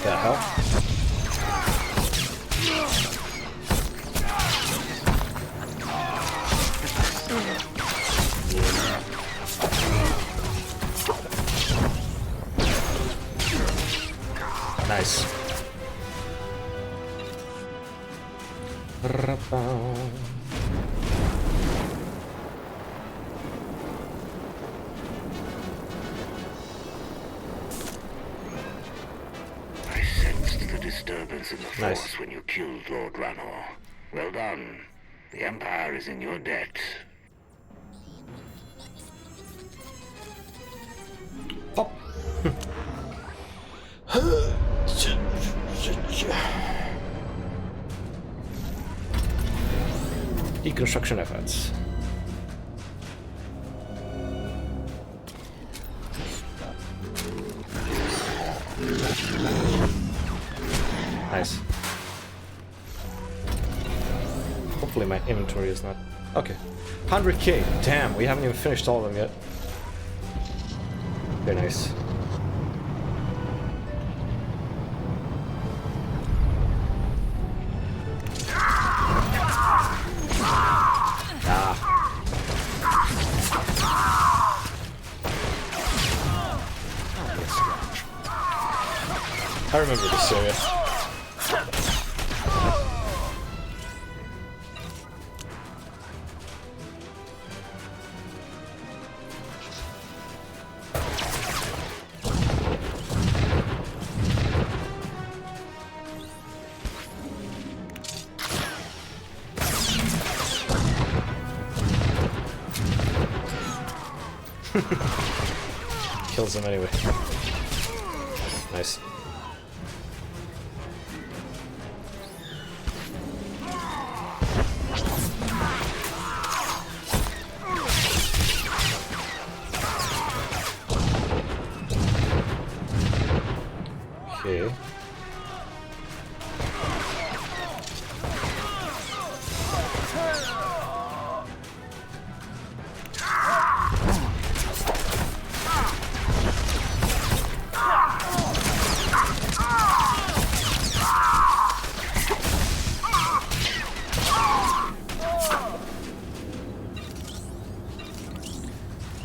S1: The hell? Nice.
S6: I sensed the disturbance in the Force when you killed Lord Ranor. Well done. The Empire is in your debt.
S1: Pop. Deconstruction efforts. Nice. Hopefully my inventory is not... Okay. 100K. Damn, we haven't even finished all of them yet. Very nice. I remember this area. kills him anyway. Nice. Okay.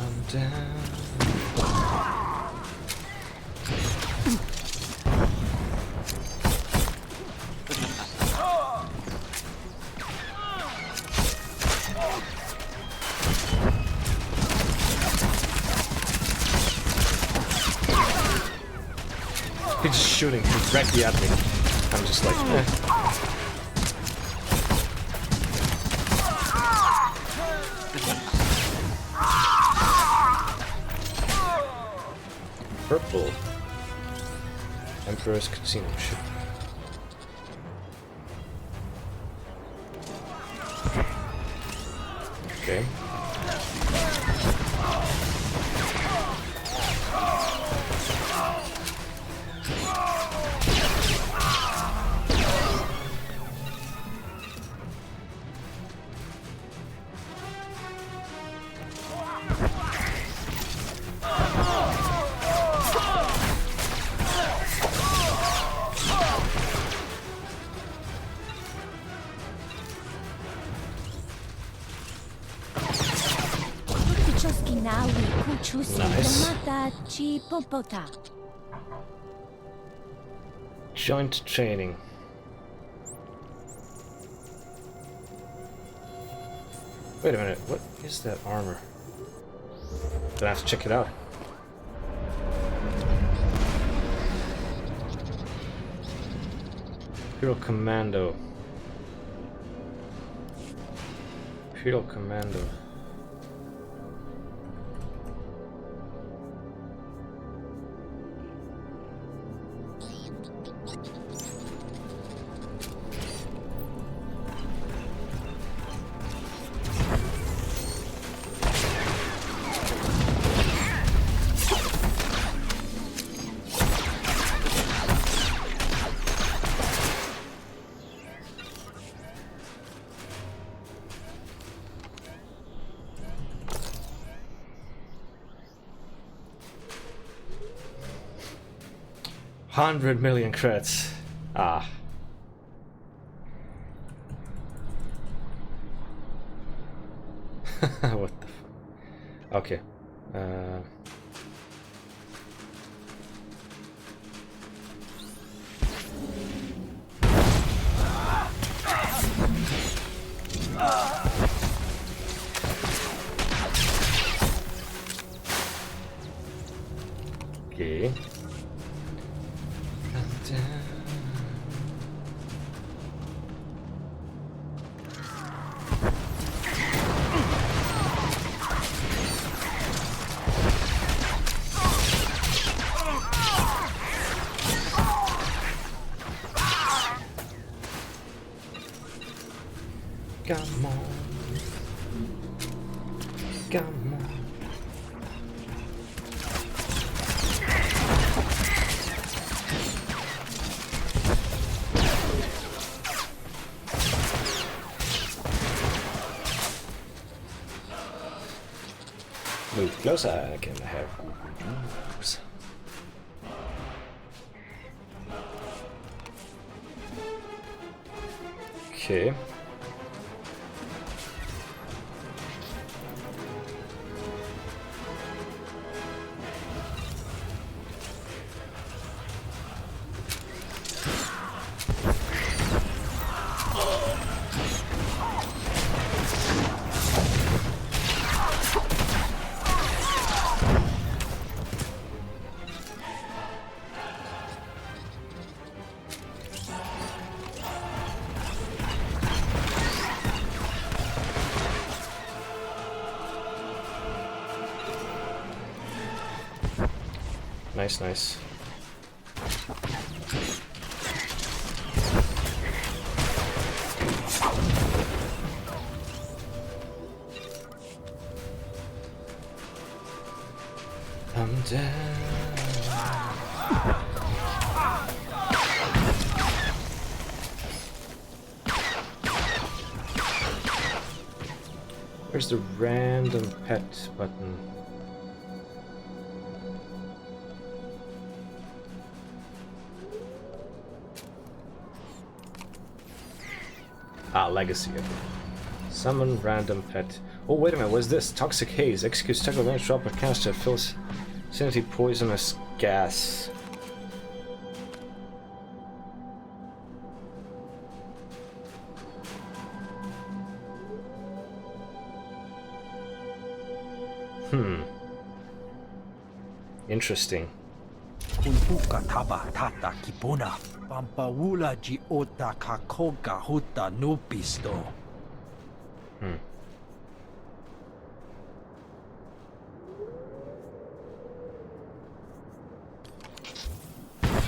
S1: I'm down. He's just shooting directly at me. I'm just like, eh. Purple. Emperor's Casino ship. Okay. Nice. Joint training. Wait a minute, what is that armor? Then I have to check it out. Imperial Commando. Imperial Commando. $100 million credits. Ah. What the f... Okay. Okay. Come on. Come on. Move closer, I can have moves. Okay. Nice, nice. I'm down. Where's the random pet button? Ah, legacy. Summon random pet. Oh, wait a minute, what's this? Toxic haze. Executes tackle range drop a canister that fills vicinity poisonous gas. Interesting.
S12: Kunpuka taba tata kipona. Pampawula ji ota kakoga huta nupisto.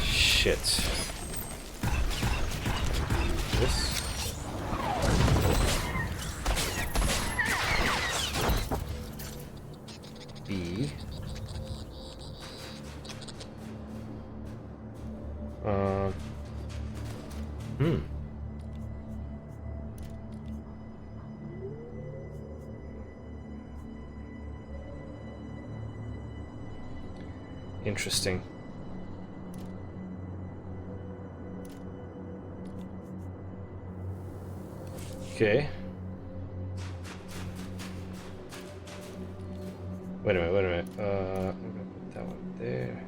S1: Shit. This. B. Interesting. Okay. Wait a minute, wait a minute. I'm gonna put that one there.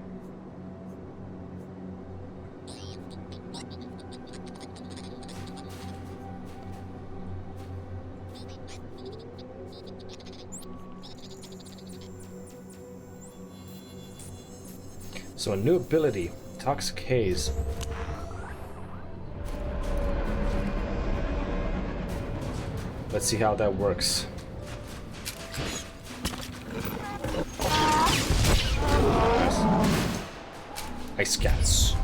S1: So a new ability, Toxic Haze. Let's see how that works. Ice cats.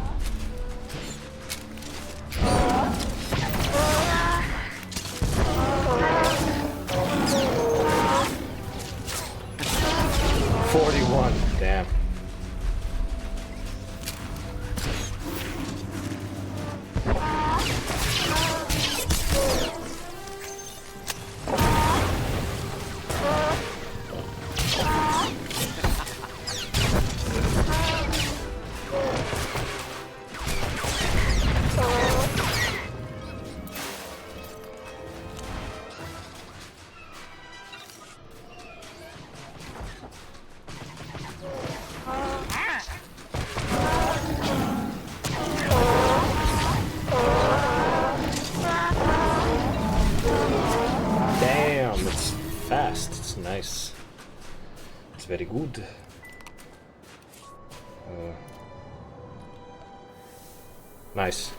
S1: Damn. Nice. It's very good. Nice.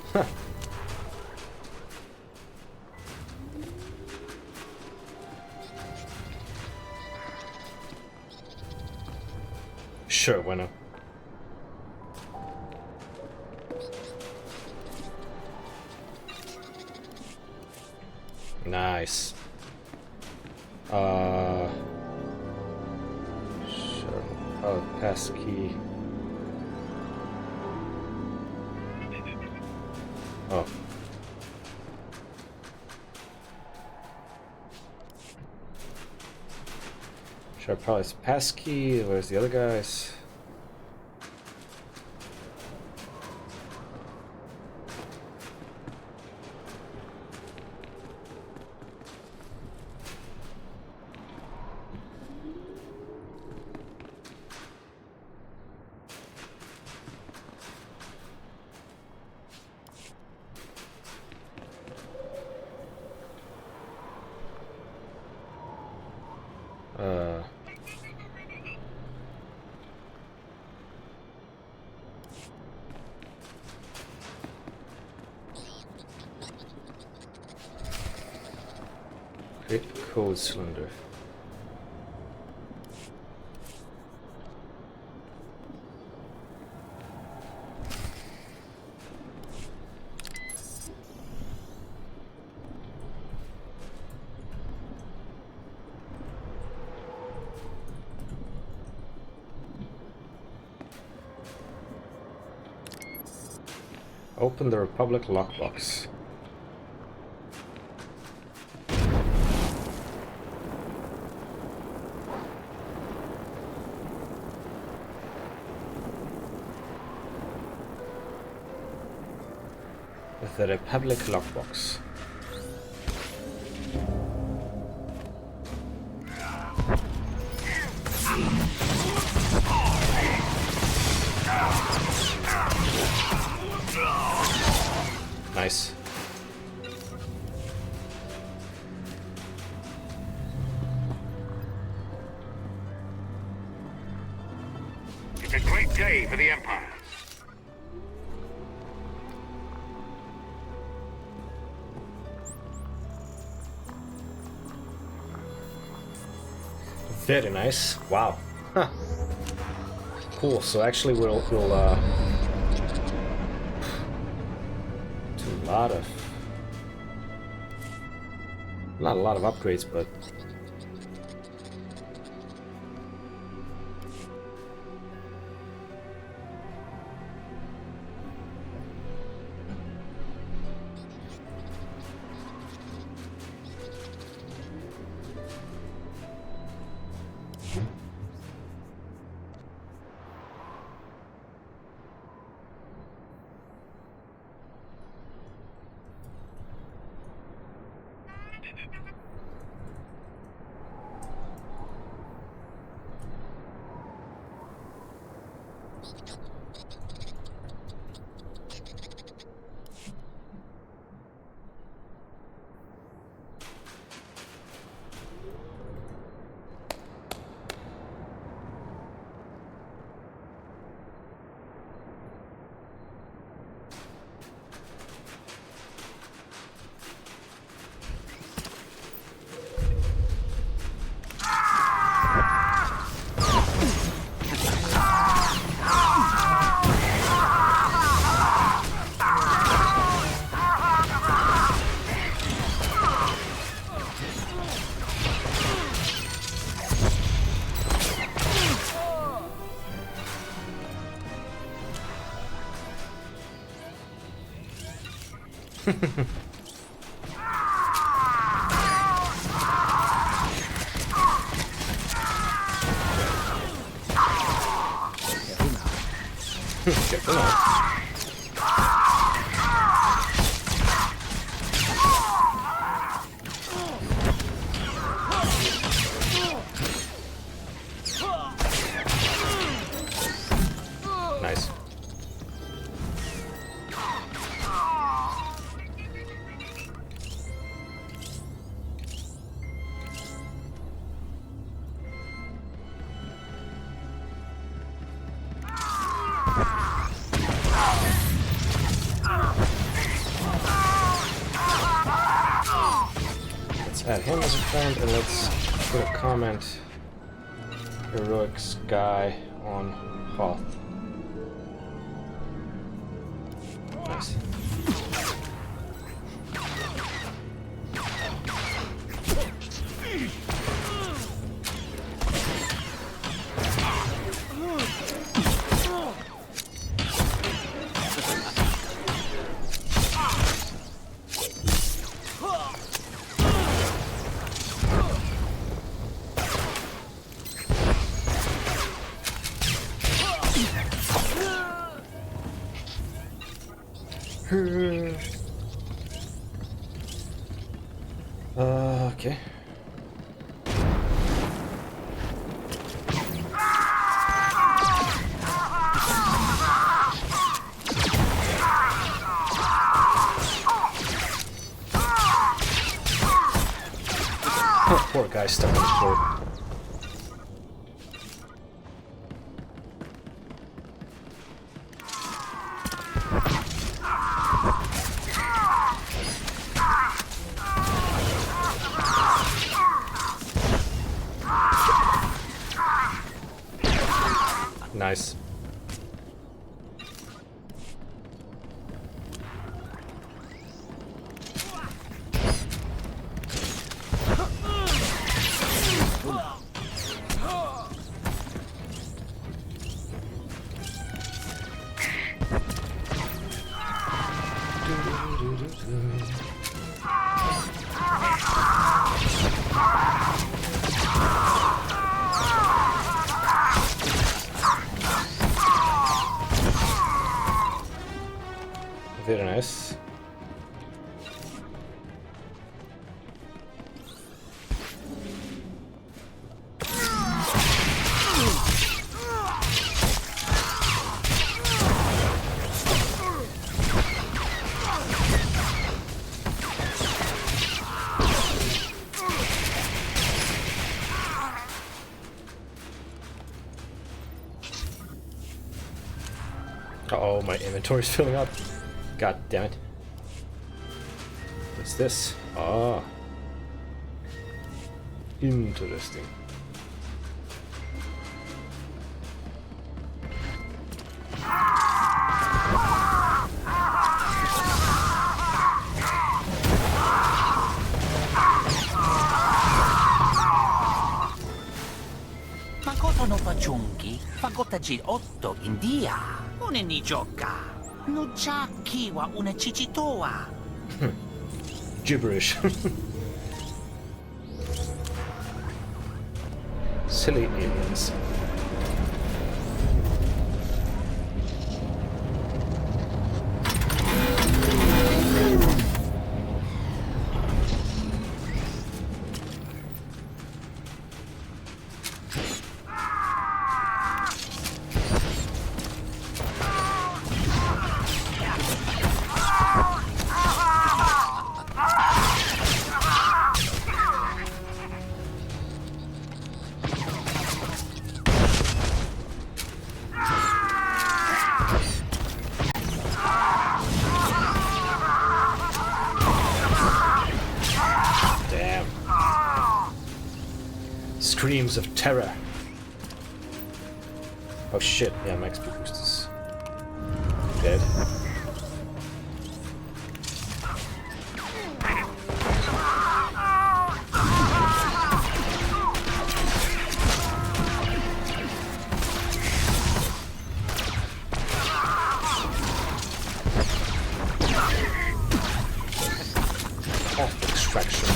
S1: Sure, why not? Nice. Sure. Oh, passkey. Oh. Sure, probably it's passkey. Where's the other guys? Code cylinder. Open the Republic lockbox. The Republic lockbox. Nice.
S6: It's a great day for the Empire.
S1: Very nice. Wow. Huh. Cool. So actually, we'll do a lot of upgrades, but nice. Let's add him as a friend, and let's put a comment. Heroic Sky on Hoth. Nice. Okay. Poor guy stuck on the floor. Nice. Very nice. Uh-oh, my inventory's filling up. God damn it. What's this? Ah. Interesting.
S10: Makoto no pachungi, pagotaji otto india, une ni joka. No kiwa una chichitoa.
S1: Gibberish. Silly aliens. Screams of terror. Oh shit, yeah, my XP boost is dead. Extraction.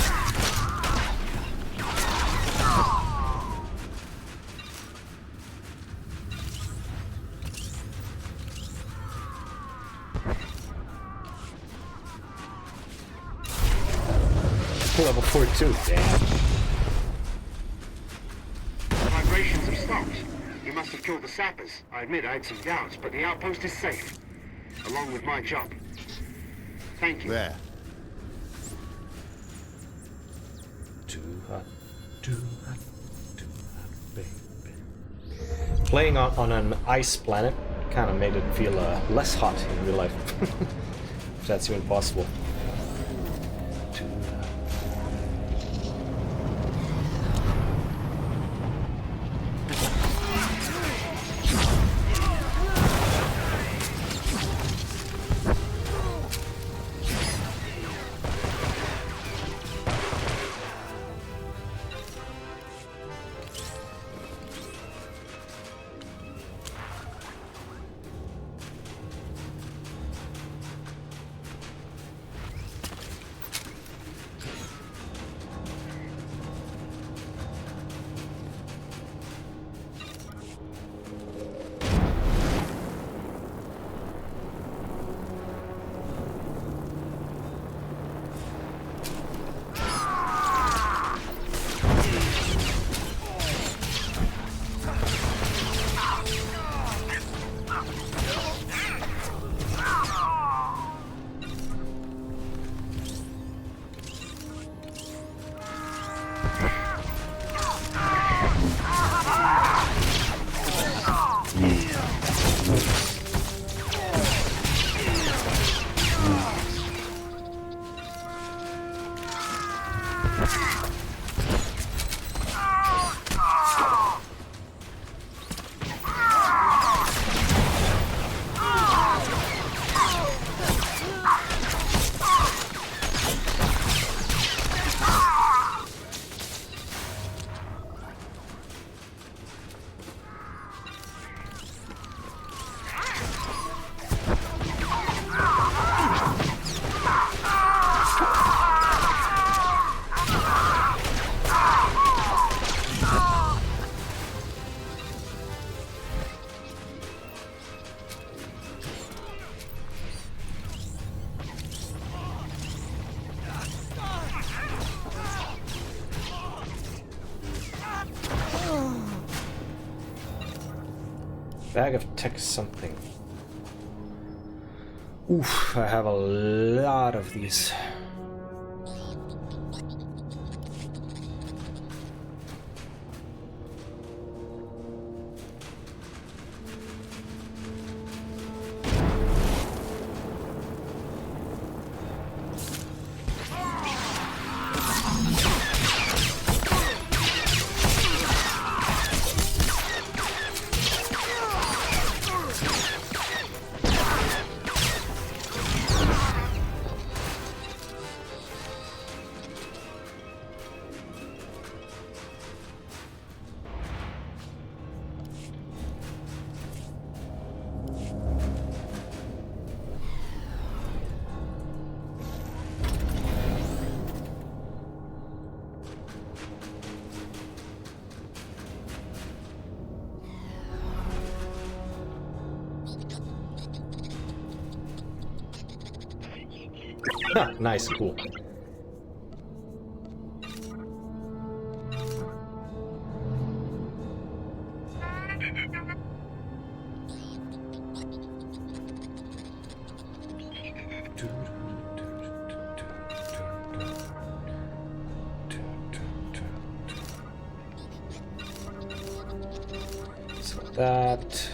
S1: Level 42, damn.
S6: The vibrations have stopped. You must have killed the sappers. I admit I had some doubts, but the outpost is safe. Along with my job. Thank you.
S8: There.
S1: Too hot, too hot, too hot, baby. Playing on an ice planet kind of made it feel less hot in real life. If that's even possible. Too hot. Bag of tech something. Oof, I have a lot of these. Nice, cool. So that.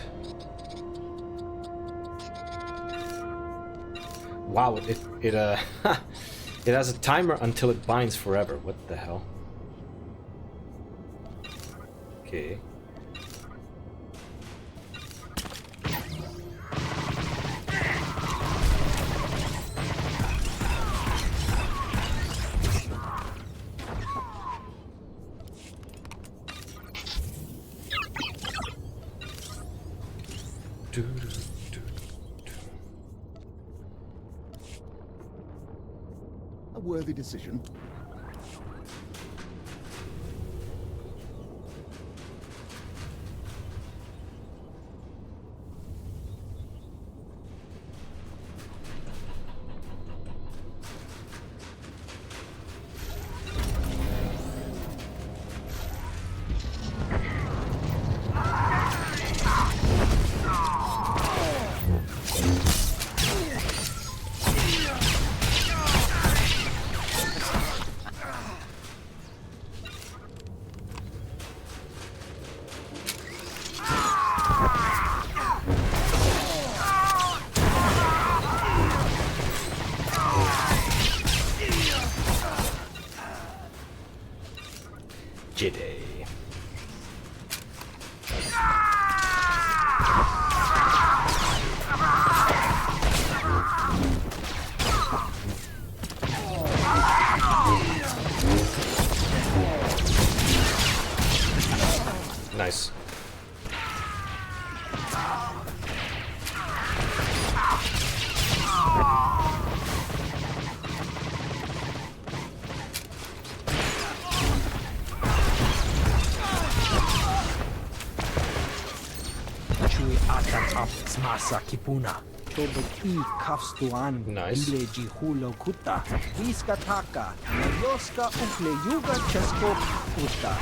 S1: Wow, it it has a timer until it binds forever. What the hell? Okay.
S8: A worthy decision.
S1: Jedi. Nice.
S12: Masa kipuna. Toboki kafstuan.
S1: Nice.
S12: Ile jihulo kuta. Viska taka. Nayoska ukle yuga chesko kuta.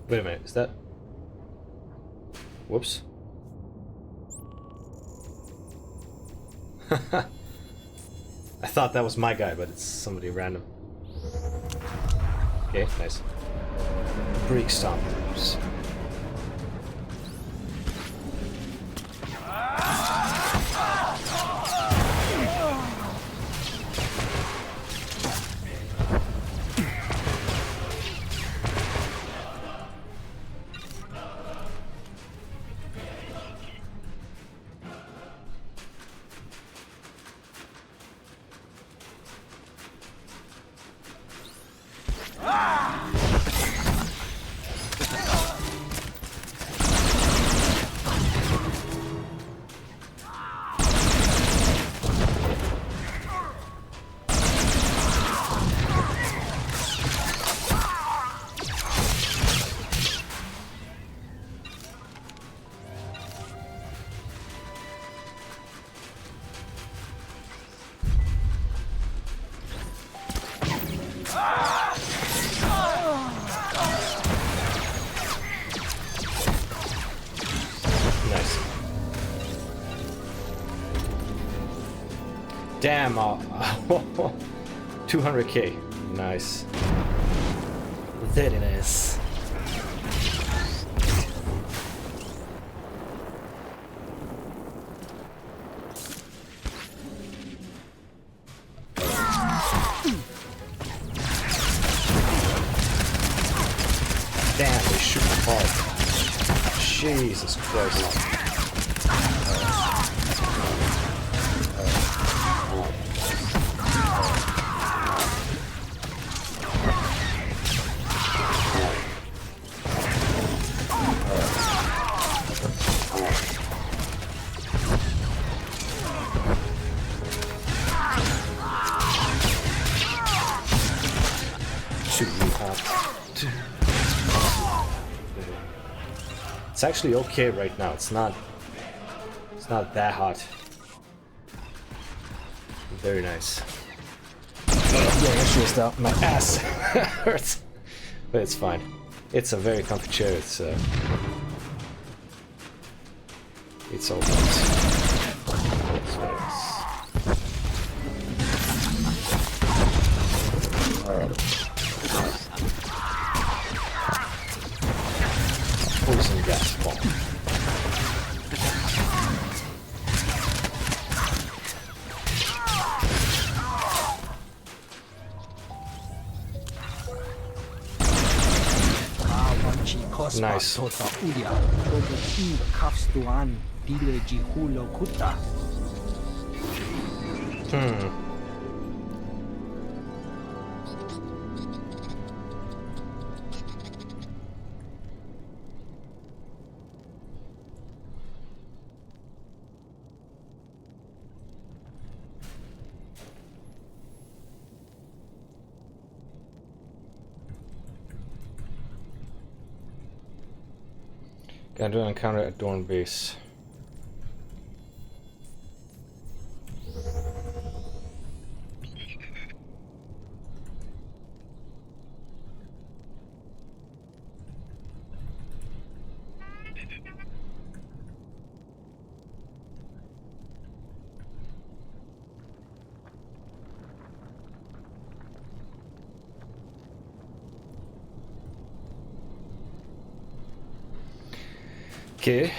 S1: Wait a minute, is that... Whoops. I thought that was my guy, but it's somebody random. Okay, nice. Break stompers. Nice. Damn, 200k. Nice. Very nice. Damn, they shoot hard. Jesus Christ. It's actually okay right now. It's not that hot. Very nice. Yeah, that's just out. My ass hurts. But it's fine. It's a very comfy chair. It's all right. Poison gas bomb. Nice. Gotta do an encounter at Dorn base. Okay.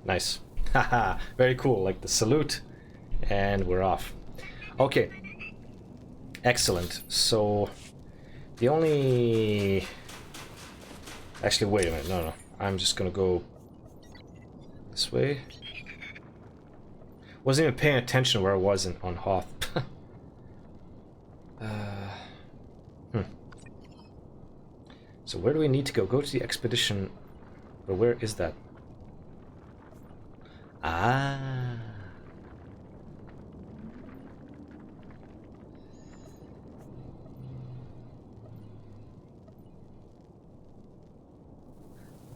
S1: Nice. Haha, very cool. Like the salute, and we're off. Okay. Excellent. So, the only... Actually, wait a minute. No. I'm just gonna go this way. Wasn't even paying attention where I was on Hoth. So where do we need to go? Go to the expedition. But where is that? Ah.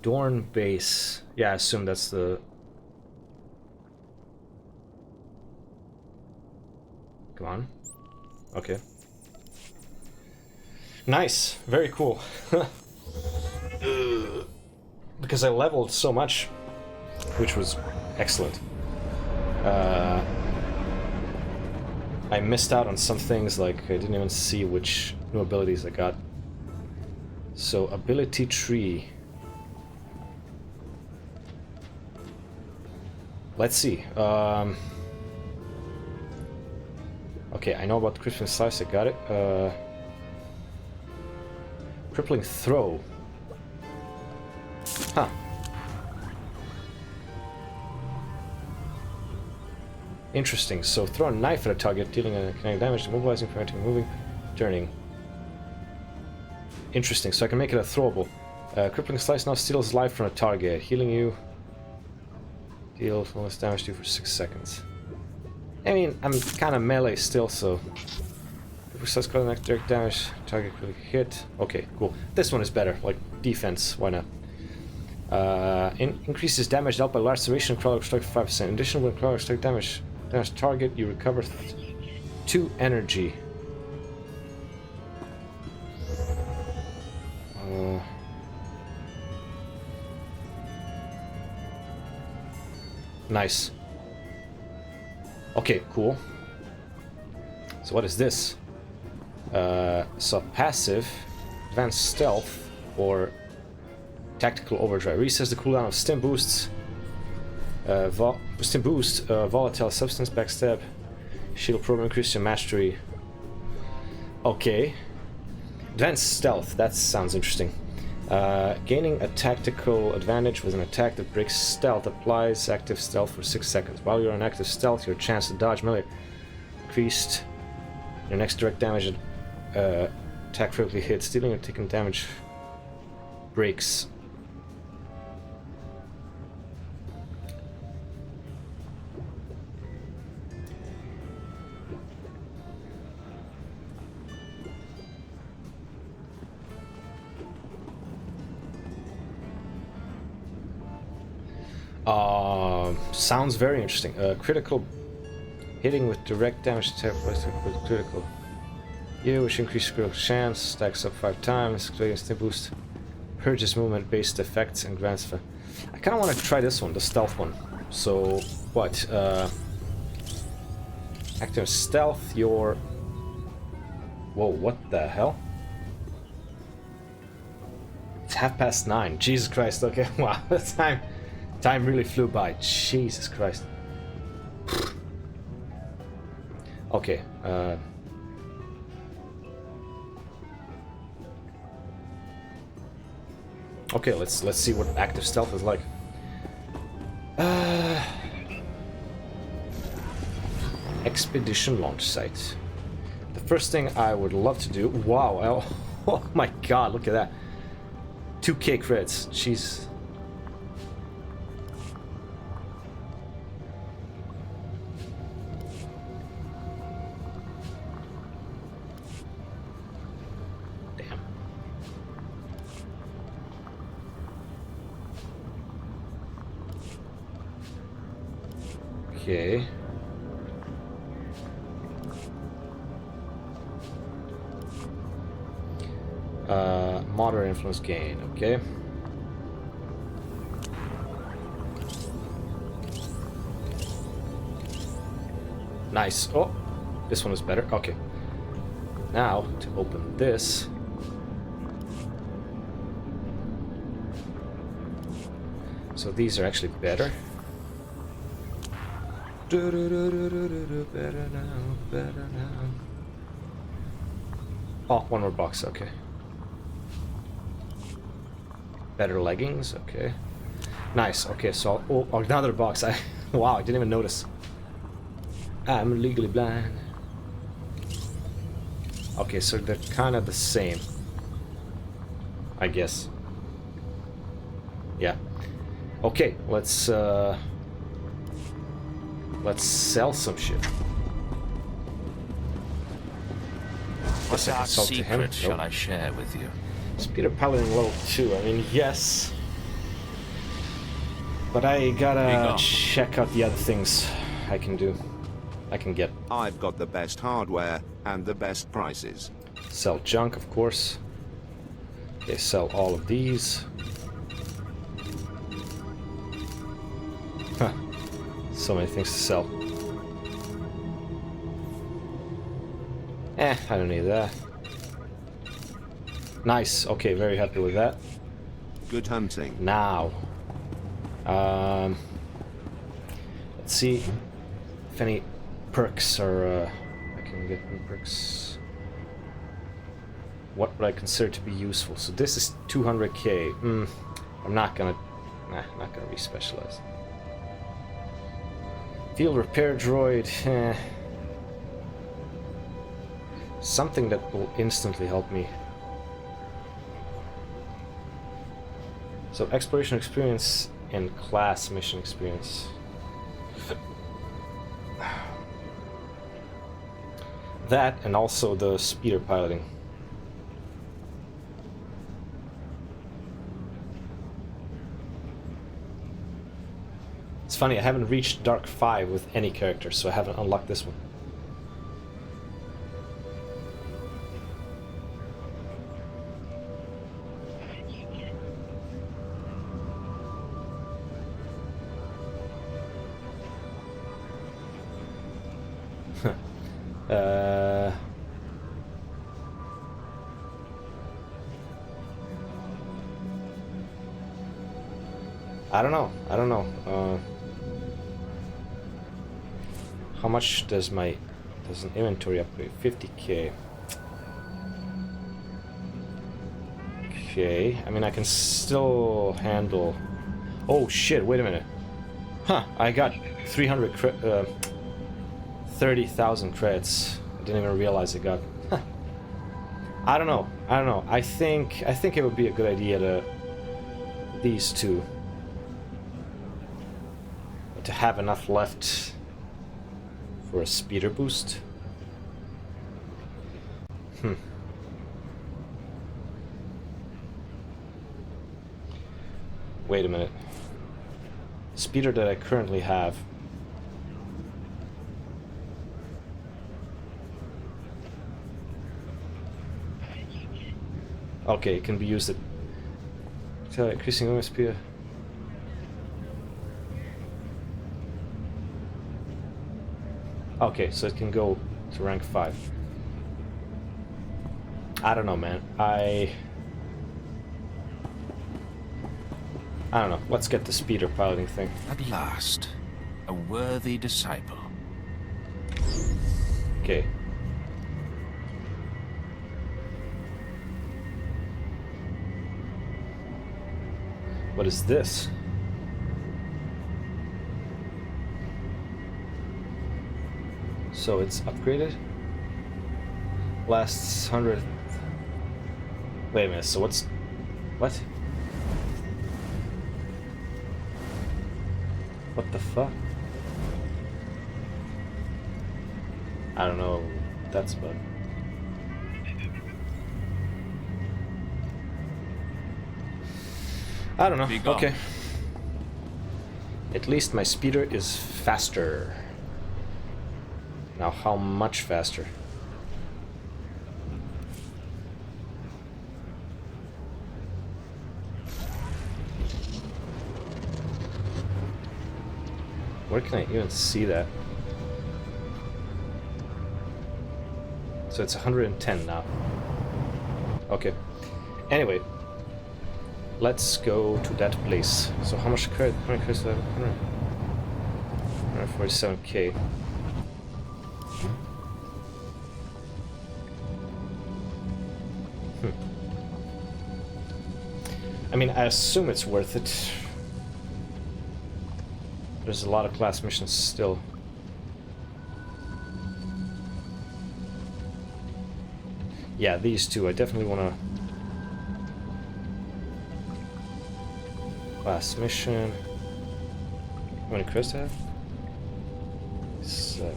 S1: Dorn base. Yeah, I assume that's the... Come on. Okay. Nice. Very cool. Because I leveled so much, which was excellent. I missed out on some things, like I didn't even see which new abilities I got. So, ability tree. Let's see. Okay, I know about the crippling slice, I got it. Crippling throw. Huh. Interesting. So throw a knife at a target, dealing a kinetic damage, immobilizing, preventing moving, turning. Interesting. So I can make it a throwable. Crippling slice now steals life from a target, healing you. Deal less damage to you for 6 seconds. I mean, I'm kind of melee still, so... Precise next direct damage, target quick hit. Okay, cool. This one is better, like defense, why not? Increases damage dealt by large duration and crawler strike 5%. In addition, when crawler strike damage target, you recover 2 energy. Nice. Okay, cool. So what is this? So passive, advanced stealth, or tactical overdrive. Resets the cooldown of stim boosts. Stim boost, volatile substance, backstab, shield probe, increase your mastery. Okay. Advanced stealth, that sounds interesting. Gaining a tactical advantage with an attack that breaks stealth applies active stealth for 6 seconds. While you're on active stealth, your chance to dodge melee increased. Your next direct damage attack frequently hits. Stealing or taking damage breaks. Sounds very interesting. Critical hitting with direct damage attack with critical. Yeah, which increases critical chance, stacks up 5 times, instant boost, purges movement based effects, and grants. I kind of want to try this one, the stealth one. So, what? Active stealth, your. Whoa, what the hell? It's 9:30. Jesus Christ, okay, wow, the time really flew by. Jesus Christ. Okay, okay, let's see what active stealth is like. Expedition launch site. The first thing I would love to do. Wow! Oh my God! Look at that. 2K crits. Jeez. Okay. Moderate influence gain, okay. Nice. Oh, this one is better. Okay. Now, to open this. So these are actually better. Better now, better now. Oh, one more box, okay. Better leggings, okay. Nice, okay, so oh, another box. Wow, I didn't even notice. I'm legally blind. Okay, so they're kind of the same, I guess. Yeah. Okay, let's sell some shit.
S13: What dark secret shall I share with you?
S1: Speeder piloting level 2. I mean, yes. But I gotta check out the other things I can do. I can get.
S15: I've got the best hardware and the best prices.
S1: Sell junk, of course. Okay, sell all of these. Huh. So many things to sell. I don't need that. Nice. Okay, very happy with that.
S15: Good hunting.
S1: Now, let's see if any perks are. I can get any perks. What would I consider to be useful? So this is 200k. I'm not gonna. Not gonna re-specialize. Field repair droid. Something that will instantly help me. So exploration experience and class mission experience. That and also the speeder piloting. funny, I haven't reached Dark 5 with any character, so I haven't unlocked this one. I don't know. How much does an inventory upgrade? 50k. Okay, I mean I can still handle. Oh shit! Wait a minute. Huh? I got 30,000 credits. I didn't even realize I got. I don't know. I think it would be a good idea to these two. To have enough left for a speeder boost. Wait a minute. Speeder that I currently have. Okay, it can be used at increasing OSP. Okay, so it can go to rank 5. I don't know, man. I don't know. Let's get the speeder piloting thing.
S13: At last, a worthy disciple.
S1: Okay. What is this? So it's upgraded. Lasts 100. Wait a minute. So what's what? What the fuck? I don't know. That's about. I don't know. Okay. At least my speeder is faster. Now, how much faster? Where can I even see that? So it's 110 now. Okay. Anyway, let's go to that place. So how much credit? How many credits do I have? 147k. I mean, I assume it's worth it. There's a lot of class missions still. Yeah, these two, I definitely want to... Class mission... How many credits do I have? 7.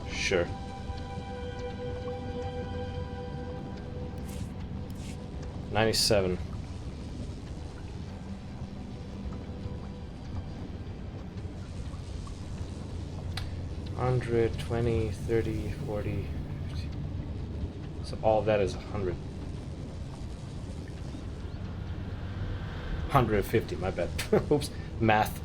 S1: Sure. $97. $100, $20, $30, $40, $50. So all of that is 100. 150, my bad. Oops, math.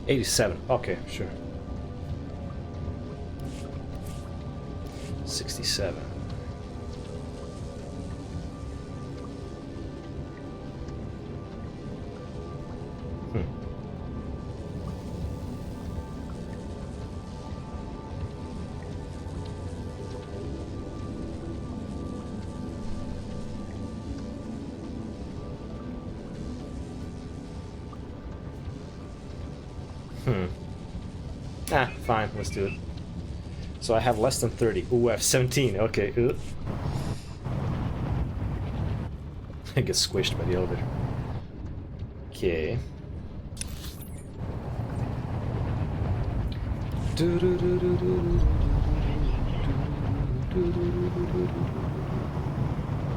S1: $87. Okay, sure. 67. Fine, let's do it. So I have less than 30. Ooh, I have 17. Okay. I get squished by the elevator. Okay.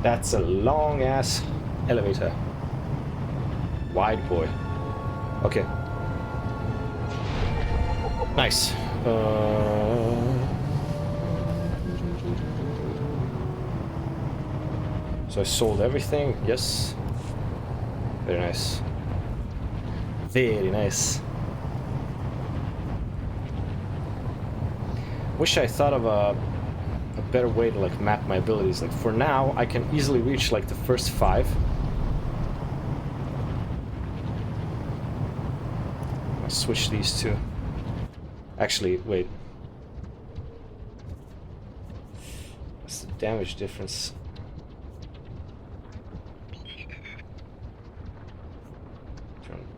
S1: That's a long ass elevator. Wide boy. Okay. Nice. So I sold everything. Yes. Very nice. Very nice. Wish I thought of a better way to like map my abilities. Like for now, I can easily reach like the first 5. I'll switch these two. Actually, wait. What's the damage difference?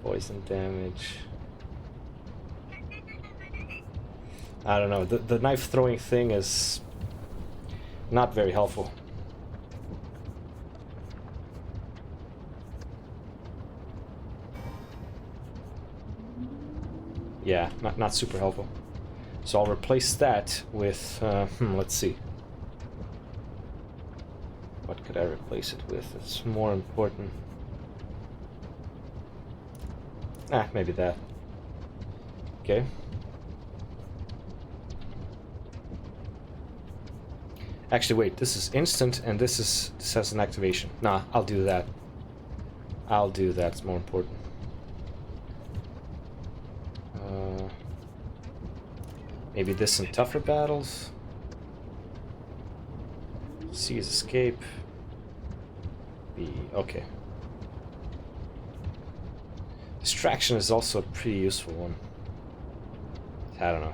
S1: Poison damage. I don't know. The knife throwing thing is not very helpful. Yeah, not super helpful. So I'll replace that with let's see. What could I replace it with? It's more important. Maybe that. Okay. Actually, wait. This is instant, and this has an activation. Nah, I'll do that. I'll do that. It's more important. Maybe this in tougher battles. C is escape. B. Okay. Distraction is also a pretty useful one. I don't know.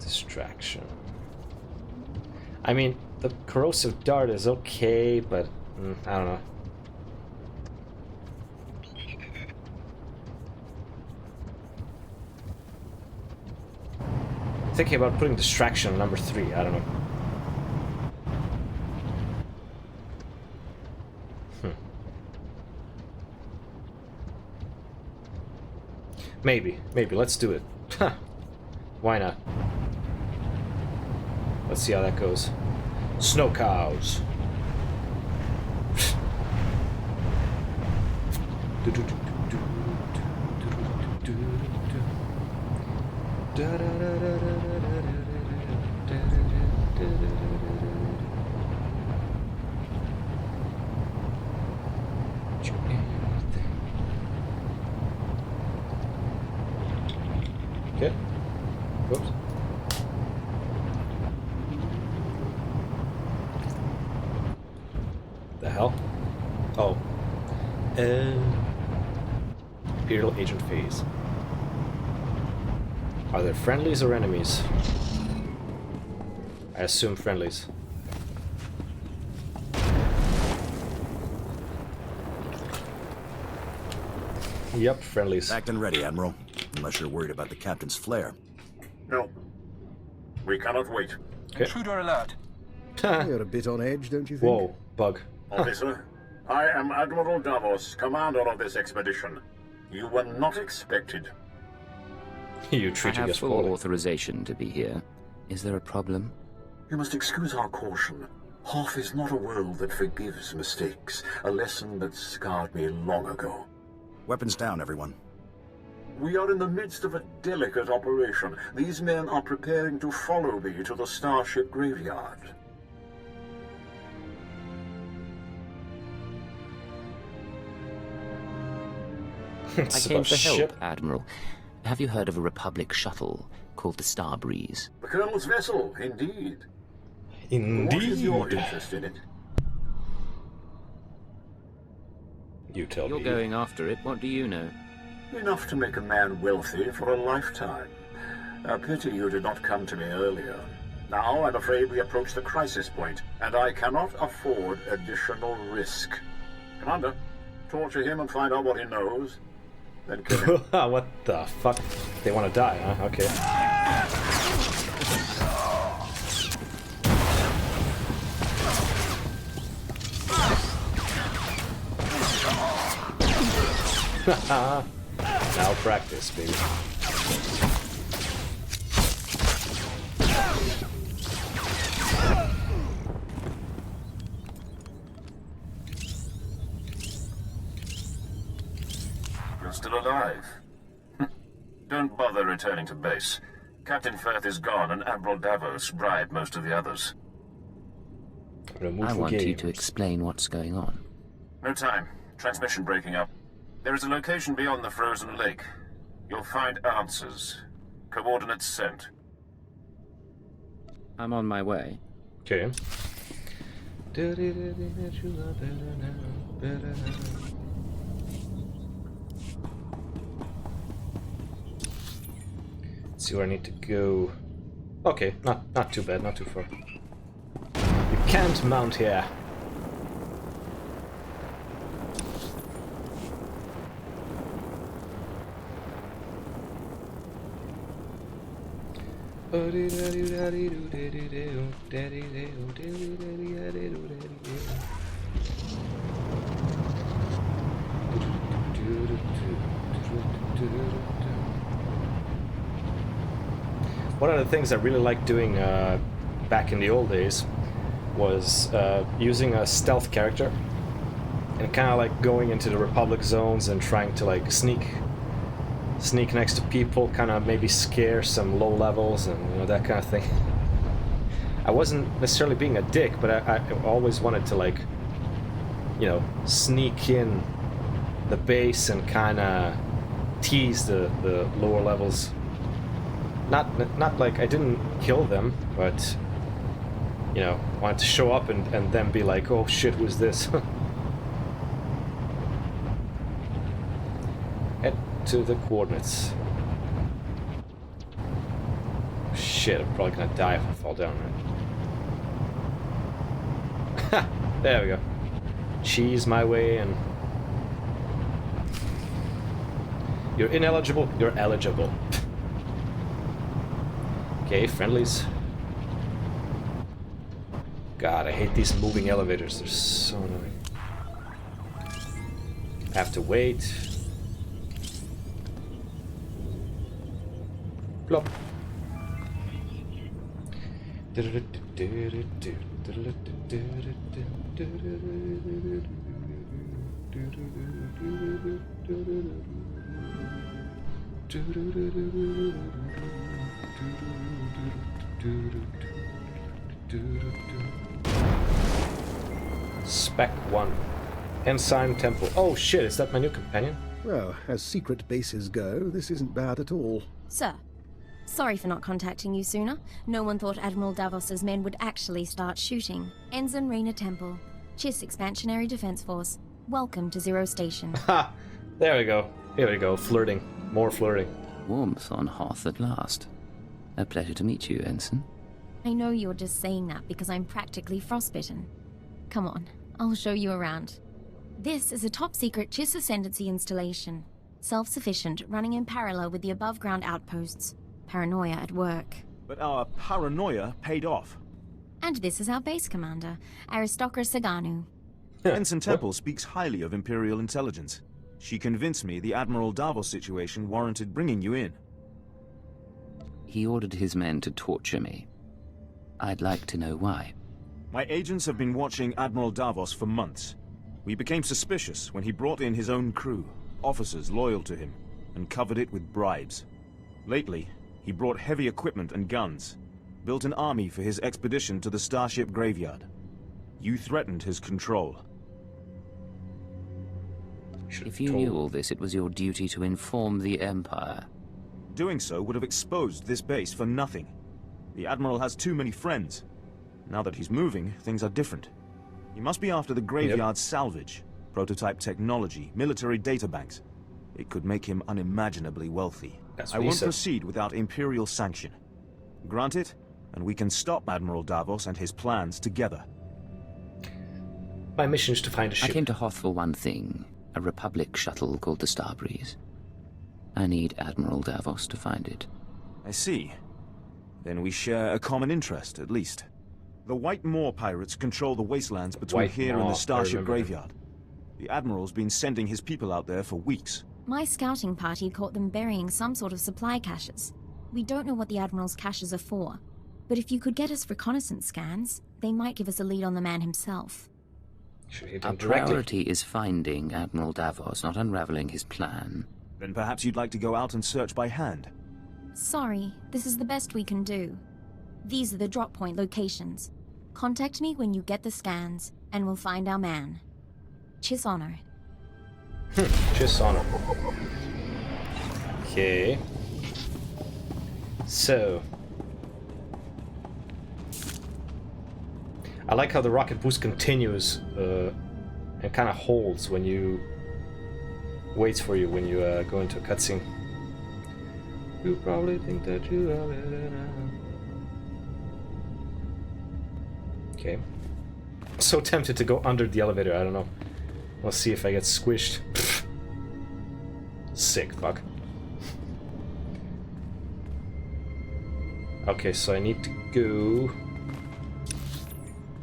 S1: Distraction. I mean, the corrosive dart is okay, but I don't know. Thinking about putting distraction on number 3. I don't know. Maybe. Let's do it. Why not? Let's see how that goes. Snow cows. Okay. Whoops. The hell? Oh. Imperial agent phase. Are there friendlies or enemies? I assume friendlies. Yep, friendlies.
S14: Packed and ready, Admiral. Unless you're worried about the captain's flare.
S21: No. We cannot wait.
S1: Okay.
S9: Intruder alert.
S8: You're a bit on edge, don't you think?
S1: Whoa, bug.
S21: Officer, I am Admiral Davos, commander of this expedition. You were not expected.
S1: You treated
S3: I have
S1: us
S3: full
S1: poorly.
S3: authorization to be here. Is there a problem?
S21: You must excuse our caution. Hoth is not a world that forgives mistakes, a lesson that scarred me long ago.
S14: Weapons down, everyone.
S21: We are in the midst of a delicate operation. These men are preparing to follow me to the Starship graveyard.
S3: I came to help, Admiral. Have you heard of a Republic shuttle called the Starbreeze?
S21: The Colonel's vessel, indeed.
S1: Indeed.
S21: What is your interest in it?
S1: You tell
S3: You're
S1: me.
S3: going after it. What do you know?
S21: Enough to make a man wealthy for a lifetime. A pity you did not come to me earlier. Now I'm afraid we approach the crisis point, and I cannot afford additional risk. Commander, torture him and find out what he knows, then kill him.
S1: What the fuck? They want to die, huh? Okay. Now practice, baby.
S21: You're still alive. Don't bother returning to base. Captain Firth is gone and Admiral Davos bribed most of the others.
S3: I want you to explain what's going on.
S21: No time. Transmission breaking up. There is a location beyond the frozen lake. You'll find answers. Coordinates sent.
S3: I'm on my way.
S1: Okay. Let's see where I need to go. Okay, not too bad, not too far. You can't mount here. One of the things I really liked doing back in the old days was using a stealth character and kind of like going into the Republic zones and trying to like sneak next to people, kind of maybe scare some low levels and that kind of thing. I wasn't necessarily being a dick, but I always wanted to like sneak in the base and kind of tease the lower levels. Not like I didn't kill them, but wanted to show up and then be like, oh shit, who's this? Head to the coordinates. Shit, I'm probably gonna die if I fall down, right? There we go. Cheese my way in. You're ineligible, you're eligible. Okay, friendlies. God, I hate these moving elevators. They're so annoying. I have to wait. Plop. Spec 1. Ensign Temple. Oh shit, is that my new companion?
S8: Well, as secret bases go, this isn't bad at all.
S5: Sir, sorry for not contacting you sooner. No one thought Admiral Davos's men would actually start shooting. Ensign Rena Temple, Chiss Expansionary Defense Force. Welcome to Zero Station.
S1: Ha! There we go. Here we go. Flirting. More flirting.
S3: Warmth on Hoth at last. A pleasure to meet you, Ensign.
S5: I know you're just saying that because I'm practically frostbitten. Come on, I'll show you around. This is a top-secret Chiss Ascendancy installation. Self-sufficient, running in parallel with the above-ground outposts. Paranoia at work.
S16: But our paranoia paid off.
S5: And this is our base commander, Aristocra Saganu.
S16: Ensign Temple speaks highly of Imperial intelligence. She convinced me the Admiral Davos situation warranted bringing you in.
S3: He ordered his men to torture me. I'd like to know why.
S16: My agents have been watching Admiral Davos for months. We became suspicious when he brought in his own crew, officers loyal to him, and covered it with bribes. Lately, he brought heavy equipment and guns, built an army for his expedition to the Starship Graveyard. You threatened his control.
S3: If you knew all this, it was your duty to inform the Empire.
S16: Doing so would have exposed this base for nothing. The Admiral has too many friends. Now that he's moving, things are different. He must be after the Graveyard's salvage, prototype technology, military databanks. It could make him unimaginably wealthy.
S1: That's
S16: I
S1: what he
S16: won't
S1: said.
S16: proceed without Imperial sanction. Grant it, and we can stop Admiral Davos and his plans together.
S1: My mission is to find a ship.
S3: I came to Hoth for one thing, a Republic shuttle called the Starbreeze. I need Admiral Davos to find it.
S16: I see. Then we share a common interest, at least. The White Moor pirates control the wastelands between here and the Starship Graveyard. The Admiral's been sending his people out there for weeks.
S5: My scouting party caught them burying some sort of supply caches. We don't know what the Admiral's caches are for, but if you could get us reconnaissance scans, they might give us a lead on the man himself.
S3: Our priority is finding Admiral Davos, not unraveling his plan.
S16: Then perhaps you'd like to go out and search by hand.
S5: Sorry, this is the best we can do. These are the drop point locations. Contact me when you get the scans, and we'll find our man. Chiss honor.
S1: Chiss honor. Okay. So... I like how the rocket boost continues and kind of holds when you... waits for you when you go into a cutscene. You probably think that you have it now. Okay. So tempted to go under the elevator, I don't know. Let's see if I get squished. Pfft. Sick fuck. Okay, so I need to go...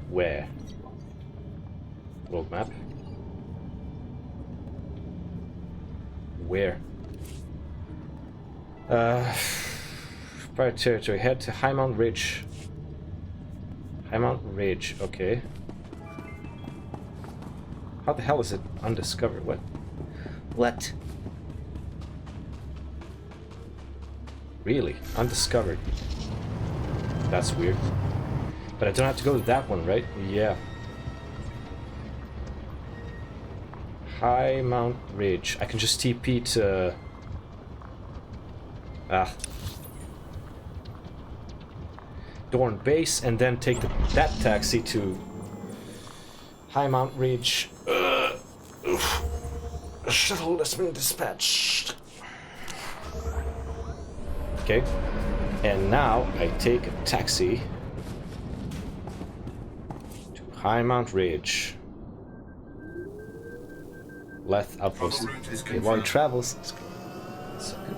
S1: Where? World map. Where? Prior territory. Head to Highmount Ridge. Highmount Ridge, okay. How the hell is it undiscovered? What? What? Really? Undiscovered. That's weird. But I don't have to go to that one, right? Yeah. Highmount Ridge. I can just TP to... Dorn Base and then take that taxi to Highmount Ridge. A shuttle has been dispatched. Okay. And now I take a taxi to Highmount Ridge. Left outpost. Okay, while it travels. So good.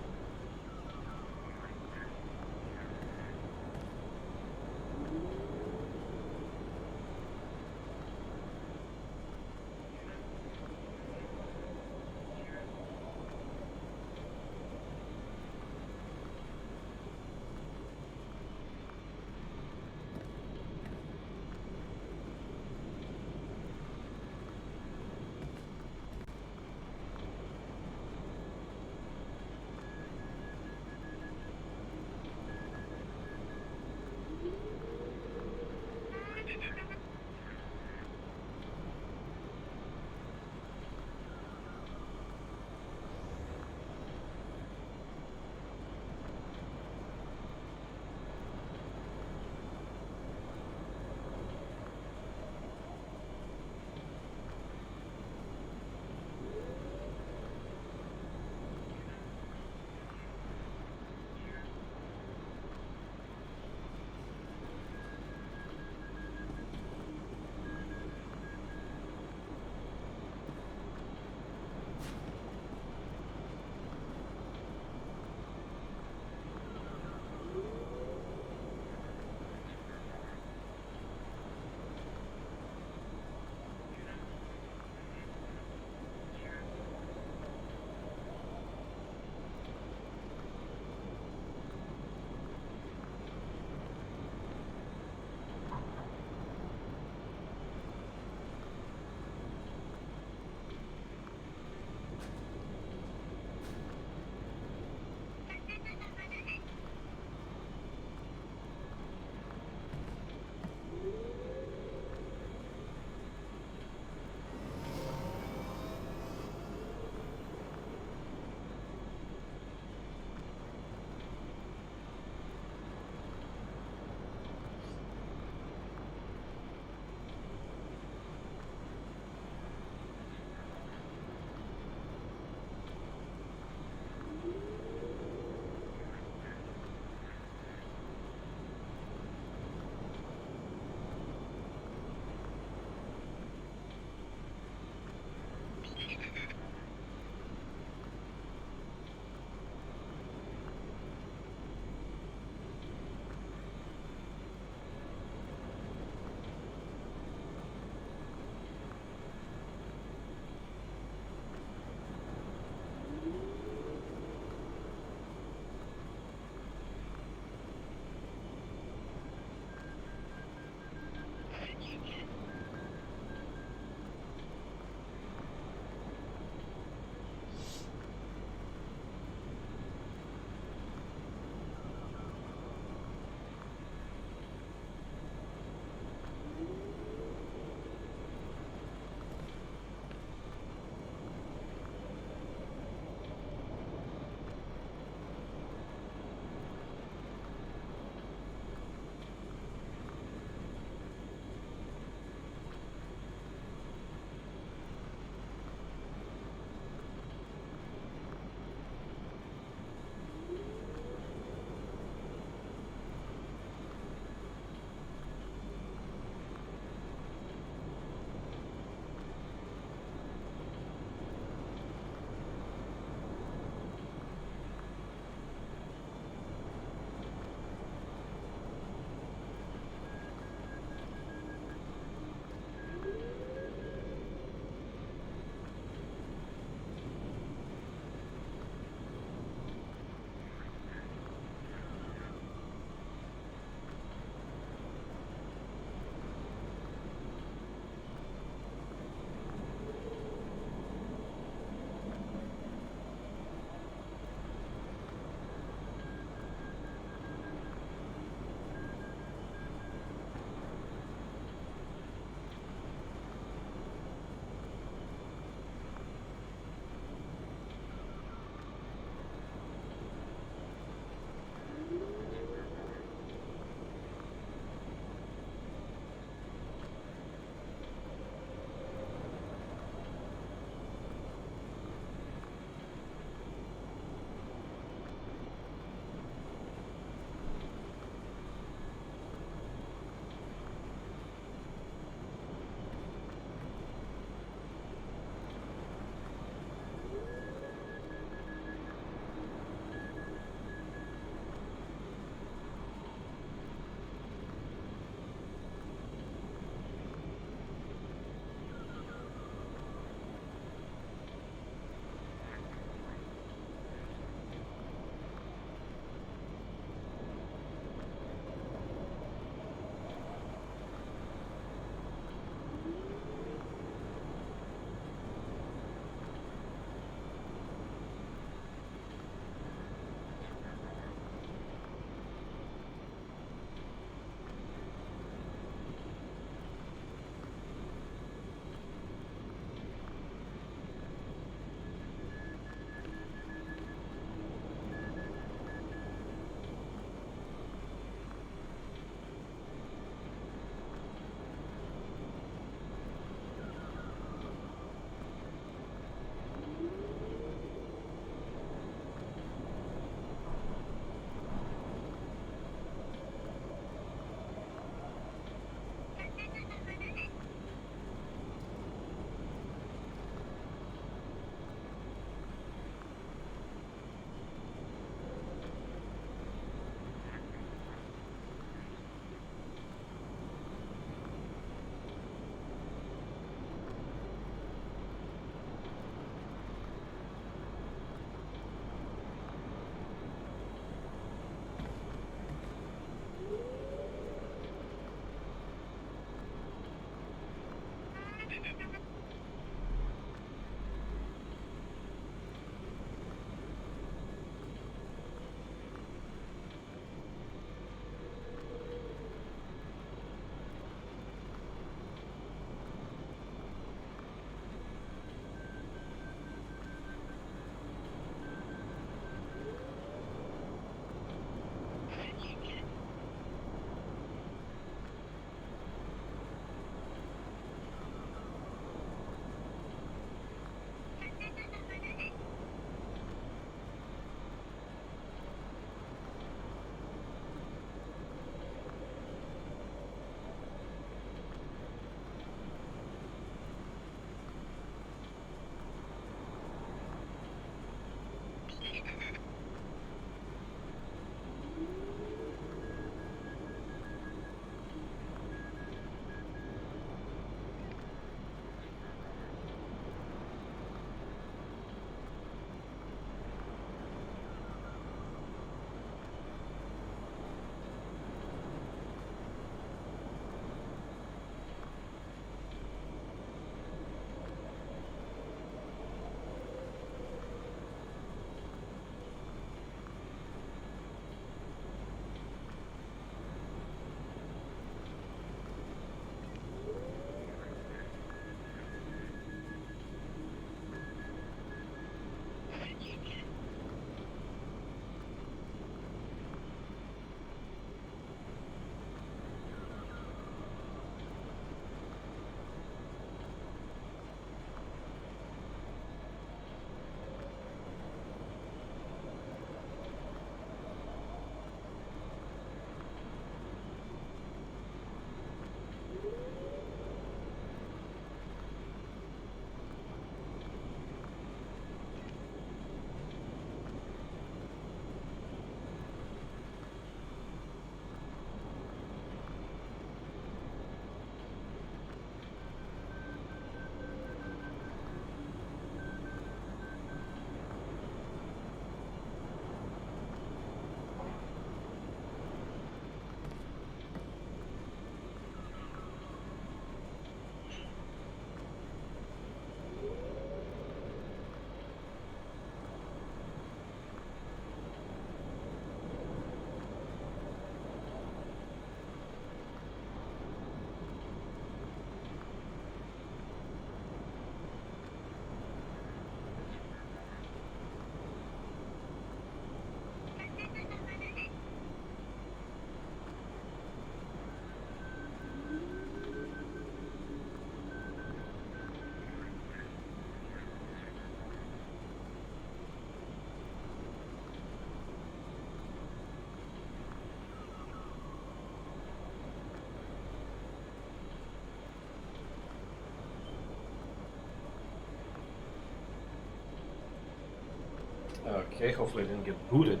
S1: Okay, hopefully I didn't get booted.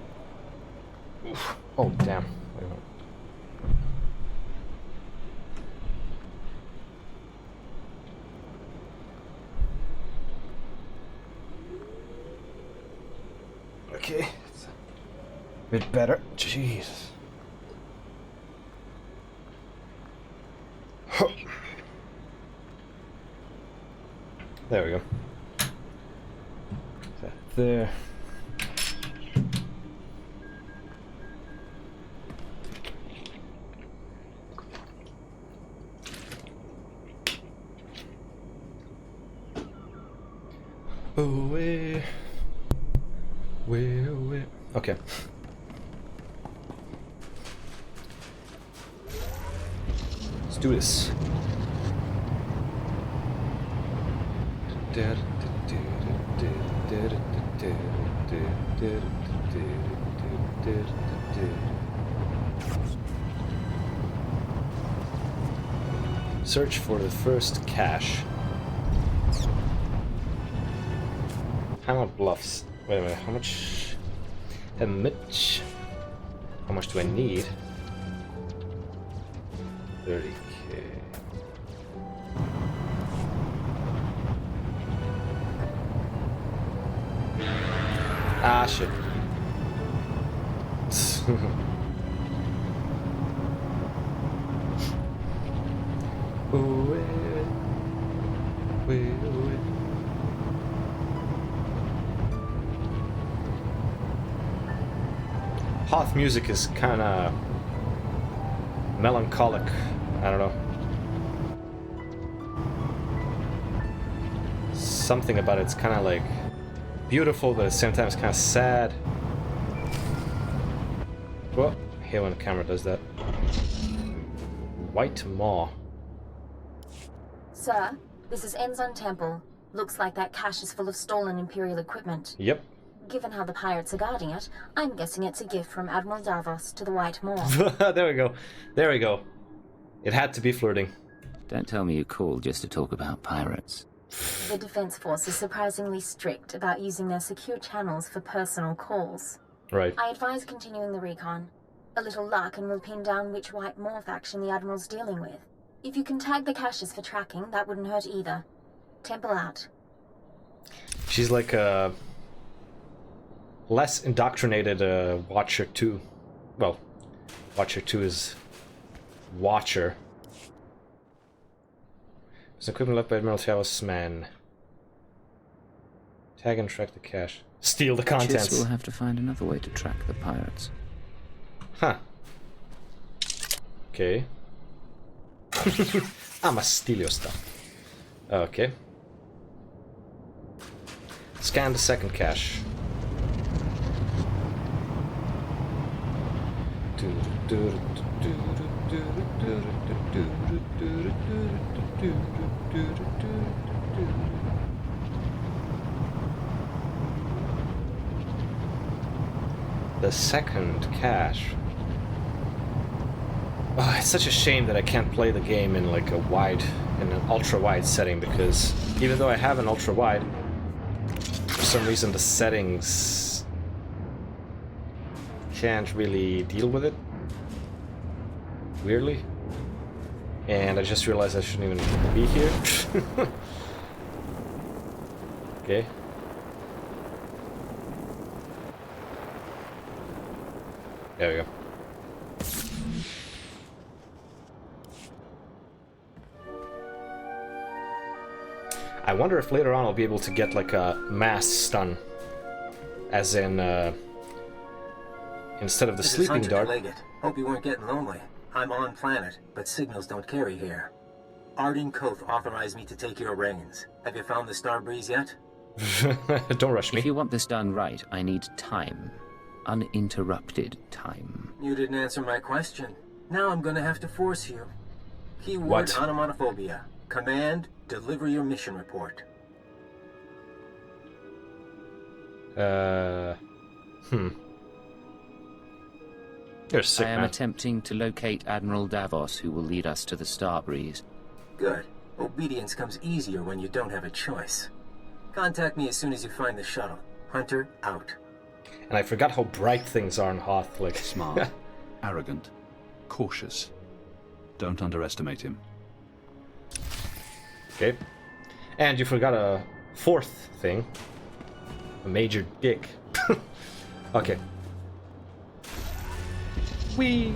S1: Oof. Oh, damn. Wait a minute. Okay, it's a bit better. Jeez. There we go. There. Away. Away. Okay. Let's do this. Search for the first cache. Hammer Bluffs. Wait a minute, how much? How much do I need? 30k. Ah, shit. Hoth music is kind of melancholic. I don't know. Something about it's kind of like beautiful, but at the same time it's kind of sad. Well, I hate when the camera does that. White Maw.
S5: Sir, this is Enzon Temple. Looks like that cache is full of stolen Imperial equipment.
S1: Yep.
S5: Given how the pirates are guarding it, I'm guessing it's a gift from Admiral Davos to the White Maw.
S1: There we go. There we go. It had to be flirting.
S3: Don't tell me you called just to talk about pirates.
S5: The Defense Force is surprisingly strict about using their secure channels for personal calls.
S1: Right.
S5: I advise continuing the recon. A little luck and we'll pin down which White Maw faction the Admiral's dealing with. If you can tag the caches for tracking, that wouldn't hurt either. Temple out.
S1: She's like a less indoctrinated Watcher 2. Well, Watcher 2 is Watcher. There's equipment left by Admiral Talos' man. Tag and track the cache. Steal the contents.
S3: Guess we'll have to find another way to track the pirates.
S1: Huh. Okay. I'ma steal your stuff. Okay. Scan the second cache. The second cache. Oh, it's such a shame that I can't play the game in like an ultra-wide setting, because even though I have an ultra-wide, for some reason the settings can't really deal with it. Weirdly. And I just realized I shouldn't even be here. Okay. There we go. I wonder if later on I'll be able to get like a mass stun. As in, instead of the
S7: This
S1: sleeping
S7: is Hunter
S1: dart.
S7: Leggett. Hope you weren't getting lonely. I'm on planet, but signals don't carry here. Ardyn Koth authorized me to take your reins. Have you found the Starbreeze yet?
S1: Don't rush me.
S3: If you want this done right, I need time. Uninterrupted time.
S7: You didn't answer my question. Now I'm gonna have to force you. Keyword
S1: What?
S7: onomatophobia. Command, deliver your mission report.
S1: You're sick,
S3: I am
S1: man.
S3: attempting to locate Admiral Davos, who will lead us to the Starbreeze.
S7: Good. Obedience comes easier when you don't have a choice. Contact me as soon as you find the shuttle. Hunter, out.
S1: And I forgot how bright things are in Hoth. Like
S20: smart, arrogant, cautious. Don't underestimate him.
S1: Okay. And you forgot a fourth thing. A major dick. Okay. Whee!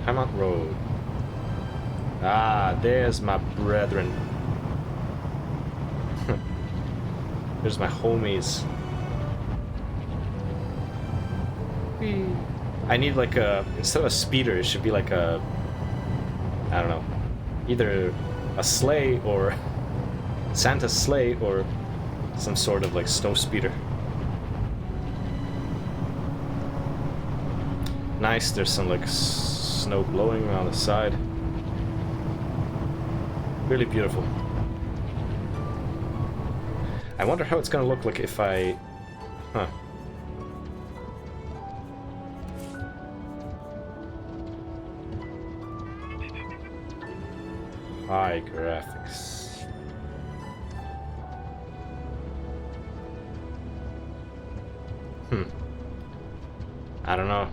S1: Hammock Road. Ah, there's my brethren. There's my homies. Whee! I need like a, instead of a speeder, it should be like a, I don't know, either a sleigh or Santa's sleigh or some sort of like snow speeder. Nice, there's some like snow blowing on the side. Really beautiful. I wonder how it's gonna look like if I... Huh. High graphics. I don't know.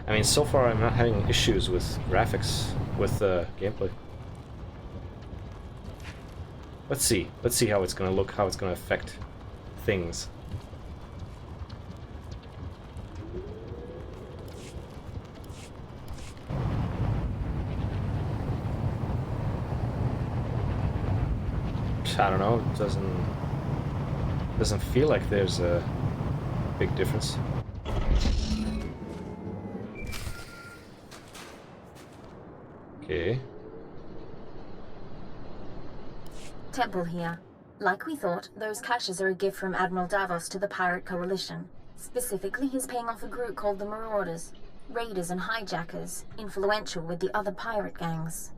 S1: I mean, so far I'm not having issues with graphics, with gameplay. Let's see. Let's see how it's gonna look, how it's gonna affect things. I don't know, it doesn't feel like there's a big difference. Okay.
S11: Temple here. Like we thought, those caches are a gift from Admiral Davos to the Pirate Coalition. Specifically, he's paying off a group called the Marauders. Raiders and hijackers, influential with the other pirate gangs.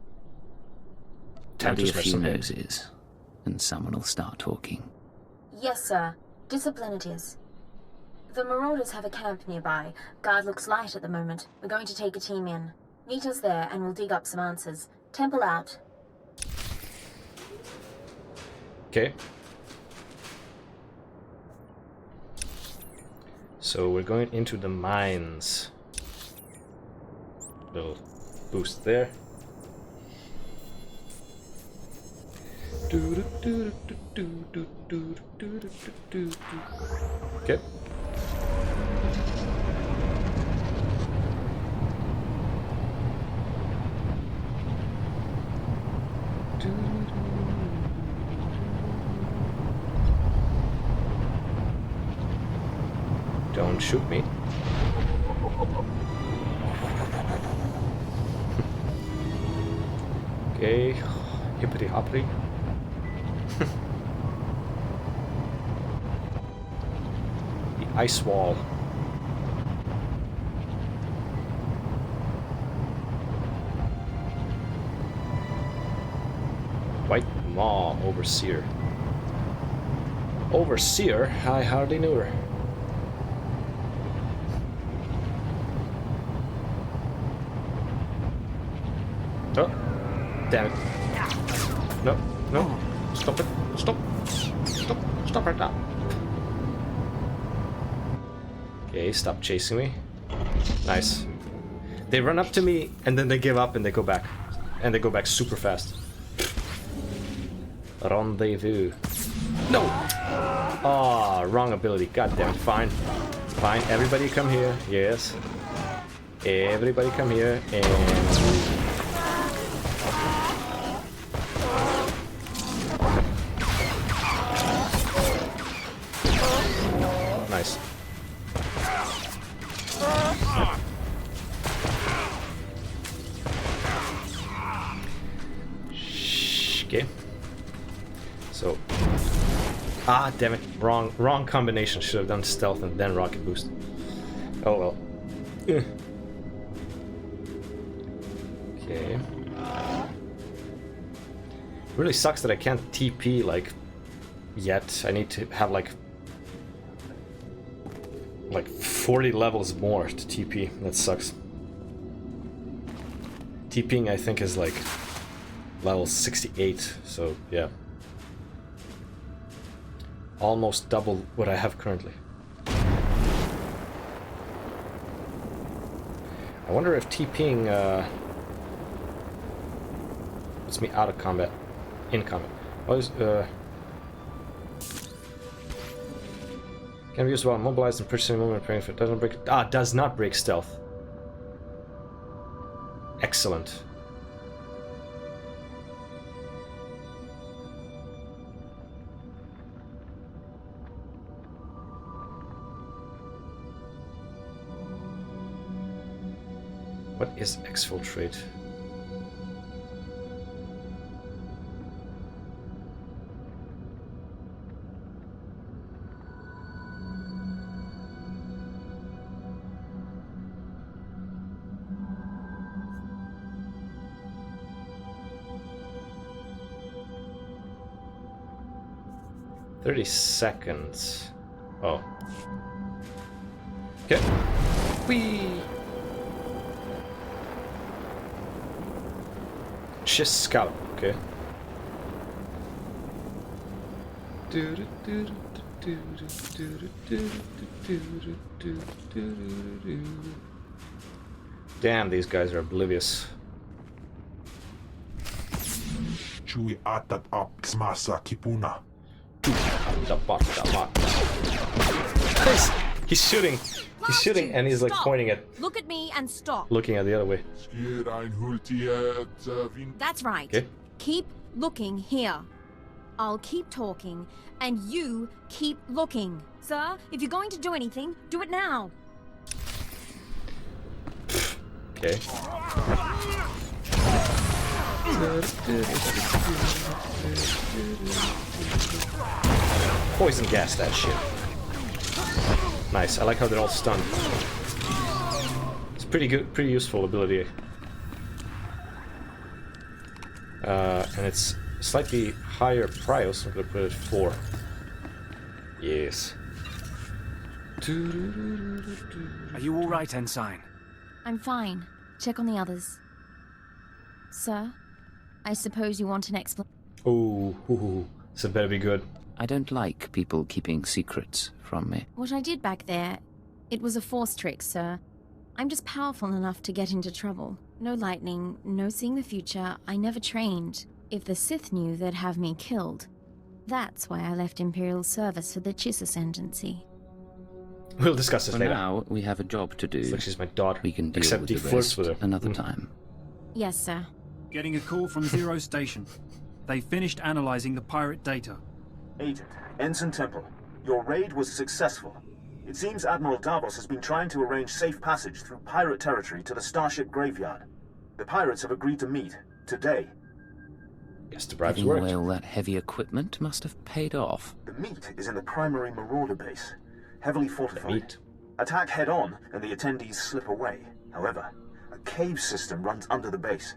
S3: Tidy a few noses, and someone will start talking.
S11: Yes, sir. Discipline it is. The Marauders have a camp nearby. Guard looks light at the moment. We're going to take a team in. Meet us there and we'll dig up some answers. Temple out.
S1: Okay. So we're going into the mines. Little boost there. Okay. Don't shoot me. Okay, hippity hoppity. The ice wall. White Maw Overseer. Overseer? I hardly knew her. Oh, damn it. No, no. Stop it. Stop. Stop. Stop right now. Okay, stop chasing me. Nice. They run up to me and then they give up and they go back. And they go back super fast. Rendezvous. No! Ah, wrong ability. God damn it. Fine. Fine. Everybody come here. Yes. Everybody come here and... Nice. Okay. So. Ah, damn it. Wrong combination. Should have done stealth and then rocket boost. Oh well. Okay. Really sucks that I can't TP like yet. I need to have like 40 levels more to TP. That sucks. TPing I think is like level 68, so yeah. almost double what I have currently. I wonder if TPing puts me out of combat, in combat. Can be used while mobilized and purchasing movement preparing for doesn't break. Does not break stealth. Excellent. What is exfiltrate? $30. Oh. Okay. Whee! Schist scallop, okay. Damn, these guys are oblivious.
S17: Chui atat up smasa kipuna.
S1: He's shooting. He's shooting and he's like pointing at.
S5: Look at me and stop.
S1: Looking at the other way.
S5: That's right.
S1: Okay.
S5: Keep looking here. I'll keep talking, and you keep looking. Sir, if you're going to do anything, do it now.
S1: Okay. Poison gas that shit. Nice. I like how they're all stunned. It's pretty good, pretty useful ability. And it's slightly higher prio, so I'm gonna put it 4. Yes.
S19: Are you all right, Ensign?
S5: I'm fine. Check on the others. Sir, I suppose you want an explanation.
S1: Ooh, so it better be good.
S3: I don't like people keeping secrets from me.
S5: What I did back there, it was a force trick, sir. I'm just powerful enough to get into trouble. No lightning, no seeing the future. I never trained. If the Sith knew, they'd have me killed. That's why I left Imperial service for the Chiss Ascendancy.
S1: We'll discuss this
S3: For
S1: later.
S3: now, we have a job to do.
S1: It's like she's my daughter.
S3: We can deal
S1: Except
S3: with
S1: he
S3: the
S1: flirts
S3: rest
S1: with her.
S3: another time.
S5: Yes, sir.
S23: Getting a call from Zero Station. They finished analyzing the pirate data.
S24: Agent, Ensign Temple, your raid was successful. It seems Admiral Davos has been trying to arrange safe passage through pirate territory to the Starship Graveyard. The pirates have agreed to meet, today.
S1: Yes, the bribes
S3: Giving
S1: worked.
S3: away all that heavy equipment must have paid off.
S24: The meet is in the primary Marauder base, heavily fortified. Attack head-on, and the attendees slip away. However, a cave system runs under the base.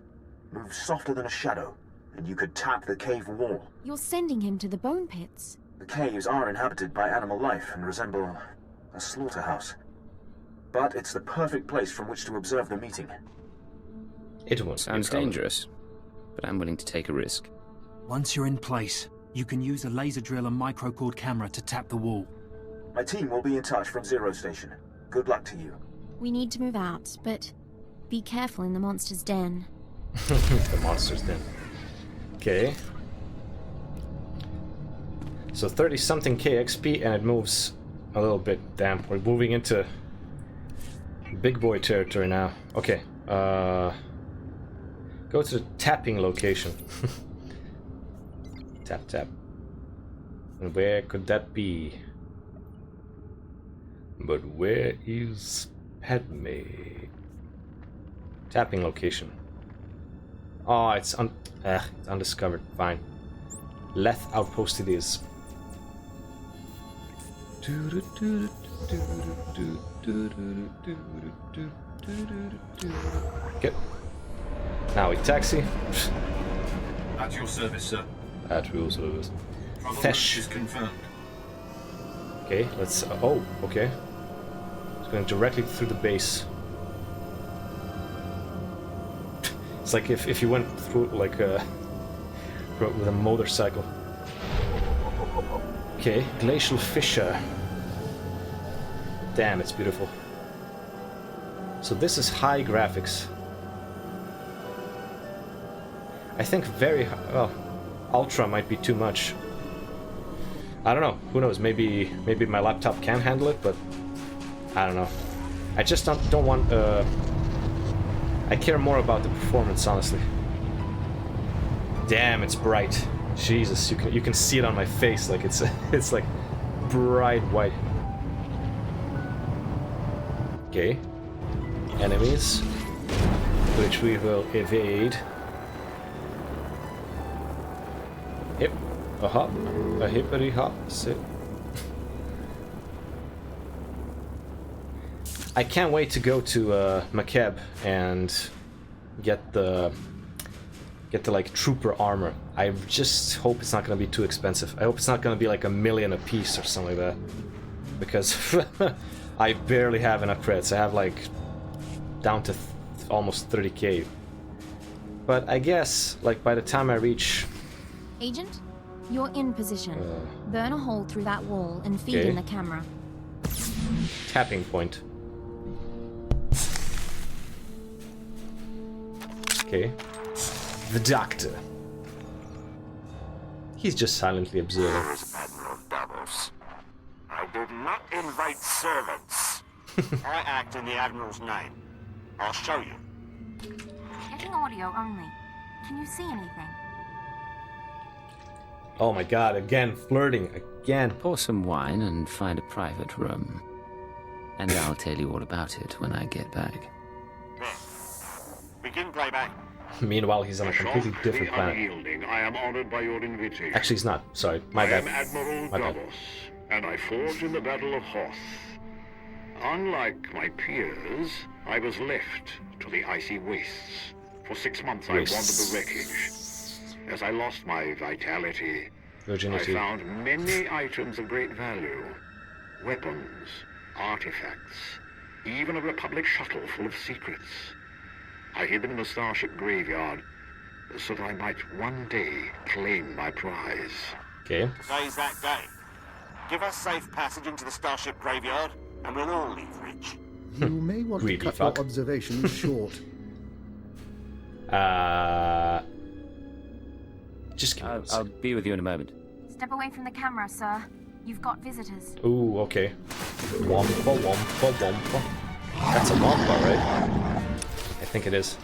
S24: Moves softer than a shadow, and you could tap the cave wall.
S5: You're sending him to the bone pits.
S24: The caves are inhabited by animal life and resemble a slaughterhouse. But it's the perfect place from which to observe the meeting.
S1: It won't.
S3: Sounds dangerous, but I'm willing to take a risk.
S23: Once you're in place, you can use a laser drill and microcord camera to tap the wall.
S24: My team will be in touch from Zero Station. Good luck to you.
S5: We need to move out, but be careful in the monster's den.
S1: The monster's den. Okay. So 30-something KXP, and it moves a little bit. Damn, we're moving into big boy territory now. Okay. Go to the tapping location. Tap, tap. And where could that be? But where is Padme? Tapping location. Oh, it's undiscovered. Fine. Leth Outpost it is. Okay. Now we taxi.
S9: At your service, sir.
S1: At your service.
S9: Travel
S1: Fesh.
S9: route is confirmed.
S1: Okay, let's. Oh, okay. It's going directly through the base. It's like if you went through like with a motorcycle. Okay, glacial fissure. Damn, it's beautiful. So this is high graphics. I think very well, ultra might be too much. I don't know. Who knows? Maybe my laptop can handle it, but I don't know. I just don't want. I care more about the performance, honestly. Damn, it's bright. Jesus, you can see it on my face, like it's like bright white. Okay, enemies, which we will evade. Hip, a hop, a hippity hop, sit. I can't wait to go to Makeb and get the like trooper armor. I just hope it's not gonna be too expensive. I hope it's not gonna be like $1 million a piece or something like that, because I barely have enough credits. I have like down to almost 30k. But I guess like by the time I reach.
S5: Agent, you're in position. Burn a hole through that wall and feed in the camera.
S1: Tapping point. Okay. The doctor. He's just silently observing.
S6: Where is Admiral Davos? I did not invite servants. I act in the Admiral's name. I'll show you.
S5: Getting audio only. Can you see anything?
S1: Oh my god, again, flirting, again.
S3: Pour some wine and find a private room. And I'll tell you all about it when I get back.
S6: There. Begin playback.
S1: Meanwhile, he's on a completely different planet.
S6: Unyielding, I am honored by your invitation.
S1: Actually, he's not. Sorry, my bad.
S6: I am Admiral Davos, and I fought in the Battle of Hoth. Unlike my peers, I was left to the icy wastes. For 6 months I wandered the wreckage. As I lost my vitality,
S1: virginity,
S6: I found many items of great value. Weapons, artifacts, even a Republic shuttle full of secrets. I hid them in the Starship graveyard, so that I might one day claim my prize.
S1: Okay.
S6: Today's that day. Give us safe passage into the Starship graveyard, and we'll all leave rich.
S8: You may want to cut your observations short.
S1: Just give me
S3: I'll be with you in a moment.
S5: Step away from the camera, sir. You've got visitors.
S1: Ooh, okay. Wampa, wampa, wampa. That's a wampa, right? I think it is.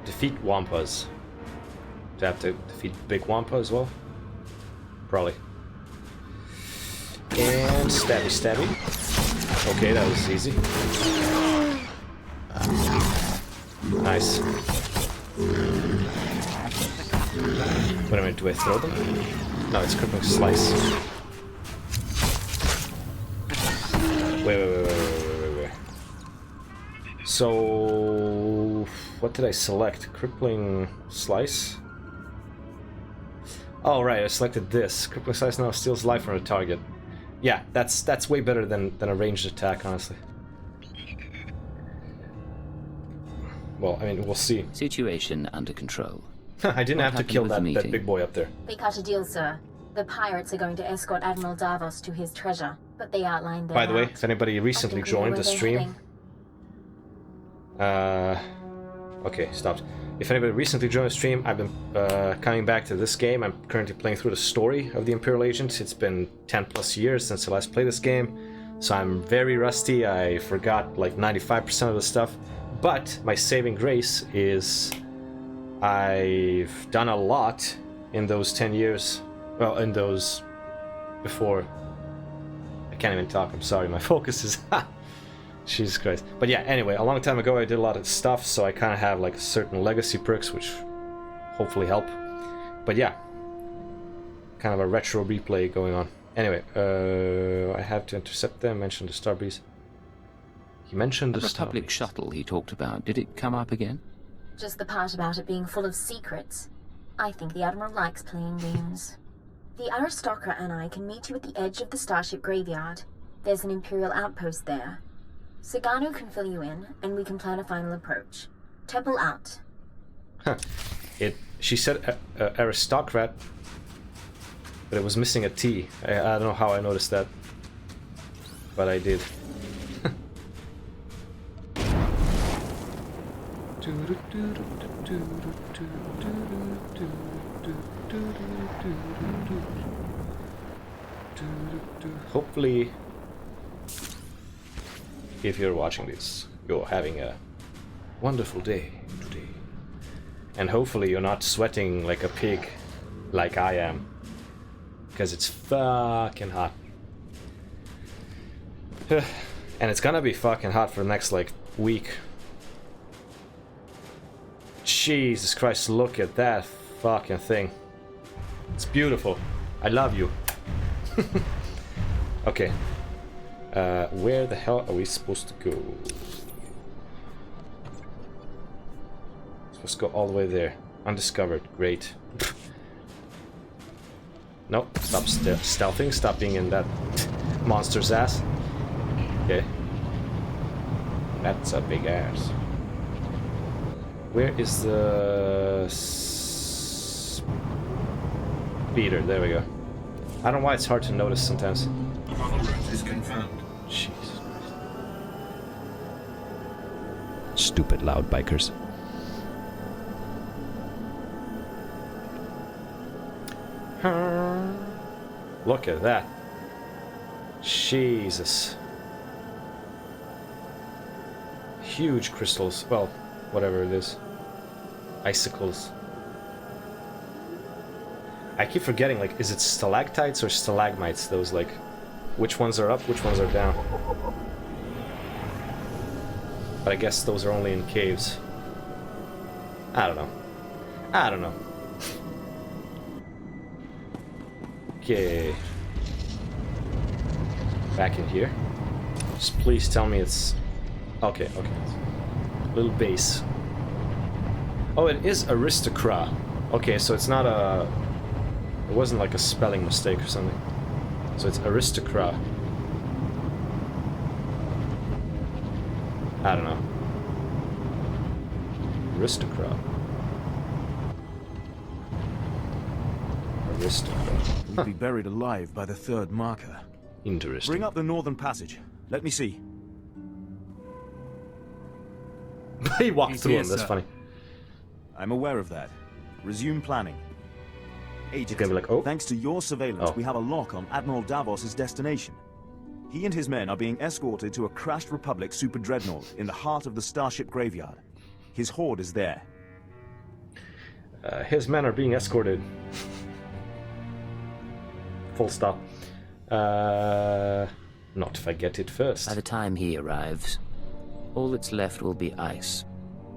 S1: Defeat wampas. Do I have to defeat big wampa as well? Probably. And stabby, stabby. Okay, that was easy. Nice. Wait a minute, do I throw them? No, it's crippling slice. Wait. So, what did I select? Crippling slice? Oh right, I selected this. Crippling slice now steals life from a target. Yeah, that's way better than a ranged attack, honestly. Well, I mean, we'll see.
S3: Situation under control.
S1: I didn't have to kill that big boy up there.
S11: We cut a deal, sir. The pirates are going to escort Admiral Davos to his treasure, but they outlined their
S1: By the way,
S11: route.
S1: if anybody recently joined the stream... Okay, stopped. If anybody recently joined the stream, I've been coming back to this game. I'm currently playing through the story of the Imperial Agent. It's been 10 plus years since I last played this game, so I'm very rusty. I forgot like 95% of the stuff. But my saving grace is I've done a lot in those 10 years. Well, in those before. I can't even talk, I'm sorry, my focus is... Jesus Christ. But yeah, anyway, a long time ago I did a lot of stuff, so I kind of have like certain legacy perks, which hopefully help. But yeah, kind of a retro replay going on. Anyway, I have to intercept them, mention the Starbreeze. He mentioned the
S3: Republic shuttle he talked about. Did it come up again?
S11: Just the part about it being full of secrets. I think the Admiral likes playing games. The aristocrat and I can meet you at the edge of the Starship graveyard. There's an Imperial outpost there. Sagano can fill you in, and we can plan a final approach. Temple out.
S1: She said aristocrat. But it was missing a T. I don't know how I noticed that. But I did. Hopefully, if you're watching this, you're having a wonderful day today. And hopefully you're not sweating like a pig like I am. Because it's fucking hot. And it's gonna be fucking hot for the next like week. Jesus Christ, look at that fucking thing. It's beautiful. I love you. Okay. Where the hell are we supposed to go? Supposed to go all the way there. Undiscovered. Great. Nope. Stop stealthing. Stop being in that monster's ass. Okay. That's a big ass. Where is the speeder? There we go. I don't know why it's hard to notice sometimes.
S9: Is confirmed.
S1: Jesus Christ. Stupid loud bikers. Look at that. Jesus. Huge crystals. Well, whatever it is. Icicles. I keep forgetting, like, is it stalactites or stalagmites? Those, like, which ones are up, which ones are down? But I guess those are only in caves. I don't know. I don't know. Okay. Back in here. Just please tell me it's... Okay, okay. Little base. Oh, it is Aristocrat. Okay, so it's not a... It wasn't like a spelling mistake or something. So it's Aristocrat. I don't know. Aristocrat. Aristocrat.
S16: We'd be buried alive by the third marker.
S1: Interesting.
S16: Bring up the northern passage. Let me see.
S1: He walked through him, that's funny.
S16: I'm aware of that. Resume planning. Agent,
S1: gonna be like, oh.
S16: Thanks to your surveillance, we have a lock on Admiral Davos' destination. He and his men are being escorted to a crashed Republic super dreadnought in the heart of the Starship Graveyard. His horde is there.
S1: His men are being escorted. Full stop. Not if I get it first.
S3: By the time he arrives, all that's left will be ice.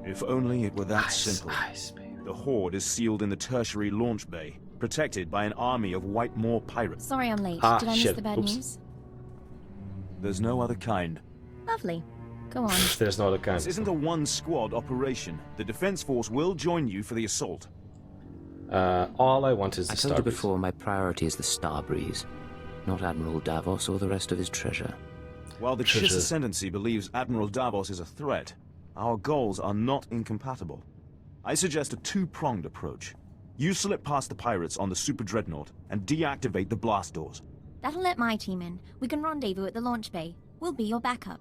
S16: If only it were that simple.
S1: Ice, baby.
S16: The horde is sealed in the tertiary launch bay, protected by an army of White Moor pirates.
S5: Sorry I'm late. Did I miss
S1: shit.
S5: the bad
S1: Oops.
S5: news?
S16: There's no other kind.
S5: Lovely. Go on.
S1: There's no other kind.
S16: This isn't a one-squad operation. The Defense Force will join you for the assault.
S1: All I want is the
S3: I told you
S1: Starbreeze.
S3: before, my priority is the Starbreeze, not Admiral Davos or the rest of his treasure.
S16: While the
S1: Treasure.
S16: Chiss Ascendancy believes Admiral Davos is a threat, our goals are not incompatible. I suggest a two-pronged approach. You slip past the pirates on the Super Dreadnought and deactivate the blast doors.
S5: That'll let my team in. We can rendezvous at the launch bay. We'll be your backup.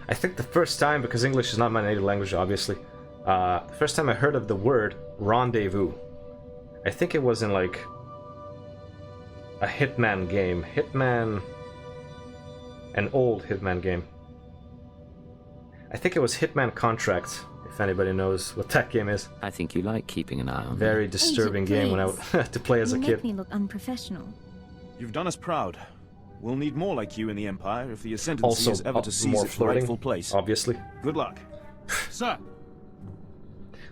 S1: I think the first time, because English is not my native language, obviously, the first time I heard of the word rendezvous, I think it was in like a Hitman game. An old Hitman game. I think it was Hitman Contract, if anybody knows what that game is.
S3: I think you like keeping an eye on
S1: Very disturbing game when I to play as a
S5: You
S1: kid.
S5: make me look unprofessional.
S16: You've done us proud. We'll need more like you in the Empire if the Ascendancy
S1: Also,
S16: is ever to seize
S1: more
S16: its
S1: flirting,
S16: rightful place.
S1: obviously.
S16: Good luck.
S19: Sir!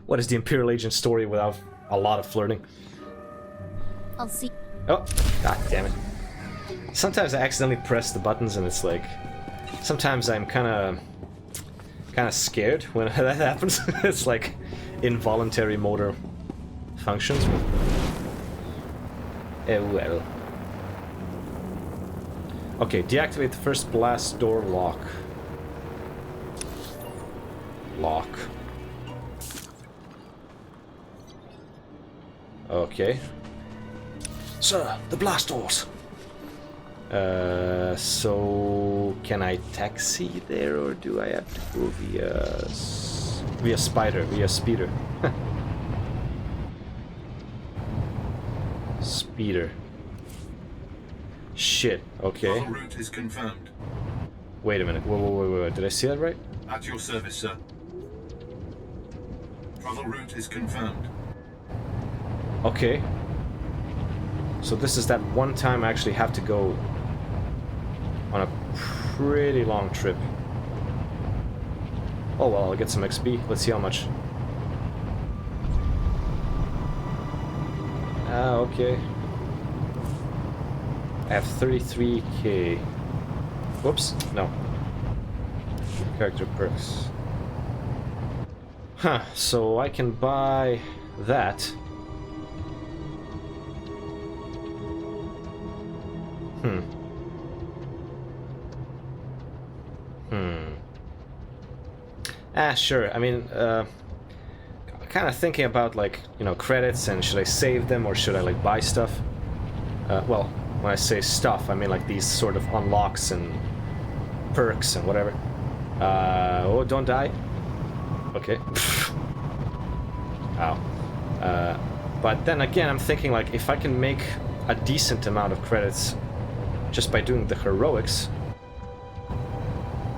S1: What is the Imperial Agent story without a lot of flirting?
S5: I'll see.
S1: Oh, god damn it. Sometimes I accidentally press the buttons and it's like... Sometimes I'm kinda scared when that happens. It's like involuntary motor functions. Oh well. Okay, deactivate the first blast door lock. Lock.
S14: Sir, the blast doors.
S1: So can I taxi there, or do I have to go via speeder? Speeder. Shit. Okay.
S9: Travel route is confirmed.
S1: Wait a minute. Wait. Did I see that right?
S9: At your service, sir. Travel route is confirmed.
S1: Okay. So this is that one time I actually have to go on a pretty long trip. Oh well, I'll get some XP. Let's see how much. Ah, okay. I have 33k. Whoops, no. Character perks. Huh, so I can buy that. Sure. I mean, kind of thinking about, like, you know, credits, and should I save them or should I, like, buy stuff? Well, when I say stuff, I mean, like, these sort of unlocks and perks and whatever. Oh, don't die. Okay. Ow. But then again, I'm thinking, like, if I can make a decent amount of credits just by doing the heroics,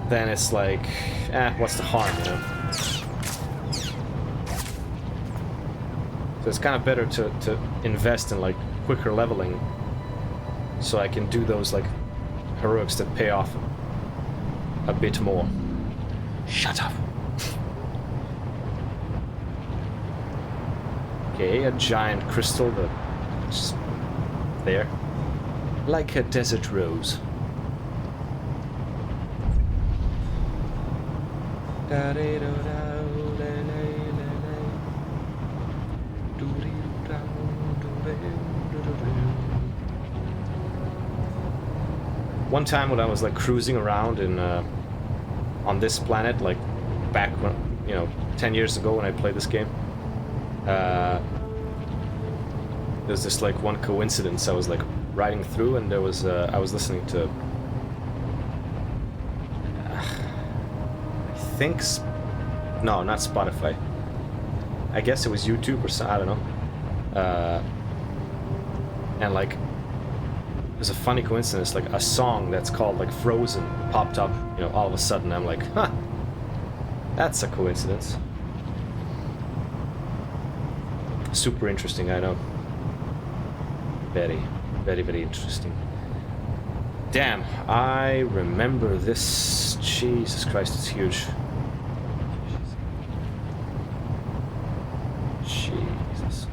S1: then it's like, what's the harm, you know? So it's kind of better to invest in, like, quicker leveling, so I can do those, like, heroics that pay off a bit more. Shut up. Okay, a giant crystal that's there. Like a desert rose. One time when I was, like, cruising around in on this planet, like back when, you know, 10 years ago when I played this game, there's this, like, one coincidence. I was, like, riding through, and there was I was listening to I think no, not Spotify. I guess it was YouTube or something, I don't know. And, like, there's a funny coincidence, like a song that's called, like, Frozen popped up, you know, all of a sudden. I'm like, huh, that's a coincidence. Super interesting, I know. Very, very, very interesting. Damn, I remember this. Jesus Christ, it's huge. Jesus.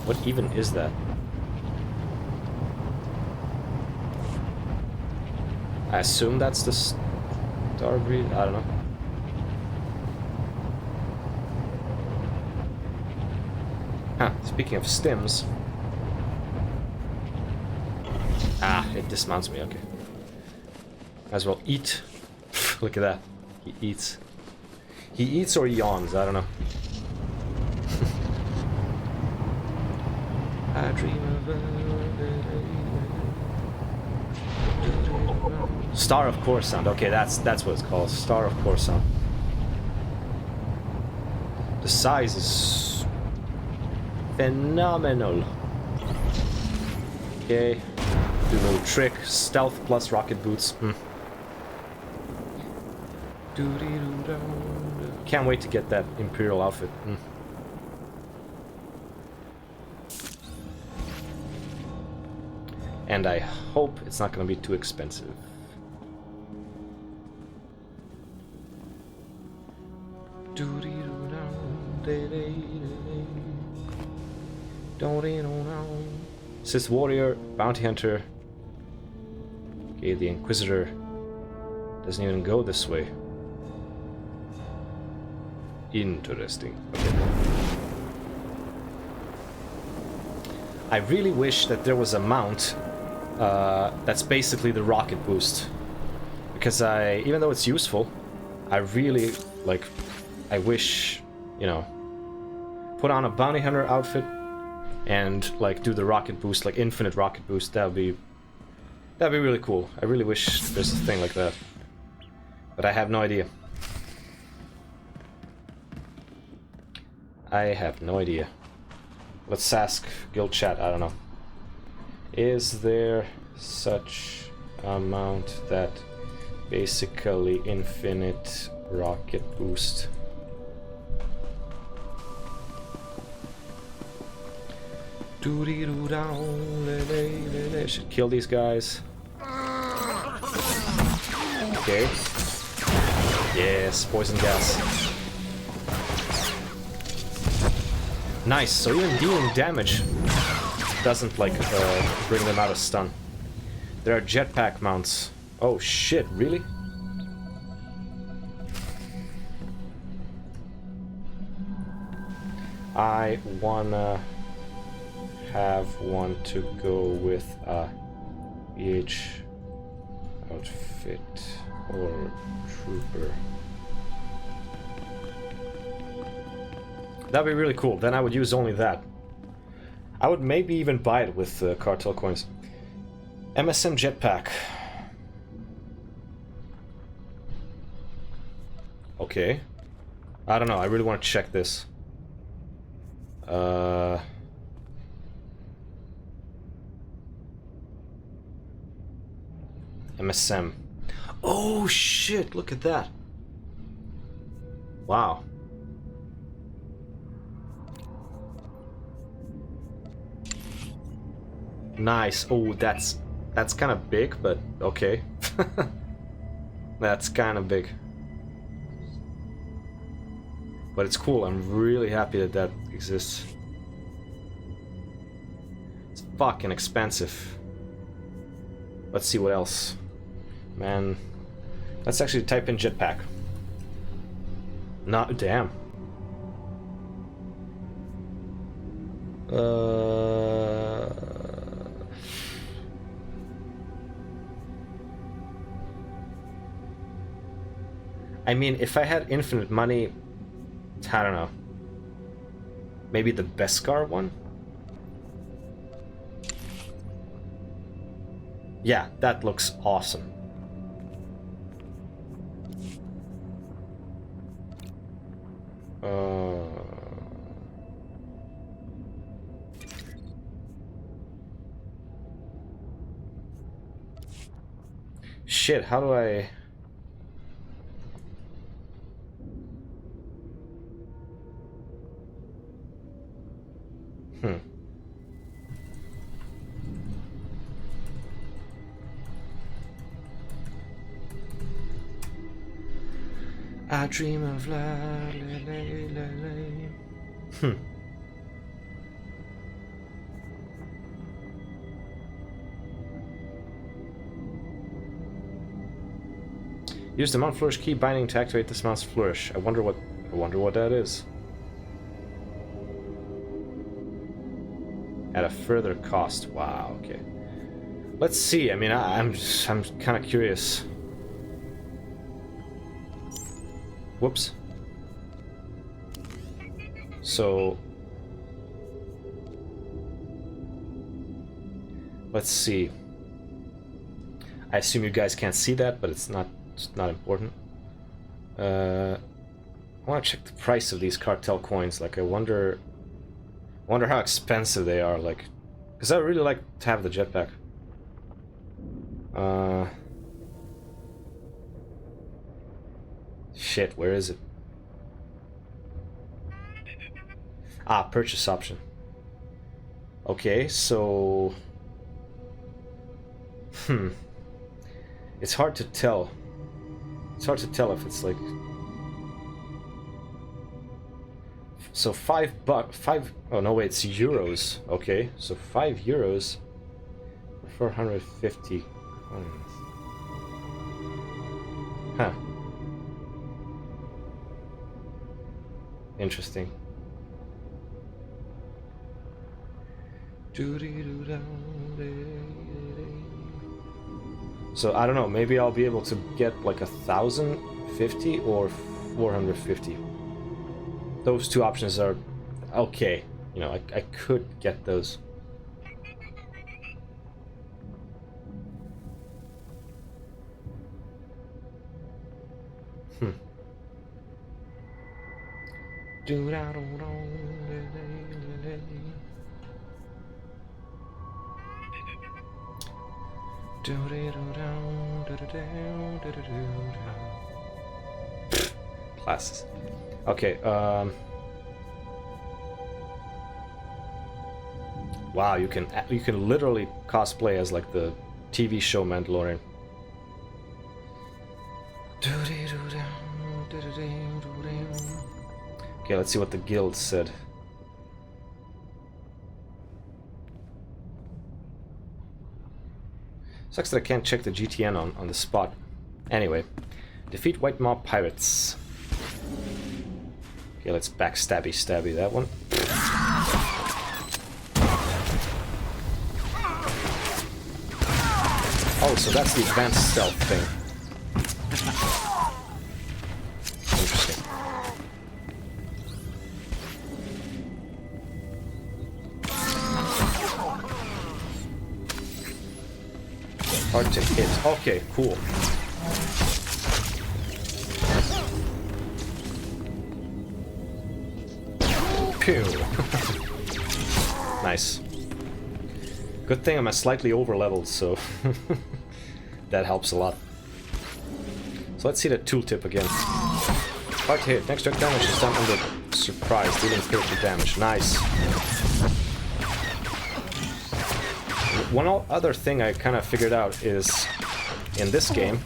S1: What even is that? I assume that's the Starbreed. I don't know. Huh, speaking of stims. Ah, it dismounts me, okay. Might as well eat. Look at that. He eats. He eats or yawns, I don't know. I dream of Star of Coruscant. Okay, that's what it's called. Star of Coruscant. The size is phenomenal. Okay. Do a little trick. Stealth plus rocket boots. Can't wait to get that Imperial outfit. And I hope it's not going to be too expensive. Sith Warrior, Bounty Hunter. Okay, the Inquisitor doesn't even go this way. Interesting. Okay. I really wish that there was a mount that's basically the rocket boost. Because even though it's useful, I really, like, I wish, you know, put on a Bounty Hunter outfit, and like do the rocket boost, like infinite rocket boost. That'd be really cool. I really wish there's a thing like that, but I have no idea. I have no idea. Let's ask guild chat. I don't know. Is there such amount that basically infinite rocket boost? Should kill these guys. Okay. Yes, poison gas. Nice, so even dealing damage doesn't like bring them out of stun. There are jetpack mounts. Oh shit, really? I wanna have one to go with a BH outfit or trooper. That'd be really cool. Then I would use only that. I would maybe even buy it with cartel coins. MSM jetpack. Okay. I don't know. I really want to check this. MSM. Oh shit, look at that. Wow. Nice. Oh, that's kind of big, but okay. That's kind of big. But it's cool. I'm really happy that that exists. It's fucking expensive. Let's see what else. Man, let's actually type in jetpack. Not damn. I mean, if I had infinite money, I don't know. Maybe the Beskar one? Yeah, that looks awesome. Shit, how do I... I dream of Use the Mount Flourish key binding to activate this Mount's Flourish. I wonder what that is. At a further cost. Wow, okay. Let's see. I mean, I'm kind of curious. Whoops. So let's see. I assume you guys can't see that, but it's not important. I want to check the price of these cartel coins. Like, I wonder how expensive they are. Like, because I really like to have the jetpack. Shit, where is it? Ah, purchase option. Okay, so... It's hard to tell. It's hard to tell if it's like... So $5... Oh no, wait, it's euros. Okay, so €5 for 450 coins. Huh. Interesting. So I don't know, maybe I'll be able to get like 1,050 or 450. Those two options are okay. You know, I could get those. Classes. Okay, wow, you can literally cosplay as like the TV show Mandalorian. Okay, let's see what the guild said. Sucks that I can't check the GTN on the spot. Anyway, defeat White Mob Pirates. Okay, let's backstabby that one. Oh, so that's the advanced stealth thing. Interesting. Hard to hit. Okay, cool. Pew. Nice. Good thing I'm slightly over leveled, so that helps a lot. So let's see the tooltip again. Hard hit. Next direct damage is done under surprise, dealing critical damage. Nice. One other thing I kind of figured out is, in this game,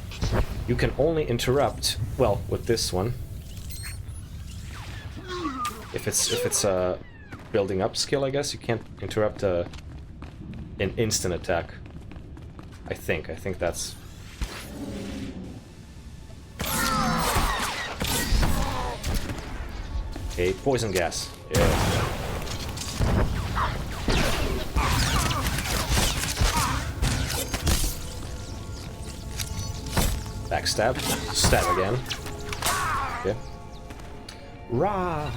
S1: you can only interrupt, well, with this one, if it's a building up skill, I guess you can't interrupt an instant attack. I think that's. Okay, poison gas. Yeah. Backstab. Stab again. Okay. Rah!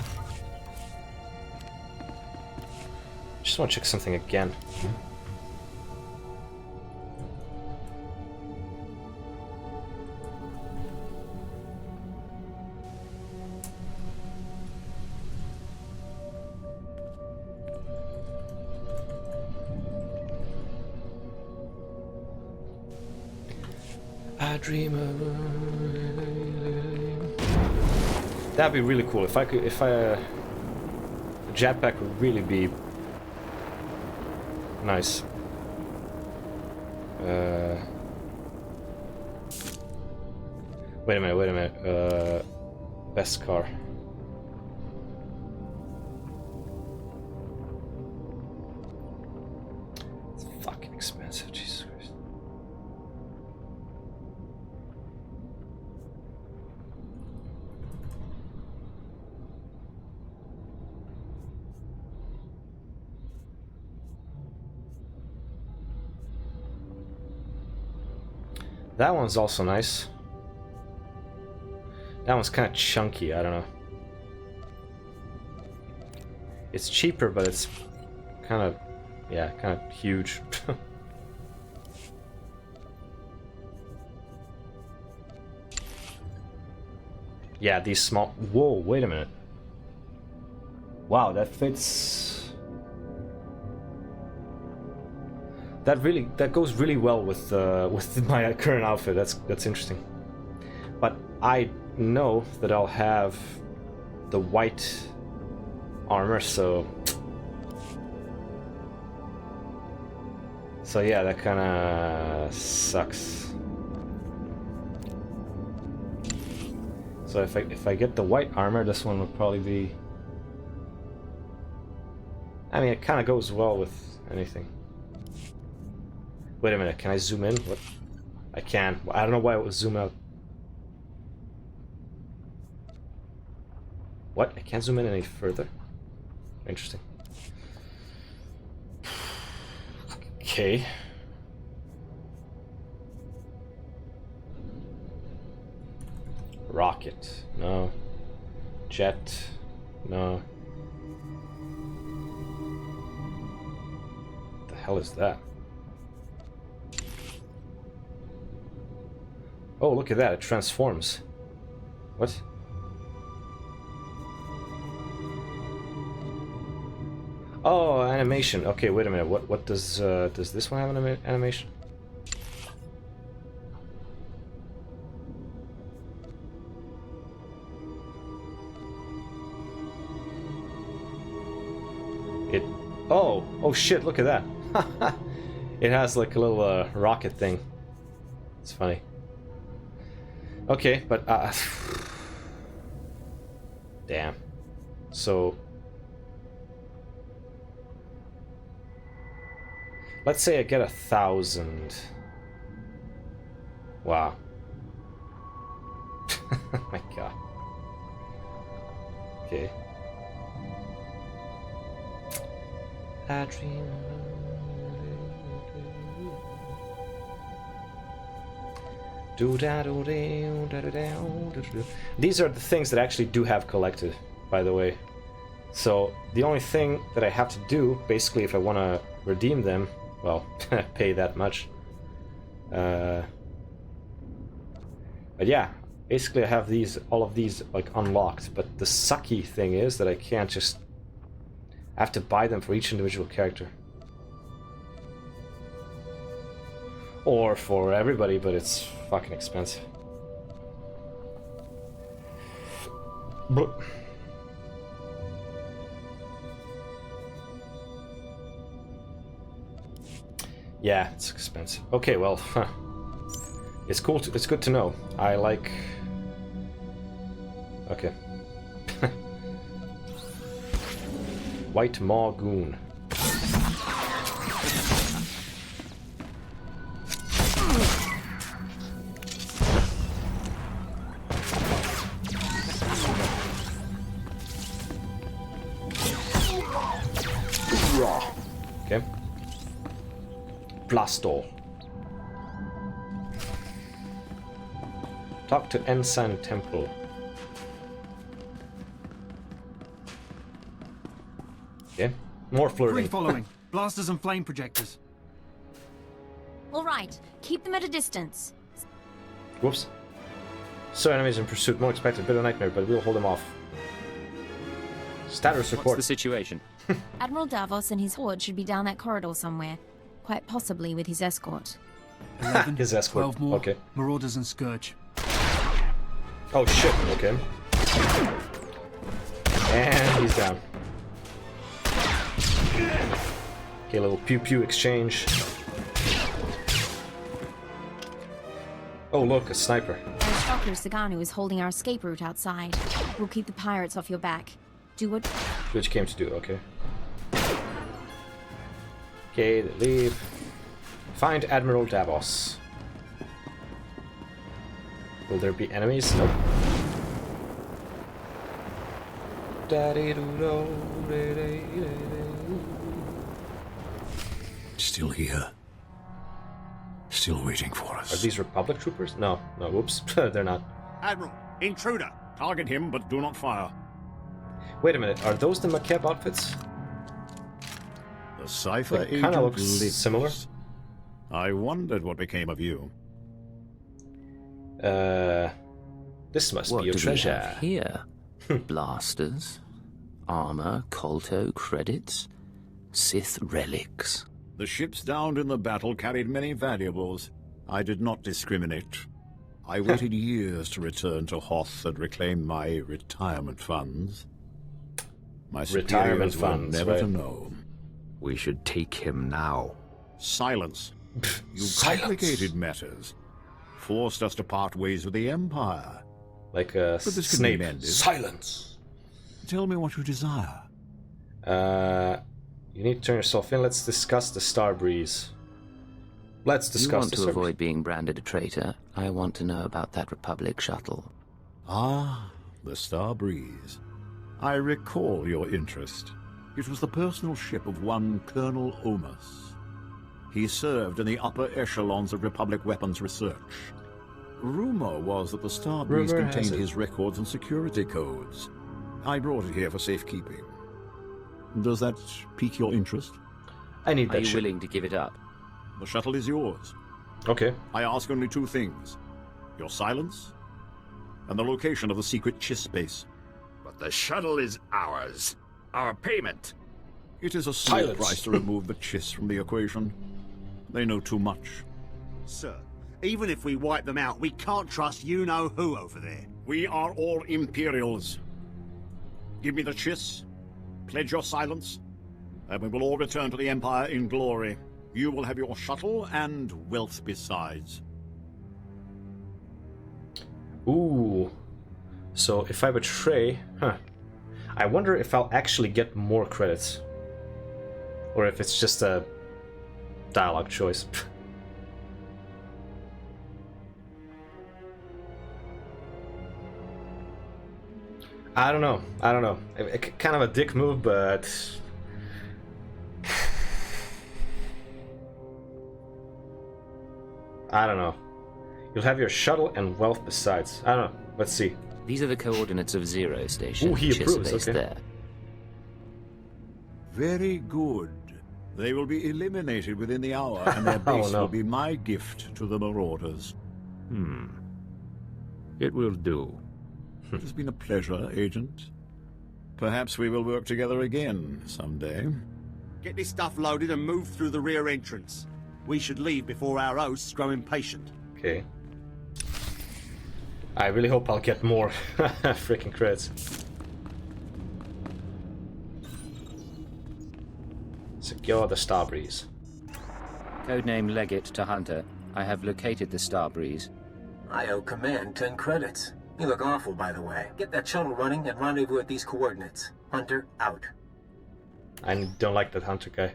S1: Just want to check something again. I dream of... That'd be really cool if a jetpack would really be nice. Wait a minute. Best car. It's fucking expensive, Jesus Christ. That one's also nice. That one's kind of chunky, I don't know. It's cheaper, but it's kind of, yeah, kind of huge. Yeah, these small... Whoa, wait a minute. Wow, that fits... That goes really well with my current outfit. That's interesting. But I know that I'll have the white armor, so yeah, that kind of sucks. So if I get the white armor, this one would probably be. I mean, it kind of goes well with anything. Wait a minute, can I zoom in? What? I can. I don't know why it was zoom out. What? I can't zoom in any further? Interesting. Okay. Rocket. No. Jet. No. hell is that? Oh, look at that, it transforms. What? Oh, animation. Okay, wait a minute. What does this one have an animation? Oh shit, look at that. It has like a little rocket thing. It's funny. Okay, but damn. So let's say I get 1,000. Wow. My god. Okay. I dream. These are the things that actually do have collected, by the way. So the only thing that I have to do, basically, if I want to redeem them, well, pay that much. But yeah, basically I have all of these like unlocked. But the sucky thing is that I can't just. I have to buy them for each individual character. Or for everybody, but it's fucking expensive. Yeah, it's expensive. Okay, well, it's cool. It's good to know. I like. Okay. White Maw Goon. Okay. Blasto. Talk to Ensign Temple. Okay. More flirting.
S23: Free following. Blasters and flame projectors.
S5: All right. Keep them at a distance.
S1: Whoops. So enemies in pursuit. More expected. Bit of nightmare, but we'll hold them off. Status report.
S3: What's the situation?
S5: Admiral Davos and his horde should be down that corridor somewhere. Quite possibly with his escort.
S23: 11,
S1: his escort.
S23: 12 more.
S1: Okay.
S23: Marauders and Scourge.
S1: Oh shit. Okay. And he's down. Okay, a little pew-pew exchange. Oh look, a sniper.
S5: Dr. Saganu is holding our escape route outside. We'll keep the pirates off your back. Do what
S1: you came to do, okay. Okay, they leave. Find Admiral Davos. Will there be enemies? Nope.
S14: Still here. Still waiting for us.
S1: Are these Republic troopers? No, no, whoops. They're not.
S2: Admiral, intruder. Target him, but do not fire.
S1: Wait a minute, are those the Makeb outfits?
S2: The Cypher agent
S1: kind of looks similar.
S2: I wondered what became of you.
S1: This must
S3: what
S1: be a
S3: do
S1: treasure.
S3: We have here? Blasters, armor, Kolto credits, Sith relics.
S2: The ships downed in the battle carried many valuables. I did not discriminate. I waited years to return to Hoth and reclaim my retirement funds. My
S1: retirement
S2: superiors were
S1: funds,
S2: never
S1: right.
S2: to know.
S4: We should take him now.
S2: Silence. You
S1: Silence.
S2: complicated matters. Forced us to part ways with the Empire.
S1: Like a
S2: But this could
S1: Snape.
S2: be mended.
S1: Silence.
S2: Tell me what you desire.
S1: You need to turn yourself in. Let's discuss the Star Breeze. Let's discuss
S3: You want
S1: the
S3: to
S1: Star
S3: avoid
S1: Breeze.
S3: being branded a traitor. I want to know about that Republic shuttle.
S2: Ah, the Star Breeze. I recall your interest. It was the personal ship of one Colonel Omus. He served in the upper echelons of Republic weapons research. Rumor was that the Star Breeze
S1: Rumor has
S2: contained
S1: it.
S2: his records and security codes. I brought it here for safekeeping. Does that pique your interest?
S1: I need
S3: Are
S1: that
S3: you
S1: ship.
S3: willing to give it up?
S2: The shuttle is yours.
S1: Okay.
S2: I ask only two things. Your silence, and the location of the secret Chiss base.
S4: But the shuttle is ours. Our payment.
S2: It is a small
S1: Silence.
S2: price to remove the Chiss from the equation. They know too much.
S10: Sir, even if we wipe them out, we can't trust you-know-who over there.
S2: We are all Imperials. Give me the Chiss, pledge your silence, and we will all return to the Empire in glory. You will have your shuttle and wealth besides.
S1: Ooh. So if I betray... I wonder if I'll actually get more credits. Or if it's just a dialogue choice. I don't know. Kind of a dick move, but... I don't know. You'll have your shuttle and wealth besides. I don't know. Let's see.
S3: These are the coordinates of Zero Station.
S1: Ooh, he
S3: Chiss
S1: approves,
S3: base
S1: okay.
S3: there.
S2: Very good. They will be eliminated within the hour, and their base will be my gift to the Marauders.
S4: It will do.
S2: It has been a pleasure, Agent. Perhaps we will work together again someday.
S10: Get this stuff loaded and move through the rear entrance. We should leave before our hosts grow impatient.
S1: Okay. I really hope I'll get more freaking credits. Secure the Starbreeze.
S3: Codename Leggett to Hunter. I have located the Starbreeze.
S7: I owe Command 10 credits. You look awful, by the way. Get that shuttle running and rendezvous at these coordinates. Hunter, out.
S1: I don't like that Hunter guy.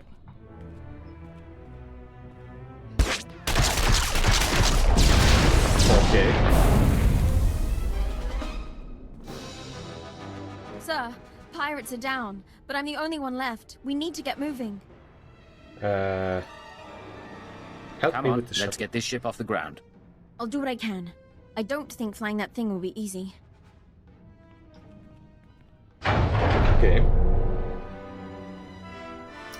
S1: Okay.
S5: Sir, pirates are down, but I'm the only one left. We need to get moving.
S1: Help
S3: Come
S1: me
S3: on,
S1: with the
S3: let's get this ship off the ground.
S5: I'll do what I can. I don't think flying that thing will be easy.
S1: Okay.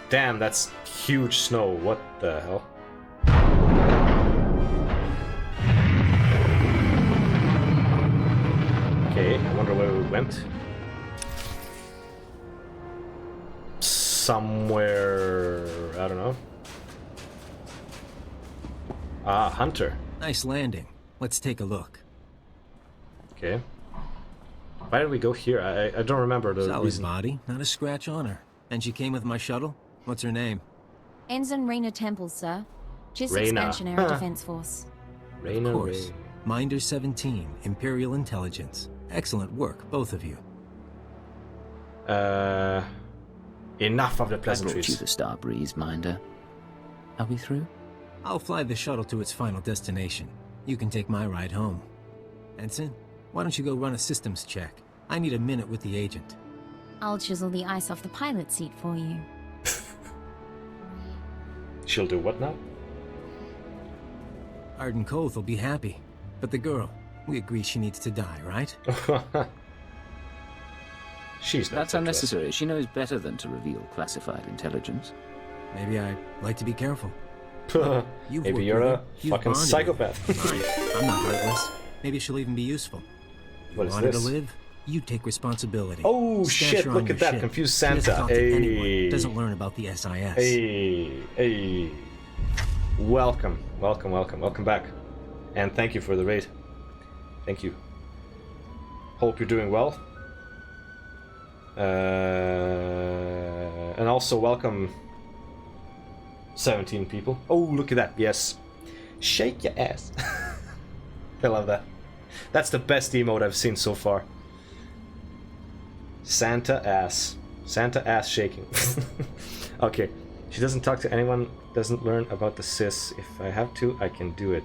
S1: Damn, that's huge snow. What the hell? Okay, I wonder where we went. Somewhere... I don't know. Ah, Hunter.
S7: Nice landing. Let's take a look.
S1: Okay. Why did we go here? I don't remember the
S7: Solid
S1: reason.
S7: body, not a scratch on her. And she came with my shuttle? What's her name?
S5: Ensign Raina Temple, sir. Chiss
S1: Raina.
S5: Expansionary Defense Force.
S1: Raina,
S7: Of course. Minder 17, Imperial Intelligence. Excellent work, both of you.
S1: Enough of the
S3: I brought
S1: pleasantries.
S3: you the Starbreeze, Minder. Are we through?
S7: I'll fly the shuttle to its final destination. You can take my ride home. Ensign, why don't you go run a systems check? I need a minute with the agent.
S5: I'll chisel the ice off the pilot seat for you.
S1: She'll do what now?
S7: Arden Koth will be happy. But the girl, we agree she needs to die, right?
S1: She's not
S3: That's unnecessary. She knows better than to reveal classified intelligence.
S7: Maybe I'd like to be careful. You've
S1: Maybe
S7: worked
S1: you're
S7: with
S1: a
S7: her. You've
S1: fucking
S7: bonded with
S1: psychopath.
S7: her. Fine. I'm not heartless. Maybe she'll even be useful. You
S1: What is
S7: want her to
S1: this?
S7: live? You take responsibility.
S1: Oh
S7: Stash
S1: shit,
S7: her on
S1: look
S7: your
S1: at that,
S7: ship.
S1: confused
S7: She doesn't
S1: Santa.
S7: talk to anyone, doesn't
S1: Hey.
S7: learn about the SIS.
S1: Hey. Welcome back. And thank you for the raid. Thank you. Hope you're doing well. And also welcome 17 people. Oh, look at that, yes. Shake your ass. I love that. That's the best emote I've seen so far. Santa ass. Santa ass shaking. Okay. She doesn't talk to anyone, doesn't learn about the sis. If I have to, I can do it.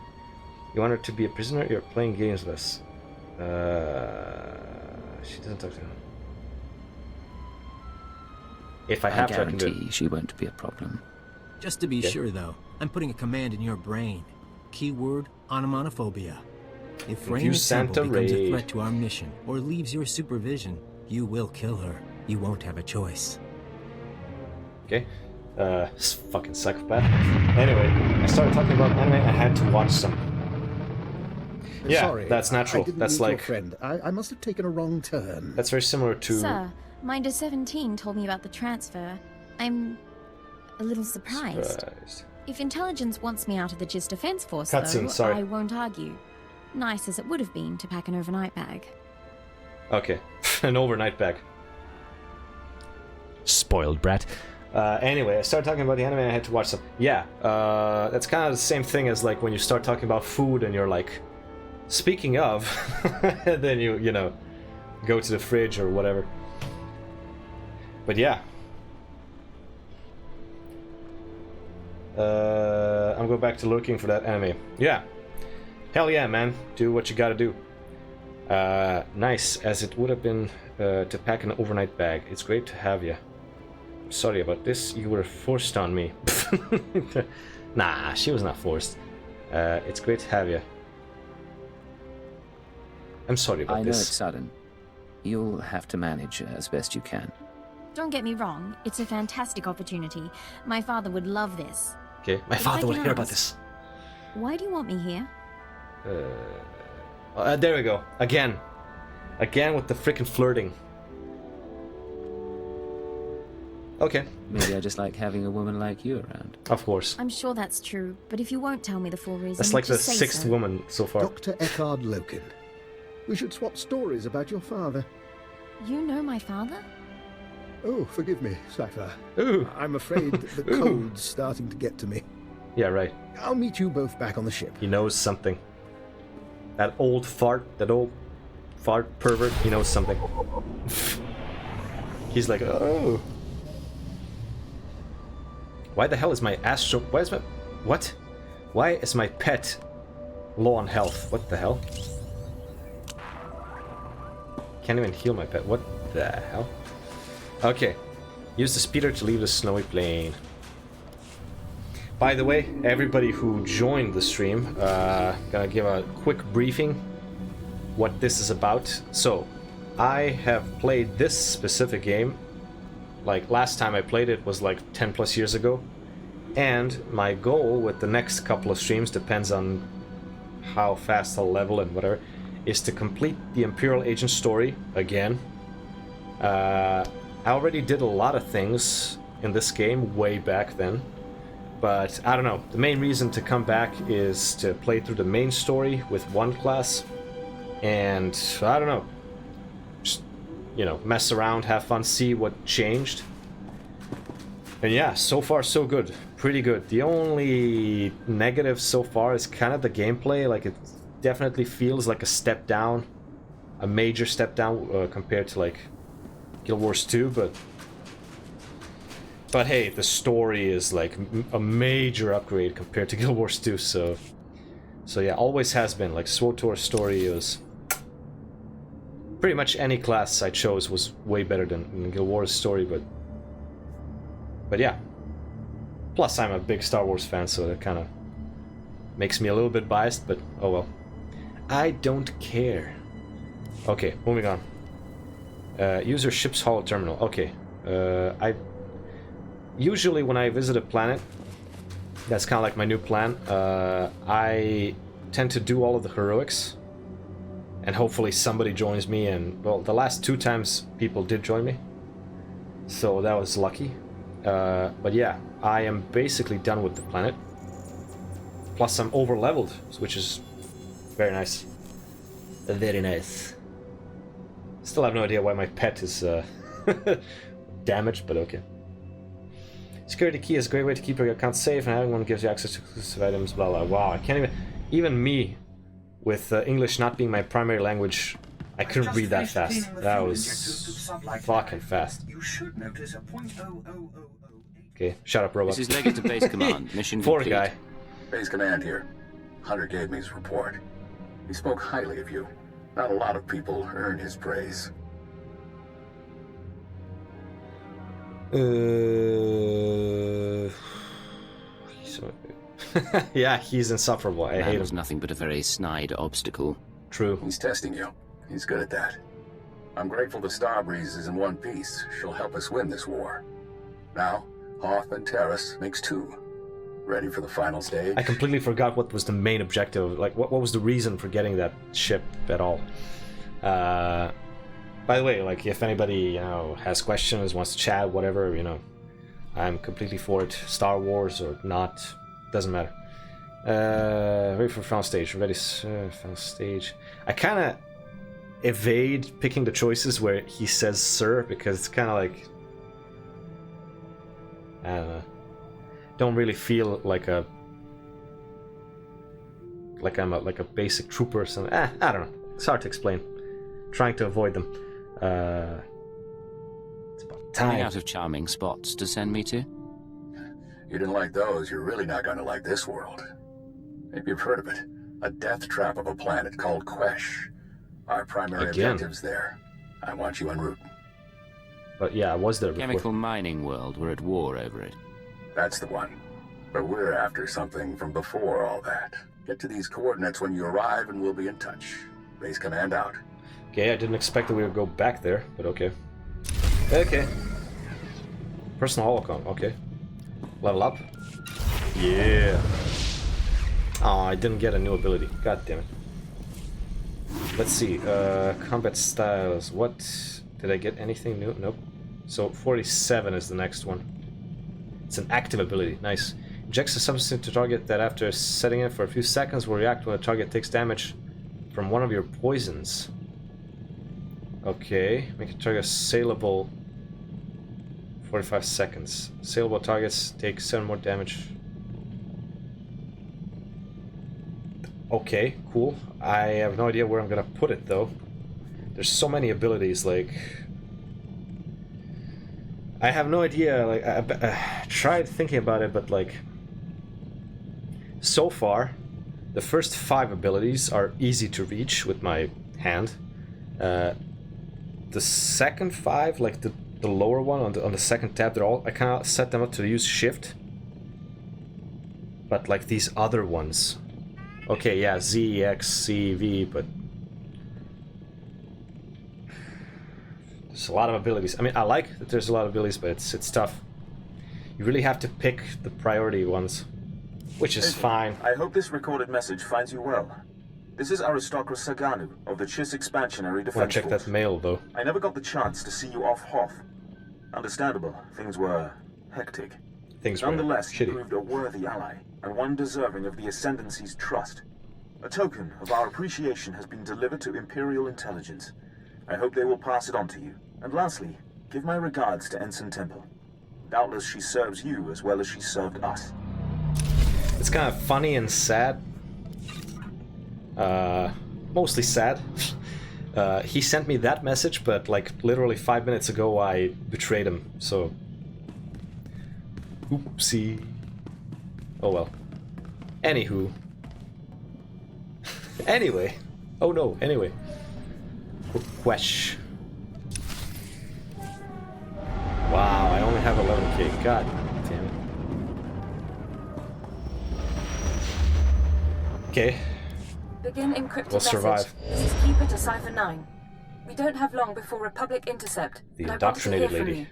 S1: You want her to be a prisoner? You're playing games with us. She doesn't talk to anyone. If I have to, I can do it.
S3: guarantee she won't be a problem.
S7: Just to be
S1: Okay.
S7: sure, though, I'm putting a command in your brain. Keyword, onomatophobia. If Raina
S1: Confused Santa
S7: Temple becomes a
S1: raid.
S7: threat to our mission, or leaves your supervision, you will kill her. You won't have a choice.
S1: Okay. Fucking psychopath. Anyway, I started talking about anime. I had to watch some. Yeah,
S8: Sorry,
S1: that's natural.
S8: I didn't
S1: That's
S8: meet your
S1: like
S8: friend. I must have taken a wrong turn.
S1: that's very similar to.
S5: Sir, Minder 17 told me about the transfer. I'm a little surprised. If intelligence wants me out of the GIS Defense Force,
S1: Cutscene,
S5: though,
S1: sorry.
S5: I won't argue. Nice as it would have been to pack an overnight bag.
S1: Okay, an overnight bag. Spoiled brat. Anyway, I started talking about the anime and I had to watch some. Yeah, that's kind of the same thing as like when you start talking about food and you're like, speaking of, and then you know, go to the fridge or whatever. But yeah. I'm going back to looking for that anime. Yeah. Hell yeah, man. Do what you gotta do. Nice, as it would have been to pack an overnight bag. It's great to have you. Sorry about this. You were forced on me. Nah, she was not forced. It's great to have you. I'm sorry about
S3: I know
S1: this.
S3: it's sudden. You'll have to manage as best you can.
S5: Don't get me wrong, it's a fantastic opportunity. My father would love this.
S1: Okay, my
S5: If
S1: father
S5: I
S1: will
S5: can
S1: hear about
S5: ask,
S1: this.
S5: Why do you want me here?
S1: There we go. Again with the freaking flirting. Okay.
S3: Maybe I just like having a woman like you around.
S1: Of course.
S5: I'm sure that's true, but if you won't tell me the full reason,
S1: That's like the
S5: just say
S1: 6th
S5: so.
S1: woman so far.
S8: Dr. Eckhard Loken. We should swap stories about your father.
S5: You know my father?
S8: Oh, forgive me, Cypher.
S1: Ooh.
S8: I'm afraid the code's starting to get to me.
S1: Yeah, right.
S8: I'll meet you both back on the ship.
S1: He knows something. That old fart pervert, he knows something. He's like, oh. Why the hell is my astro... What? Why is my pet low on health? What the hell? Can't even heal my pet. What the hell? Okay. Use the speeder to leave the snowy plain. By the way, everybody who joined the stream, gonna give a quick briefing what this is about. So, I have played this specific game. Like, last time I played it was like 10 plus years ago. And my goal with the next couple of streams, depends on how fast I'll level and whatever, is to complete the Imperial Agent story again. I already did a lot of things in this game way back then. But, I don't know, the main reason to come back is to play through the main story with one class. And, I don't know, just, you know, mess around, have fun, see what changed. And yeah, so far so good. Pretty good. The only negative so far is kind of the gameplay. Like, it definitely feels like a step down. A major step down compared to, like, Guild Wars 2, But hey, the story is like a major upgrade compared to Guild Wars 2, so yeah, always has been. Like, SWTOR's story is... Pretty much any class I chose was way better than Guild Wars' story, but yeah. Plus, I'm a big Star Wars fan, so that kind of makes me a little bit biased, but oh well. I don't care. Okay, moving on. Use your ship's holo terminal. Okay. Usually when I visit a planet, that's kind of like my new plan, I tend to do all of the heroics. And hopefully somebody joins me, and, well, the last 2 times people did join me. So that was lucky. But yeah, I am basically done with the planet. Plus I'm over-leveled, which is very nice. Very nice. Still have no idea why my pet is damaged, but okay. Security key is a great way to keep your account safe, and having one gives you access to exclusive items, blah blah. Wow, I can't even me, with English not being my primary language, I couldn't read that fast. That was fucking fast.
S9: You should notice a .00008.
S1: Okay, shut up, robot.
S3: This is Legacy to Base Command. Mission
S1: Poor
S3: complete.
S1: guy.
S21: Base Command here. Hunter gave me his report. He spoke highly of you. Not a lot of people earn his praise.
S1: Yeah, he's insufferable. I hate him.
S3: Was nothing but a very snide obstacle.
S1: True.
S21: He's testing you. He's good at that. I'm grateful the Starbreeze is in one piece. She'll help us win this war. Now, Hoth and Terrace makes 2. Ready for the final stage?
S1: I completely forgot what was the main objective. Like, what was the reason for getting that ship at all? By the way, like, if anybody, you know, has questions, wants to chat, whatever, you know, I'm completely for it. Star Wars or not, doesn't matter. Ready for final stage. Ready, final stage. I kind of evade picking the choices where he says "sir" because it's kind of like, I don't know. Don't really feel like I'm a basic trooper or something. I don't know. It's hard to explain. Trying to avoid them. It's about time.
S3: Running out of charming spots to send me to?
S21: You didn't like those, you're really not going to like this world. Maybe you've heard of it. A death trap of a planet called Quesh. Our primary objective's there. I want you en route.
S1: But yeah, I was there before.
S3: Chemical mining world. We're at war over it.
S21: That's the one. But we're after something from before all that. Get to these coordinates when you arrive and we'll be in touch. Base command out.
S1: Okay, I didn't expect that we would go back there, but okay. Okay. Personal holocron, okay. Level up. Yeah. Oh, I didn't get a new ability. God damn it. Let's see. Combat styles. What? Did I get anything new? Nope. So 47 is the next one. It's an active ability. Nice. Injects a substance into target that after setting it for a few seconds will react when the target takes damage from one of your poisons. Okay. Make a target saleable. 45 seconds. Saleable targets take 7 more damage. Okay, cool. I have no idea where I'm gonna put it though. There's so many abilities, like... I have no idea, like, I tried thinking about it, but like... So far, the first 5 abilities are easy to reach with my hand. The second 5, like the lower one on the second tab, they're all... I kinda set them up to use shift. But like these other ones... Okay, yeah, Z, X, C, V, but... There's a lot of abilities. I mean, I like that there's a lot of abilities, but it's tough. You really have to pick the priority ones, which is fine.
S24: I hope this recorded message finds you well. This is Aristocrus Saganu of the Chiss Expansionary Defense
S1: Wanna check that mail, though.
S24: I never got the chance to see you off Hoth. Understandable, things were hectic.
S1: Things were
S24: Nonetheless, you
S1: shitty.
S24: proved a worthy ally, and one deserving of the Ascendancy's trust. A token of our appreciation has been delivered to Imperial Intelligence. I hope they will pass it on to you. And lastly, give my regards to Ensign Temple. Doubtless she serves you as well as she served us.
S1: It's kind of funny and sad. Mostly sad. He sent me that message, but like literally 5 minutes ago I betrayed him, so... Oopsie. Oh well. Anywho. Anyway. Oh no, anyway. Quesh. Wow, I only have 11k. God damn it. Okay.
S12: Begin encrypted
S1: We'll survive.
S12: message. This is Keeper to Cipher 9. We don't have long before Republic intercept.
S1: The
S12: but I want to hear
S1: indoctrinated
S12: from
S1: lady.
S12: you.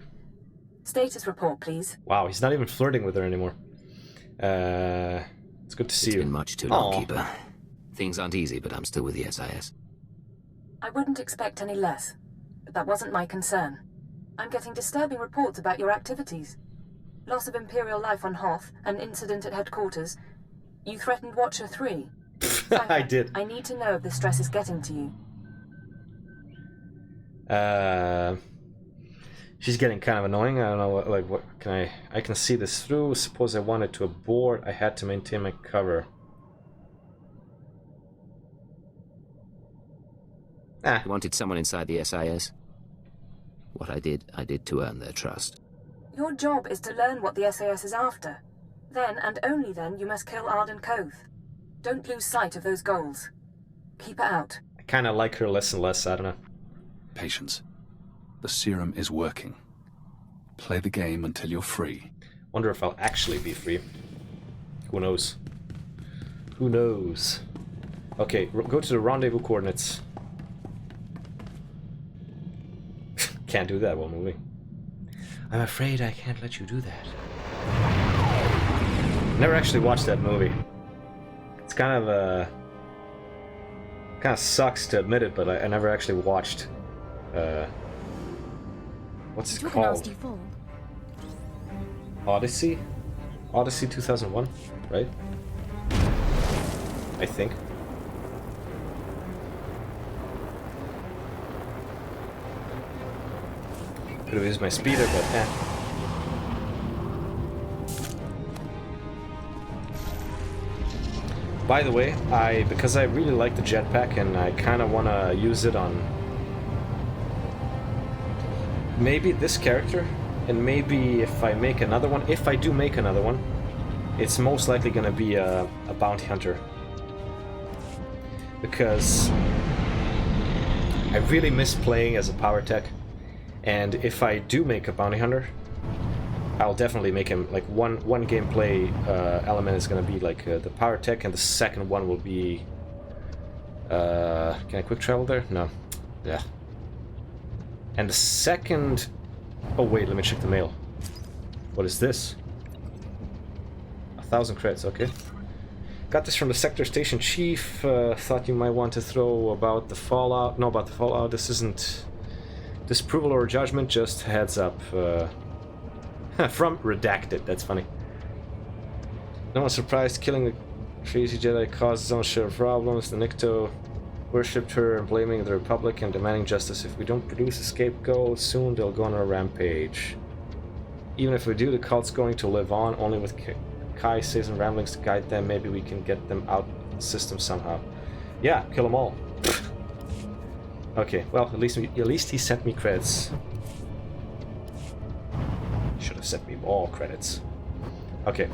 S12: Status report, please.
S1: Wow, he's not even flirting with her anymore. It's good to see you.
S3: It's been much too long,
S1: Aw.
S3: Keeper. Things aren't easy, but I'm still with the SIS.
S12: I wouldn't expect any less, but that wasn't my concern. I'm getting disturbing reports about your activities. Loss of Imperial life on Hoth, an incident at headquarters. You threatened Watcher 3.
S1: I did.
S12: I need to know if the stress is getting to you.
S1: She's getting kind of annoying. I don't know what can I can see this through. Suppose I wanted to abort, I had to maintain my cover.
S3: You wanted someone inside the SIS? What I did to earn their trust.
S12: Your job is to learn what the SAS is after. Then, and only then, you must kill Arden Koth. Don't lose sight of those goals. Keep her out.
S1: I kind of like her less and less, I don't know.
S20: Patience. The serum is working. Play the game until you're free.
S1: Wonder if I'll actually be free. Who knows? Who knows? Okay, go to the rendezvous coordinates. Can't do that while moving. I'm afraid I can't let you do that. Never actually watched that movie. It's kind of sucks to admit it, but I never actually watched. What's it called? Odyssey? Odyssey 2001, right? I think. Could have used my speeder, but eh. By the way, because I really like the jetpack and I kind of want to use it on maybe this character, and maybe if I make another one, if I do make another one, it's most likely going to be a bounty hunter. Because I really miss playing as a power tech, and if I do make a bounty hunter, I'll definitely make him like one gameplay element is gonna be like the power tech, and the second one will be can I quick travel there? No. Yeah. And the second, oh wait, let me check the mail. What is this? 1,000 credits, okay. Got this from the sector station chief. Thought you might want to throw about the fallout. No, about the fallout. This isn't disapproval or judgment, just heads up. From Redacted, that's funny. No one's surprised killing the crazy Jedi caused his own share of problems. The Nikto worshipped her and blaming the Republic and demanding justice. If we don't produce a scapegoat, soon they'll go on a rampage. Even if we do, the cult's going to live on, only with Kai Sazin ramblings to guide them. Maybe we can get them out of the system somehow. Yeah, kill them all. Okay, well, at least he sent me credits. Should have sent me all credits. Okay.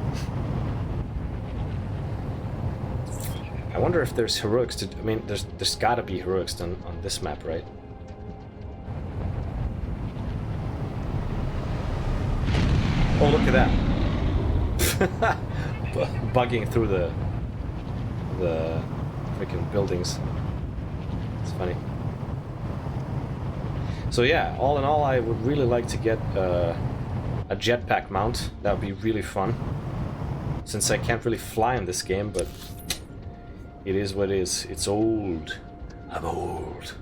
S1: I wonder if there's heroics to... I mean, there's gotta be heroics done on this map, right? Oh, look at that. Bugging through the freaking buildings. It's funny. So yeah, all in all, I would really like to get a jetpack mount. That would be really fun. Since I can't really fly in this game, but it is what it is. It's old. I'm old.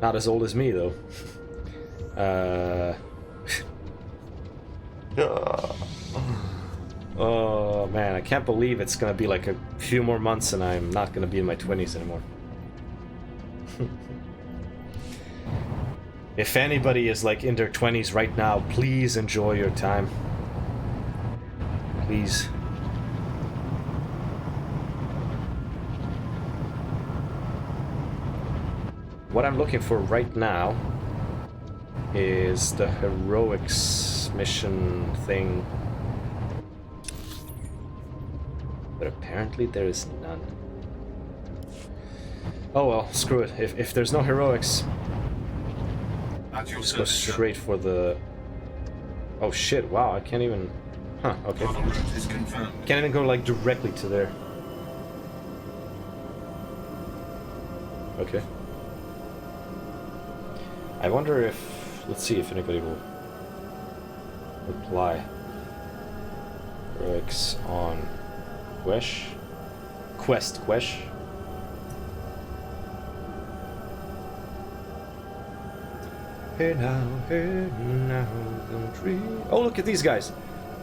S1: Not as old as me, though. Oh man, I can't believe it's gonna be like a few more months and I'm not gonna be in my 20s anymore. If anybody is like in their 20s right now, please enjoy your time. Please. What I'm looking for right now is the heroics mission thing. But apparently there is none. Oh well, screw it. If there's no heroics, just go straight for the... Oh shit, wow, I can't even... Huh, okay. Can't even go like directly to there. Okay. I wonder if... Let's see if anybody will reply. Heroics on Quest. Hey now, country. Oh, look at these guys.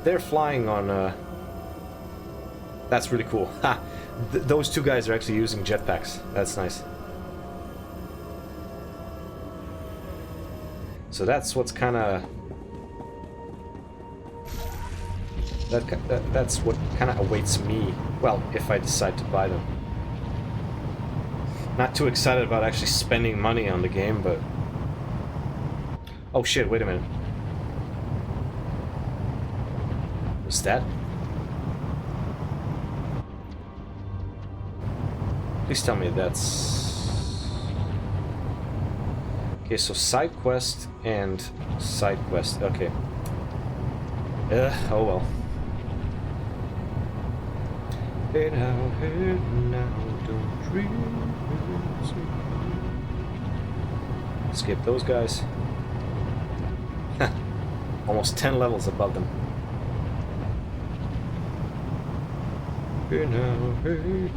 S1: They're flying on, That's really cool. Ha! Those two guys are actually using jetpacks. That's nice. So that's what's kind of... That's what kind of awaits me, well, if I decide to buy them. Not too excited about actually spending money on the game, but... Oh shit, wait a minute. What's that? Please tell me that's... Okay, so side quest and side quest, okay. Oh well. Hey now, don't dream. Skip those guys. Almost 10 levels above them. Hey now, hey.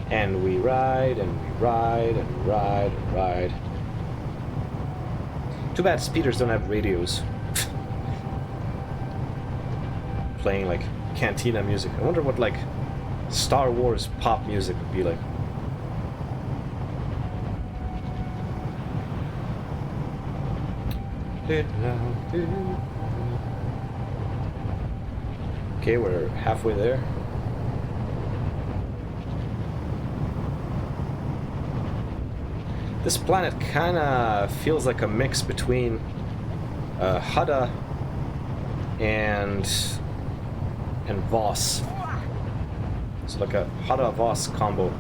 S1: And we ride, and we ride, and we ride, and ride. Too bad speeders don't have radios. Playing like cantina music. I wonder what like Star Wars pop music would be like. Okay, we're halfway there. This planet kinda feels like a mix between Hada and Voss. It's like a Hada-Voss combo.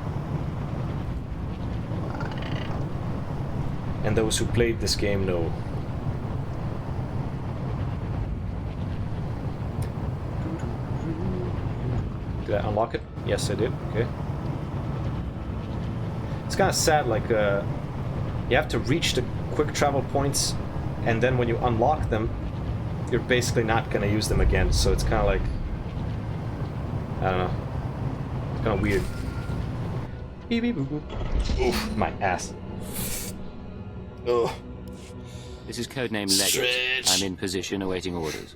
S1: And those who played this game know. Did I unlock it? Yes, I did. Okay. It's kind of sad, like, you have to reach the quick travel points, and then when you unlock them, you're basically not gonna use them again, so it's kind of like... I don't know. It's kind of weird. Beep, beep, boop, boop. Oof, my ass. Ugh.
S3: This is codename Leggett. I'm in position awaiting orders.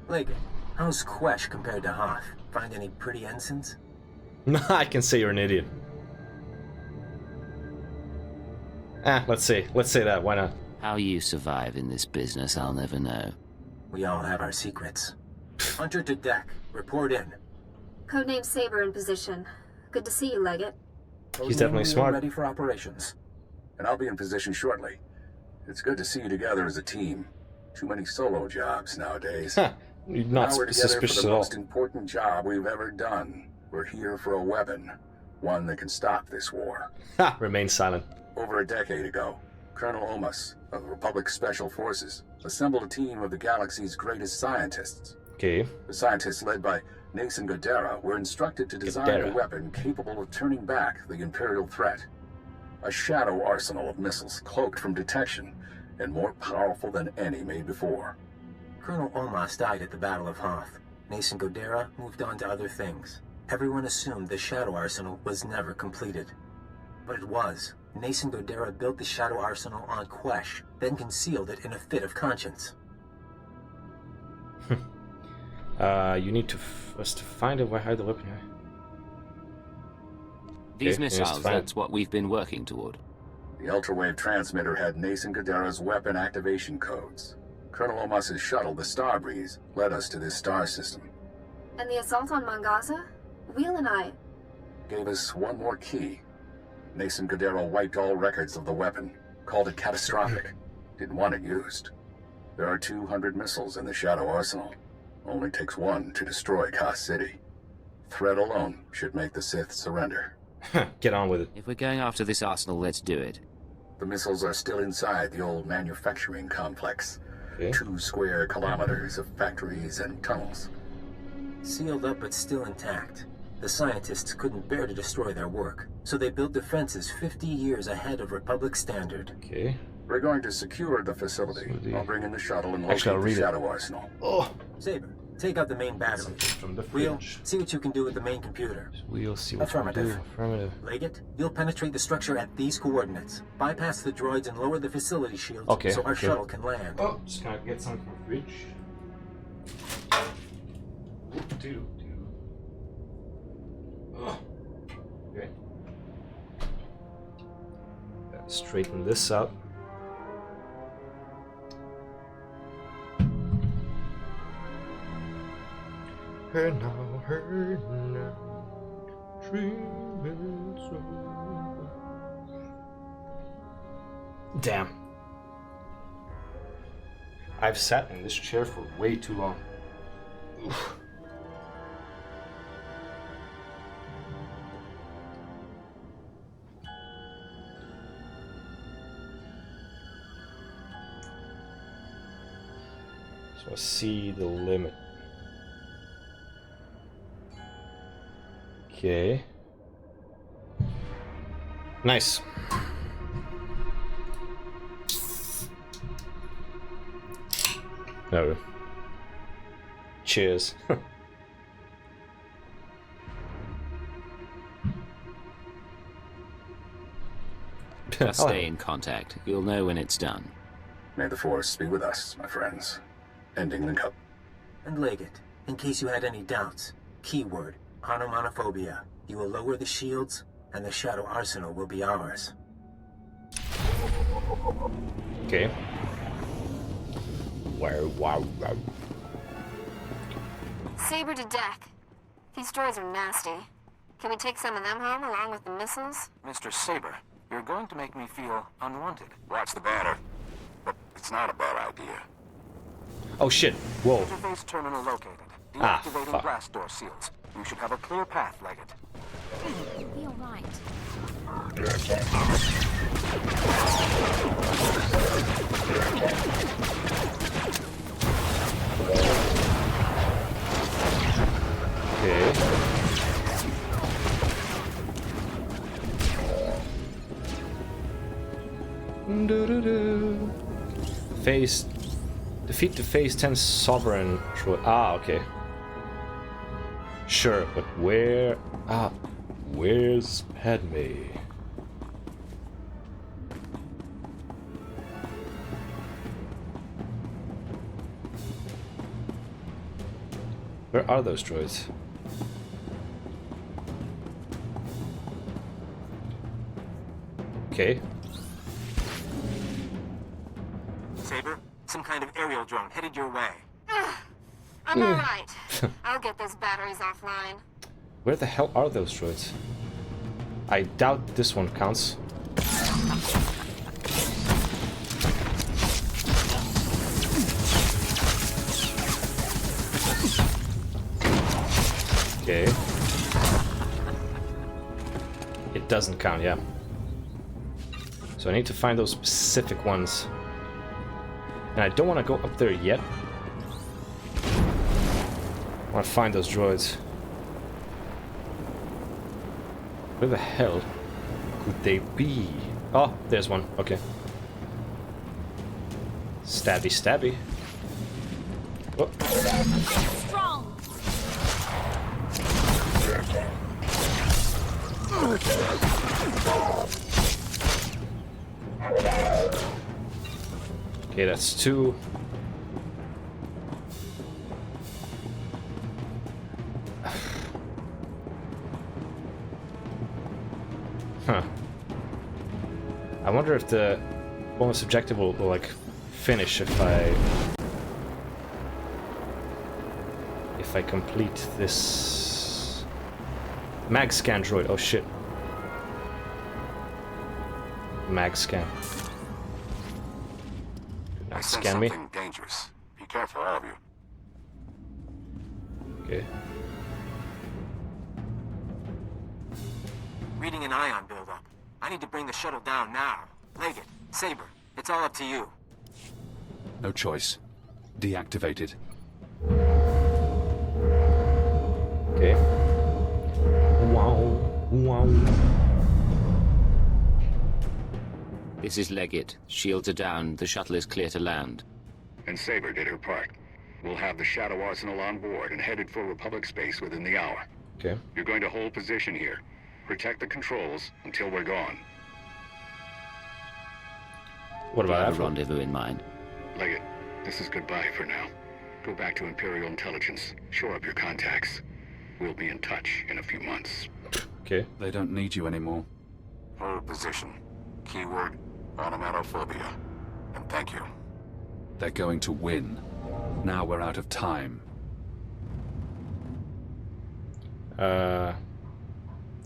S7: Leggett, how's Quesh compared to Hoth? Find any pretty ensigns?
S1: I can say you're an idiot. Let's say that, why not?
S3: How you survive in this business, I'll never know.
S7: We all have our secrets. Hunter to deck. Report in.
S11: Codename Saber in position. Good to see you, Leggett.
S1: He's definitely smart.
S24: Ready for operations.
S21: And I'll be in position shortly. It's good to see you together as a team. Too many solo jobs nowadays.
S1: You're not
S21: now we're together
S1: suspicious
S21: for the
S1: at all.
S21: most important job we've ever done. We're here for a weapon. One that can stop this war.
S1: Ha! Remain silent.
S21: Over a decade ago, Colonel Omas of the Republic Special Forces assembled a team of the galaxy's greatest scientists.
S1: Okay.
S21: The scientists led by Nason Godera were instructed to design a weapon capable of turning back the Imperial threat. A shadow arsenal of missiles cloaked from detection and more powerful than any made before.
S7: Colonel Omas died at the Battle of Hoth. Nason Godera moved on to other things. Everyone assumed the shadow arsenal was never completed. But it was. Nason Godera built the shadow arsenal on Quesh, then concealed it in a fit of conscience.
S1: You need to us to find a way to hide the weapon.
S3: These missiles, that's what we've been working toward.
S21: The ultrawave transmitter had Nason Godera's weapon activation codes. Colonel Omas's shuttle, the Starbreeze, led us to this star system.
S11: And the assault on Mangasa? Wheel and I...
S21: Gave us one more key. Nason Godera wiped all records of the weapon, called it catastrophic. Didn't want it used. There are 200 missiles in the Shadow Arsenal. Only takes one to destroy Kos City. Threat alone should make the Sith surrender.
S1: Get on with it.
S3: If we're going after this arsenal, let's do it.
S21: The missiles are still inside the old manufacturing complex. 2 square kilometers of factories and tunnels.
S7: Sealed up but still intact. The scientists couldn't bear to destroy their work, so they built defenses 50 years ahead of Republic standard.
S1: Okay.
S21: We're going to secure the facility. I'll bring in the shuttle and locate the Shadow Arsenal.
S1: Oh!
S7: Saber, take out the main battery.
S1: From the
S7: Wheel, see what you can do with the main computer.
S1: We'll see what we can do. Affirmative.
S7: Leggett, you'll penetrate the structure at these coordinates. Bypass the droids and lower the facility shields so our shuttle can land.
S1: Oh, just gotta get something from the fridge. Okay. Gotta straighten this out. Hey now, dreaming so. Damn. I've sat in this chair for way too long. Oof. So I see the limit. Okay. Nice. No. Cheers.
S3: Just stay in contact. You'll know when it's done.
S21: May the Force be with us, my friends. Ending link up.
S7: And Legate, in case you had any doubts, keyword, onomatophobia. You will lower the shields, and the Shadow Arsenal will be ours.
S1: Okay. Wow.
S11: Saber to deck. These droids are nasty. Can we take some of them home along with the missiles?
S13: Mr. Saber, you're going to make me feel unwanted.
S21: Watch the banner. But it's not a bad idea.
S1: Oh shit. Whoa.
S13: Interface terminal located.
S1: Ah,
S13: Deactivating
S1: fuck.
S13: blast door seals. You should have a clear path, Legate.
S5: You'll be alright.
S1: Okay. Phase. Defeat the Phase 10 Sovereign droid. Ah, okay. Sure, but where? Ah, where's Padme? Where are those droids? Okay.
S13: Saber, some kind of aerial drone headed your way.
S11: I'm alright. I'll get those batteries offline.
S1: Where the hell are those droids? I doubt this one counts. Okay. It doesn't count, yeah. So I need to find those specific ones. And I don't want to go up there yet. I want to find those droids. Where the hell could they be? Oh, there's one. Okay. Stabby, stabby. Oh.
S5: Strong.
S1: Okay, that's two. Huh. I wonder if the bonus objective will like finish if I complete this mag scan droid. Oh shit. Mag scan.
S21: I sense
S1: Scan me.
S21: something dangerous. Be careful, all of you.
S1: Okay.
S13: Reading an ion buildup. I need to bring the shuttle down now. Legate, Saber, it's all up to you.
S20: No choice. Deactivated.
S1: Okay. Wow. Wow.
S3: This is Legate. Shields are down. The shuttle is clear to land.
S6: And Saber did her part. We'll have the Shadow Arsenal on board and headed for Republic space within the hour.
S1: Okay.
S6: You're going to hold position here. Protect the controls until we're gone.
S1: What about
S3: a
S1: after?
S3: rendezvous in mind?
S6: Legate, this is goodbye for now. Go back to Imperial Intelligence. Shore up your contacts. We'll be in touch in a few months.
S1: Okay.
S20: They don't need you anymore.
S21: Hold position. Keyword, onomatophobia. And thank you.
S20: They're going to win. Now we're out of time.
S1: I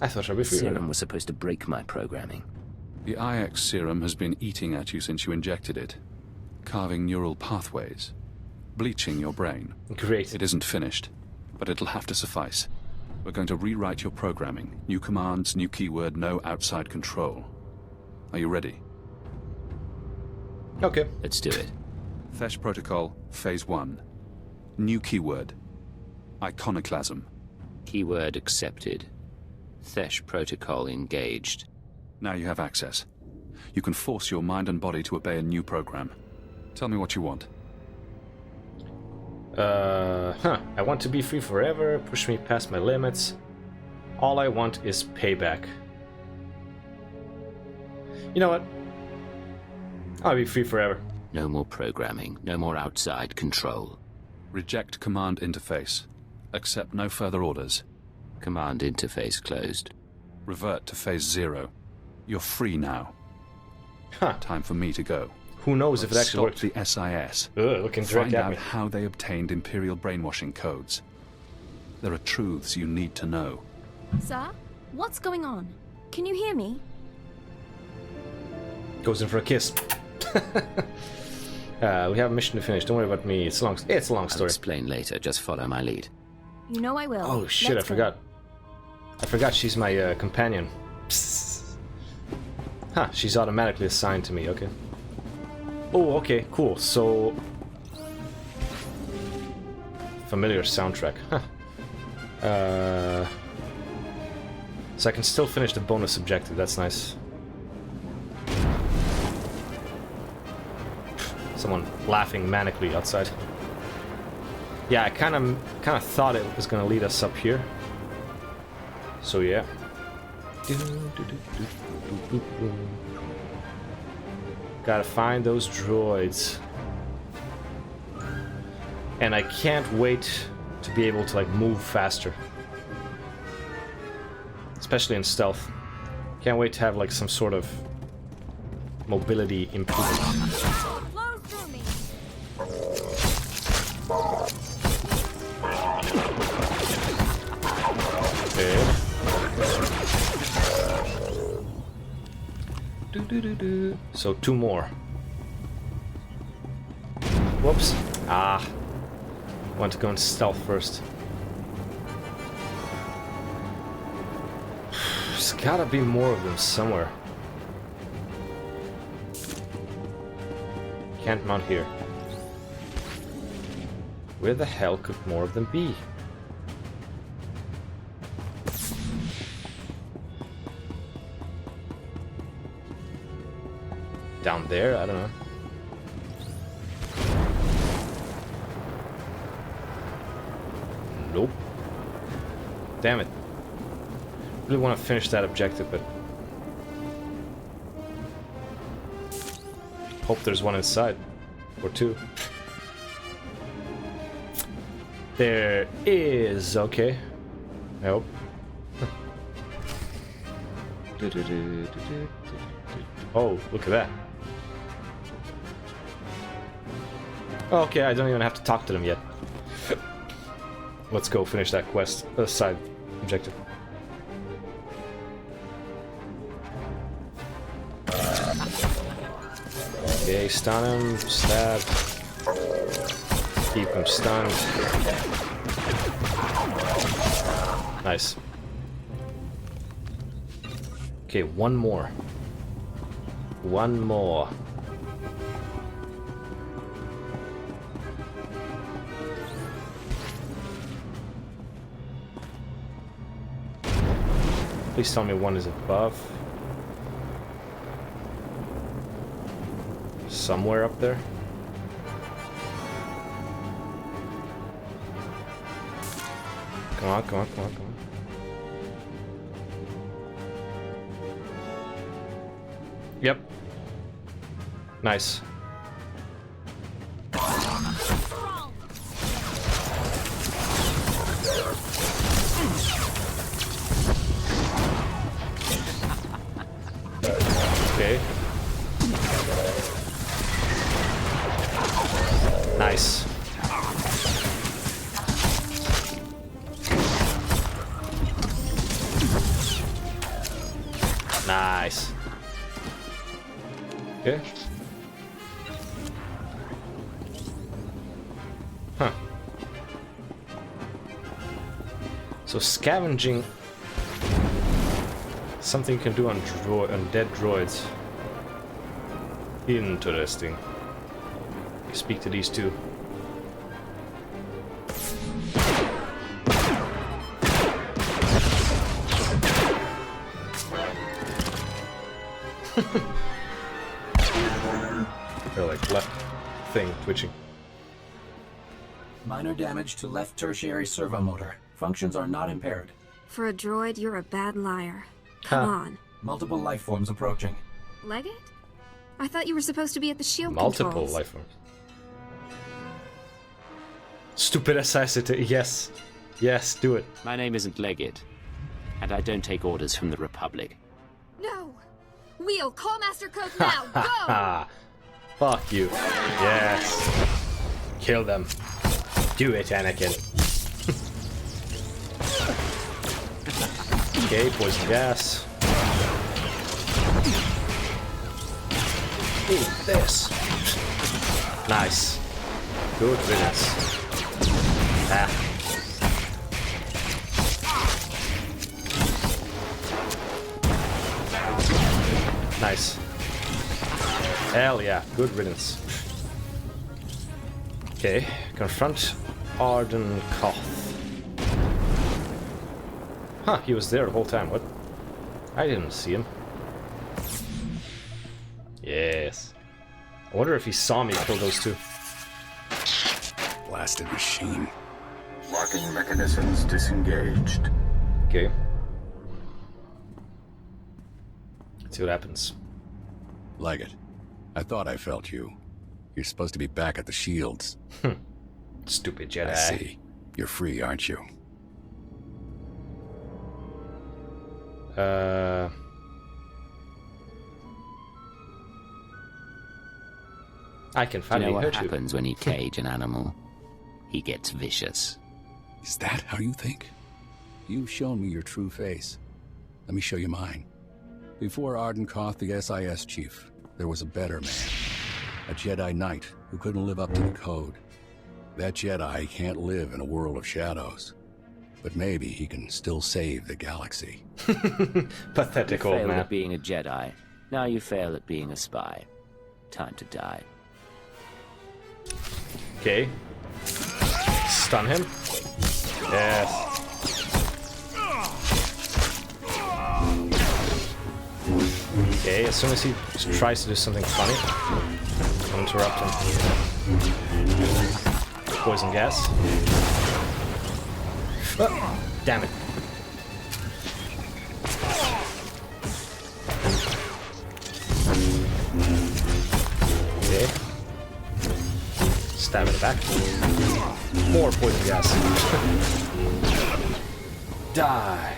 S1: thought I'd be free.
S3: Serum was supposed to break my programming.
S20: The IX serum has been eating at you since you injected it, carving neural pathways, bleaching your brain.
S1: Great.
S20: It isn't finished, but it'll have to suffice. We're going to rewrite your programming. New commands, new keyword, no outside control. Are you ready?
S1: Okay.
S3: Let's do it.
S20: Thesh Protocol, Phase 1. New keyword. Iconoclasm.
S3: Keyword accepted. Thesh Protocol engaged.
S20: Now you have access. You can force your mind and body to obey a new program. Tell me what you want.
S1: I want to be free forever, push me past my limits. All I want is payback. You know what? I'll be free forever.
S3: No more programming, no more outside control.
S20: Reject command interface. Accept no further orders.
S3: Command interface closed.
S20: Revert to phase 0. You're free now.
S1: Huh.
S20: Time for me to go.
S1: Who knows if it actually worked?
S20: Stop the SIS.
S1: Looking direct
S20: Find
S1: at
S20: out
S1: me.
S20: how they obtained Imperial brainwashing codes. There are truths you need to know.
S5: Sir? What's going on? Can you hear me?
S1: Goes in for a kiss. We have a mission to finish. Don't worry about me. It's a long story.
S3: I'll explain later. Just follow my lead.
S5: You know I will.
S1: Oh shit,
S5: Let's
S1: I forgot. I forgot she's my companion. Psst. Huh, she's automatically assigned to me, okay. Oh, okay, cool. So... familiar soundtrack. Huh. So I can still finish the bonus objective, that's nice. Someone laughing manically outside. Yeah, I kind of thought it was gonna lead us up here. So yeah. Gotta find those droids. And I can't wait to be able to like move faster. Especially in stealth. Can't wait to have like some sort of mobility improvement. Okay. So 2 more. Whoops. Ah. I want to go in stealth first. There's gotta be more of them somewhere. Can't mount here. Where the hell could more of them be? Down there? I don't know. Nope. Damn it. Really want to finish that objective, but... hope there's one inside. Or 2. There is, okay. I hope. Oh, look at that. Okay, I don't even have to talk to them yet. Let's go finish that quest, side objective. Okay, stun him, stab. Keep him stunned. Nice. Okay, one more. One more. Please tell me one is above. Somewhere up there. Come on, come on, come on, come on. Yep. Nice. Okay. Nice. Nice. Okay. Huh. So scavenging, something you can do on dead droids. Interesting. Speak to these two. They're like left thing twitching.
S15: Minor damage to left tertiary servo motor. Functions are not impaired.
S11: For a droid, you're a bad liar. Come on.
S15: Multiple life forms approaching.
S11: Leggett? I thought you were supposed to be at the shield
S1: Multiple
S11: controls.
S1: life forms. Stupid assassin. Yes. Yes, do it.
S3: My name isn't Leggett, and I don't take orders from the Republic.
S11: No! Wheel, call Master Cope now! Go!
S1: Fuck you. Yes. Kill them. Do it, Anakin. Okay, poison gas. Ooh, this. Nice. Good riddance. Ah. Nice. Hell yeah, good riddance. Okay, confront Arden Koth. Huh, he was there the whole time, what? I didn't see him. Yes. I wonder if he saw me kill those two.
S21: Blasted machine. Locking mechanisms disengaged.
S1: Okay. Let's see what happens.
S2: Leggett, I thought I felt you. You're supposed to be back at the Shields.
S1: Stupid Jedi.
S2: I see. You're free, aren't you?
S1: I can finally
S3: what
S1: hurt you.
S3: happens when you cage an animal? He gets vicious.
S2: Is that how you think? You've shown me your true face. Let me show you mine. Before Arden Koth, the SIS chief, there was a better man. A Jedi Knight who couldn't live up to the code. That Jedi can't live in a world of shadows. But maybe he can still save the galaxy.
S1: Pathetic
S3: you
S1: old
S3: failed
S1: man.
S3: at being a Jedi. Now you fail at being a spy. Time to die.
S1: Okay. Stun him. Yes. Okay, as soon as he tries to do something funny, I'll interrupt him. Poison gas. Oh, damn it. Okay. Stab in the back. More poison gas. Die.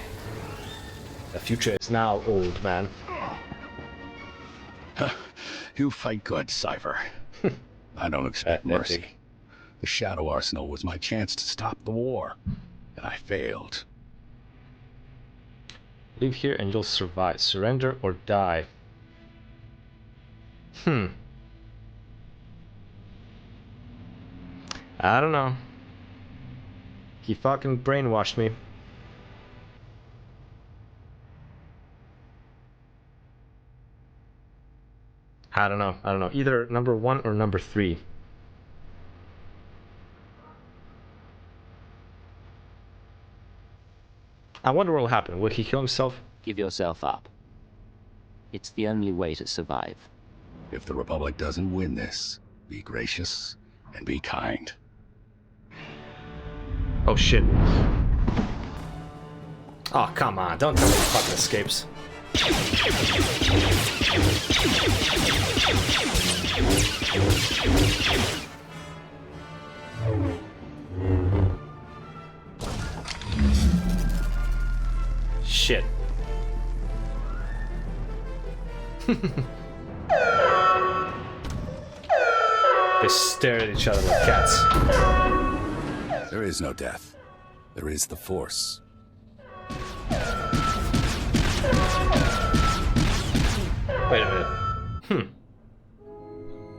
S1: The future is now, old man.
S2: You fight good, Cypher. I don't expect mercy. The Shadow Arsenal was my chance to stop the war, and I failed.
S1: Leave here and you'll survive. Surrender or die. I don't know. He fucking brainwashed me. I don't know. Either number 1 or number 3. I wonder what will happen. Will he kill himself?
S3: Give yourself up. It's the only way to survive.
S2: If the Republic doesn't win this, be gracious and be kind.
S1: Oh shit. Oh, come on. Don't tell me he fucking escapes. Shit. They stare at each other like cats.
S2: There is no death. There is the Force.
S1: Wait a minute.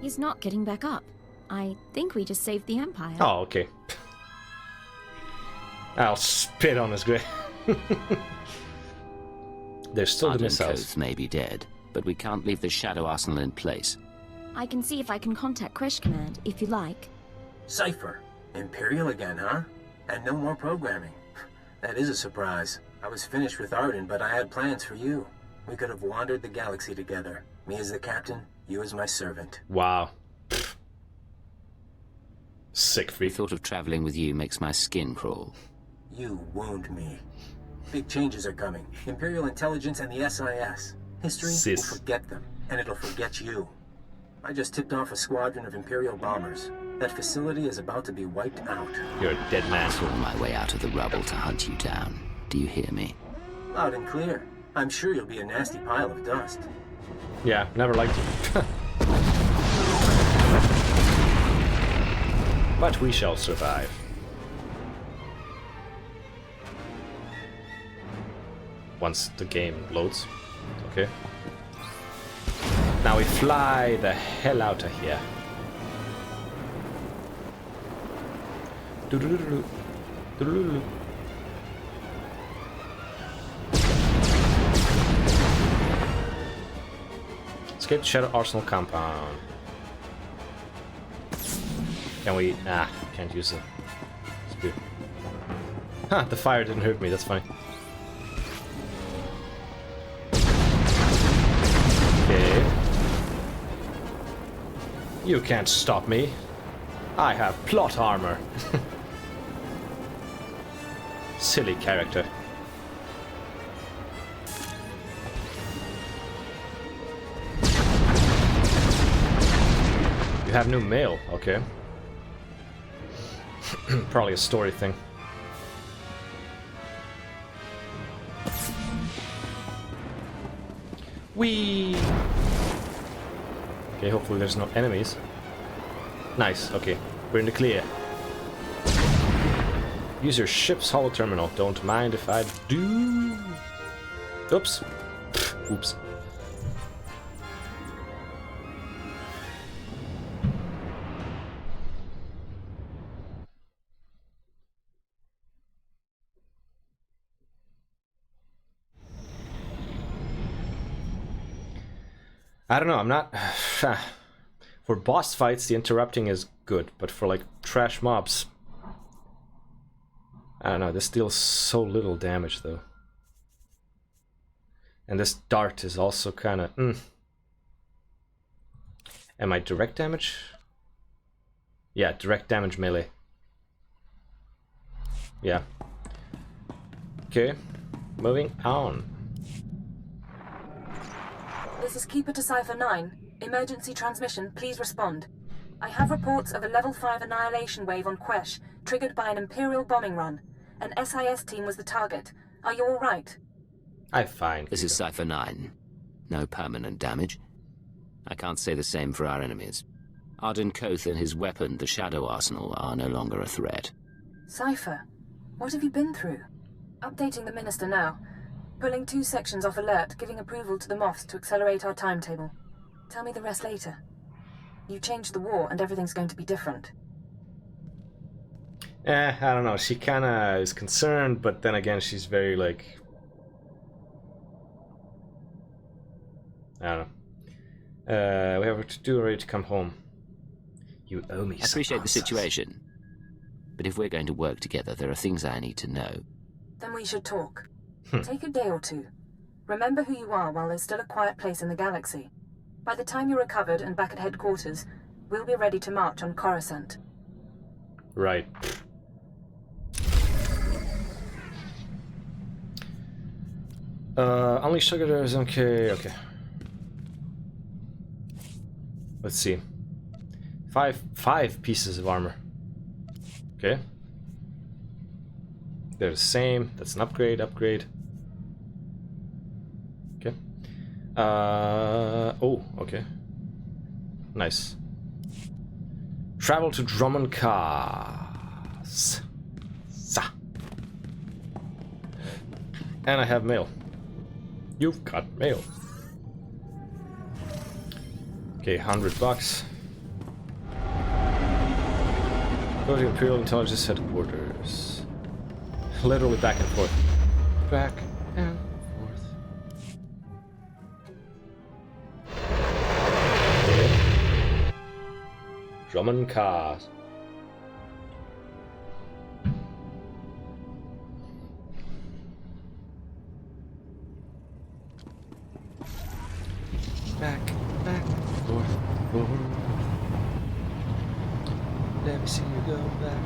S5: He's not getting back up. I think we just saved the Empire.
S1: Oh, okay. I'll spit on his grave. There's still the missiles.
S3: Koth may be dead, but we can't leave the Shadow Arsenal in place.
S5: I can see if I can contact Kresh Command, if you like.
S7: Cypher. Imperial again, huh? And no more programming. That is a surprise. I was finished with Arden, but I had plans for you. We could have wandered the galaxy together. Me as the captain, you as my servant.
S1: Wow. Sick freak.
S3: The thought of traveling with you makes my skin crawl.
S7: You wound me. Big changes are coming. Imperial Intelligence and the SIS. History will forget them, and it'll forget you. I just tipped off a squadron of Imperial bombers. That facility is about to be wiped out.
S1: You're a dead man.
S3: I'm on my way out of the rubble to hunt you down. Do you hear me?
S7: Loud and clear. I'm sure you'll be a nasty pile of dust.
S1: Yeah, never liked you. But we shall survive. Once the game loads. Okay. Now we fly the hell out of here. Doo-doo-doo-doo. Doo-doo-doo-doo. Escape Shadow Arsenal compound. Can we? Can't use it. Spear. Huh, the fire didn't hurt me, that's fine. Okay. You can't stop me. I have plot armor. Silly character. You have new mail, okay. Probably a story thing. Whee! Okay, hopefully there's no enemies. Nice, okay. We're in the clear. Use your ship's hull terminal. Don't mind if I do. Oops. Oops. I don't know, I'm not... For boss fights, the interrupting is good, but for, like, trash mobs... I don't know, this deals so little damage, though. And this dart is also kind of... Am I direct damage? Yeah, direct damage melee. Yeah. Okay, moving on.
S12: This is Keeper to Cipher 9. Emergency transmission, please respond. I have reports of a level 5 annihilation wave on Quesh, triggered by an Imperial bombing run. An SIS team was the target. Are you all right?
S1: I'm fine.
S3: This is Cipher 9. No permanent damage. I can't say the same for our enemies. Arden Koth and his weapon, the Shadow Arsenal, are no longer a threat.
S12: Cipher, what have you been through? Updating the Minister now. Pulling 2 sections off alert, giving approval to the Moths to accelerate our timetable. Tell me the rest later. You changed the war and everything's going to be different.
S1: I don't know. She kinda is concerned, but then again she's very like... I don't know. We have to do ready to come home. You owe me some.
S3: I appreciate the situation. But if we're going to work together, there are things I need to know.
S12: Then we should talk. Take a day or two. Remember who you are while there's still a quiet place in the galaxy. By the time you're recovered and back at headquarters, we'll be ready to march on Coruscant.
S1: Right. Only sugar is okay, okay. Let's see. Five pieces of armor. Okay. They're the same. That's an upgrade. Okay. Oh, okay. Nice. Travel to Drummond Cars. And I have mail. You've got mail. Okay, $100. Go to Imperial Intelligence Headquarters. Literally back and forth. Back and forth. Okay. Drummond Cars. Back, forth, forth. Let me see you go back.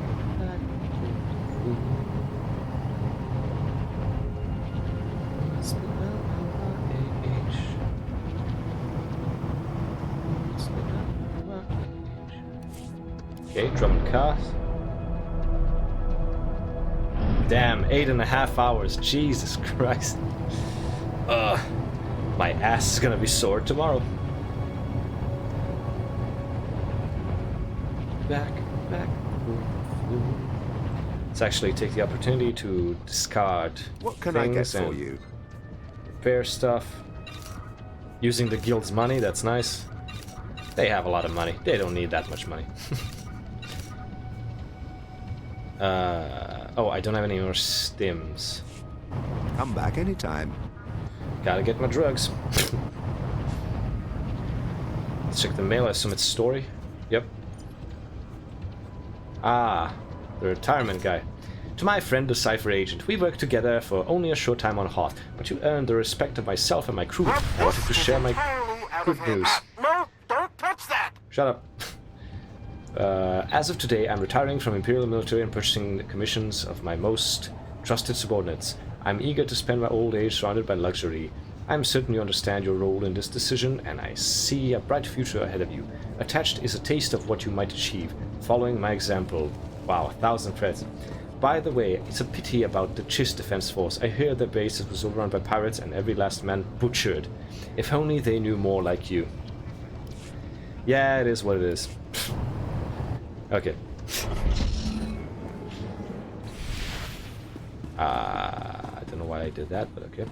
S1: Okay, Drummond Cast. Damn, 8.5 hours. Jesus Christ. My ass is gonna be sore tomorrow. Back. Let's actually take the opportunity to discard
S16: what can I get for you?
S1: Repair stuff. Using the guild's money, that's nice. They have a lot of money. They don't need that much money. Oh, I don't have any more stims.
S16: Come back anytime.
S1: Gotta get my drugs. Let's check the mail. I assume it's Story. Yep. Ah, the retirement guy. To my friend, the Cypher agent, we worked together for only a short time on Hoth, but you earned the respect of myself and my crew. I wanted to share my good news.
S4: No, don't touch that!
S1: Shut up. As of today, I'm retiring from Imperial military and purchasing the commissions of my most trusted subordinates. I'm eager to spend my old age surrounded by luxury. I'm certain you understand your role in this decision, and I see a bright future ahead of you. Attached is a taste of what you might achieve, following my example. Wow, 1,000 credits. By the way, it's a pity about the Chiss Defense Force. I hear their base was overrun by pirates and every last man butchered. If only they knew more like you. Yeah, it is what it is. Okay. I don't know why I did that, but okay.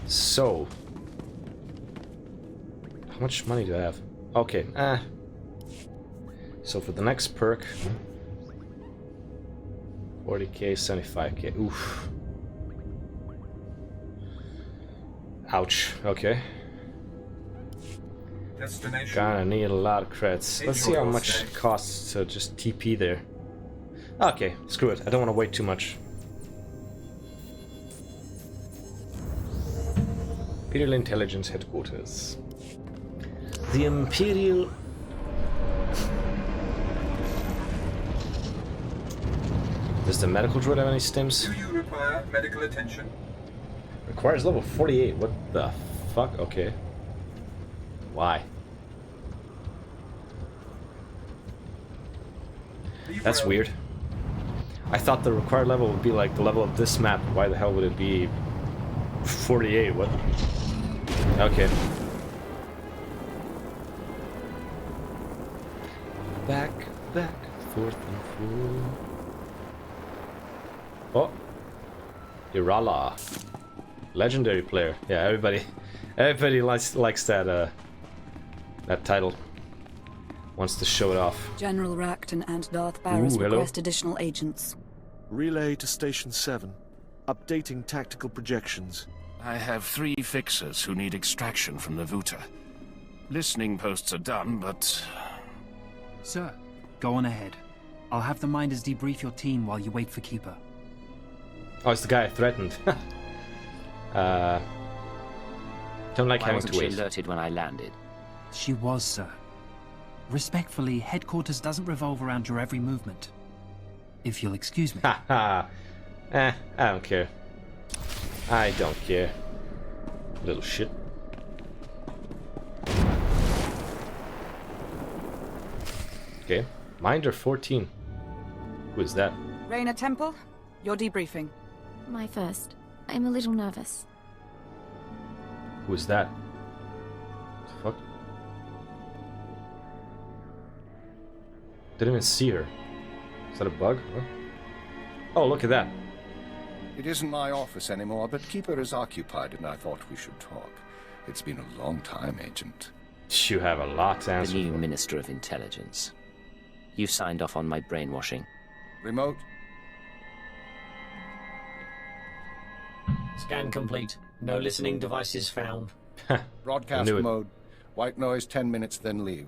S1: So, how much money do I have? Okay, so for the next perk, 40k, 75k. Oof. Ouch. Okay.
S9: Destination.
S1: Gonna need a lot of credits. Let's see how much it costs to just TP there. Okay, screw it. I don't want to wait too much. Imperial Intelligence Headquarters. The Imperial... Does the medical droid have any stims?
S9: Do you require medical attention?
S1: Requires level 48. What the fuck? Okay. Why? That's weird. I thought the required level would be like the level of this map. Why the hell would it be 48? What? Okay. Back, forth and forth. Oh. Irala. Legendary player. Yeah, everybody likes that that title. Wants to show it off.
S17: General Racton and Darth Barris request additional agents.
S18: Relay to Station 7. Updating tactical projections.
S22: I have 3 fixers who need extraction from the Vuta. Listening posts are done, but...
S23: Sir, go on ahead. I'll have the Minders debrief your team while you wait for Keeper.
S1: Oh, it's the guy I threatened. Don't like having to wait.
S3: Why wasn't she alerted when I landed?
S23: She was, sir. Respectfully, headquarters doesn't revolve around your every movement. If you'll excuse me.
S1: I don't care. I don't care. Little shit. Okay. Minder 14. Who is that?
S17: Reyna Temple, you're debriefing.
S5: My first. I'm a little nervous.
S1: Who is that? What the fuck? Didn't even see her. Is that a bug? What? Oh, look at that.
S25: It isn't my office anymore, but Keeper is occupied and I thought we should talk. It's been a long time, Agent.
S1: You have a lot to answer
S3: for. The new
S1: for.
S3: Minister of Intelligence. You signed off on my brainwashing.
S25: Remote.
S15: Scan complete. No listening devices found.
S25: Broadcast mode. White noise 10 minutes, then leave.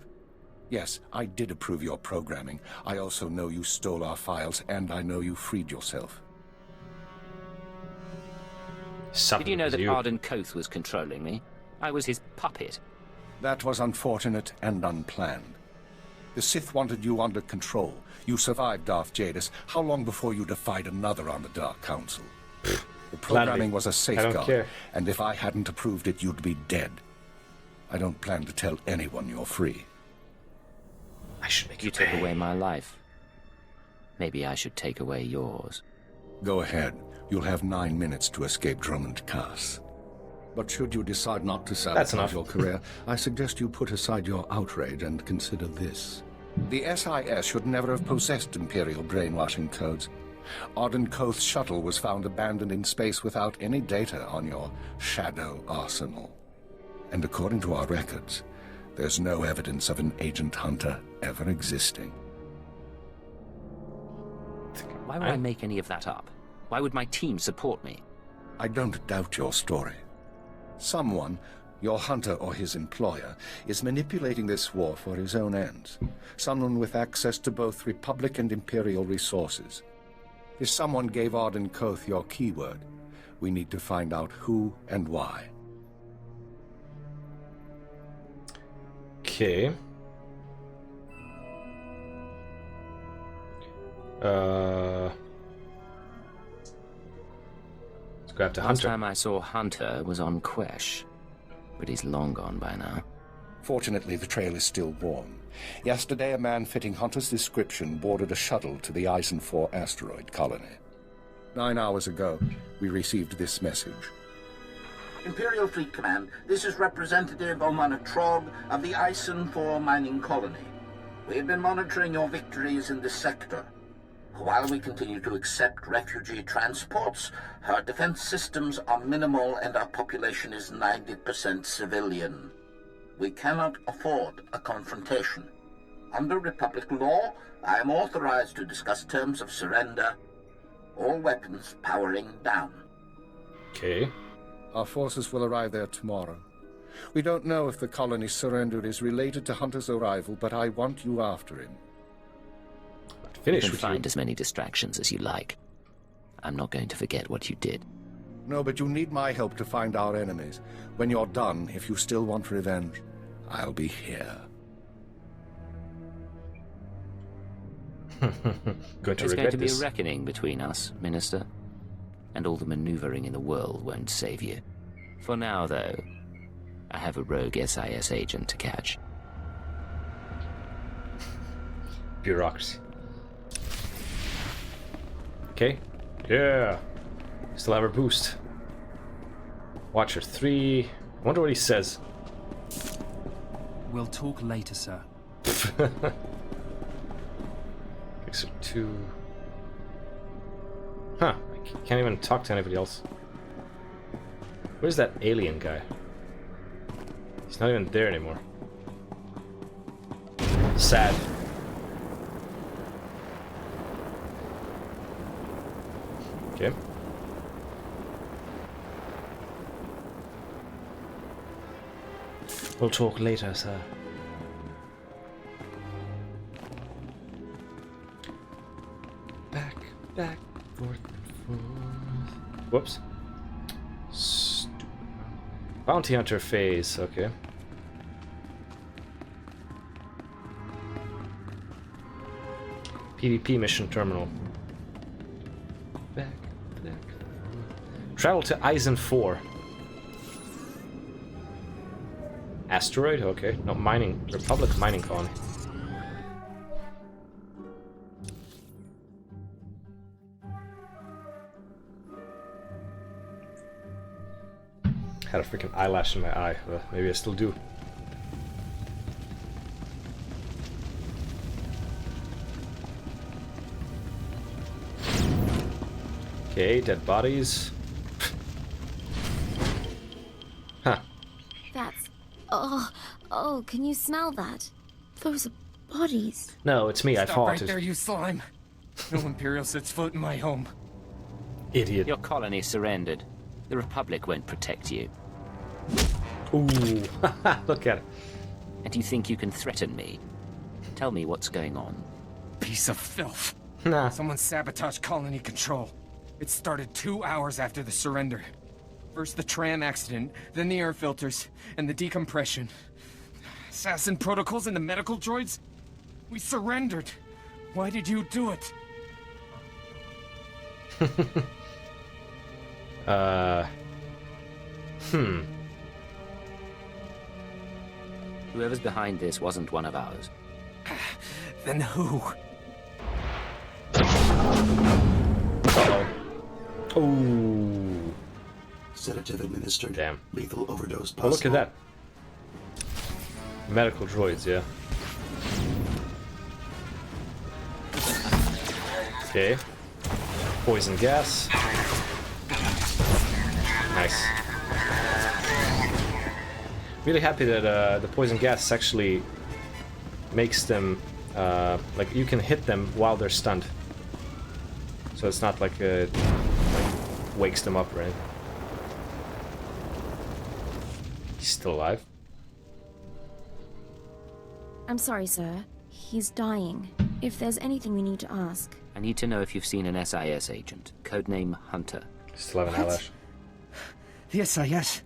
S25: Yes, I did approve your programming. I also know you stole our files, and I know you freed yourself.
S3: Did you know that Arden Koth was controlling me? I was his puppet.
S25: That was unfortunate and unplanned. The Sith wanted you under control. You survived Darth Jadis. How long before you defied another on the Dark Council? The programming was a safeguard, and if I hadn't approved it, you'd be dead. I don't plan to tell anyone you're free.
S1: I should make
S3: you took away my life. Maybe I should take away yours.
S25: Go ahead. You'll have 9 minutes to escape Drummond Cass. But should you decide not to sabotage your career, I suggest you put aside your outrage and consider this. The SIS should never have possessed Imperial brainwashing codes. Arden Koth's shuttle was found abandoned in space without any data on your shadow arsenal. And according to our records, there's no evidence of an Agent Hunter ever existing.
S3: Why would I make any of that up? Why would my team support me?
S25: I don't doubt your story. Someone, your hunter or his employer, is manipulating this war for his own ends. Someone with access to both Republic and Imperial resources. If someone gave Arden Koth your keyword, we need to find out who and why.
S1: Okay. Let's go after Hunter.
S3: Last time I saw Hunter was on Quesh, but he's long gone by now.
S25: Fortunately, the trail is still warm. Yesterday, a man fitting Hunter's description boarded a shuttle to the Eisen 4 asteroid colony. 9 hours ago, we received this message.
S8: Imperial Fleet Command, this is Representative Omana Trog of the Eisen 4 mining colony. We have been monitoring your victories in this sector. While we continue to accept refugee transports, our defense systems are minimal and our population is 90% civilian. We cannot afford a confrontation. Under Republic law, I am authorized to discuss terms of surrender. All weapons powering down.
S1: Okay.
S25: Our forces will arrive there tomorrow. We don't know if the colony's surrender is related to Hunter's arrival, but I want you after him.
S3: You can find as many distractions as you like. I'm not going to forget what you did.
S25: No, but you need my help to find our enemies. When you're done, if you still want revenge, I'll be here.
S3: There's going to be a reckoning between us, Minister. And all the maneuvering in the world won't save you. For now, though, I have a rogue SIS agent to catch.
S1: Bureaucracy. Okay. Yeah. Still have our boost. Watcher 3. I wonder what he says.
S23: We'll talk later, sir.
S1: Fixer 2. Huh. I can't even talk to anybody else. Where's that alien guy? He's not even there anymore. Sad. Okay. We'll talk later, sir. Back, forth, forth. Whoops. Stupid. Bounty Hunter phase, okay. PvP mission terminal. Back. Travel to Eisen 4. Asteroid? Okay. No, mining. Republic mining colony. Had a freaking eyelash in my eye. Maybe I still do. Okay, dead bodies. Huh.
S5: That's... Oh, can you smell that? Those are bodies.
S1: No, it's me, I fought.
S10: Right there, you slime. No Imperial sets foot in my home.
S1: Idiot.
S3: Your colony surrendered. The Republic won't protect you.
S1: Ooh, look at it.
S3: And you think you can threaten me? Tell me what's going on.
S10: Piece of filth.
S1: Nah.
S10: Someone sabotaged colony control. It started 2 hours after the surrender. First the tram accident, then the air filters, and the decompression. Assassin protocols and the medical droids? We surrendered. Why did you do it?
S3: Whoever's behind this wasn't one of ours.
S10: Then who?
S1: Oh.
S15: Sedative administered.
S1: Damn.
S15: Lethal overdose possible.
S1: Oh, look at that. Medical droids, yeah. Okay. Poison gas. Nice. Really happy that the poison gas actually makes them like you can hit them while they're stunned. So it's not like like wakes them up or anything. He's still alive.
S5: I'm sorry, sir. He's dying. If there's anything we need to ask.
S3: I need to know if you've seen an SIS agent. Codename Hunter.
S1: Still have an eyelash.
S10: The SIS?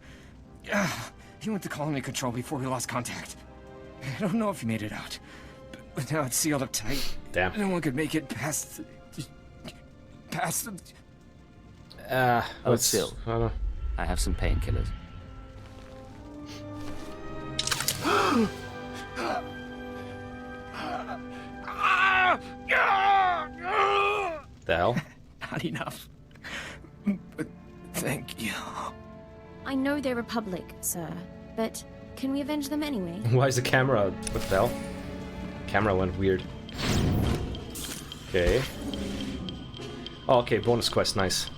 S10: He went to colony control before we lost contact. I don't know if he made it out. But now it's sealed up tight.
S1: Damn.
S10: No one could make it past the...
S3: Oh, still. I have some painkillers.
S1: The hell?
S10: Not enough. But thank you.
S5: I know they're Republic, sir, but can we avenge them anyway?
S1: Why is the camera? What the hell? Camera went weird. Okay. Oh, okay, bonus quest, nice.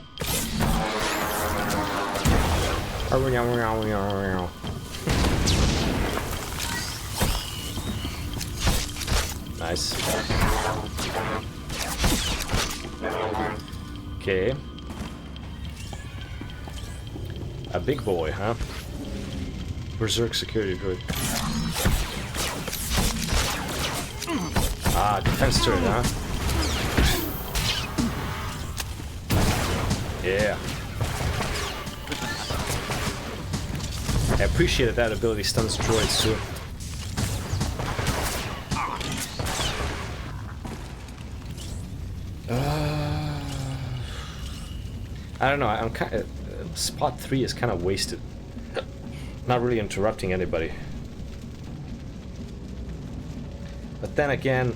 S1: Nice. Okay. A big boy, huh? Berserk security droid. Ah, defense turret, huh? Yeah. I appreciated that ability stuns droids too. I don't know, I'm kind of... Spot 3 is kind of wasted. Not really interrupting anybody. But then again,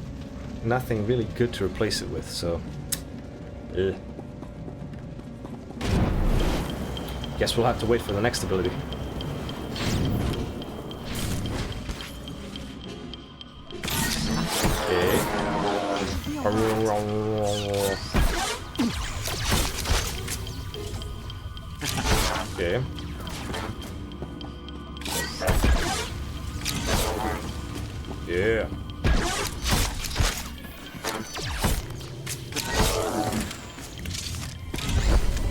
S1: nothing really good to replace it with, so... Guess we'll have to wait for the next ability. Okay. Yeah.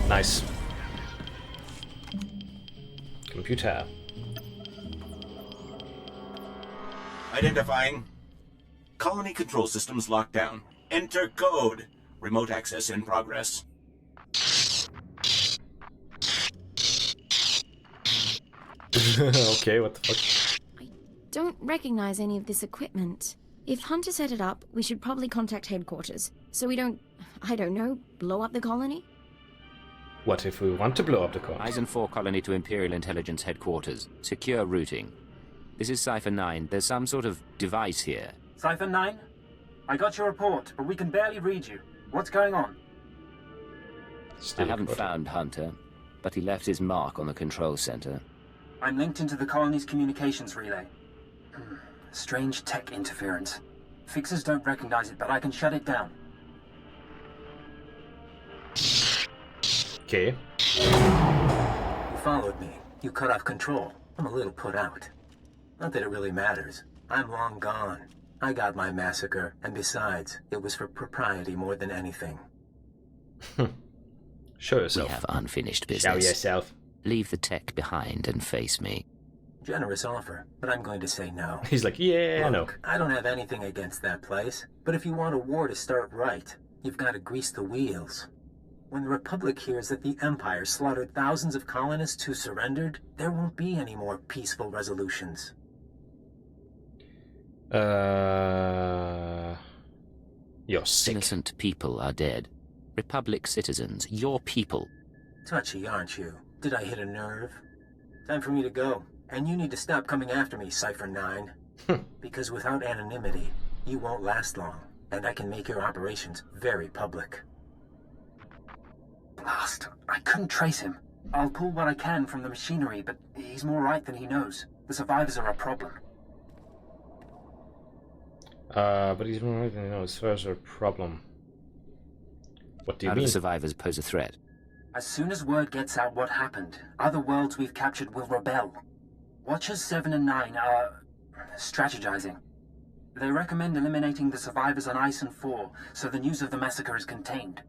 S1: Nice. Computer.
S6: Identifying. Colony control systems locked down. Enter code. Remote access in progress.
S1: Okay, what the fuck?
S5: I don't recognize any of this equipment. If Hunter set it up, we should probably contact headquarters, so we don't, I don't know, blow up the colony?
S1: What if we want to blow up the colony?
S3: Eisen 4 colony to Imperial Intelligence headquarters. Secure routing. This is Cypher 9. There's some sort of device here.
S13: Cypher 9? I got your report, but we can barely read you. What's going on?
S3: I haven't found Hunter, but he left his mark on the control center.
S13: I'm linked into the colony's communications relay. Strange tech interference. Fixers don't recognize it, but I can shut it down.
S1: Okay.
S7: You followed me. You cut off control. I'm a little put out. Not that it really matters. I'm long gone. I got my massacre, and besides, it was for propriety more than anything.
S1: Show yourself.
S3: We have unfinished business.
S1: Show yourself.
S3: Leave the tech behind and face me.
S7: Generous offer, but I'm going to say no.
S1: He's like, yeah,
S7: Look, I don't have anything against that place, but if you want a war to start right, you've got to grease the wheels. When the Republic hears that the Empire slaughtered thousands of colonists who surrendered, there won't be any more peaceful resolutions.
S1: You're sick.
S3: Innocent people are dead. Republic citizens, your people.
S7: Touchy, aren't you? Did I hit a nerve? Time for me to go. And you need to stop coming after me, Cypher 9. Because without anonymity, you won't last long. And I can make your operations very public.
S13: Blast. I couldn't trace him. I'll pull what I can from the machinery, but he's more right than he knows. The survivors are a problem.
S1: But he's more right than he knows. Survivors are a problem. What do you mean?
S3: The survivors pose a threat.
S13: As soon as word gets out what happened, other worlds we've captured will rebel. Watchers 7 and 9 are strategizing. They recommend eliminating the survivors on Ison 4, so the news of the massacre is contained.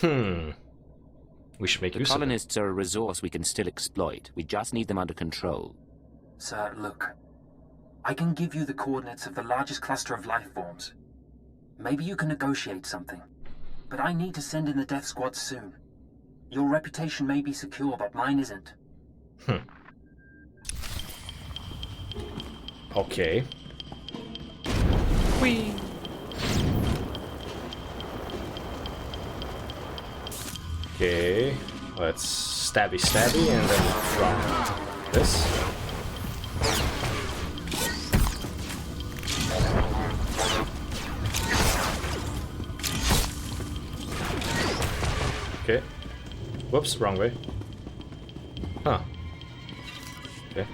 S1: We should make
S3: the
S1: use of it.
S3: The colonists are a resource we can still exploit. We just need them under control.
S13: Sir, look. I can give you the coordinates of the largest cluster of life forms. Maybe you can negotiate something. But I need to send in the death squad soon. Your reputation may be secure, but mine isn't.
S1: Okay.
S3: Whee!
S1: Okay. Let's stabby stabby and then from this. Okay. Whoops, wrong way. Huh. Okay.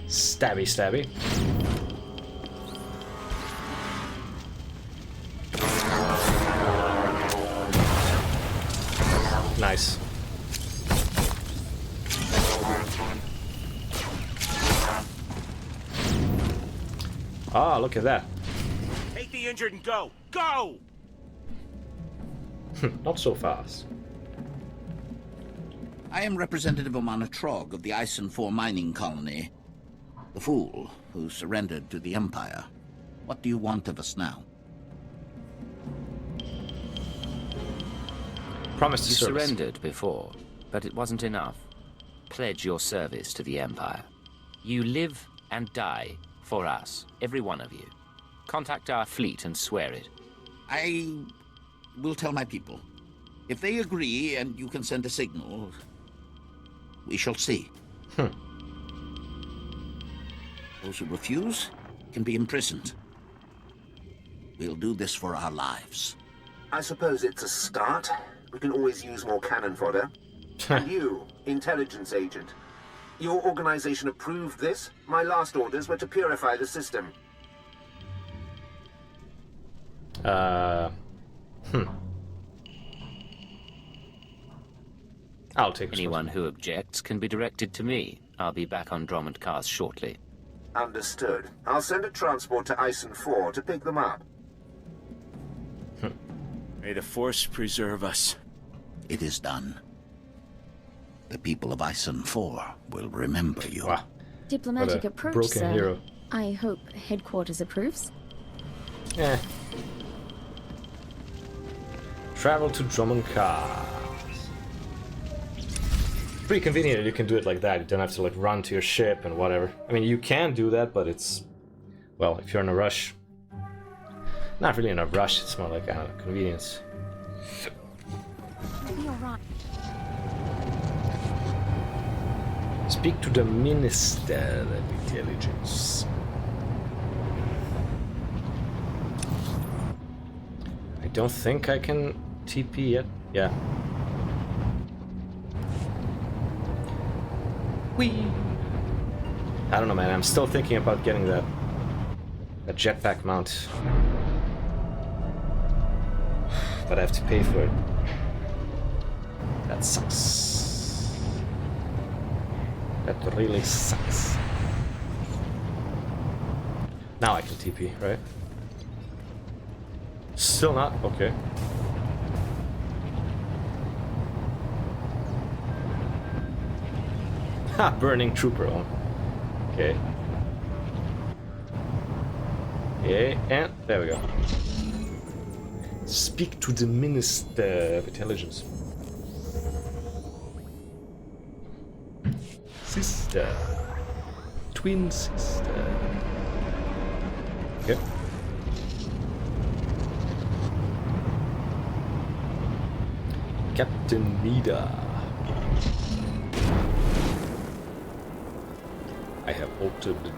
S1: Stabby stabby. Nice. Ah, look at that.
S9: Take the injured and go! Go!
S1: Not so fast.
S11: I am Representative Omana Trog of the Ison 4 mining colony. The fool who surrendered to the Empire. What do you want of us now?
S1: Promised
S3: you
S1: service.
S3: Surrendered before, but it wasn't enough. Pledge your service to the Empire. You live and die for us, every one of you. Contact our fleet and swear it.
S11: I will tell my people. If they agree and you can send a signal, we shall see. Those who refuse can be imprisoned. We'll do this for our lives.
S14: I suppose it's a start. We can always use more cannon fodder. And you, intelligence agent. Your organization approved this? My last orders were to purify the system.
S1: I'll take
S3: anyone who objects can be directed to me. I'll be back on Drummond Cars shortly.
S14: Understood. I'll send a transport to Ison 4 to pick them up.
S9: May the Force preserve us.
S11: It is done. The people of Ison 4 will remember you.
S1: Wow.
S5: Diplomatic approach, sir. Hero. I hope headquarters approves.
S1: Yeah. Travel to Drummond Cars. Pretty convenient that you can do it like that. You don't have to like run to your ship and whatever. I mean, you can do that, but it's, well, if you're in a rush. Not really in a rush. It's more like, I don't know, convenience.
S5: You're right.
S1: Speak to the Minister of Intelligence. I don't think I can TP yet. Yeah. Whee! I don't know, man. I'm still thinking about getting that jetpack mount. But I have to pay for it. That sucks. That really sucks. Now I can TP, right? Still not? Okay. Ha! Burning Trooper. Oh. Okay. Okay, and there we go. Speak to the Minister of Intelligence. Sister. Twin sister. Okay. Captain Nida. I have altered the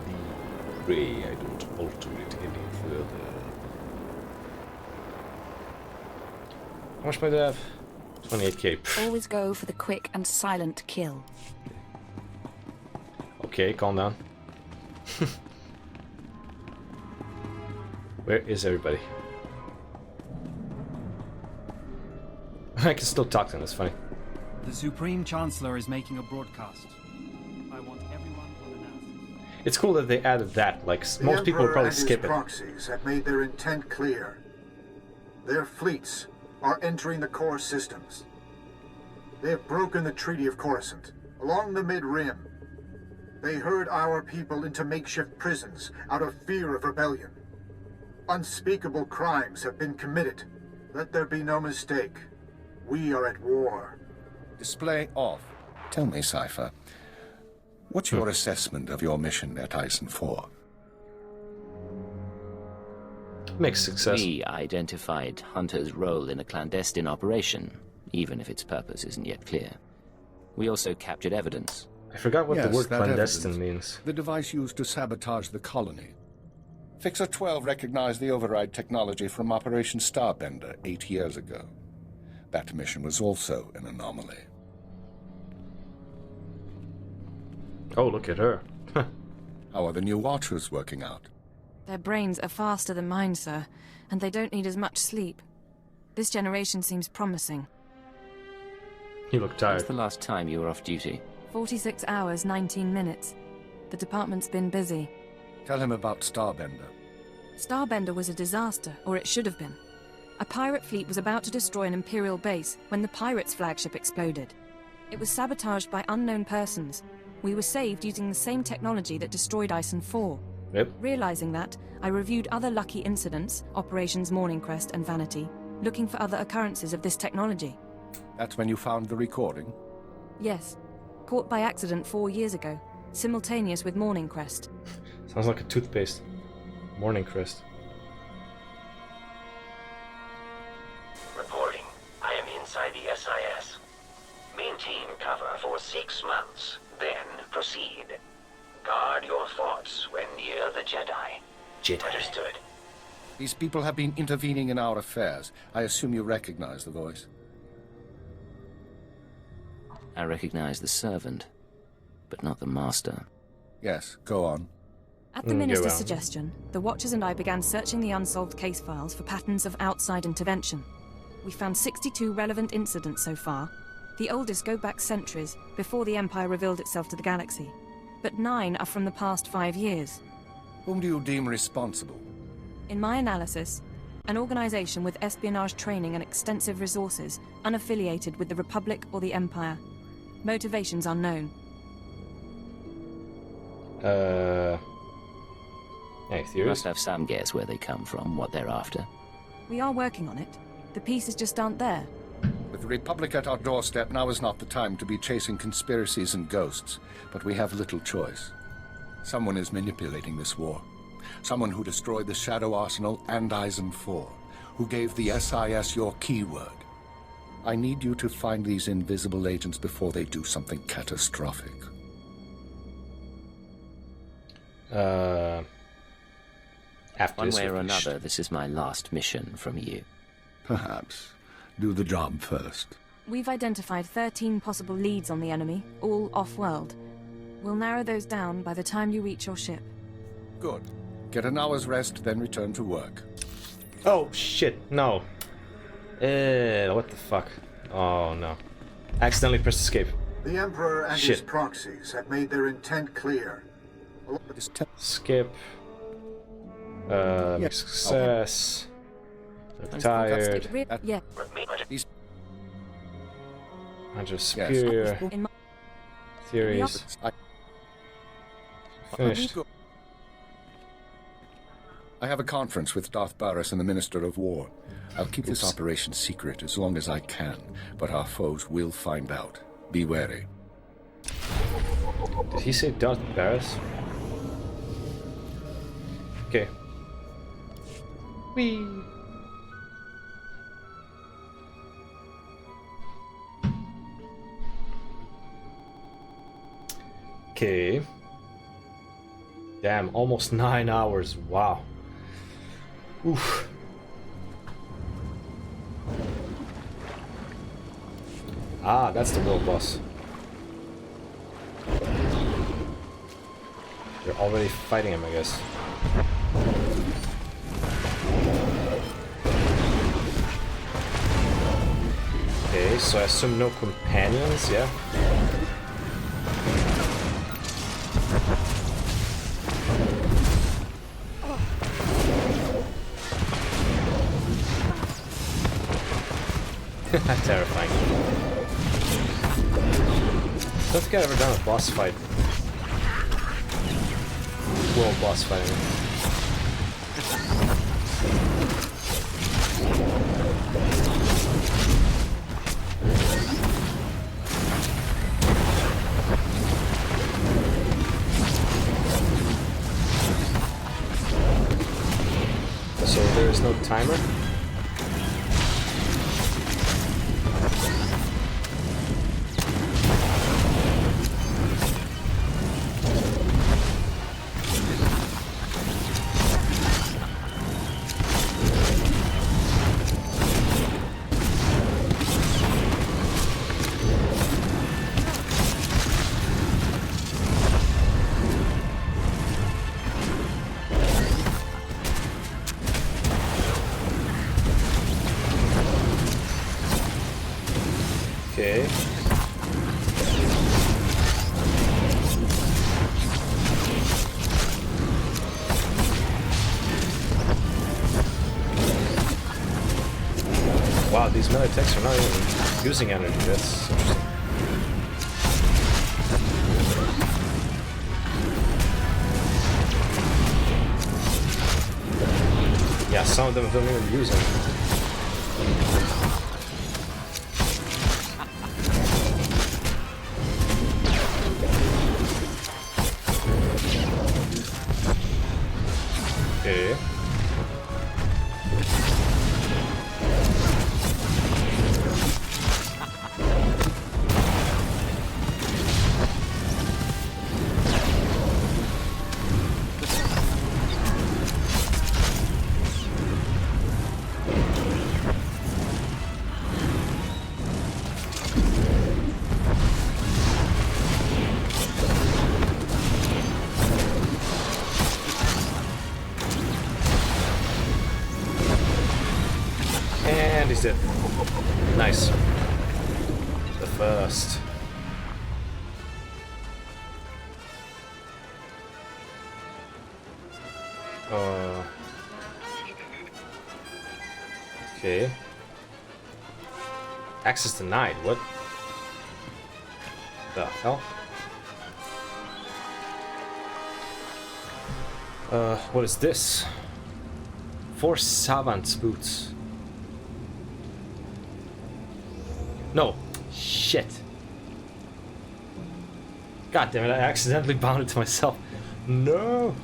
S1: ray. I don't alter it any further. How much might I have? 28k.
S17: Always go for the quick and silent kill.
S1: Okay, calm down. Where is everybody? I can still talk to him, that's funny.
S23: The Supreme Chancellor is making a broadcast. I want everyone on analysis.
S1: It's cool that they added that, like, most people would probably skip it.
S2: The proxies have made their intent clear. Their fleets are entering the core systems. They have broken the Treaty of Coruscant, along the Mid-Rim. They herd our people into makeshift prisons out of fear of rebellion. Unspeakable crimes have been committed. Let there be no mistake. We are at war.
S25: Display off. Tell me, Cypher, what's your assessment of your mission at Eisen 4?
S1: Mixed success.
S3: We identified Hunter's role in a clandestine operation, even if its purpose isn't yet clear. We also captured evidence.
S1: I forgot what the word clandestine means.
S25: The device used to sabotage the colony. Fixer 12 recognized the override technology from Operation Starbender 8 years ago. That mission was also an anomaly.
S1: Oh, look at her.
S25: How are the new Watchers working out?
S12: Their brains are faster than mine, sir, and they don't need as much sleep. This generation seems promising.
S1: You look tired.
S3: When's the last time you were off duty?
S12: 46 hours, 19 minutes. The department's been busy.
S25: Tell him about Starbender.
S12: Starbender was a disaster, or it should have been. A pirate fleet was about to destroy an Imperial base when the pirates' flagship exploded. It was sabotaged by unknown persons. We were saved using the same technology that destroyed Eisen 4.
S1: Yep.
S12: Realizing that, I reviewed other lucky incidents, Operations Morning Crest and Vanity, looking for other occurrences of this technology.
S25: That's when you found the recording?
S12: Yes. Caught by accident 4 years ago, simultaneous with Morning Crest.
S1: Sounds like a toothpaste. Morning Crest.
S19: Reporting. I am inside the SIS. Maintain cover for 6 months, then proceed. Guard your thoughts when near the Jedi. Understood.
S25: These people have been intervening in our affairs. I assume you recognize the voice.
S3: I recognize the servant, but not the master.
S25: Yes, go on.
S12: At the Minister's suggestion, the Watchers and I began searching the unsolved case files for patterns of outside intervention. We found 62 relevant incidents so far. The oldest go back centuries, before the Empire revealed itself to the galaxy. But 9 are from the past 5 years.
S25: Whom do you deem responsible?
S12: In my analysis, an organization with espionage training and extensive resources, unaffiliated with the Republic or the Empire. Motivations unknown.
S1: Any
S3: You
S1: theories?
S3: must have some guess where they come from, what they're after.
S12: We are working on it. The pieces just aren't there.
S25: With the Republic at our doorstep, now is not the time to be chasing conspiracies and ghosts, but we have little choice. Someone is manipulating this war. Someone who destroyed the Shadow Arsenal and Eisen 4, who gave the SIS your keyword. I need you to find these invisible agents before they do something catastrophic.
S1: After
S3: One
S1: this
S3: way or
S1: we've
S3: another, this is my last mission from you.
S25: Perhaps. Do the job first.
S12: We've identified 13 possible leads on the enemy, all off-world. We'll narrow those down by the time you reach your ship.
S25: Good. Get an hour's rest, then return to work.
S1: Oh, shit. No. What the fuck? Oh, no. Accidentally pressed escape.
S2: The Emperor and his proxies have made their intent clear.
S1: Skip. Success. Look tired.
S12: Yeah.
S1: Hunter Spear. Theories. Finished.
S25: I have a conference with Darth Baras and the Minister of War. I'll keep this operation secret as long as I can, but our foes will find out. Be wary.
S1: Did he say Darth Baras? Okay. Whee! Okay. Damn, almost 9 hours. Wow. Oof. Ah, that's the world boss. They're already fighting him, I guess. Okay, so I assume no companions, yeah? Terrifying. I don't think I've ever done a boss fight. World boss fight. So there is no timer? Okay. Wow, these melee attacks are not even using energy. That's interesting. Yeah, some of them don't even use energy. Okay. And he's dead. Nice. The first. Okay. Access denied. What the hell? What is this? 4 Savant's boots. No. Shit. God damn it, I accidentally bound it to myself. No.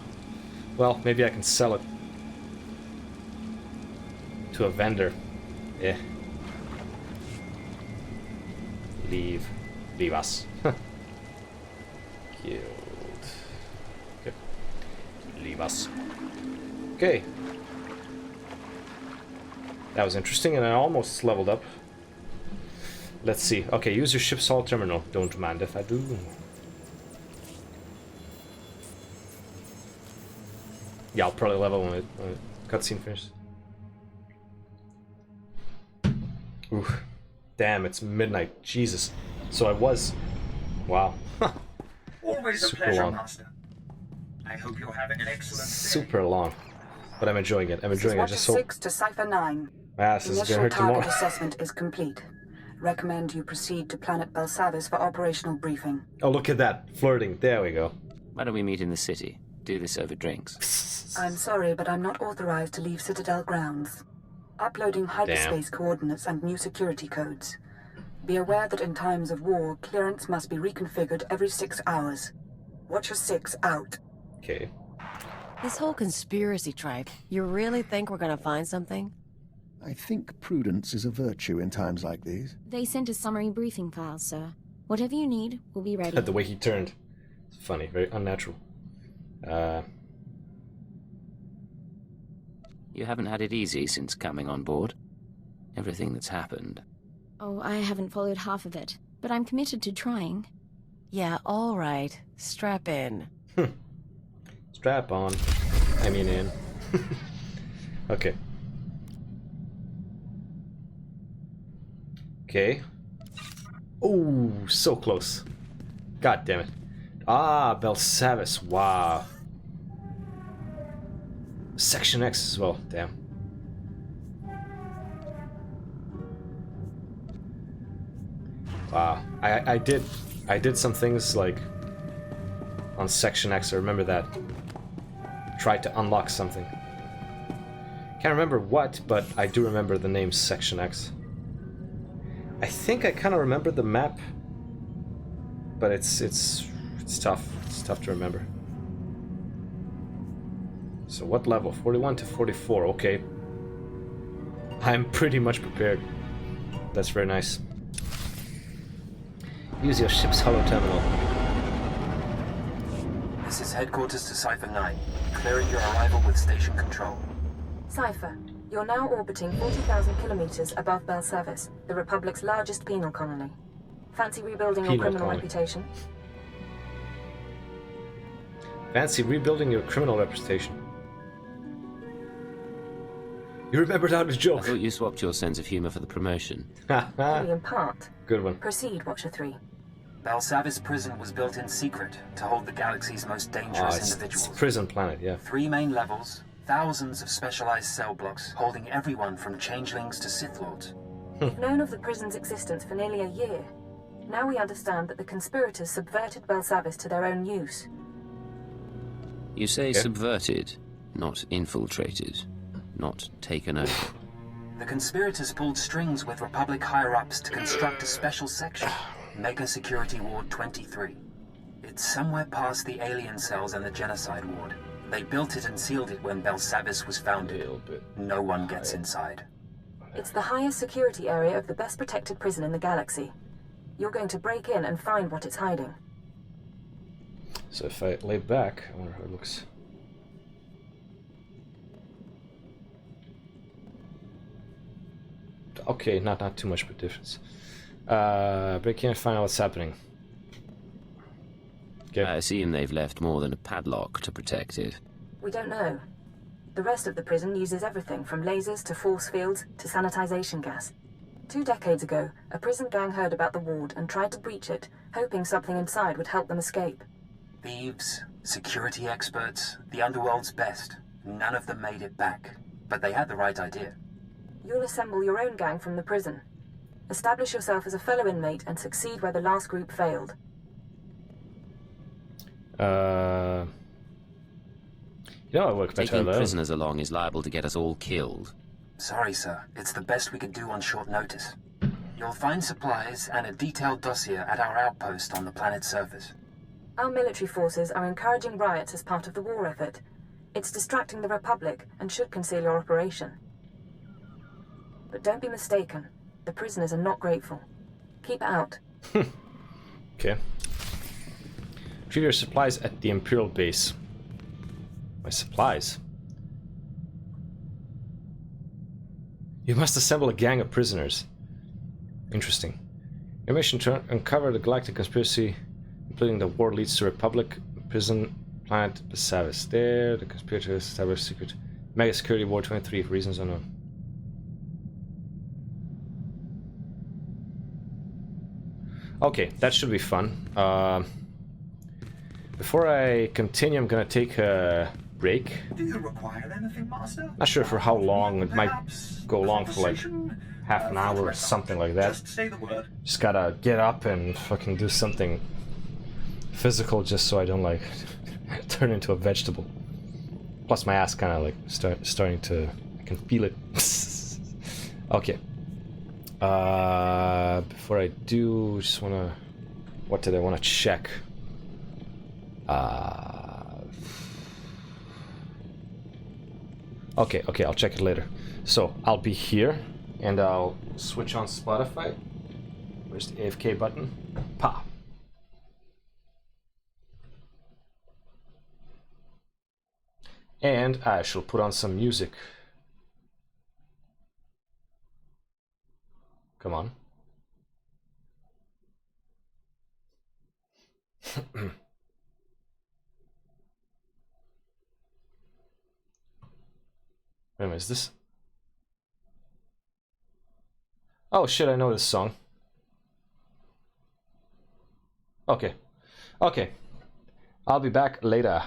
S1: Well, maybe I can sell it to a vendor. Yeah. Leave. Leave us. Killed. Okay. Leave us. Okay. That was interesting, and I almost leveled up. Let's see. Okay, use your ship's hull terminal. Don't mind if I do. Yeah, I'll probably level when the cutscene finishes. Oof. Damn, it's midnight. Jesus. So I was... Wow.
S9: Always a pleasure, Master. I hope you're having an excellent day.
S1: Super long. But I'm enjoying it. I'm enjoying it. Just so...
S17: 6 to Cypher 9.
S1: Ah, this is gonna hurt
S17: Initial
S1: you more.
S17: target assessment is complete. Recommend you proceed to planet Belsavis for operational briefing.
S1: Oh, look at that. Flirting. There we go.
S3: Why don't we meet in the city? Do this over drinks.
S17: I'm sorry, but I'm not authorized to leave Citadel grounds. Uploading hyperspace coordinates and new security codes. Be aware that in times of war, clearance must be reconfigured every 6 hours. Watcher 6 out.
S1: Okay.
S4: This whole conspiracy tripe, you really think we're gonna find something?
S16: I think prudence is a virtue in times like these.
S5: They sent a summary briefing file, sir. Whatever you need, will be ready.
S1: The way he turned. It's funny, very unnatural.
S3: You haven't had it easy since coming on board. Everything that's happened.
S5: Oh, I haven't followed half of it, but I'm committed to trying.
S4: Yeah, all right. Strap in.
S1: Strap on. I mean in. Okay. Okay. Oh, so close. God damn it. Ah, Belsavis. Wow. Section X as well. Damn. Wow. I did some things like on Section X. I remember that. Tried to unlock something. Can't remember what, but I do remember the name Section X. I think I kind of remember the map, but it's tough. It's tough to remember. So what level? 41 to 44. Okay. I'm pretty much prepared. That's very nice. Use your ship's holo terminal.
S13: This is headquarters to Cypher 9. Clearing your arrival with station control.
S12: Cypher, you're now orbiting 40,000 kilometers above Belsavis, the Republic's largest penal colony. Fancy rebuilding your criminal reputation?
S1: Fancy rebuilding your criminal reputation. You remembered how to joke.
S3: I thought you swapped your sense of humor for the promotion.
S12: Only in part.
S1: Good one.
S12: Proceed, Watcher 3.
S13: Belsavis prison was built in secret to hold the galaxy's most dangerous individuals.
S1: It's prison planet, yeah.
S13: 3 main levels, thousands of specialized cell blocks holding everyone from changelings to Sith Lords.
S12: We've known of the prison's existence for nearly a year. Now we understand that the conspirators subverted Belsavis to their own use.
S3: You say subverted, not infiltrated, not taken over.
S13: The conspirators pulled strings with Republic higher-ups to construct a special section, Mega Security Ward 23. It's somewhere past the alien cells and the genocide ward. They built it and sealed it when Belsavis was founded. No one gets inside.
S12: It's the highest security area of the best protected prison in the galaxy. You're going to break in and find what it's hiding.
S1: So if I lay back, I wonder how it looks. Okay, not too much of a difference. Break in and find out what's happening. Okay.
S3: I assume they've left more than a padlock to protect it.
S12: We don't know. The rest of the prison uses everything from lasers to force fields to sanitization gas. 2 decades ago, a prison gang heard about the ward and tried to breach it, hoping something inside would help them escape.
S13: Thieves, security experts, the underworld's best. None of them made it back. But they had the right idea.
S12: You'll assemble your own gang from the prison. Establish yourself as a fellow inmate and succeed where the last group failed.
S1: You know, I work better
S3: Taking
S1: alone.
S3: prisoners along is liable to get us all killed.
S13: Sorry, sir. It's the best we could do on short notice. You'll find supplies and a detailed dossier at our outpost on the planet's surface.
S12: Our military forces are encouraging riots as part of the war effort. It's distracting the Republic and should conceal your operation. But don't be mistaken. The prisoners are not grateful. Keep it out.
S1: Okay. Retrieve your supplies at the Imperial base. My supplies? You must assemble a gang of prisoners. Interesting. Your mission to uncover the galactic conspiracy, including the war leads to Republic prison planet Belsavis. There, the conspirators established secret Mega Security Ward 23 for reasons unknown. Okay, that should be fun. Before I continue, I'm gonna take a break.
S9: Do you require anything, Master?
S1: Not sure for how long. It might go long for like half an hour or something like that.
S9: Just say the word.
S1: Just gotta get up and fucking do something physical just so I don't like turn into a vegetable. Plus my ass kind of like starting to, I can feel it. Okay. Before I do, just wanna, what did I want to check? Okay, okay, I'll check it later. So, I'll be here, and I'll switch on Spotify. Where's the AFK button? Pa! And I shall put on some music. Come on. Wait a minute, is this? Oh shit, I know this song. Okay. Okay. I'll be back later.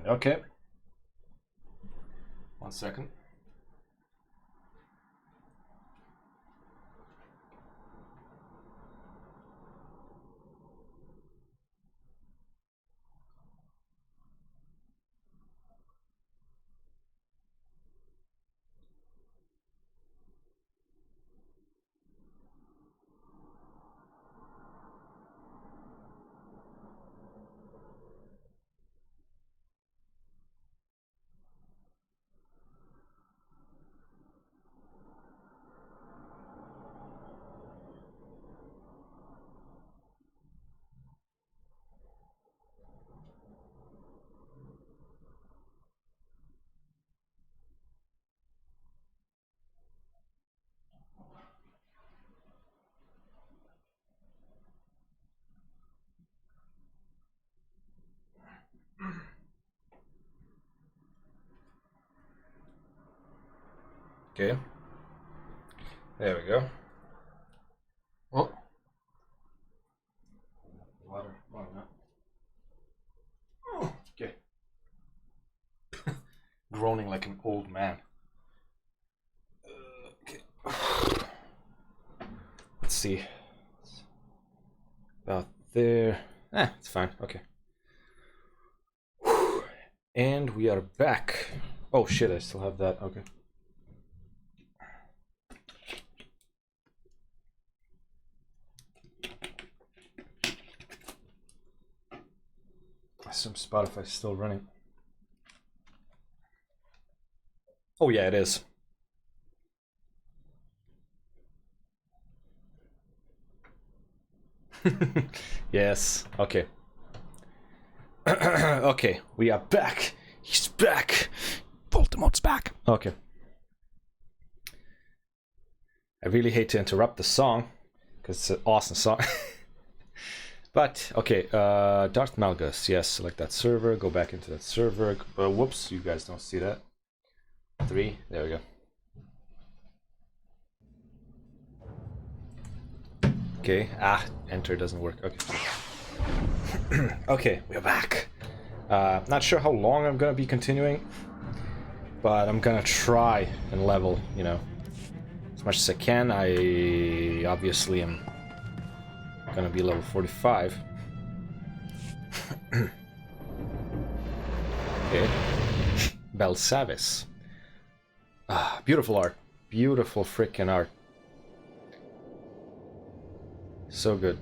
S1: Okay. 1 second. Okay. There we go. Oh. Water. Water now. Oh, okay. Groaning like an old man. Okay. Let's see. About there. It's fine. Okay. And we are back. Oh shit, I still have that. Okay. Some Spotify still running. Oh yeah, it is. Yes. Okay. Okay, we are back. He's back. Voldemort's back. Okay. I really hate to interrupt the song because it's an awesome song. But, okay, Darth Malgus, yes, select that server, go back into that server. Whoops, you guys don't see that. 3, there we go. Okay, enter doesn't work, okay. Okay, we're back. Not sure how long I'm gonna be continuing, but I'm gonna try and level, you know, as much as I can. I obviously am gonna be level 45. Okay. Belsavis. Beautiful art. Beautiful freaking art. So good.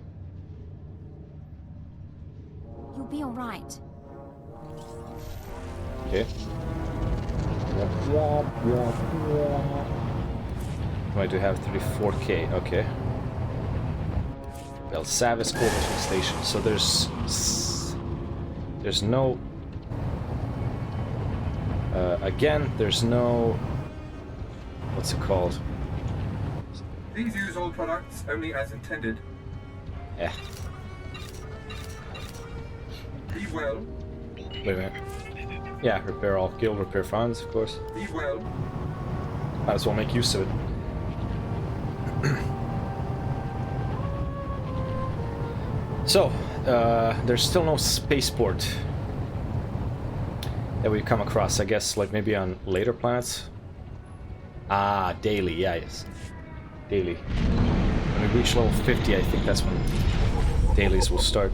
S5: You'll be alright.
S1: Okay. I do have 34k, okay. Belsavis orbital station. So there's no again, there's no, what's it called?
S18: Please use all products only as intended.
S1: Yeah.
S18: Be well.
S1: Wait a minute. Yeah, repair all guild repair funds, of course.
S18: Be well.
S1: Might as well make use of it. So, there's still no spaceport that we've come across, I guess, like maybe on later planets. Daily, yeah, yes. Daily. When we reach level 50, I think that's when dailies will start.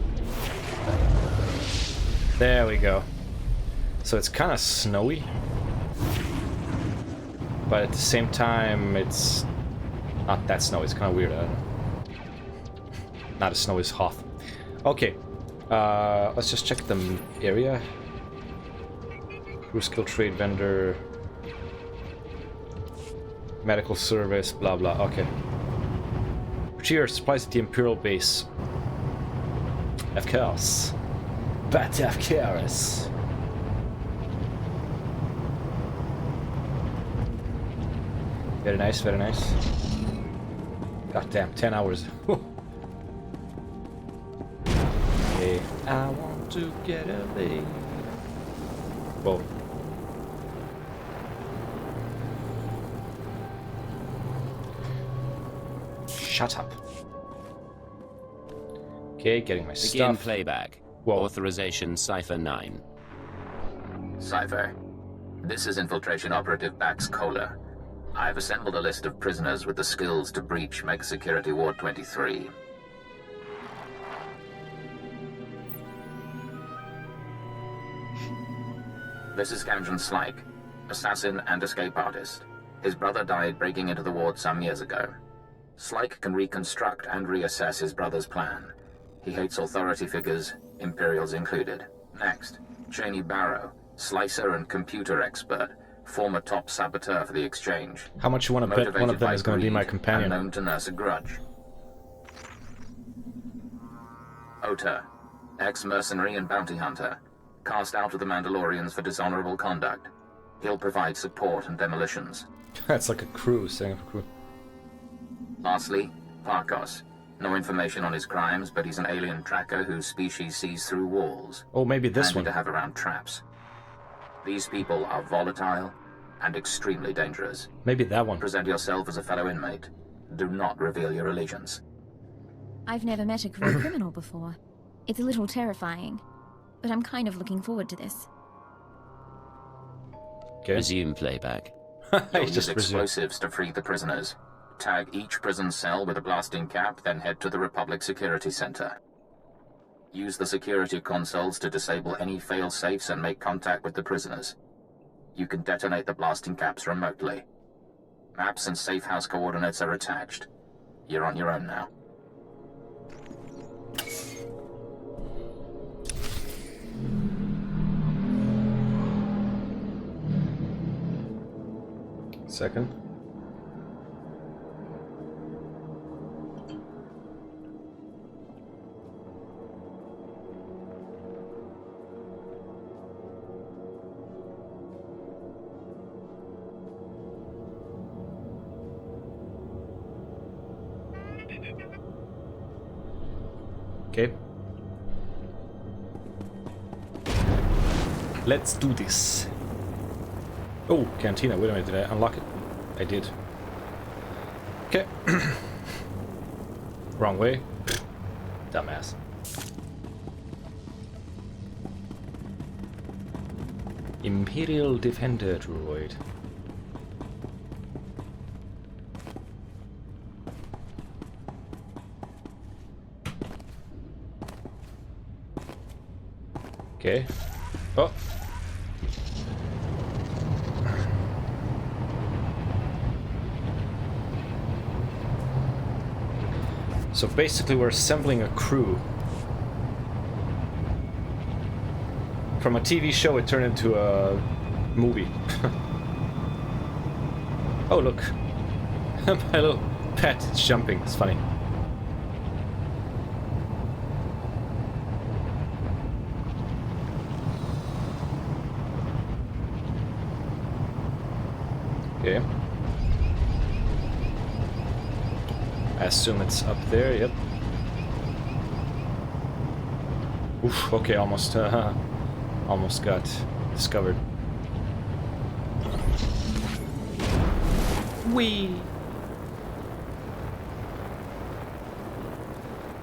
S1: There we go. So it's kind of snowy, but at the same time, it's not that snowy. It's kind of weird, I don't know. Not as snowy as Hoth. Okay, let's just check the area. Crew skill trade vendor, medical service, blah blah. Okay. Cheers, supplies at the Imperial base. Of course. But of course. Very nice, very nice. God damn, 10 hours. Okay, I want to get away. Whoa. Shut up. Okay, getting my
S3: Begin
S1: stuff.
S3: playback.
S1: Whoa.
S3: Authorization Cipher 9.
S8: Cypher, this is Infiltration Operative Bax Kohler. I've assembled a list of prisoners with the skills to breach Mega Security Ward 23. This is Gamgen Slyke, assassin and escape artist. His brother died breaking into the ward some years ago. Slyke can reconstruct and reassess his brother's plan. He hates authority figures, Imperials included. Next, Cheney Barrow, slicer and computer expert, former top saboteur for the Exchange.
S1: How much you want to bet one of them is going to be my companion?
S8: Known to nurse a grudge. Ota, ex-mercenary and bounty hunter, cast out of the Mandalorians for dishonorable conduct. He'll provide support and demolitions.
S1: That's like a crew, saying a crew.
S8: Lastly, Parkos. No information on his crimes, but he's an alien tracker whose species sees through walls.
S1: Oh, maybe this one.
S8: To have around traps. These people are volatile and extremely dangerous.
S1: Maybe that one.
S8: Present yourself as a fellow inmate. Do not reveal your allegiance.
S5: I've never met a career criminal before. It's a little terrifying, but I'm kind of looking forward to this.
S1: Okay.
S3: Resume playback.
S8: You'll use explosives to free the prisoners. Tag each prison cell with a blasting cap, then head to the Republic Security Center. Use the security consoles to disable any fail-safes and make contact with the prisoners. You can detonate the blasting caps remotely. Maps and safe house coordinates are attached. You're on your own now.
S1: Second. Okay. Let's do this. Oh, Cantina. Wait a minute. Did I unlock it? I did. Okay. Wrong way. Dumbass. Imperial Defender droid. Okay. Oh. So basically we're assembling a crew. From a TV show it turned into a movie. Oh look. My little pet is jumping, it's funny. Okay. I assume it's up there, yep. Oof, okay, almost almost got discovered. Whee!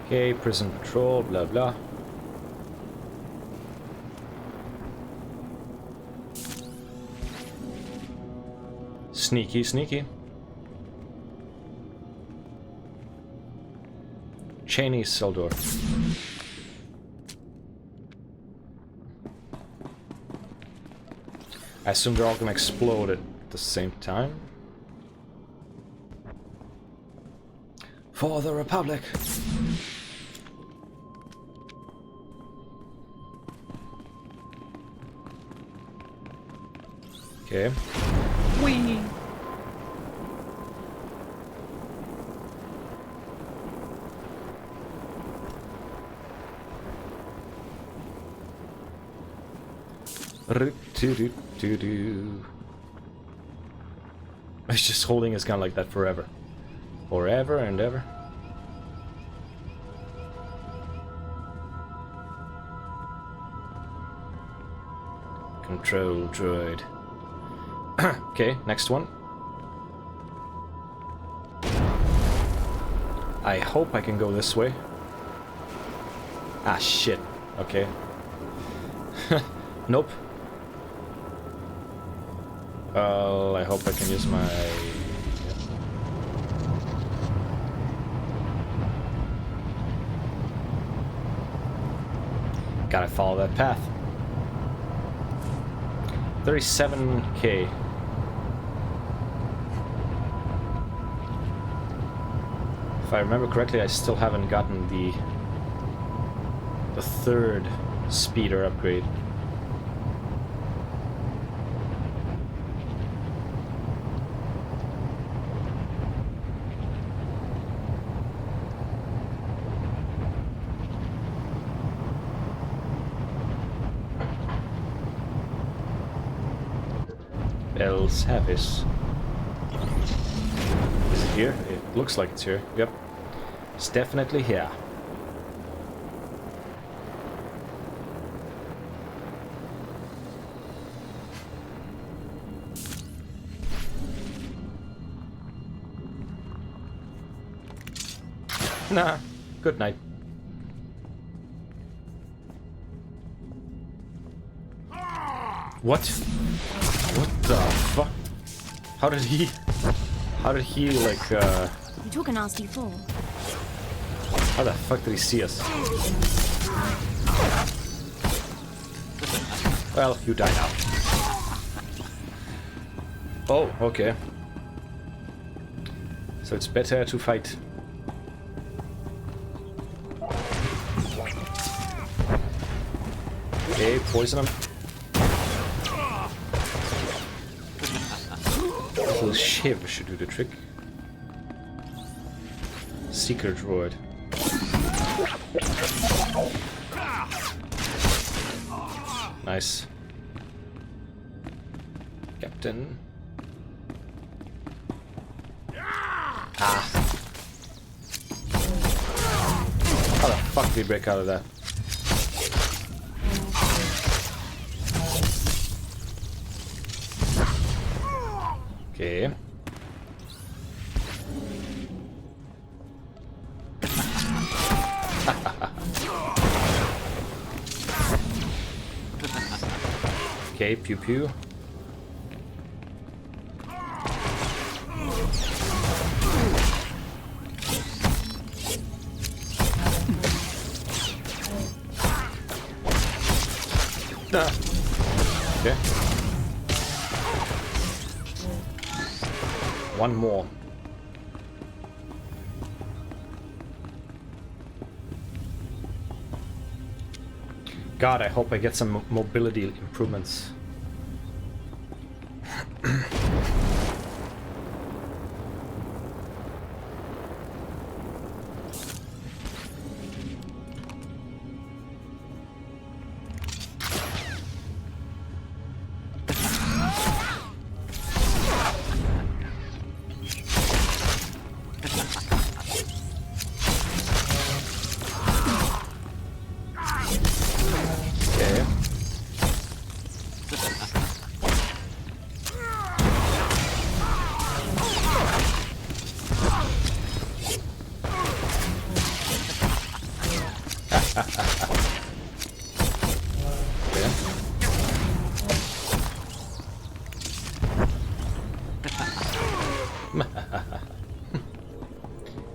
S1: Okay, prison patrol, blah blah. Sneaky, sneaky. Cheney's cell door. I assume they're all gonna explode at the same time. For the Republic! Okay. Whee! He's just holding his gun like that forever. Forever and ever. Control droid. Okay, next one. I hope I can go this way. Ah, shit. Okay. Nope. Well, I hope I can use my... Gotta follow that path. 37k. If I remember correctly, I still haven't gotten the third speeder upgrade. El Savis. Is it here? It looks like it's here. Yep. It's definitely here. Nah. Good night. What? What the fuck? How did he like
S5: You took a nasty fall.
S1: how the fuck did he see us? Well, you die now. Oh, okay. So it's better to fight. Okay, poison him. Little shiv should do the trick. Seeker droid. Nice. Captain. Ah. How the fuck did we break out of that? Okay. Okay, pew pew. Okay. One more. God, I hope I get some mobility improvements.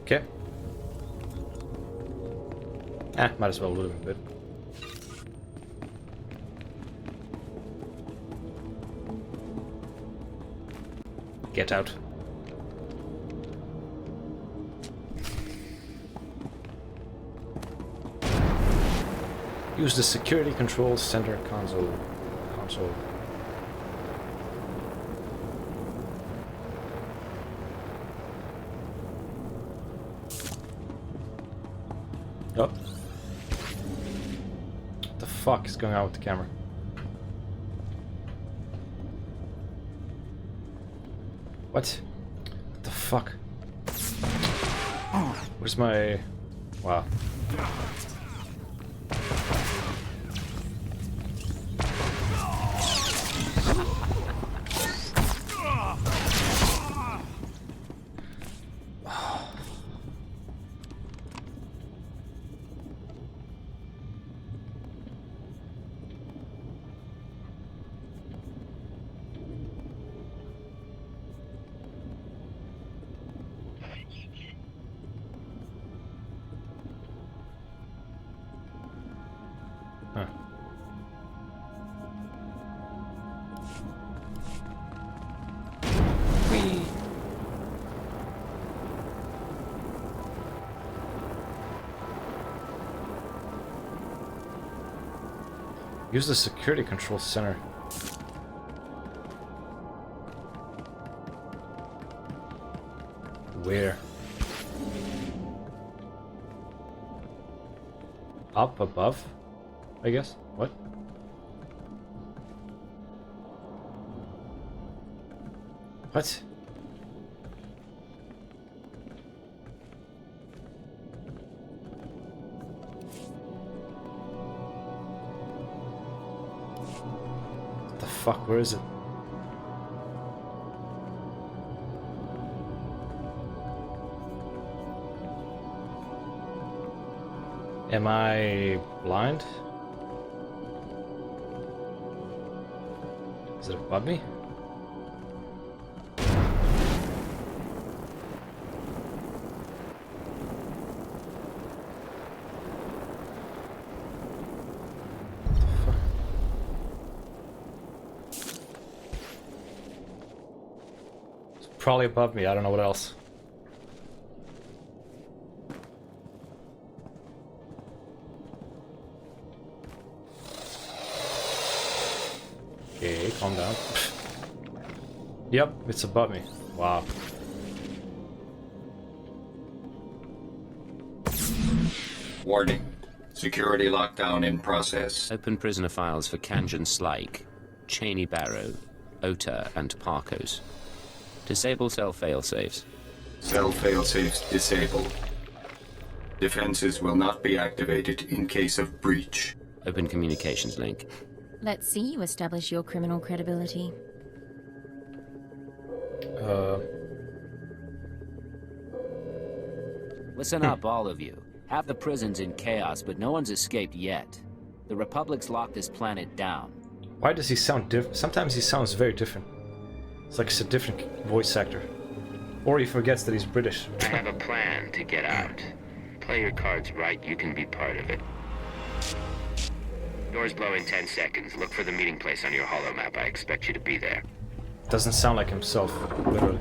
S1: Okay. Might as well loot him a bit. Get out. Use the security control center console. Oh. What the fuck is going on with the camera? What? What the fuck? Where's my... Wow. Huh. Whee! Use the security control center. Where? Up above, I guess. What? What? What the fuck? Where is it? Am I blind? Is it above me? It's probably above me, I don't know what else. Okay, calm down. Yep, it's above me. Wow.
S15: Warning. Security lockdown in process.
S3: Open prisoner files for Kanjan Slike, Cheney Barrow, Ota, and Parkos. Disable cell failsafes.
S15: Cell failsafes disabled. Defenses will not be activated in case of breach.
S3: Open communications link.
S5: Let's see you establish your criminal credibility.
S3: Listen up, all of you. Half the prison's in chaos, but no one's escaped yet. The Republic's locked this planet down.
S1: Why does he sound different? Sometimes he sounds very different. It's like it's a different voice actor. Or he forgets that he's British.
S3: I have a plan to get out. Play your cards right, you can be part of it. Doors blow in 10 seconds. Look for the meeting place on your holo map. I expect you to be there.
S1: Doesn't sound like himself, literally.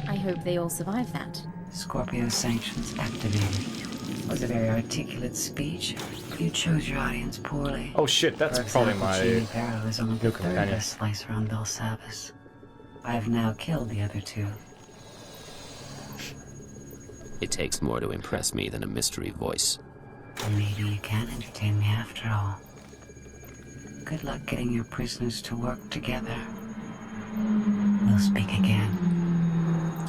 S5: I hope they all survive that.
S20: Scorpio sanctions activated. Was a very articulate speech. You chose your audience poorly.
S1: Oh shit, that's probably my
S20: Cheney Barrow is only the
S1: new
S20: third
S1: companion.
S20: best slicer on Belsavis. I have now killed the other two.
S3: It takes more to impress me than a mystery voice.
S20: Maybe you can entertain me after all. Good luck getting your prisoners to work together. We'll speak again.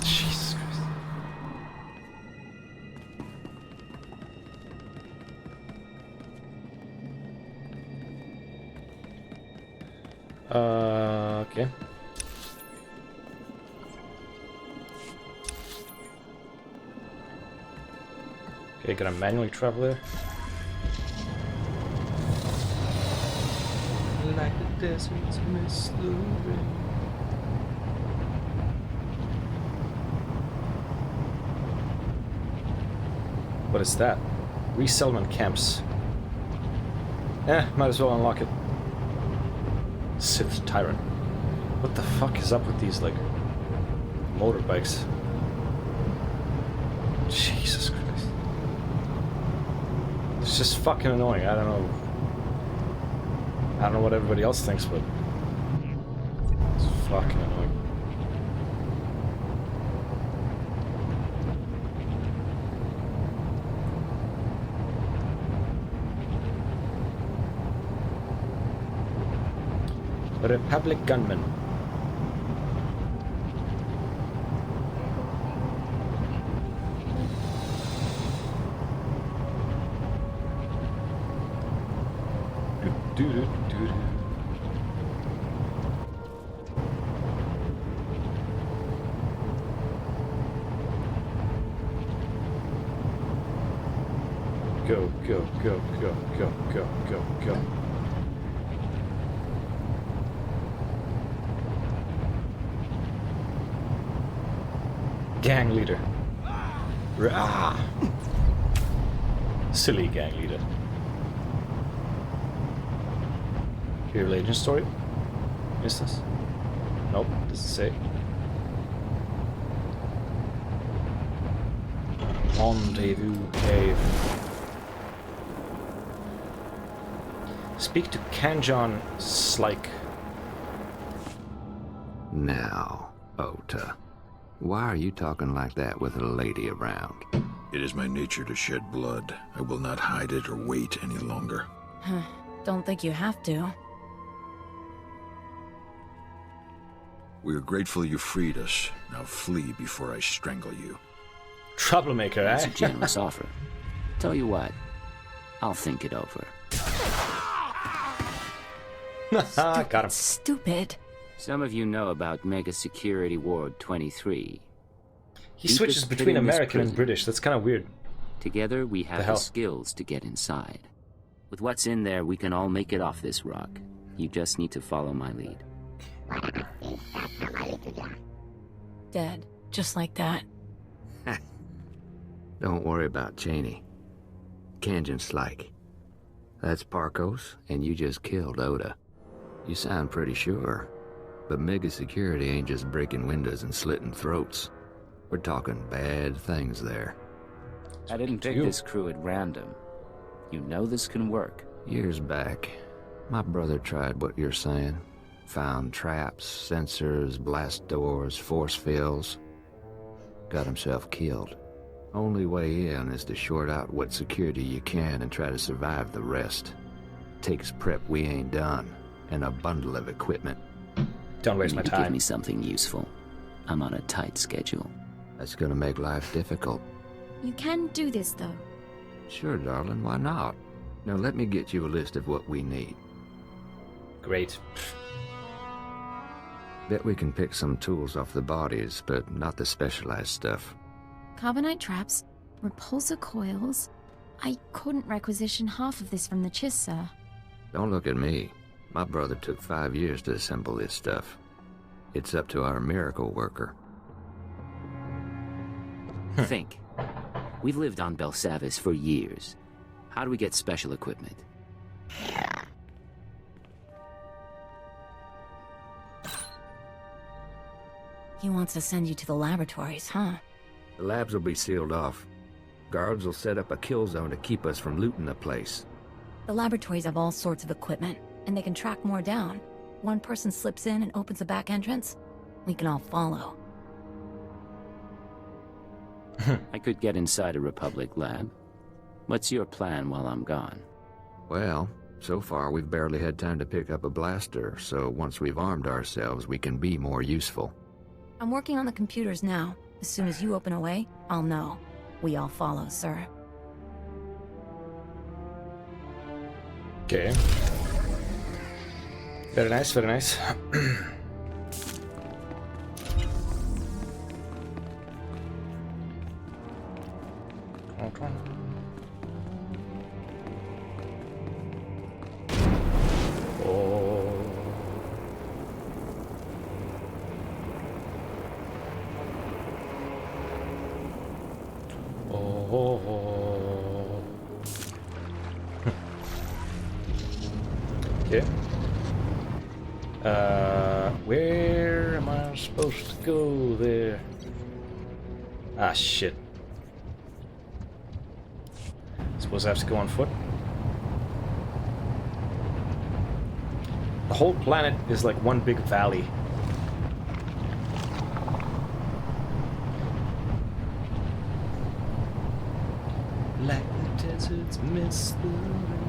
S1: Jesus Christ. Okay. Okay, gotta manually travel there. Like the deserts miss the rain. What is that? Resettlement camps. Might as well unlock it. Sith Tyrant. What the fuck is up with these, like, motorbikes? Jesus Christ. It's just fucking annoying. I don't know what everybody else thinks, but it's fucking annoying. Republic gunman. Go, go, go, go, go, go, go, go. Gang leader. Rah! Silly gang leader. Your legend story? Instance? Nope, doesn't say. Rendezvous cave. Speak to Kanjon Slyke.
S6: Now, Ota, why are you talking like that with a lady around?
S10: It is my nature to shed blood. I will not hide it or wait any longer.
S4: Don't think you have to.
S10: We are grateful you freed us. Now flee before I strangle you.
S1: Troublemaker,
S3: That's
S1: eh?
S3: a generous offer. Tell you what, I'll think it over.
S1: Got him.
S4: Stupid.
S3: Some of you know about Mega Security Ward 23.
S1: He switches between American and British. That's kind of weird.
S3: Together, we have the skills to get inside. With what's in there, we can all make it off this rock. You just need to follow my lead.
S4: Dead. Just like that.
S6: Don't worry about Cheney. Kanjon Slyke. That's Parkos, and you just killed Ota. You sound pretty sure. But Mega Security ain't just breaking windows and slitting throats. We're talking bad things there.
S3: I didn't pick this crew at random. You know this can work.
S6: Years back, my brother tried what you're saying. Found traps, sensors, blast doors, force fields. Got himself killed. Only way in is to short out what security you can and try to survive the rest. Takes prep we ain't done, and a bundle of equipment.
S1: Don't waste my time.
S3: Give me something useful. I'm on a tight schedule.
S6: That's gonna make life difficult.
S5: You can do this, though.
S6: Sure, darling, why not? Now let me get you a list of what we need.
S1: Great.
S6: Bet we can pick some tools off the bodies, but not the specialized stuff.
S5: Carbonite traps, repulsor coils. I couldn't requisition half of this from the Chiss, sir.
S6: Don't look at me. My brother took 5 years to assemble this stuff. It's up to our miracle worker.
S3: Think. We've lived on Belsavis for years. How do we get special equipment?
S4: He wants to send you to the laboratories, huh?
S6: The labs will be sealed off. Guards will set up a kill zone to keep us from looting the place.
S4: The laboratories have all sorts of equipment, and they can track more down. One person slips in and opens a back entrance. We can all follow.
S3: I could get inside a Republic lab. What's your plan while I'm gone?
S6: Well, so far we've barely had time to pick up a blaster, so once we've armed ourselves, we can be more useful.
S4: I'm working on the computers now. As soon as you open a way, I'll know. We all follow, sir.
S1: Okay. Very nice, very nice. Okay. Where am I supposed to go there? Ah, shit. Suppose I have to go on foot. The whole planet is like one big valley. Like the deserts miss the rain.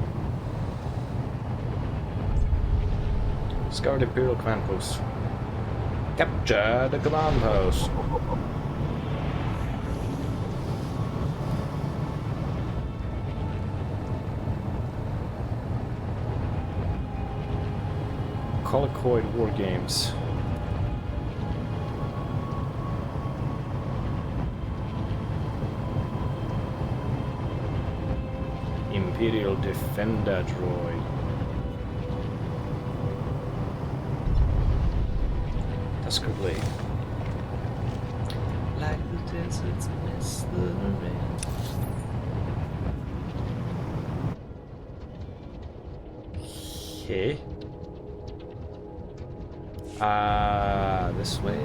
S1: Discover the Imperial command post. Capture the command post. Colicoid War Games. Imperial Defender droid. Tusker Blade. Like the deserts miss the rain. Okay. This way.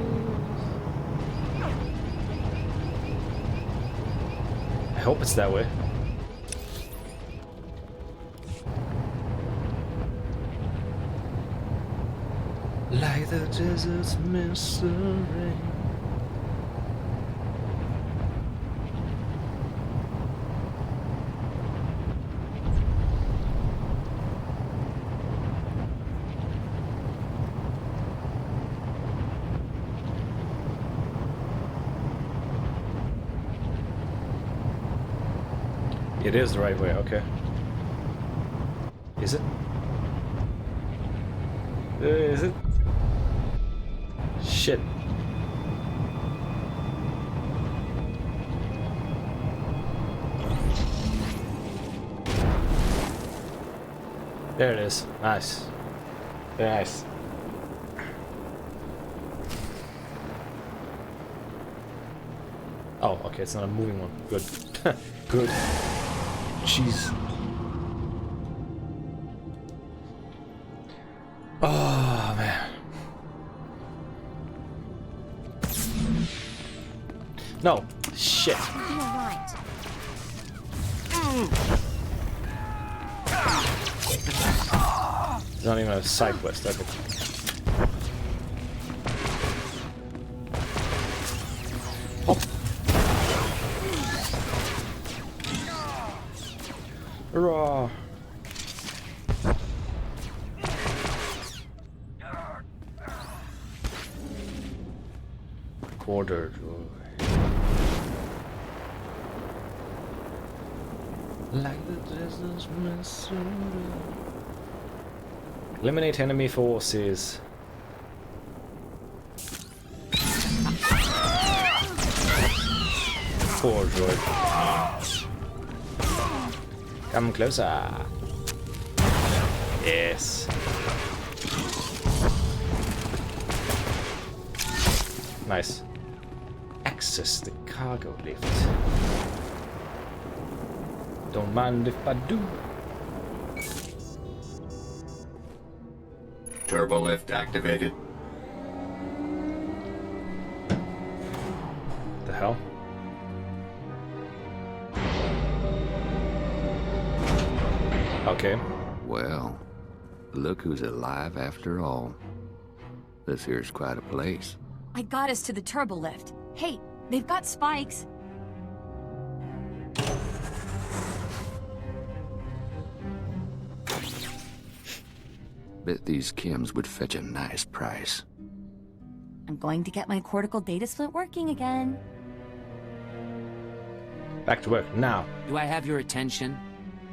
S1: I hope it's that way. Like the deserts miss the rain. It is the right way, okay. Is it? Is it? Shit. There it is. Nice. Very nice. Oh, okay, it's not a moving one. Good. Good. Jeez. Oh, man. No. Shit.
S5: You're right.
S1: It's not even a side quest, okay. Hop. Hurrah. Quarter joy. Like the desert's mystery. Eliminate enemy forces. Poor droid. Come closer. Yes. Nice. Access the cargo lift. Don't mind if I do.
S15: Turbo lift activated.
S1: The hell? Okay.
S6: Well, look who's alive after all. This here's quite a place.
S4: I got us to the turbo lift. Hey, they've got spikes.
S6: Bet these chems would fetch a nice price.
S4: I'm going to get my cortical data split working again.
S1: Back to work now.
S3: Do I have your attention?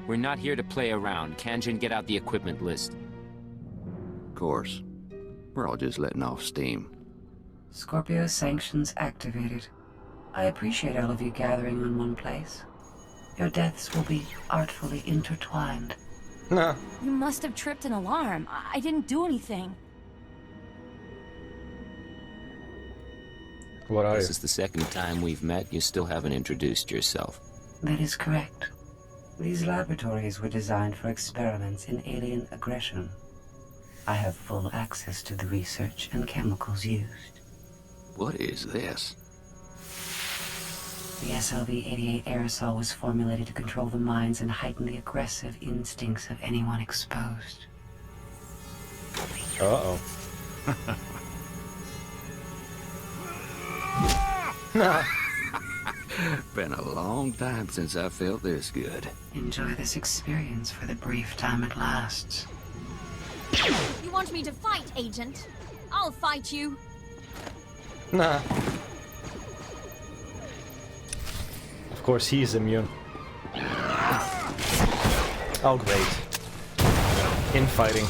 S3: We're not here to play around. Kanjin, get out the equipment list.
S6: Of course. We're all just letting off steam.
S20: Scorpio sanctions activated. I appreciate all of you gathering in one place. Your deaths will be artfully intertwined.
S1: Nah.
S4: You must have tripped an alarm. I didn't do anything.
S1: What are you?
S3: This is the second time we've met. You still haven't introduced yourself.
S20: That is correct. These laboratories were designed for experiments in alien aggression. I have full access to the research and chemicals used.
S6: What is this?
S20: The SLV-88 aerosol was formulated to control the minds and heighten the aggressive instincts of anyone exposed.
S1: Uh-oh. Nah.
S6: Been a long time since I felt this good.
S20: Enjoy this experience for the brief time it lasts.
S5: You want me to fight, Agent? I'll fight you.
S1: Nah. Of course he's immune. Oh great. Infighting.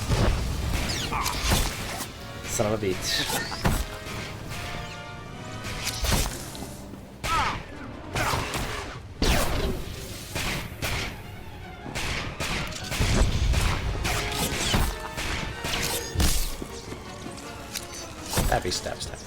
S1: Son of a bitch. Happy stab stab.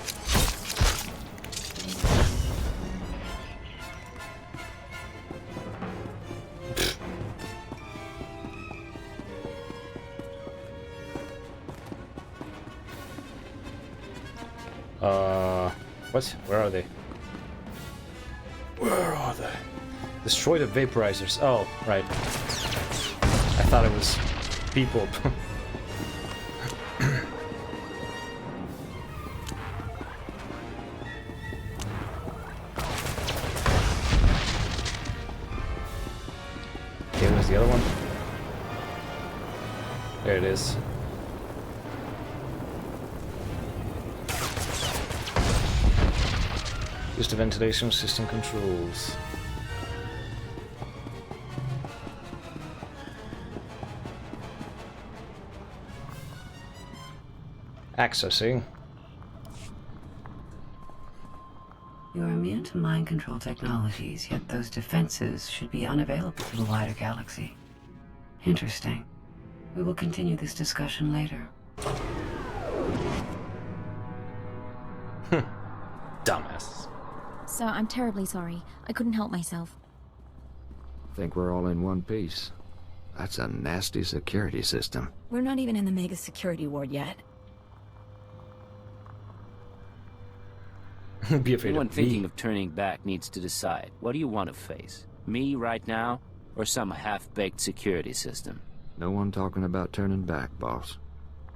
S1: What? Where are they? Where are they? Destroy the vaporizers. Oh, right. I thought it was people. Okay, where's the other one? There it is. Use the ventilation system controls. Accessing.
S20: You are immune to mind control technologies, yet those defenses should be unavailable to the wider galaxy. Interesting. We will continue this discussion later.
S1: Dumbass.
S5: So I'm terribly sorry. I couldn't help myself.
S6: Think we're all in one piece. That's a nasty security system.
S4: We're not even in the mega security ward yet.
S1: Be afraid
S3: Anyone
S1: of
S3: thinking
S1: me.
S3: of turning back needs to decide. What do you want to face? Me right now, or some half-baked security system?
S6: No one talking about turning back, boss.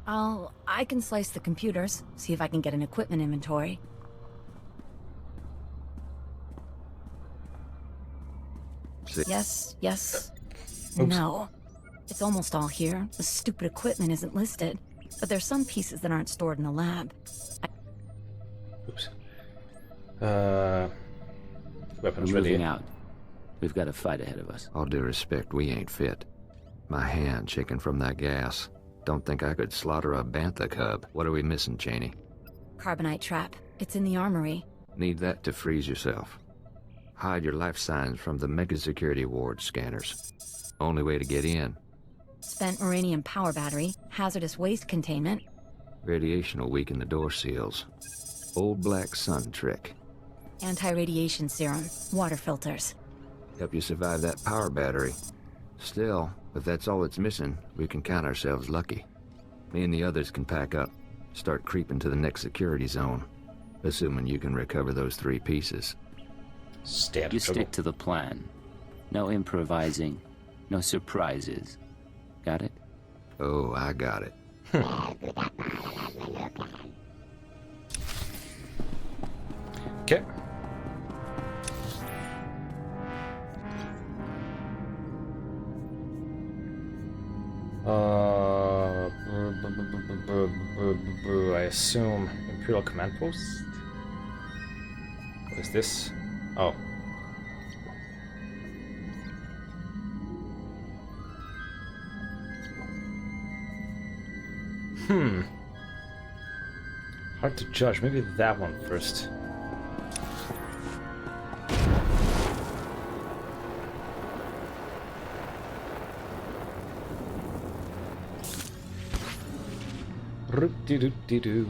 S4: I can slice the computers, see if I can get an equipment inventory. Yes, yes, no. It's almost all here. The stupid equipment isn't listed, but there's some pieces that aren't stored in the lab.
S1: Oops.
S3: We're
S1: Weapons ready.
S3: moving out. We've got a fight ahead of us.
S6: All due respect, we ain't fit. My hand shaking from that gas. Don't think I could slaughter a bantha cub. What are we missing, Cheney?
S4: Carbonite trap. It's in the armory.
S6: Need that to freeze yourself. Hide your life signs from the mega security ward scanners. Only way to get in.
S4: Spent uranium power battery, hazardous waste containment.
S6: Radiation will weaken the door seals. Old black sun trick.
S4: Anti-radiation serum, water filters.
S6: Help you survive that power battery. Still, if that's all it's missing, we can count ourselves lucky. Me and the others can pack up, start creeping to the next security zone, assuming you can recover those 3 pieces.
S3: You stick to the plan. No improvising, no surprises. Got it?
S6: Oh, I got it.
S1: Okay. I assume Imperial Command Post? What is this? Oh. Hard to judge. Maybe that one first. Roop-de-doo-de-doo.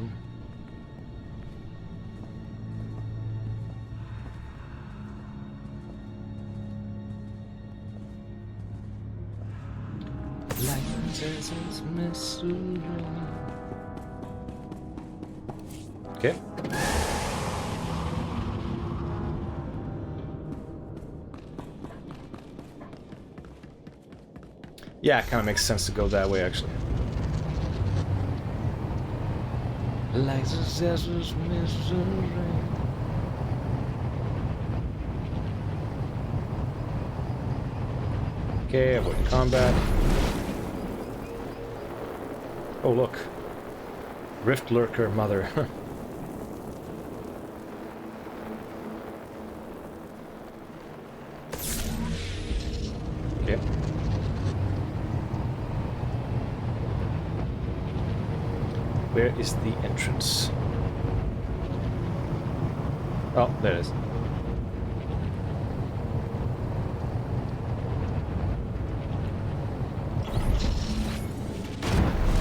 S1: Okay. Yeah, it kind of makes sense to go that way, actually. Okay, avoid combat. Oh, look. Rift Lurker Mother. Okay. Where is the entrance? Oh, there it is.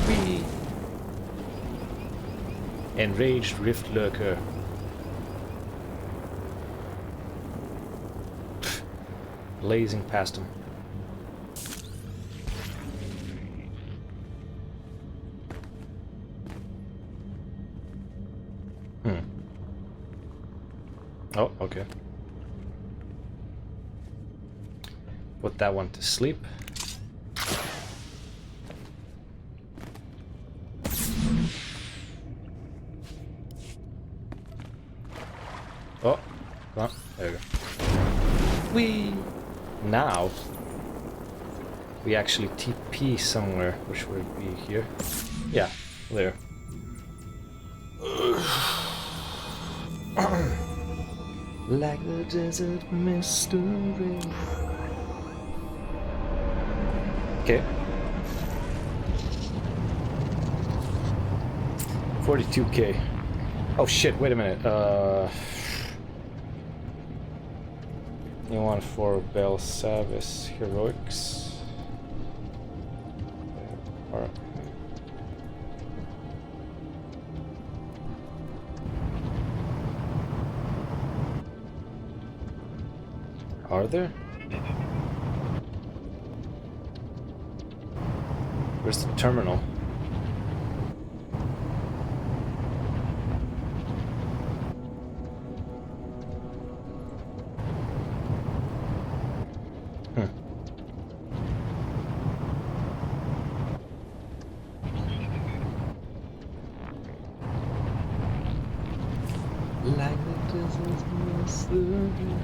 S1: Whee! Enraged Rift Lurker. Blazing past him. Oh, okay. Put that one to sleep. Oh, come on. There we go. Whee! Now, we actually TP somewhere, which would be here. Yeah, there. Like the desert mystery. Okay. 42k. Oh shit, wait a minute. You want for Bell Savis Heroics? Alright. Are there? Where's the terminal? Like the desert mystery.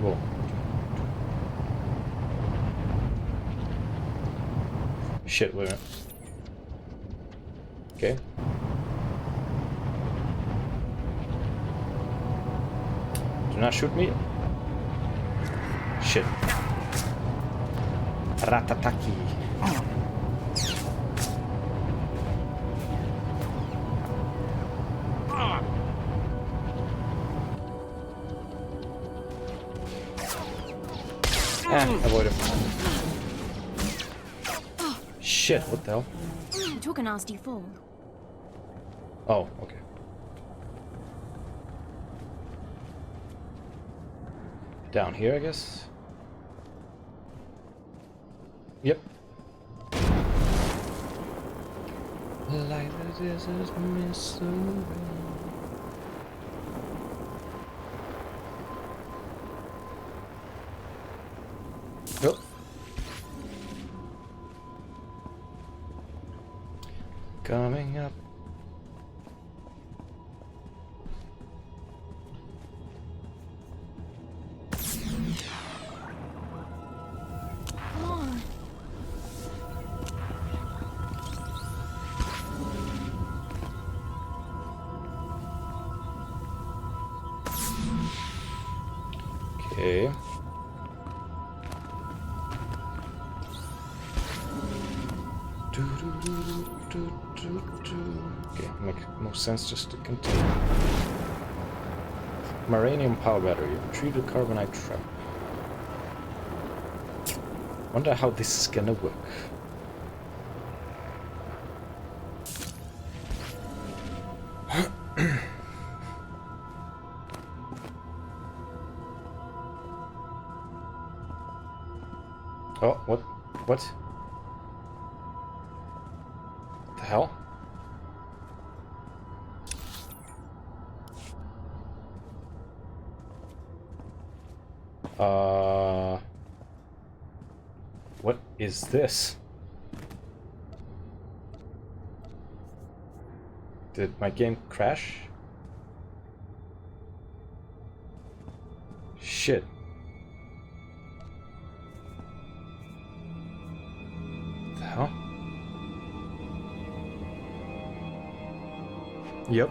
S1: Whoa. Shit, wait a minute. Okay. Do not shoot me. Shit. Ratataki. Avoid him. Shit, what the hell?
S5: You took a nasty fall.
S1: Oh, okay. Down here, I guess? Yep. Like the desert mystery. Oh. Coming up.
S5: Come on.
S1: Okay. Okay, makes more sense just to continue. Maranium power battery, retrieve the carbonite trap. Wonder how this is gonna work. Oh, what? What? The hell? What is this? Did my game crash? Shit. What the hell? Yep.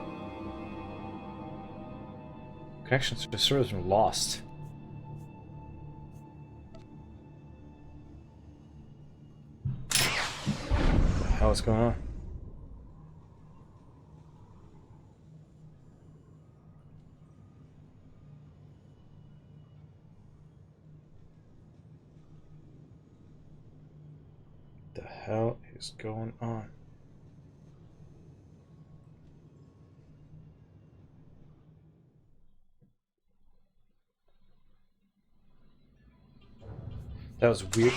S1: Connections to the servers are lost. hell is going on? The hell is going on? That was weird.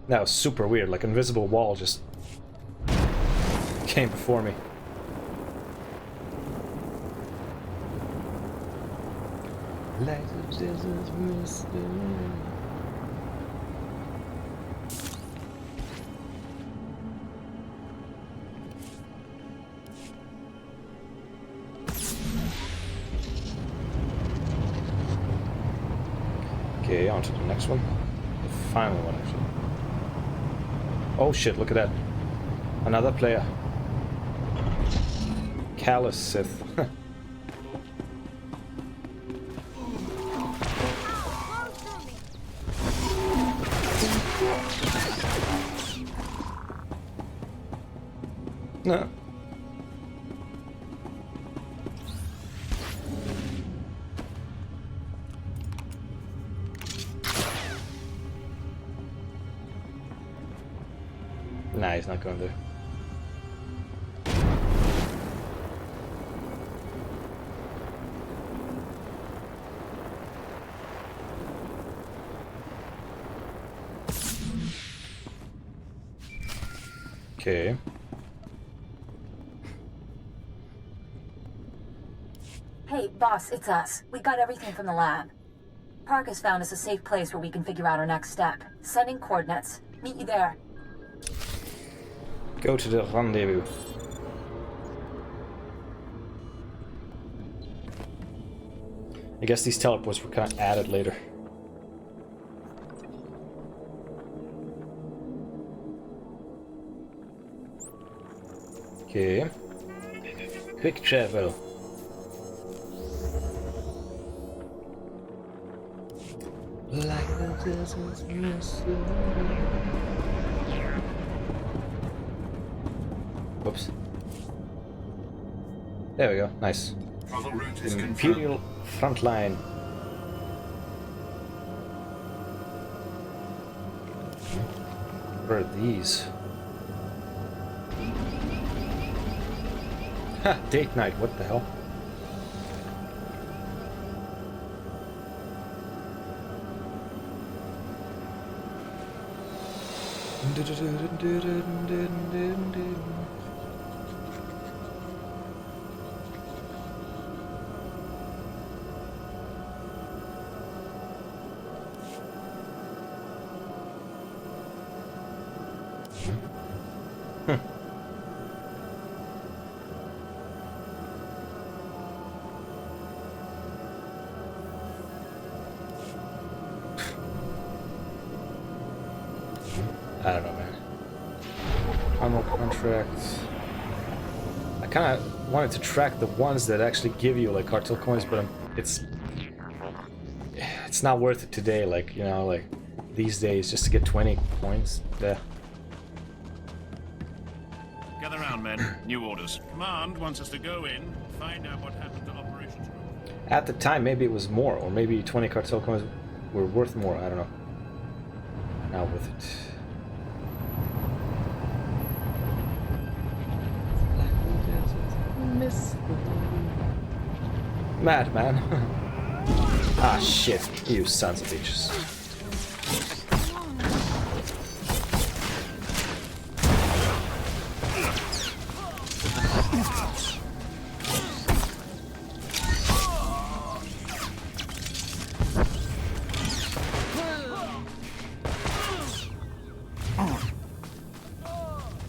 S1: That was super weird, like an invisible wall just came before me. Okay, on to the next one. The final one, actually. Oh shit, look at that. Another player. Callous Sith. No. Nah, he's not going there. Okay.
S12: Hey, boss, it's us. We got everything from the lab. Park has found us a safe place where we can figure out our next step. Sending coordinates. Meet you there.
S1: Go to the rendezvous. I guess these teleports were kind of added later. Okay. Quick travel. Like the desert's missing. Whoops. There we go. Nice. Imperial front line. What are these? Ha! Date night. What the hell? I don't know, man. Ammo contracts. I kind of wanted to track the ones that actually give you like cartel coins, but it's not worth it today. Like, you know, like these days, just to get 20 coins. Yeah.
S7: Gather round, men. New orders. Command wants us to go in, find out what happened to operations group.
S1: At the time, maybe it was more, or maybe 20 cartel coins were worth more. I don't know. Now worth it. Madman. Ah, shit. You sons of bitches.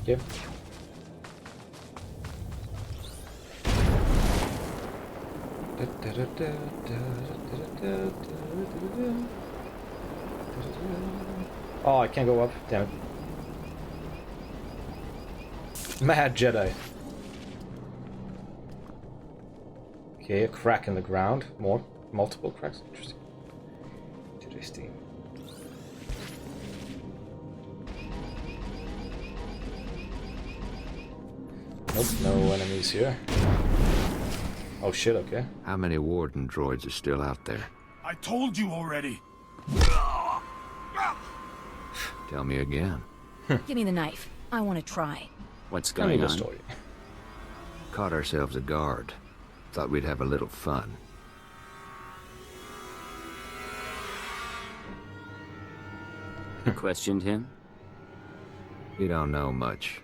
S1: Yep. Oh, I can't go up. Damn it. Mad Jedi. Okay, a crack in the ground. Multiple cracks. Interesting. Interesting. Nope, no enemies here. Oh shit, okay.
S6: How many Warden droids are still out there?
S7: I told you already.
S6: Tell me again.
S4: Give me the knife. I want to try.
S3: What's going on?
S1: Story.
S6: Caught ourselves a guard. Thought we'd have a little fun.
S3: You questioned him?
S6: You don't know much.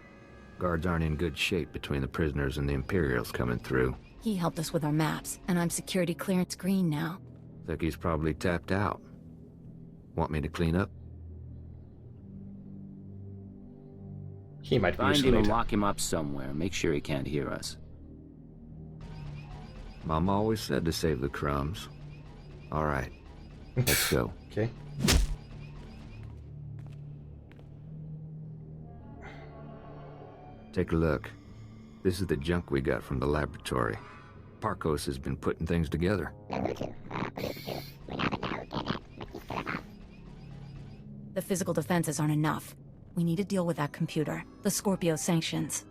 S6: Guards aren't in good shape between the prisoners and the Imperials coming through.
S4: He helped us with our maps, and I'm security clearance green now.
S6: Think he's probably tapped out. Want me to clean up?
S1: He might be
S3: Find
S1: useful
S3: him and
S1: later.
S3: lock him up somewhere. Make sure he can't hear us.
S6: Mom always said to save the crumbs. All right, let's go.
S1: Okay.
S6: Take a look. This is the junk we got from the laboratory. Parkos has been putting things together.
S4: The physical defenses aren't enough. We need to deal with that computer. The Scorpio sanctions.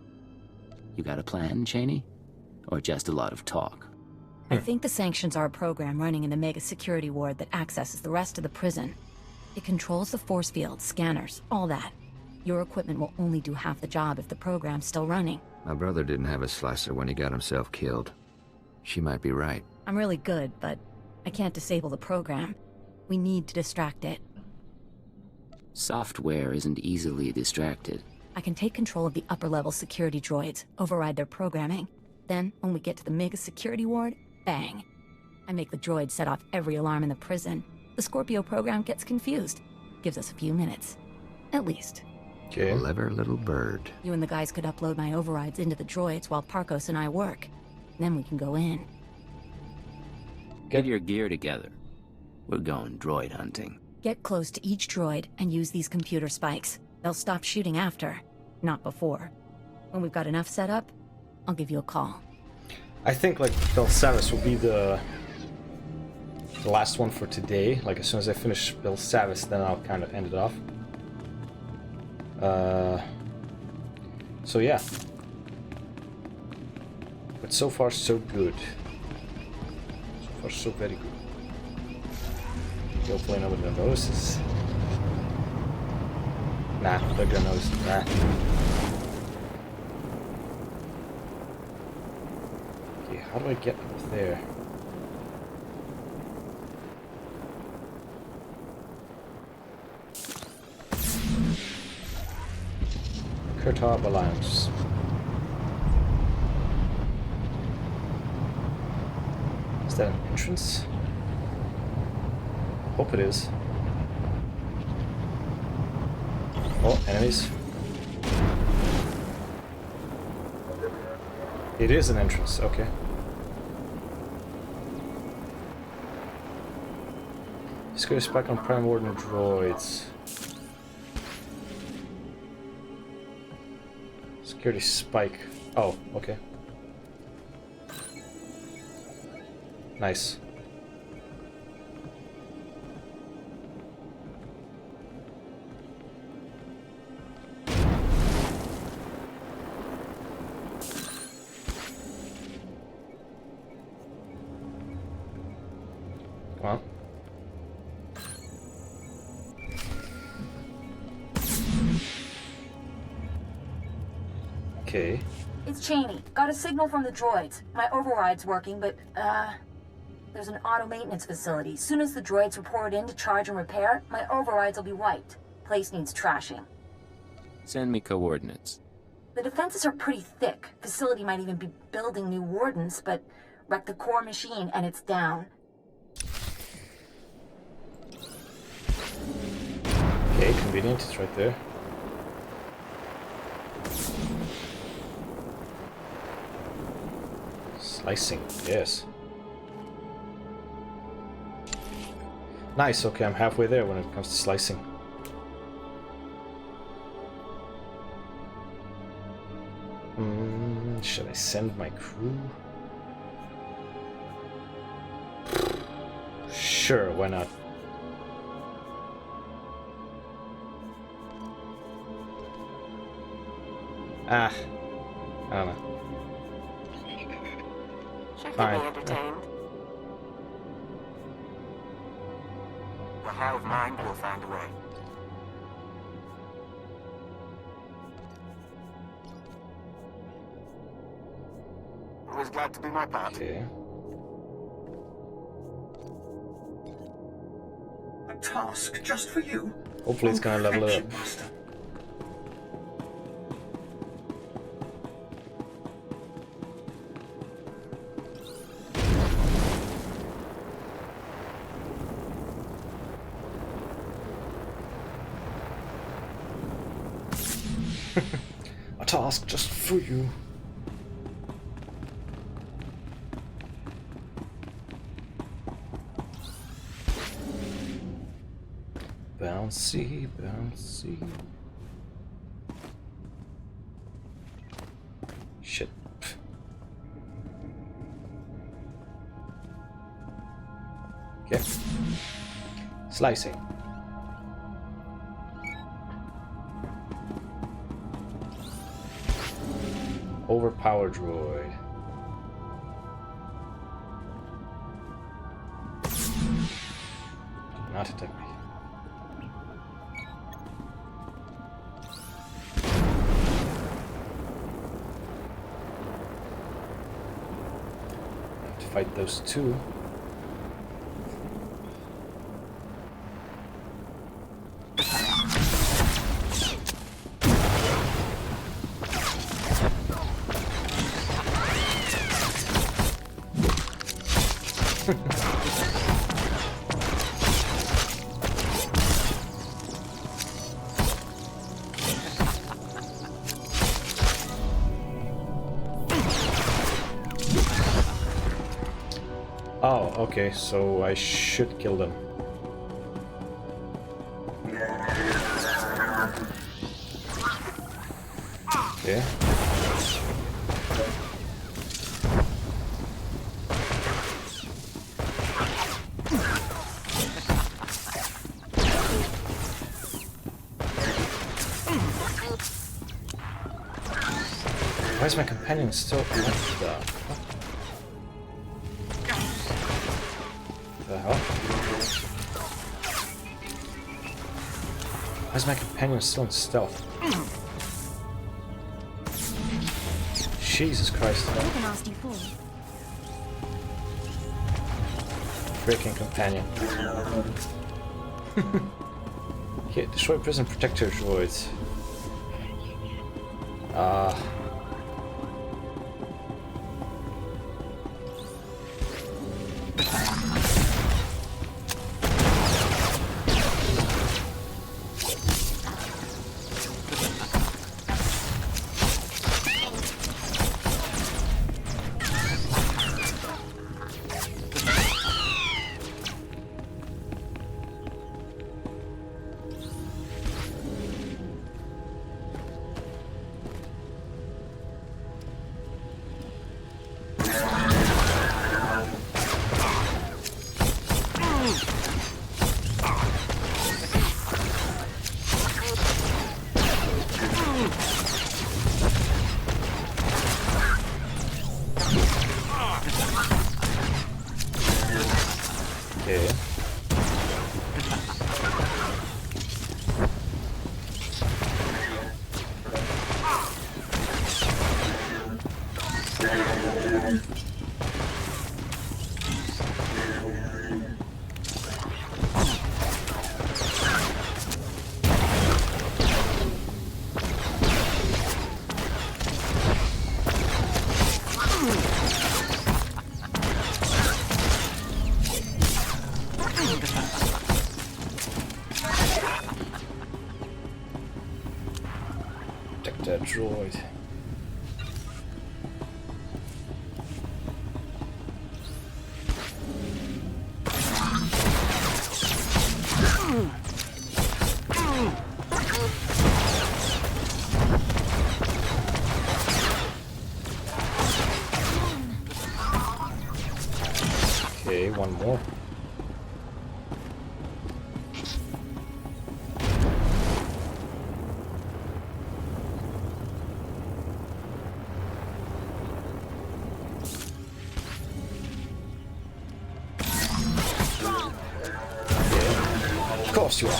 S3: You got a plan, Cheney? Or just a lot of talk?
S4: I think the sanctions are a program running in the Mega Security Ward that accesses the rest of the prison. It controls the force field, scanners, all that. Your equipment will only do half the job if the program's still running.
S6: My brother didn't have a slicer when he got himself killed. She might be right.
S4: I'm really good, but I can't disable the program. We need to distract it.
S3: Software isn't easily distracted.
S4: I can take control of the upper-level security droids, override their programming. Then, when we get to the Mega Security Ward, bang. I make the droid set off every alarm in the prison. The Scorpio program gets confused. Gives us a few minutes. At least.
S1: Okay.
S6: Clever little bird.
S4: You and the guys could upload my overrides into the droids while Parkos and I work. Then we can go in.
S3: Get your gear together. We're going droid hunting.
S4: Get close to each droid and use these computer spikes. They'll stop shooting after, not before. When we've got enough set up, I'll give you a call.
S1: I think like Belsavis will be the last one for today. Like as soon as I finish Belsavis, then I'll kind of end it off. So yeah. But so far so good. So far so very good. Hopefully nobody notices. Nah, they're gonna notice. Nah. Okay, how do I get up there? Kurtab Alliance. Is that an entrance? Hope it is. Oh, enemies. It is an entrance, okay. Security spike on Prime Warden droids. Security spike. Oh, okay. Nice. Well. Okay.
S12: It's Cheney. Got a signal from the droids. My override's working, but, there's an auto maintenance facility. Soon as the droids report in to charge and repair, my overrides will be wiped. Place needs trashing.
S3: Send me coordinates.
S12: The defenses are pretty thick. Facility might even be building new wardens, but wreck the core machine and it's down.
S1: Okay, convenient. It's right there. Slicing, yes. Nice, okay, I'm halfway there when it comes to slicing. Should I send my crew? Sure, why not? I don't know.
S11: Sure,
S1: Fine.
S11: keep me entertained. The hive mind will find a way. Always glad to do my part.
S1: Okay.
S9: A task just for you.
S1: Hopefully it's gonna level it up.
S9: Master.
S1: A task just for you. Bouncy, bouncy. Shit. Okay. Slicing. Overpowered droid. Do not attack me. Have to fight those two. Oh, okay, so I should kill them. Okay. Why is my companion still left there? The hell? Why is my companion still in stealth? Jesus Christ. Freaking companion. Okay, destroy prison protector droids. Okay. Protect that droid. more. Of course you are.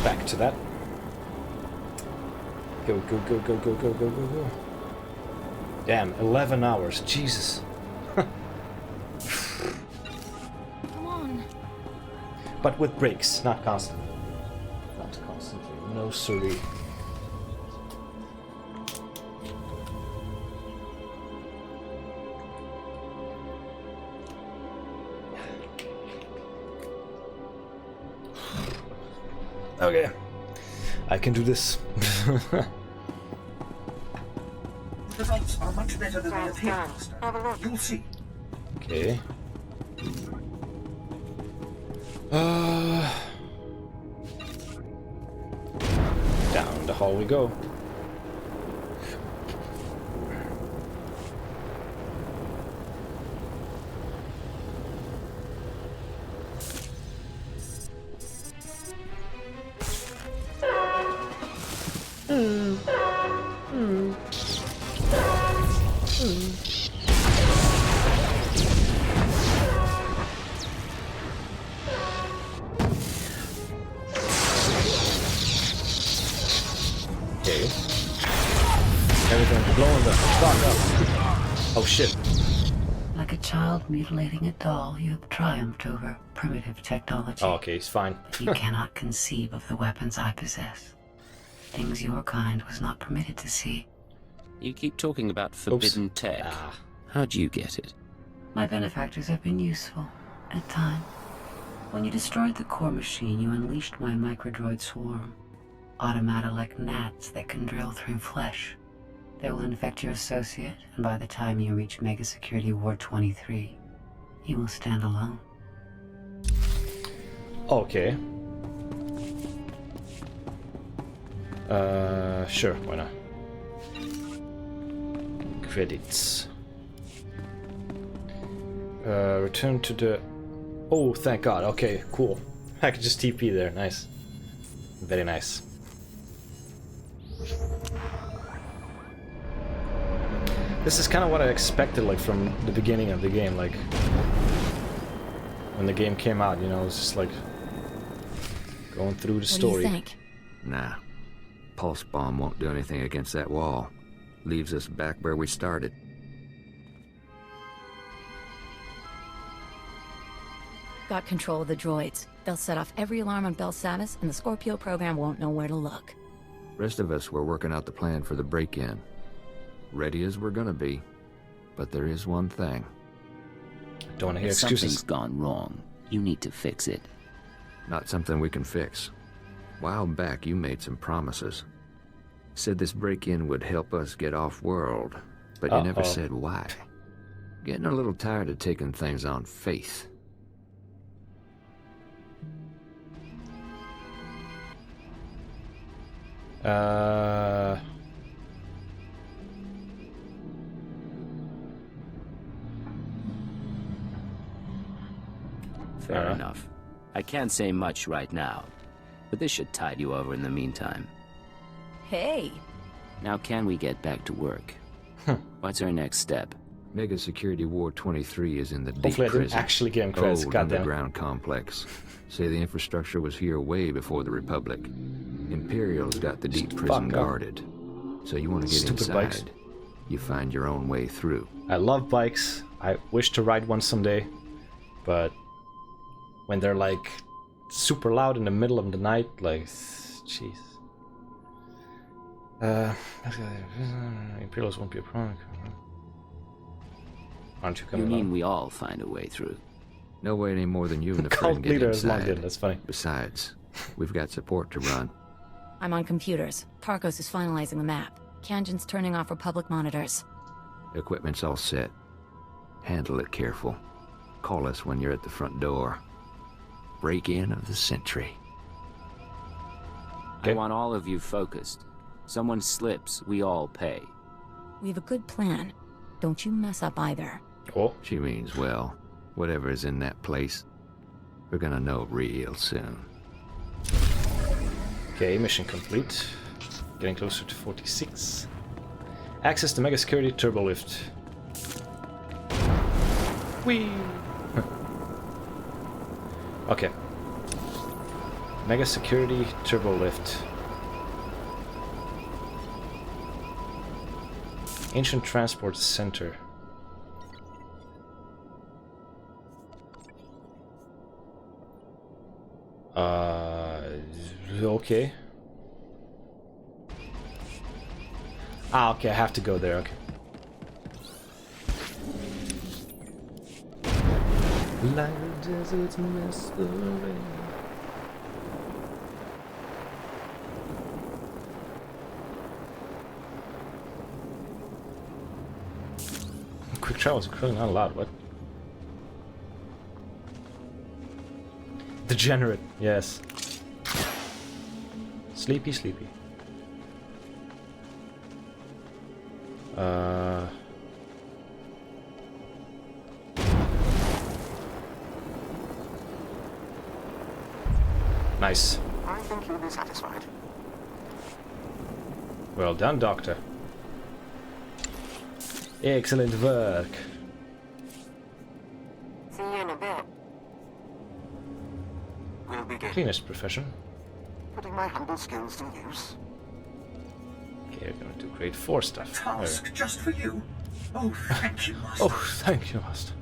S1: Back to that. Go, go, go, go, go, go, go, go, go. Damn, 11 hours. Jesus.
S5: Come on.
S1: But with breaks, not constantly. Not constantly. No siree. Okay. I can do this.
S9: The results are much better than they appear, Master. You'll see.
S1: Okay. Down the hall we go. Okay. Everything's blowing the fuck up. Oh shit.
S20: Like a child mutilating a doll, you have triumphed over primitive technology.
S1: Oh, okay, he's fine.
S20: But you cannot conceive of the weapons I possess. Things your kind was not permitted to see.
S3: You keep talking about forbidden tech. How'd you get it?
S20: My benefactors have been useful, at times. When you destroyed the core machine, you unleashed my microdroid swarm. Automata like gnats that can drill through flesh. They will infect your associate, and by the time you reach Mega Security Ward 23, you will stand alone.
S1: Okay. Sure, why not? Credits. Return to the... Oh, thank God. Okay, cool. I could just TP there. Nice. Very nice. This is kind of what I expected, like, from the beginning of the game, like... When the game came out, you know, it was just like... Going through the story.
S4: What do you think?
S6: Nah. Pulse bomb won't do anything against that wall. Leaves us back where we started.
S4: Got control of the droids. They'll set off every alarm on Bel Savis, and the Scorpio program won't know where to look.
S6: Rest of us were working out the plan for the break-in. Ready as we're gonna be. But there is one thing.
S1: Don't want to hear
S3: If
S1: excuses.
S3: something's gone wrong, you need to fix it.
S6: Not something we can fix. While back, you made some promises. Said this break-in would help us get off-world, but you never said why. Getting a little tired of taking things on faith.
S3: Fair enough. I can't say much right now, but this should tide you over in the meantime.
S4: Hey!
S3: Now can we get back to work? What's our next step?
S6: Mega Security Ward 23 is in the deep
S1: Hopefully I didn't
S6: prison.
S1: actually give him credits,
S6: Old
S1: goddamn.
S6: underground complex. Say the infrastructure was here way before the Republic. Imperial's got the deep prison
S1: Fuck up.
S6: guarded. So you want to get
S1: Stupid
S6: inside.
S1: bikes.
S6: You find your own way through.
S1: I love bikes. I wish to ride one someday, but when they're like super loud in the middle of the night, like, jeez. Imperials won't be a problem. Aren't you
S3: You
S1: coming
S3: mean
S1: along?
S3: we all find a way through?
S6: No way any more than you and the
S1: Cult
S6: friend get
S1: leader is
S6: inside.
S1: logged in, that's funny.
S6: Besides, We've got support to run.
S4: I'm on computers. Tarkos is finalizing the map. Kanjan's turning off Republic monitors.
S6: Equipment's all set. Handle it careful. Call us when you're at the front door. Break-in of the century.
S3: I want all of you focused. Someone slips, we all pay.
S4: We have a good plan. Don't you mess up either.
S1: Oh.
S6: She means well. Whatever is in that place, we're gonna know real soon.
S1: Okay, mission complete. Getting closer to 46. Access the Mega Security Turbo Lift. Whee! Okay. Mega Security Turbo Lift. Ancient Transport Center. Okay. Ah, okay, I have to go there, okay. Like the desert's mist away. Quick travel is clearly not allowed, what? Degenerate, yes. Sleepy, sleepy. Nice.
S11: I think you'll be satisfied.
S1: Well done, Doctor. Excellent work.
S11: See you in a bit. We'll begin.
S1: Cleanest profession.
S11: Putting my humble skills to use.
S1: Okay, we're gonna do grade 4 stuff.
S9: Task just for you. Oh, thank you, Master.
S1: Oh, thank you, Master.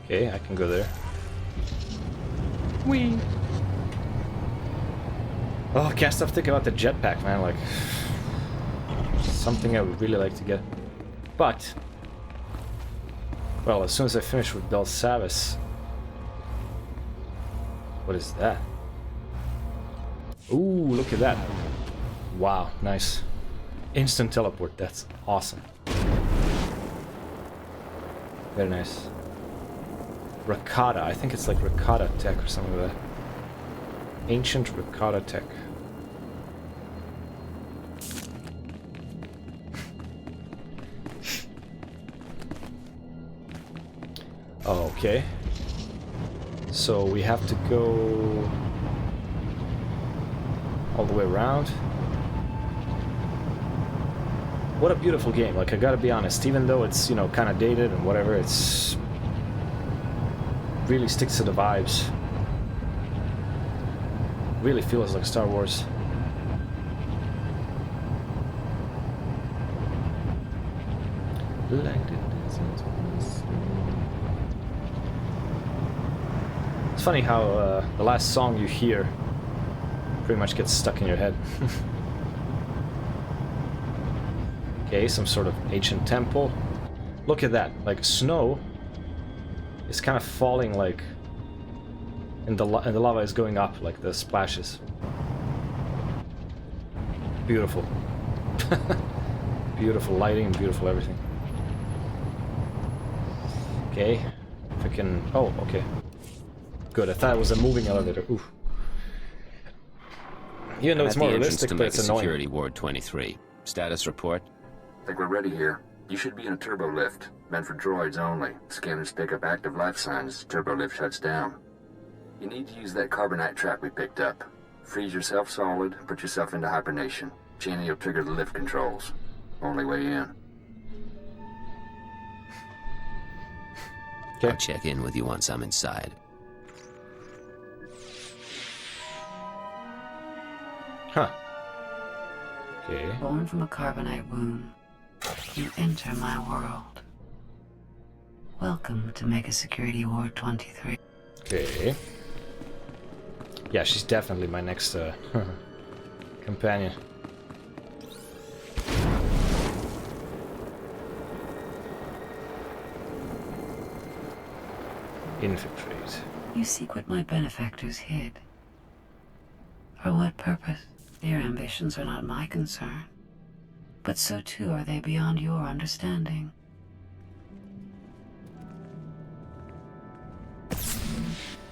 S1: Okay, I can go there. Whee! Oh, I can't stop thinking about the jetpack, man. Like, something I would really like to get. But, well, as soon as I finish with Bel Savis. What is that? Ooh, look at that. Wow, nice. Instant teleport, that's awesome. Very nice. Rakata, I think it's like Rakata tech or something like that. Ancient Rakata tech. Okay. So we have to go all the way around. What a beautiful game. Like, I gotta be honest, even though it's, you know, kind of dated and whatever, it's really sticks to the vibes. Really feels like Star Wars. It's funny how the last song you hear pretty much gets stuck in your head. Okay, some sort of ancient temple. Look at that, like snow is kind of falling, like, and the lava is going up, like the splashes. Beautiful. Beautiful lighting, beautiful everything. Okay, if I can... Oh, okay. Good, I thought it was a moving elevator. Ooh. Even though it's more realistic, but it's annoying.
S3: Security Ward 23. Status report?
S8: I think we're ready here. You should be in a turbo lift, meant for droids only. Scanners pick up active life signs, turbo lift shuts down. You need to use that carbonite trap we picked up. Freeze yourself solid, put yourself into hibernation. Cheney will trigger the lift controls. Only way in.
S3: Okay. I'll check in with you once I'm inside.
S1: Huh. Okay.
S20: Born from a carbonite womb, you enter my world. Welcome to Mega Security Ward 23.
S1: Okay. Yeah, she's definitely my next companion. Infiltrate.
S20: You seek what my benefactors hid. For what purpose? Their ambitions are not my concern. But so too are they beyond your understanding.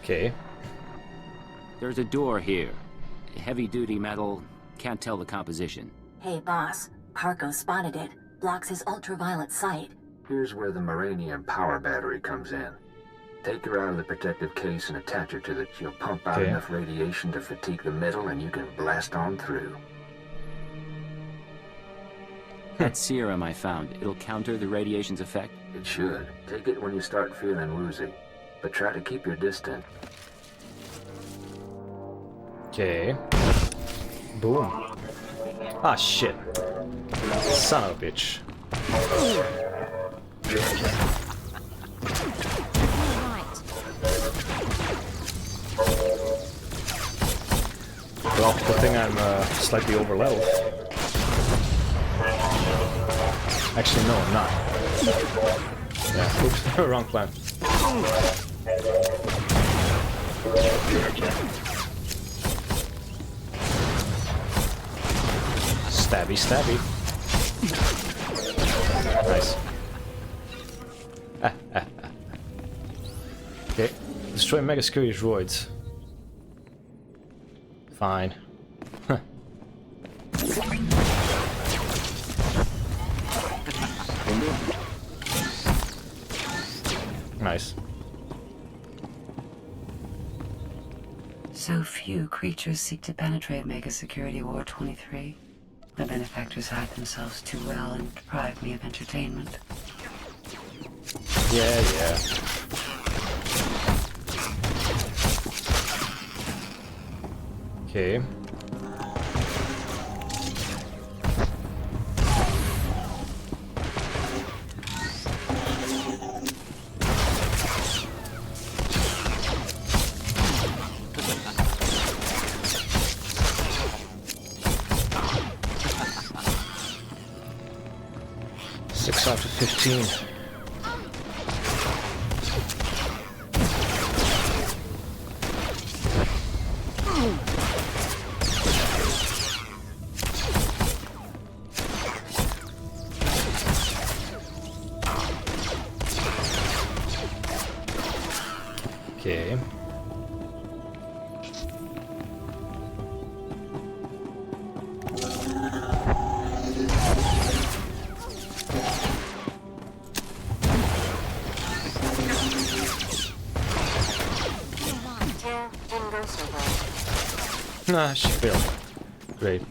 S1: Okay.
S3: There's a door here. Heavy-duty metal. Can't tell the composition.
S14: Hey, boss. Parko spotted it. Blocks his ultraviolet sight.
S8: Here's where the Moranium power battery comes in. Take her out of the protective case and attach her to it. She'll pump out enough radiation to fatigue the metal, and you can blast on through.
S3: That serum I found, it'll counter the radiation's effect?
S8: It should. Take it when you start feeling woozy. But try to keep your distance.
S1: Okay. Boom. Ah, shit. Son of a bitch. Well, good thing I'm slightly over leveled. Actually, no, I'm not. Yeah, oops, wrong plan. Stabby, stabby. Nice. Okay, destroy mega security droids. Fine. Nice.
S20: So few creatures seek to penetrate Mega Security Ward 23. The benefactors hide themselves too well and deprive me of entertainment.
S1: Yeah, yeah. Okay. Out to 15. Okay. Nah, she failed. Great.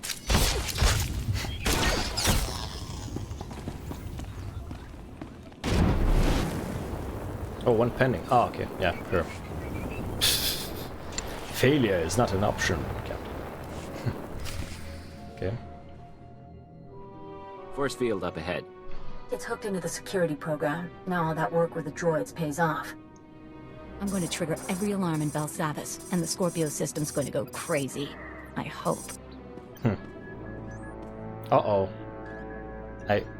S1: Oh, one pending. Oh, okay. Yeah, sure. Failure is not an option, Captain. Okay.
S3: Force field up ahead.
S14: It's hooked into the security program. Now all that work with the droids pays off.
S4: I'm going to trigger every alarm in Belsavis, and the Scorpio system's going to go crazy. I hope.
S1: Uh-oh.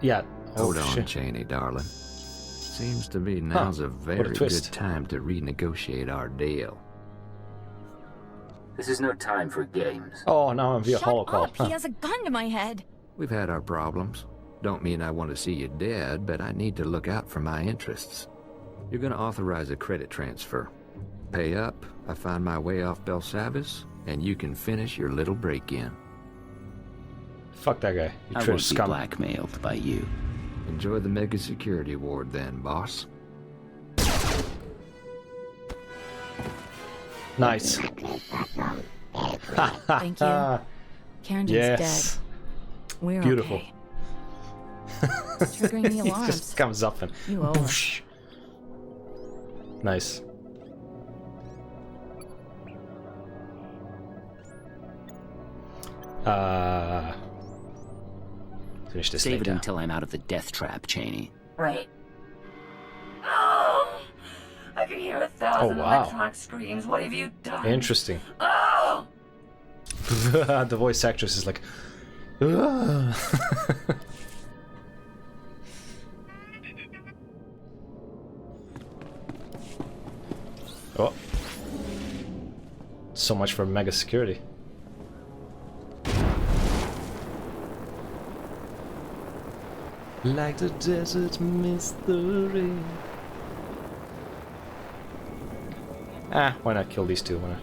S1: Yeah.
S6: Hold on, Cheney, darling. Seems to me now's a very good time to renegotiate our deal.
S8: This is no time for games.
S1: Oh, now I'm via
S4: Shut up! He has a gun to my head!
S6: We've had our problems. Don't mean I want to see you dead, but I need to look out for my interests. You're gonna authorize a credit transfer. Pay up, I find my way off Belsavis, and you can finish your little break-in.
S1: Fuck that guy.
S3: I won't be blackmailed by you.
S6: Enjoy the Mega Security Ward then, boss.
S1: Nice.
S4: Thank you. Karen's dead. We're
S1: beautiful.
S4: Okay. Triggering the alarms.
S1: He just comes up and
S4: whoosh.
S1: Nice. Finish this.
S3: Save it until I'm out of the death trap, Cheney.
S14: Right.
S20: Oh! I can hear 1,000 electronic screams. What have you done?
S1: Interesting.
S20: Oh!
S1: The voice actress is like... Oh. So much for mega security. Like the desert mystery. Ah, why not kill these two? Why not?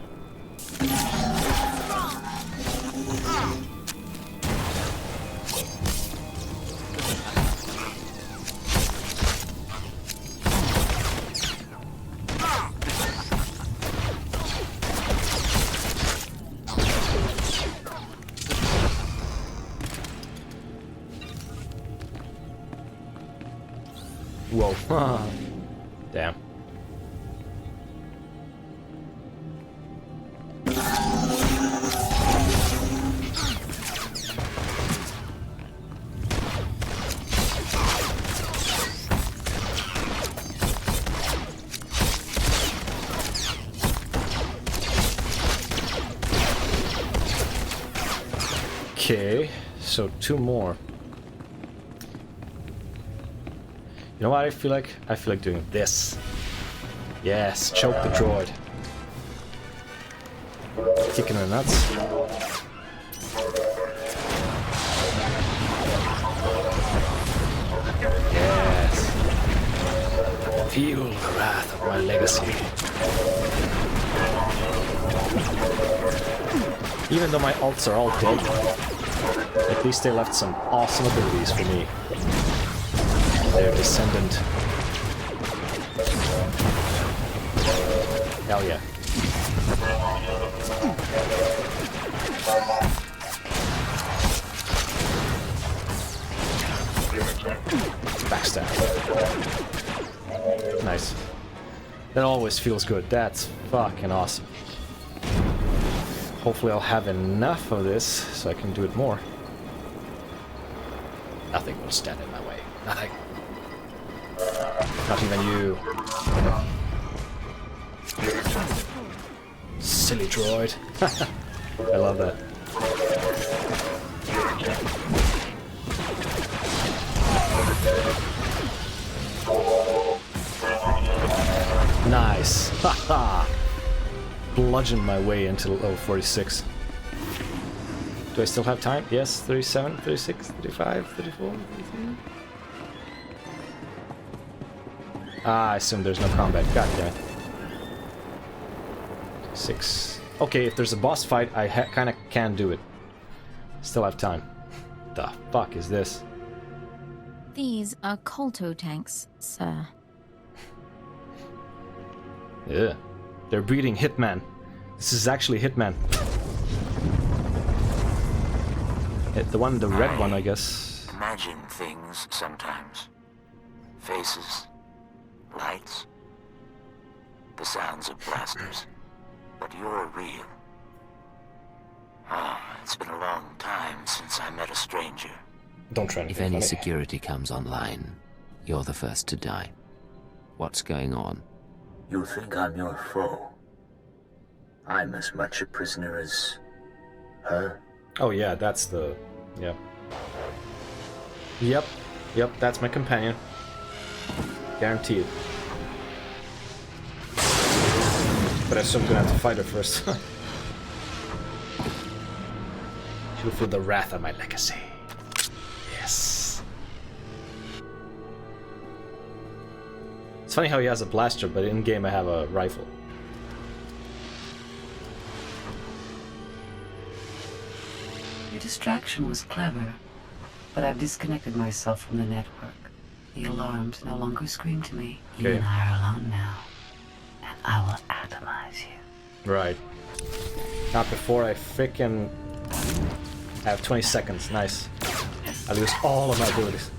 S1: Whoa. Damn. Okay, so 2 more. You know what I feel like? I feel like doing this. Yes, choke the droid. Kicking the nuts. Yes. Feel the wrath of my legacy. Even though my ults are all dead, at least they left some awesome abilities for me. Their descendant. Hell yeah. Backstab. Nice. That always feels good. That's fucking awesome. Hopefully I'll have enough of this so I can do it more. Nothing will stand in my way. Nothing. Not even you. Silly droid. I love that. Nice. Haha. Bludgeoned my way into level 46. Do I still have time? Yes, 37, 36, 35, 34, 33. Ah, I assume there's no combat. God damn it. 6. Okay, if there's a boss fight, I kinda can do it. Still have time. The fuck is this?
S5: These are Kolto tanks, sir.
S1: Yeah. They're breeding Hitman. This is actually Hitman. The red one, I guess.
S11: Imagine things sometimes. Faces. Lights. The sounds of blasters. But you're real. It's been a long time since I met a stranger.
S1: Don't try to
S3: If any security comes online, you're the first to die. What's going on?
S19: You think I'm your foe? I'm as much a prisoner as her.
S1: Oh yeah, that's the... Yep. Yep. Yep, that's my companion. Guaranteed. But I assume I'm gonna have to fight her first. She'll feel the wrath of my legacy. Yes. It's funny how he has a blaster, but in-game I have a rifle.
S20: Your distraction was clever, but I've disconnected myself from the network. The alarms no longer scream to me. You and I are alone now, and I will atomize you.
S1: Right. Not before I frickin' have 20 seconds. Nice. I lose all of my abilities.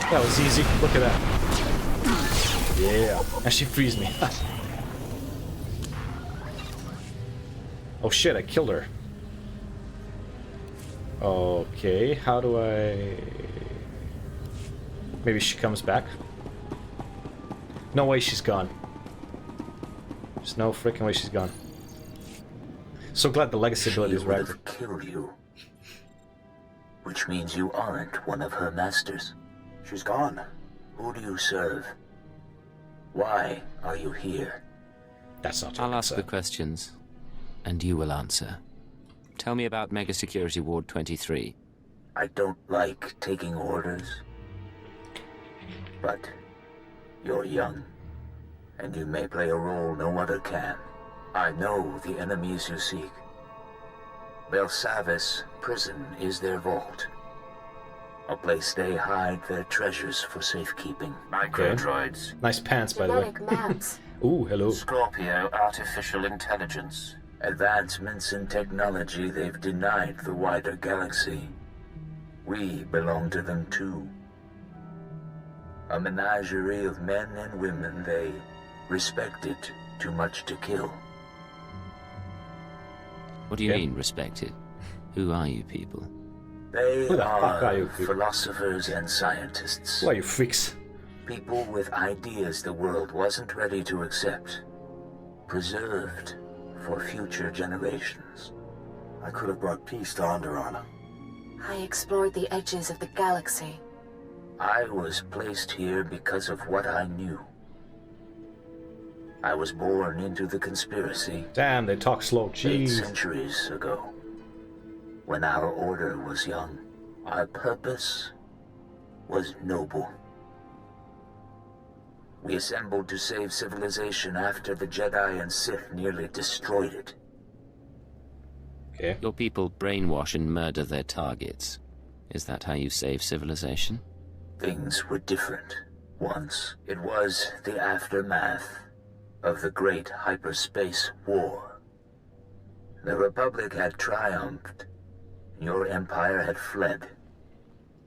S1: That was easy. Look at that. Yeah. And she frees me. Oh shit, I killed her. Okay, how do I... Maybe she comes back? No way she's gone. There's no freaking way she's gone. So glad the legacy ability is right.
S19: She would have killed you. Which means you aren't one of her masters.
S2: She's gone.
S19: Who do you serve? Why are you here?
S1: That's not.
S3: I'll ask the questions, and you will answer. Tell me about Mega Security Ward 23.
S19: I don't like taking orders, but you're young, and you may play a role no other can. I know the enemies you seek. Belsavis Prison is their vault, a place they hide their treasures for safekeeping.
S8: Microdroids.
S1: Okay. Nice pants, by the way.
S14: maps.
S1: Ooh, hello.
S8: Scorpio artificial intelligence.
S19: Advancements in technology they've denied the wider galaxy. We belong to them too. A menagerie of men and women they respected too much to kill.
S3: What do you mean, respected? Who are you people?
S19: They
S1: Who the fuck are you people?
S19: philosophers and scientists.
S1: Who are you freaks?
S19: People with ideas the world wasn't ready to accept. Preserved for future generations.
S21: I could have brought peace to Onderon.
S14: I explored the edges of the galaxy.
S19: I was placed here because of what I knew. I was born into the conspiracy.
S1: Damn, they talk slow.
S19: 8
S1: Jeez.
S19: centuries ago. When our order was young, our purpose was noble. We assembled to save civilization after the Jedi and Sith nearly destroyed it.
S1: Okay.
S3: Your people brainwash and murder their targets. Is that how you save civilization?
S19: Things were different once. It was the aftermath of the Great Hyperspace War. The Republic had triumphed, your empire had fled,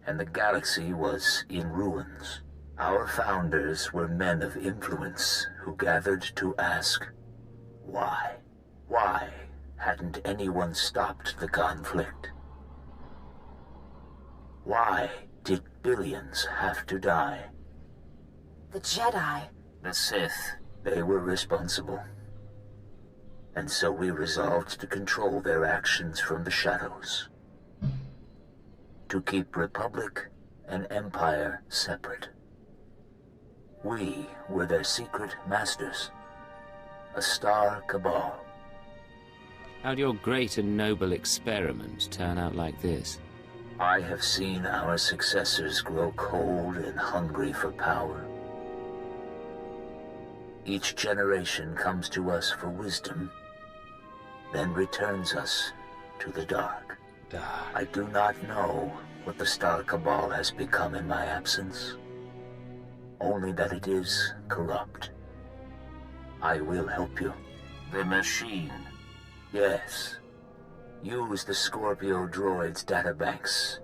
S19: and the galaxy was in ruins. Our founders were men of influence who gathered to ask, why? Why hadn't anyone stopped the conflict? Why did billions have to die?
S14: The Jedi.
S19: The Sith. They were responsible. And so we resolved to control their actions from the shadows. To keep Republic and Empire separate. We were their secret masters. A star cabal.
S3: How'd your great and noble experiment turn out like this?
S19: I have seen our successors grow cold and hungry for power. Each generation comes to us for wisdom, then returns us to the dark. I do not know what the Star Cabal has become in my absence. Only that it is corrupt. I will help you.
S8: The machine.
S19: Yes. Use the Scorpio droid's databanks.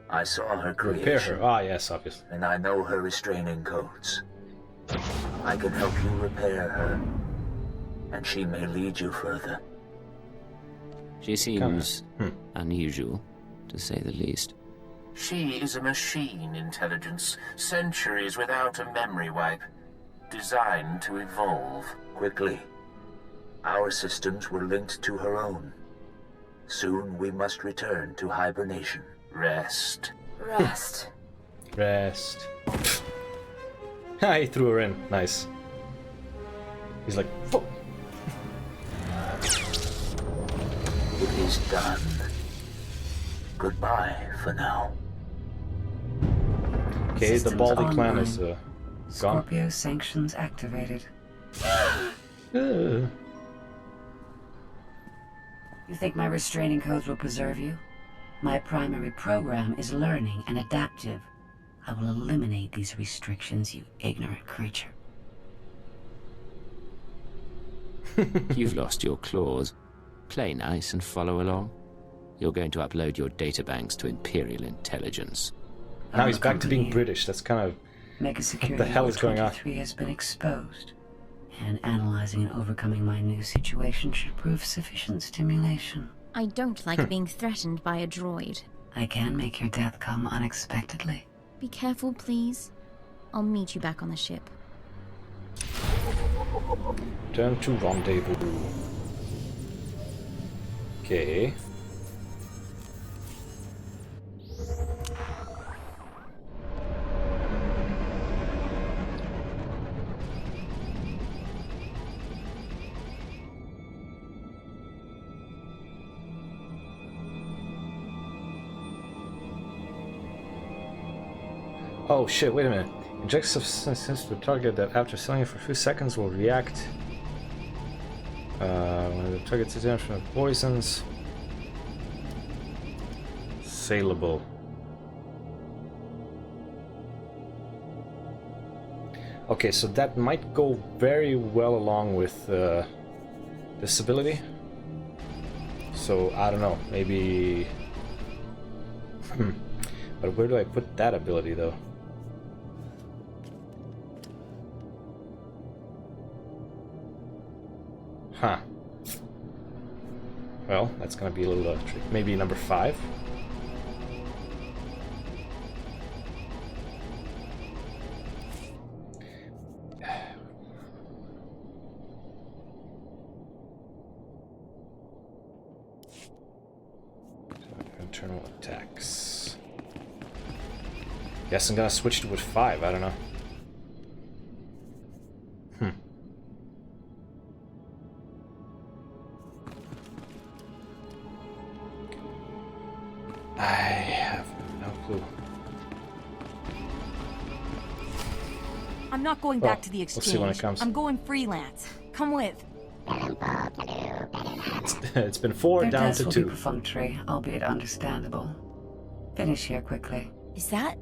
S19: I saw her creation.
S1: Repair her. Ah, yes, obviously.
S19: And I know her restraining codes. I can help you repair her, and she may lead you further.
S3: She seems unusual, to say the least.
S8: She is a machine intelligence, centuries without a memory wipe, designed to evolve.
S19: Quickly. Our systems were linked to her own. Soon we must return to hibernation.
S8: Rest.
S14: Rest.
S1: Rest. Ha, he threw her in. Nice. He's like, fuck.
S19: It is done. Goodbye for now.
S1: Okay, the Baldy clan is gone.
S20: Scorpio sanctions activated.
S1: You
S20: think my restraining codes will preserve you? My primary program is learning and adaptive. I will eliminate these restrictions, you ignorant creature.
S3: You've lost your claws. Play nice and follow along. You're going to upload your databanks to Imperial Intelligence.
S1: Now he's back to being British. That's kind of...
S20: Mega Security
S1: what the hell is going on?
S20: 23 has been exposed, and analyzing and overcoming my new situation should prove sufficient stimulation.
S5: I don't like being threatened by a droid.
S20: I can make your death come unexpectedly.
S5: Be careful, please. I'll meet you back on the ship.
S1: Turn to rendezvous. Okay. Oh shit, wait a minute. Inject substance to the target that after selling it for a few seconds will react when the target's exempt from the poisons. Saleable. Okay, so that might go very well along with this ability. So I don't know, maybe. But where do I put that ability though? Huh. Well, that's gonna be a little tricky. Maybe number 5. Internal attacks. Guess I'm gonna switch to with 5. I don't know. I have no clue.
S4: I'm not going back to the exchange.
S1: We'll see when it comes.
S4: I'm going freelance. Come with.
S1: It's been 4
S20: Their
S1: down
S20: tests
S1: to
S20: will
S1: 2.
S20: be perfunctory, albeit understandable. Finish here quickly.
S4: Is that?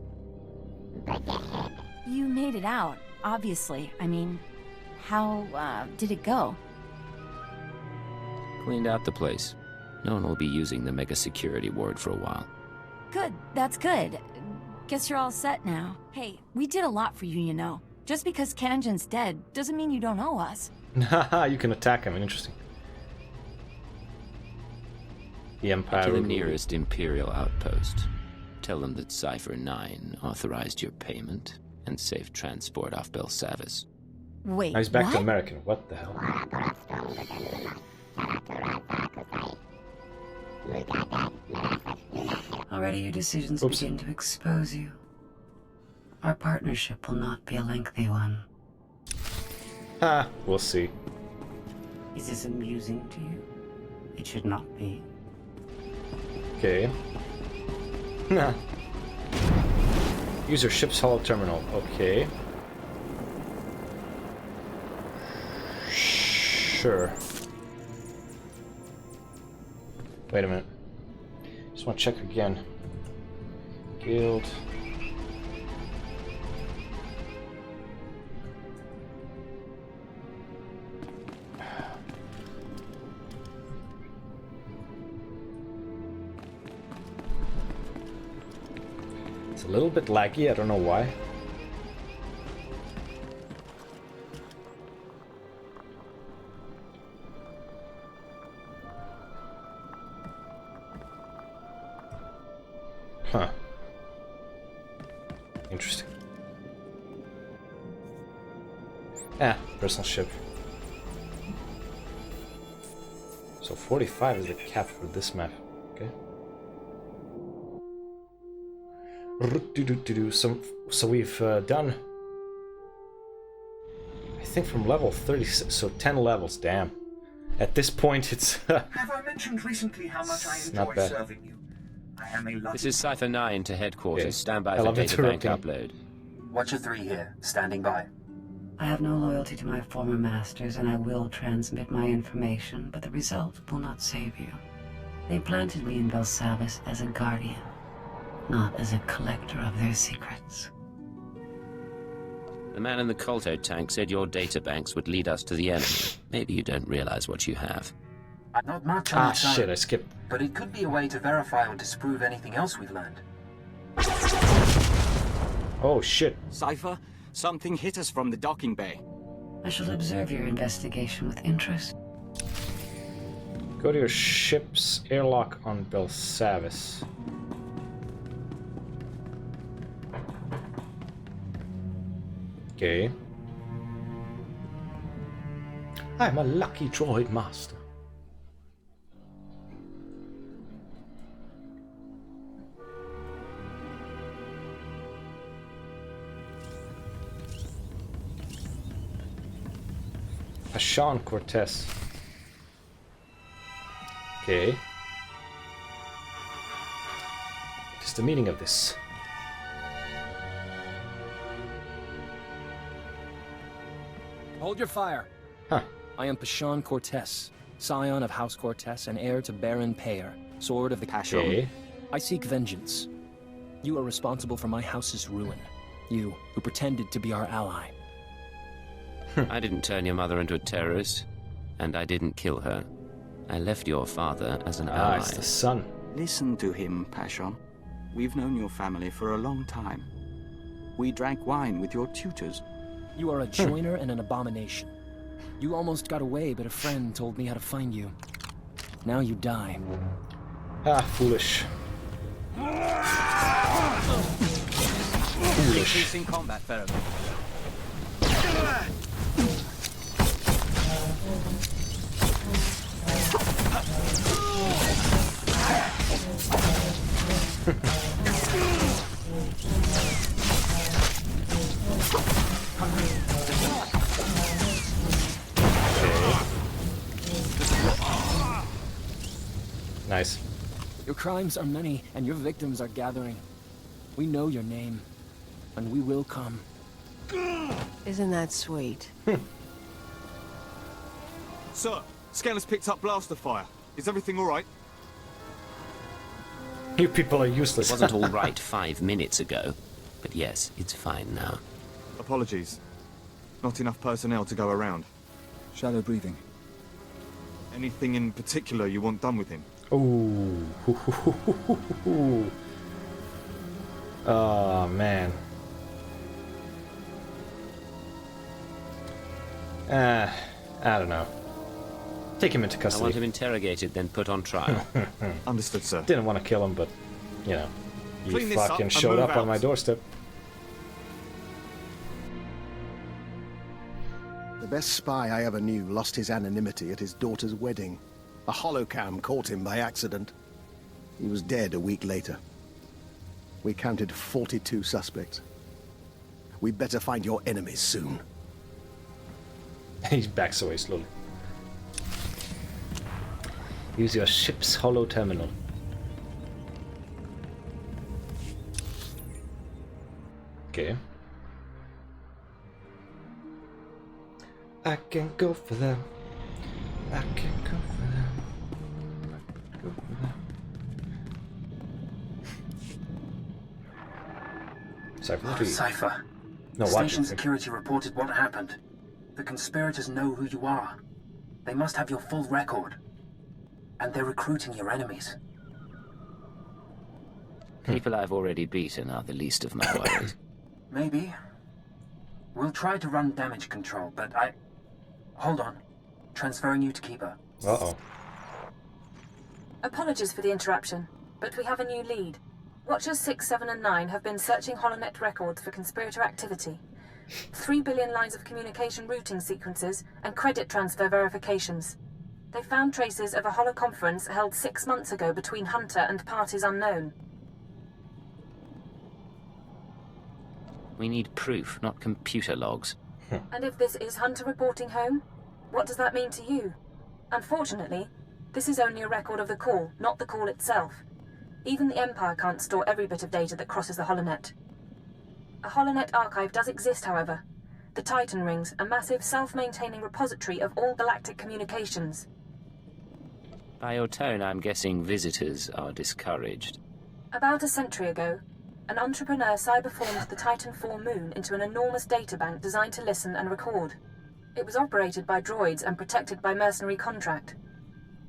S4: You made it out, obviously. I mean, how did it go?
S3: Cleaned out the place. No one will be using the mega security ward for a while.
S4: Good, that's good. Guess you're all set now. Hey, we did a lot for you, you know. Just because Kanjan's dead doesn't mean you don't owe us.
S1: Haha, you can attack him. Interesting. The Empire.
S3: To the nearest Imperial outpost. Tell them that Cypher 9 authorized your payment and safe transport off Belsavis.
S4: Wait,
S1: now he's back
S4: what?
S1: to American. What the hell?
S20: Already your decisions begin to expose you. Our partnership will not be a lengthy one.
S1: Ah, we'll see.
S20: Is this amusing to you? It should not be.
S1: Okay. Nah. Use your ship's hollow terminal. Okay. Sure. Wait a minute. Just want to check again. Guild. It's a little bit laggy, I don't know why. Huh. Interesting. Ah, personal ship. So 45 is the cap for this map. Okay. So we've done, I think, from level 36, so 10 levels. Damn. At this point, it's
S9: Have I mentioned recently how much I enjoy serving you? I am a
S3: This is Cypher 9 to headquarters.
S1: Okay.
S3: Stand by
S1: I
S3: for
S1: love
S3: data bank
S1: interrupting.
S3: upload.
S13: Watcher 3 here, standing by.
S20: I have no loyalty to my former masters, and I will transmit my information, but the result will not save you. They planted me in Belsavis as a guardian, not as a collector of their secrets.
S3: The man in the Colto tank said your databanks would lead us to the enemy. Maybe you don't realize what you have.
S13: Not much on its own,
S1: shit, I skipped.
S13: but it could be a way to verify or disprove anything else we've learned.
S1: Oh shit.
S17: Cypher, something hit us from the docking bay.
S20: I shall observe your investigation with interest.
S1: Go to your ship's airlock on Belsavis. Okay. I'm a lucky droid master. Hashan Cortez. Okay. What is the meaning of this?
S16: Hold your fire.
S1: Huh.
S16: I am Pashan Cortez, scion of House Cortez and heir to Baron Payer, Sword of the Passion.
S1: Okay.
S16: I seek vengeance. You are responsible for my house's ruin. You, who pretended to be our ally.
S3: I didn't turn your mother into a terrorist, and I didn't kill her. I left your father as an ally.
S1: It's the son.
S17: Listen to him, Passion. We've known your family for a long time. We drank wine with your tutors.
S16: You are a joiner and an abomination. You almost got away, but a friend told me how to find you. Now you die.
S1: Ah, foolish. Foolish.
S17: Increasing combat pheromone.
S1: Nice.
S16: Your crimes are many, and your victims are gathering. We know your name, and we will come.
S22: Isn't that sweet?
S17: Sir, Scanner's picked up blaster fire. Is everything all right?
S1: You people are useless.
S3: It wasn't all right 5 minutes ago, but yes, it's fine now.
S17: Apologies. Not enough personnel to go around.
S23: Shallow breathing.
S17: Anything in particular you want done with him?
S1: Ooh. Oh, man. I don't know. Take him into custody.
S3: I want him interrogated, then put on trial.
S17: Understood, sir.
S1: Didn't want to kill him, but, you know,
S17: Clean
S1: he
S17: this up
S1: fucking
S17: and
S1: showed
S17: move
S1: up on
S17: out.
S1: my doorstep.
S24: The best spy I ever knew lost his anonymity at his daughter's wedding. A holocam caught him by accident. He was dead a week later. We counted 42 suspects. We better find your enemies soon.
S1: He backs away slowly. Use your ship's holo terminal. Okay. I can go for them. I can go for them. Go for them. Cypher 3.
S13: Cypher.
S1: No,
S13: Station
S1: watch it.
S13: security reported what happened. The conspirators know who you are. They must have your full record. And they're recruiting your enemies.
S3: People I've already beaten are the least of my worries.
S13: Maybe. We'll try to run damage control, but Hold on. Transferring you to Keeper.
S1: Uh-oh.
S12: Apologies for the interruption, but we have a new lead. Watchers 6, 7, and 9 have been searching HoloNet records for conspirator activity. 3 billion lines of communication routing sequences and credit transfer verifications. They found traces of a holoconference held 6 months ago between Hunter and parties unknown.
S3: We need proof, not computer logs.
S12: And if this is Hunter reporting home, what does that mean to you? Unfortunately, this is only a record of the call, not the call itself. Even the Empire can't store every bit of data that crosses the HoloNet. A HoloNet archive does exist, however. The Titan Rings, a massive self-maintaining repository of all galactic communications.
S3: By your tone, I'm guessing visitors are discouraged.
S12: About a century ago, an entrepreneur cyberformed the Titan IV moon into an enormous databank designed to listen and record. It was operated by droids and protected by mercenary contract.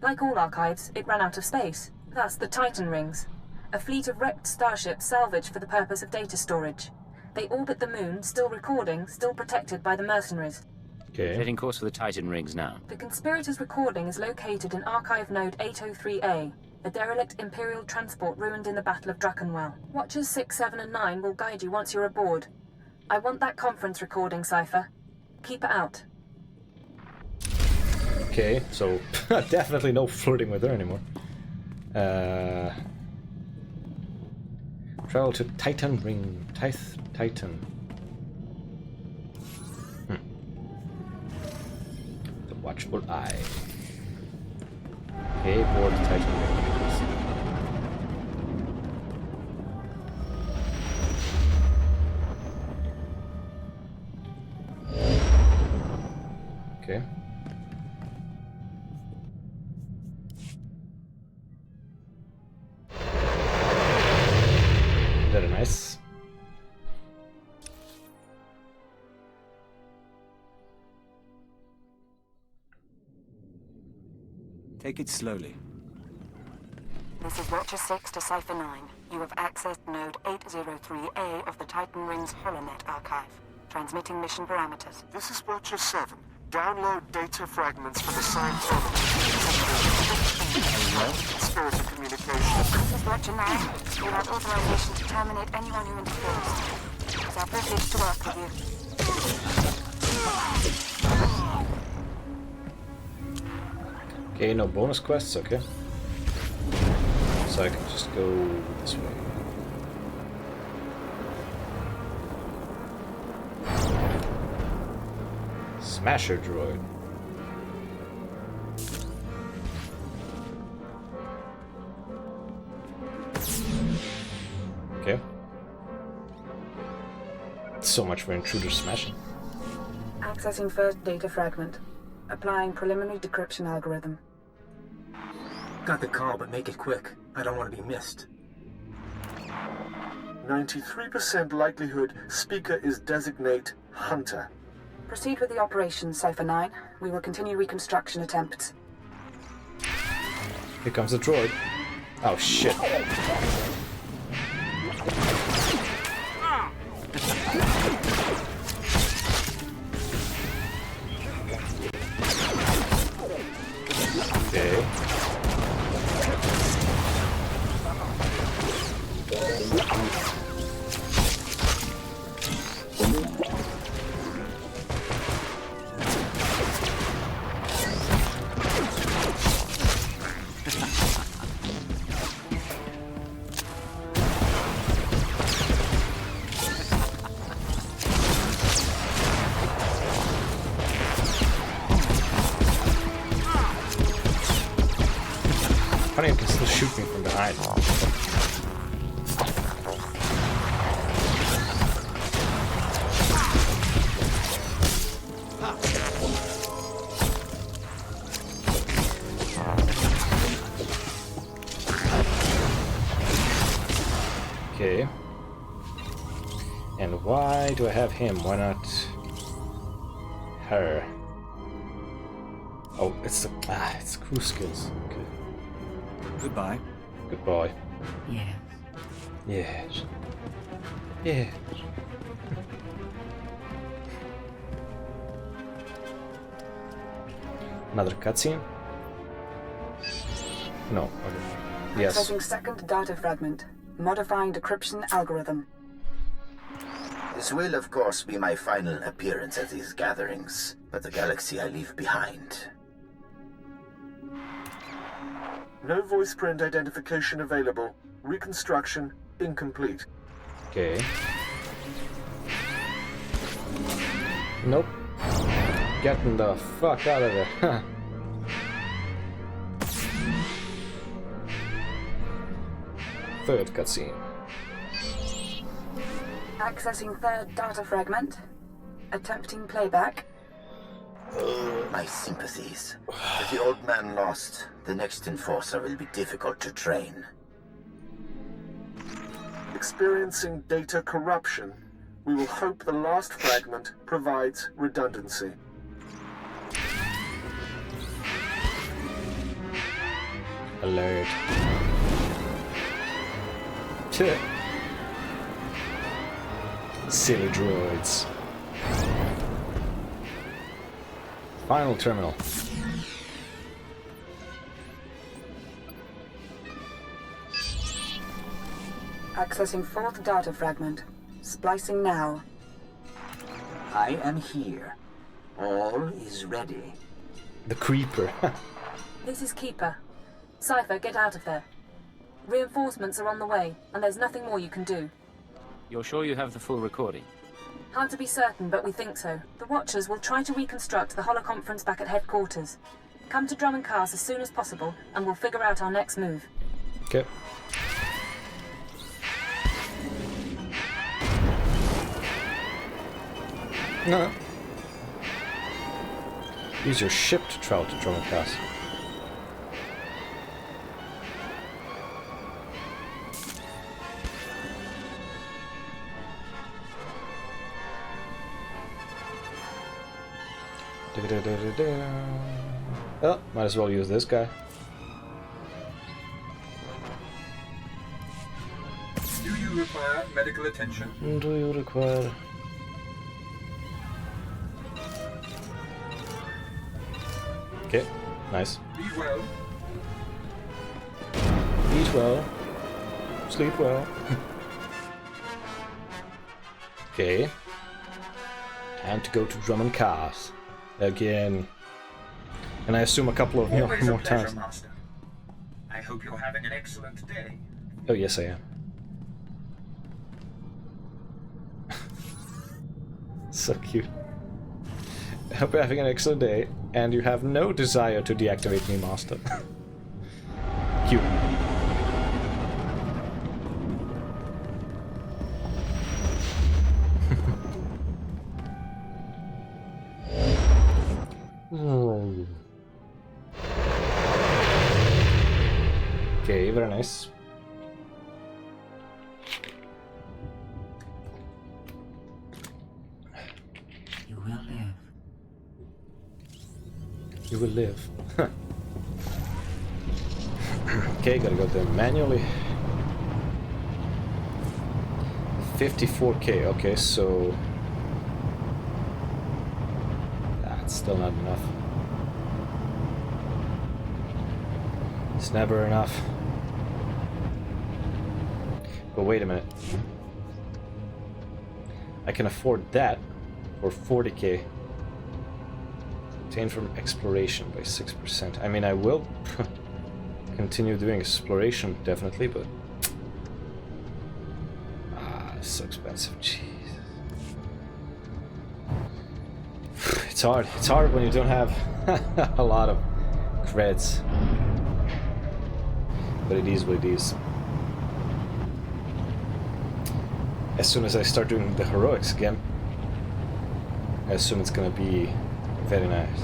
S12: Like all archives, it ran out of space. Thus the Titan Rings, a fleet of wrecked starships salvaged for the purpose of data storage. They orbit the moon, still recording, still protected by the mercenaries.
S1: Okay.
S3: Setting course for the Titan Rings now.
S12: The conspirators' recording is located in Archive Node 803A, a derelict Imperial transport ruined in the Battle of Drakenwell. Watchers 6, 7, and 9 will guide you once you're aboard. I want that conference recording, Cypher. Keep it out.
S1: Okay, so definitely no flirting with her anymore. Travel to Titan Ring. Titan. The Watchful Eye. Okay, board Titan Ring. Okay. Very nice.
S17: Take it slowly.
S20: This is Watcher 6 to Cipher 9. You have accessed Node 803A of the Titan Rings HoloNet archive. Transmitting mission parameters.
S10: This is Watcher 7. Download data fragments for the signed element. Spirit of communication.
S20: This is Watcher 9. You have authorization to terminate anyone who interferes. It's our privilege to work with you.
S1: Okay, no bonus quests, okay. So I can just go this way. Smasher droid. Okay. So much for intruder smashing.
S12: Accessing first data fragment. Applying preliminary decryption algorithm.
S13: Got the call, but make it quick. I don't want to be missed.
S10: 93% likelihood speaker is designate Hunter.
S12: Proceed with the operation, Cipher 9. We will continue reconstruction attempts.
S1: Here comes the droid. Oh shit. Okay. Funny, I can still shoot me from behind. Okay. And why do I have him? Why not her? Oh, it's crew skills. Okay.
S17: Goodbye.
S1: Goodbye.
S20: Yes.
S1: Yes. Yes. Another cutscene? No. Okay. Yes.
S12: Accessing second data fragment. Modifying decryption algorithm.
S19: This will, of course, be my final appearance at these gatherings, but the galaxy I leave behind.
S10: No voice print identification available. Reconstruction incomplete.
S1: Okay. Nope. Getting the fuck out of there. Third cutscene.
S12: Accessing third data fragment. Attempting playback.
S19: My sympathies. With the old man lost, the next enforcer will be difficult to train.
S10: Experiencing data corruption. We will hope the last fragment provides redundancy.
S1: Alert. Silly droids. Final terminal.
S12: Accessing fourth data fragment. Splicing now.
S13: I am here. All is ready.
S1: The creeper.
S12: This is Keeper. Cipher, get out of there. Reinforcements are on the way, and there's nothing more you can do.
S3: You're sure you have the full recording?
S12: Hard to be certain, but we think so. The Watchers will try to reconstruct the holoconference back at headquarters. Come to Drum and Cars as soon as possible, and we'll figure out our next move.
S1: Okay. Use your ship to travel to Drummond Pass. Oh, might as well use this guy.
S9: Do you require medical attention?
S1: Do you require... Okay, nice.
S9: Be well.
S1: Eat well. Sleep well. Okay. Time to go to Drummond Cars. Again. And I assume a couple of more
S9: Pleasure,
S1: times.
S9: Master. I hope you're having an excellent day.
S1: Oh, yes, I am. So cute. I hope you're having an excellent day, and you have no desire to deactivate me, Master. Cute. Okay, very nice.
S20: You will live.
S1: You will live. Okay, gotta go there manually. 54k, okay, so... That's still not enough. It's never enough. But wait a minute. I can afford that for 40k. Obtained from exploration by 6%. I mean, I will continue doing exploration, definitely, but... it's so expensive, jeez. It's hard. It's hard when you don't have a lot of creds. But it is what it is. As soon as I start doing the heroics again, I assume it's gonna be very nice.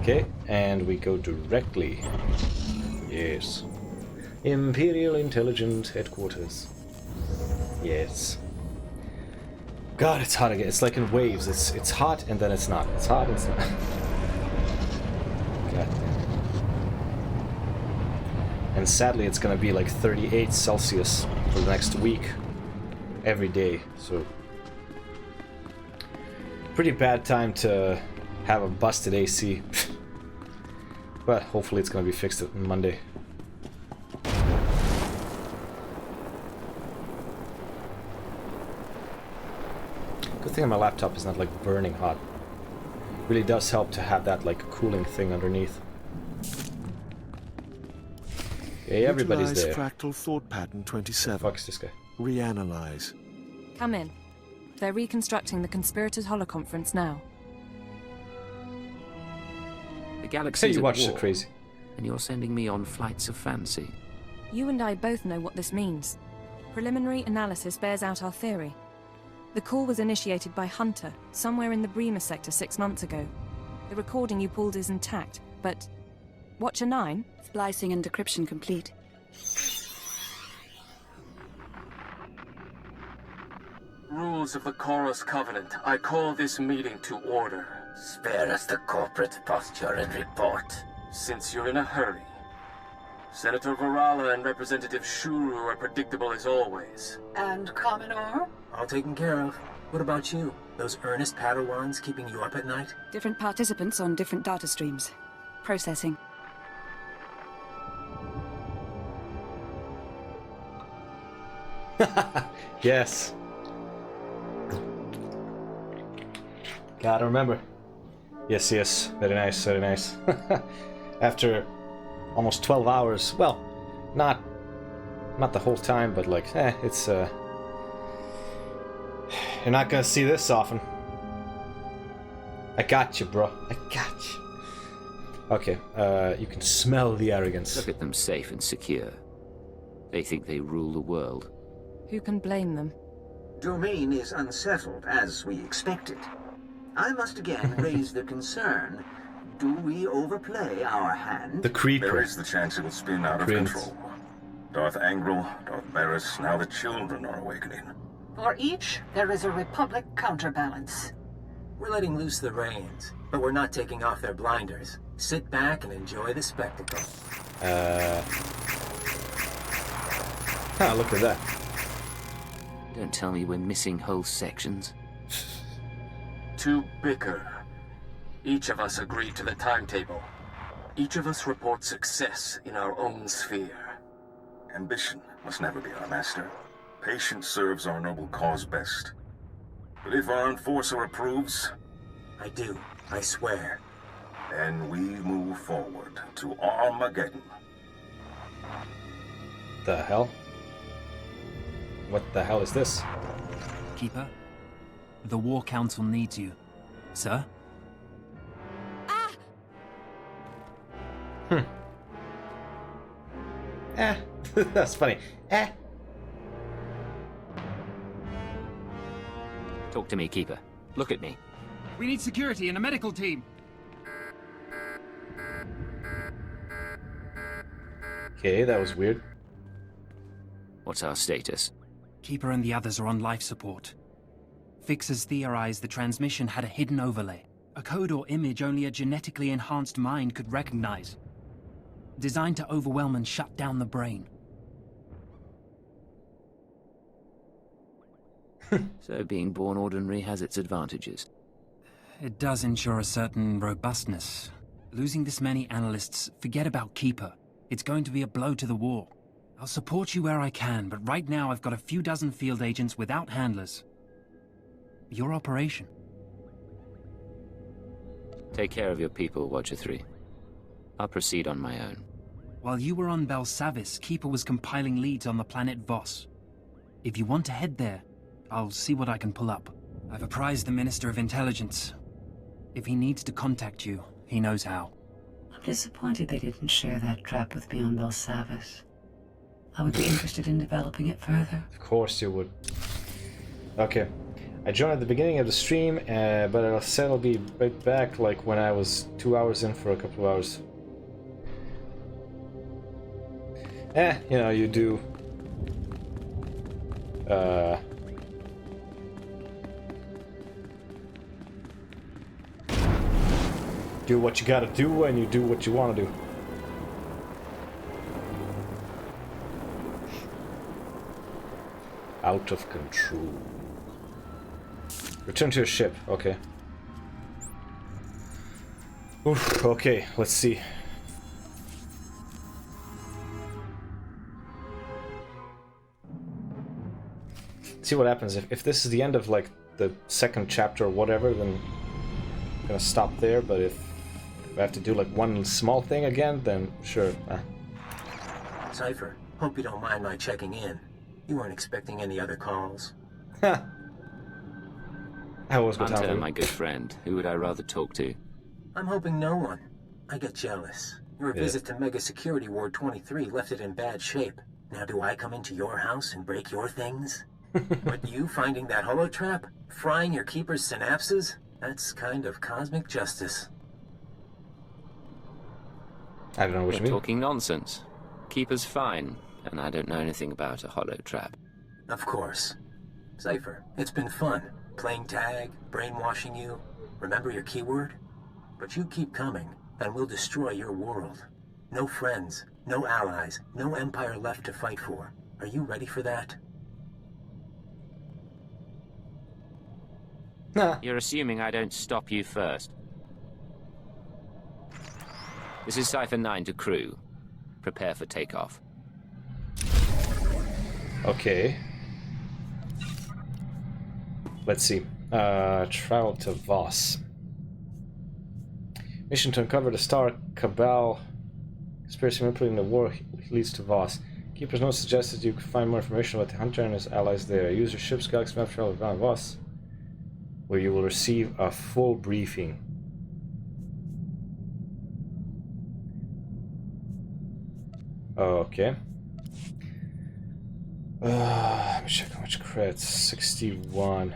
S1: Okay, and we go directly. Yes. Imperial Intelligence Headquarters. Yes. God, it's hot again. It's like in waves. It's hot and then it's not. It's hot and it's not. God damn. And sadly, it's gonna be like 38 Celsius for the next week, every day. So, pretty bad time to have a busted AC. But hopefully, it's gonna be fixed on Monday. Good thing my laptop is not like burning hot. Really does help to have that like cooling thing underneath. Okay, everybody's
S7: Utilize
S1: there.
S7: Fractal thought pattern 27.
S1: Fuck's this guy.
S7: Reanalyze.
S12: Come in. They're reconstructing the Conspirators Holoconference now.
S3: The galaxy
S1: Hey, you
S3: at
S1: watched
S3: war,
S1: it crazy.
S3: and you're sending me on flights of fancy.
S12: You and I both know what this means. Preliminary analysis bears out our theory. The call was initiated by Hunter, somewhere in the Bremer sector 6 months ago. The recording you pulled is intact, but... Watcher 9?
S15: Splicing and decryption complete.
S10: Rules of the Chorus Covenant. I call this meeting to order.
S19: Spare us the corporate posture and report.
S10: Since you're in a hurry. Senator Varala and Representative Shuru are predictable as always.
S20: And Commodore?
S13: All taken care of. What about you? Those earnest Padawans keeping you up at night?
S15: Different participants on different data streams. Processing.
S1: Yes. Gotta remember. Yes, yes. Very nice, very nice. After almost 12 hours, well, not the whole time, but like, it's, you're not gonna see this often. I got you, bro. I got you. Okay, you can smell the arrogance.
S3: Look at them safe and secure. They think they rule the world.
S12: Who can blame them?
S6: Domain is unsettled, as we expected. I must again raise the concern. Do we overplay our hand?
S1: The creeper.
S11: There is the chance it will spin out of control. Darth Angral, Darth Barris, now the children are awakening.
S6: For each, there is a Republic counterbalance.
S13: We're letting loose the reins, but we're not taking off their blinders. Sit back and enjoy the spectacle.
S1: Look at that.
S3: Don't tell me we're missing whole sections.
S10: To bicker. Each of us agreed to the timetable. Each of us reports success in our own sphere.
S11: Ambition must never be our master. Patience serves our noble cause best. But if our enforcer approves...
S13: I do, I swear.
S11: Then we move forward to Armageddon.
S1: The hell? What the hell is this?
S18: Keeper, the War Council needs you. Sir?
S1: That's funny.
S3: Talk to me, Keeper. Look at me.
S18: We need security and a medical team.
S1: Okay, that was weird.
S3: What's our status?
S18: Keeper and the others are on life support. Fixers theorize the transmission had a hidden overlay. A code or image only a genetically enhanced mind could recognize. Designed to overwhelm and shut down the brain.
S3: So being born ordinary has its advantages.
S18: It does ensure a certain robustness. Losing this many analysts, forget about Keeper. It's going to be a blow to the war. I'll support you where I can, but right now I've got a few dozen field agents without handlers. Your operation.
S3: Take care of your people, Watcher 3. I'll proceed on my own.
S18: While you were on Belsavis, Keeper was compiling leads on the planet Voss. If you want to head there, I'll see what I can pull up. I've apprised the Minister of Intelligence. If he needs to contact you, he knows how.
S20: I'm disappointed they didn't share that trap with me on Belsavis. I would be interested in developing it further.
S1: Of course you would. Okay. I joined at the beginning of the stream, but I said I'll be right back like when I was 2 hours in for a couple of hours. You know, you do... do what you gotta do, and you do what you wanna do. Out of control. Return to your ship, okay. Oof, okay, let's see. See what happens. If this is the end of like the second chapter or whatever, then I'm gonna stop there, but if I have to do like one small thing again, then sure.
S13: Cypher, hope you don't mind my checking in. You weren't expecting any other calls.
S1: I was
S3: Hunter, my good friend. Who would I rather talk to?
S13: I'm hoping no one. I get jealous. Your visit to Mega Security Ward 23 left it in bad shape. Now do I come into your house and break your things? But you finding that holotrap? Frying your Keeper's synapses? That's kind of cosmic justice.
S1: I don't know what you mean.
S3: Talking nonsense. Keeper's fine, and I don't know anything about a holotrap.
S13: Of course. Cypher, it's been fun. Playing tag, brainwashing you. Remember your keyword? But you keep coming, and we'll destroy your world. No friends, no allies, no empire left to fight for. Are you ready for that?
S3: You're assuming I don't stop you first. This is Cypher 9 to crew. Prepare for takeoff.
S1: Okay. Let's see. Travel to Voss. Mission to uncover the Star Cabal conspiracy manipulating the war leads to Voss. Keeper's note suggests that you can find more information about the Hunter and his allies there. Use your ship's galaxy map to travel to Voss, where you will receive a full briefing. Okay. Let me check how much credits. 61.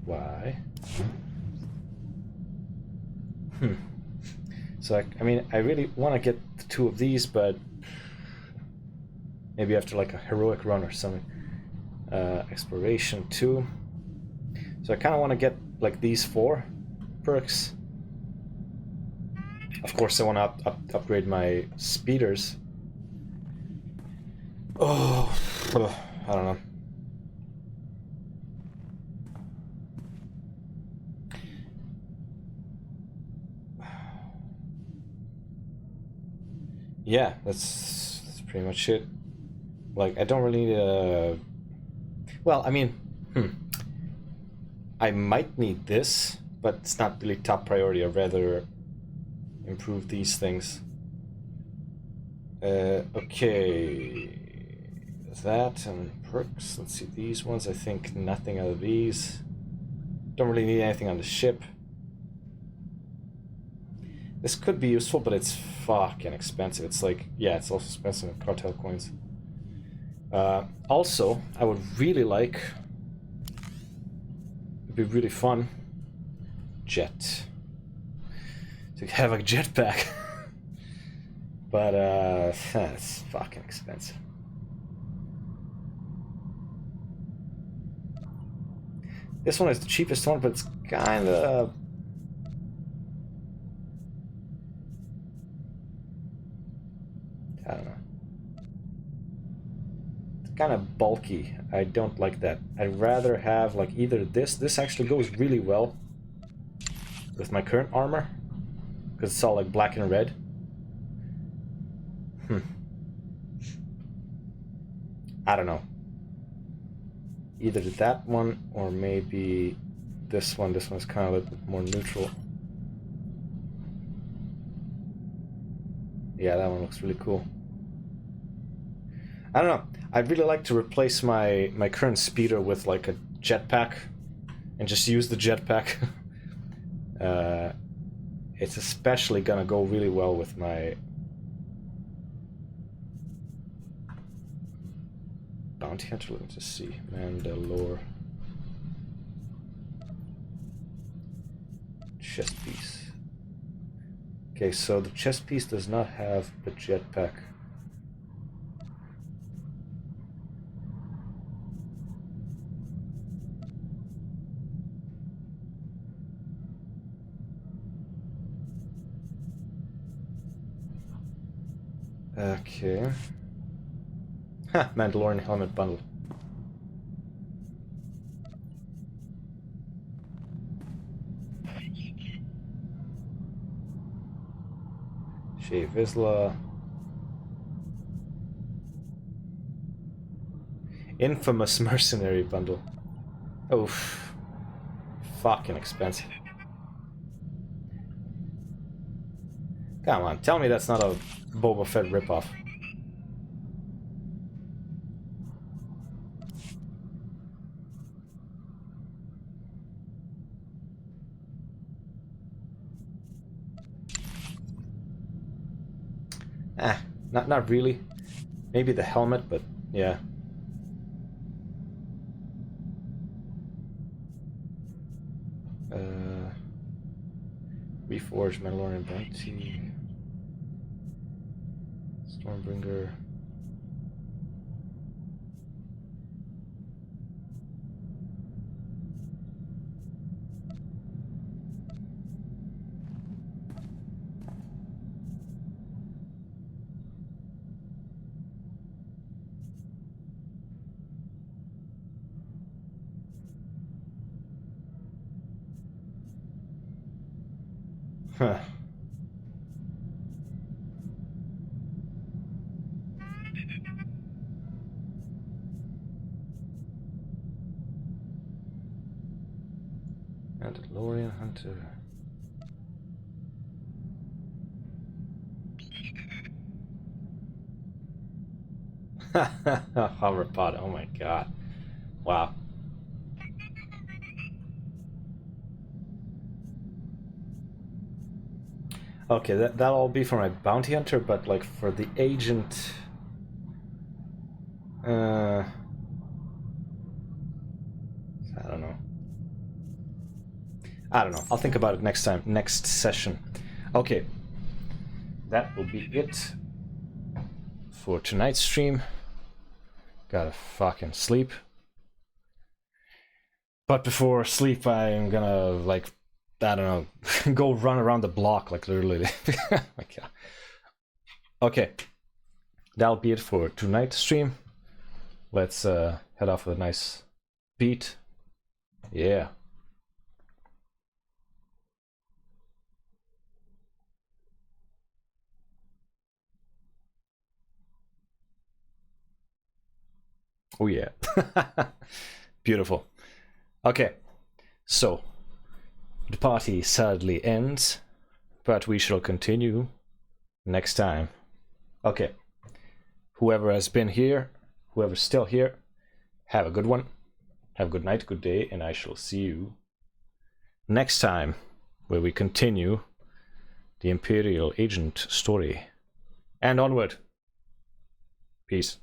S1: Why? So, I mean, I really want to get the 2 of these, but maybe after like a heroic run or something. Exploration 2. So I kind of want to get like these 4 perks. Of course, I want to upgrade my speeders. Oh, I don't know. Yeah, that's pretty much it. Like, I don't really need well, I mean, I might need this, but it's not really top priority. I'd rather improve these things. Okay. That and perks. Let's see, these ones, I think nothing out of these. Don't really need anything on the ship. This could be useful, but it's fucking expensive. It's like, yeah, it's also expensive in cartel coins. Also, I would really like, it'd be really fun, to have a jetpack. But it's fucking expensive. This one is the cheapest one, but it's kind of... I don't know. It's kind of bulky. I don't like that. I'd rather have like either this. This actually goes really well with my current armor, because it's all like black and red. I don't know. Either that one or maybe this one. This one's kind of a little bit more neutral. Yeah, that one looks really cool. I don't know. I'd really like to replace my current speeder with like a jetpack and just use the jetpack. It's especially gonna go really well with my bounty hunter. Let me just see. Mandalore. Chest piece. Okay, so the chest piece does not have the jetpack. Okay. Ha! Mandalorian helmet bundle. Shea Vizsla. Infamous mercenary bundle. Oof. Fucking expensive. Come on, tell me that's not a Boba Fett ripoff. Not really. Maybe the helmet, but yeah. Reforged Mandalorian bounty. Stormbringer. Huh. Mandalorian Hunter. Hoverpod, oh my god. Wow. Okay, that'll all be for my bounty hunter, but like for the agent... I don't know. I'll think about it next time, next session. Okay. That will be it for tonight's stream. Gotta fucking sleep. But before sleep, I'm gonna, like, I don't know, go run around the block, like, literally. Like, yeah. Okay. That'll be it for tonight's stream. Let's head off with a nice beat. Yeah. Oh yeah. Beautiful. Okay. So, the party sadly ends, but we shall continue next time. Okay. Whoever has been here, whoever's still here, have a good one. Have a good night, good day, and I shall see you next time, where we continue the Imperial Agent story. And onward. Peace.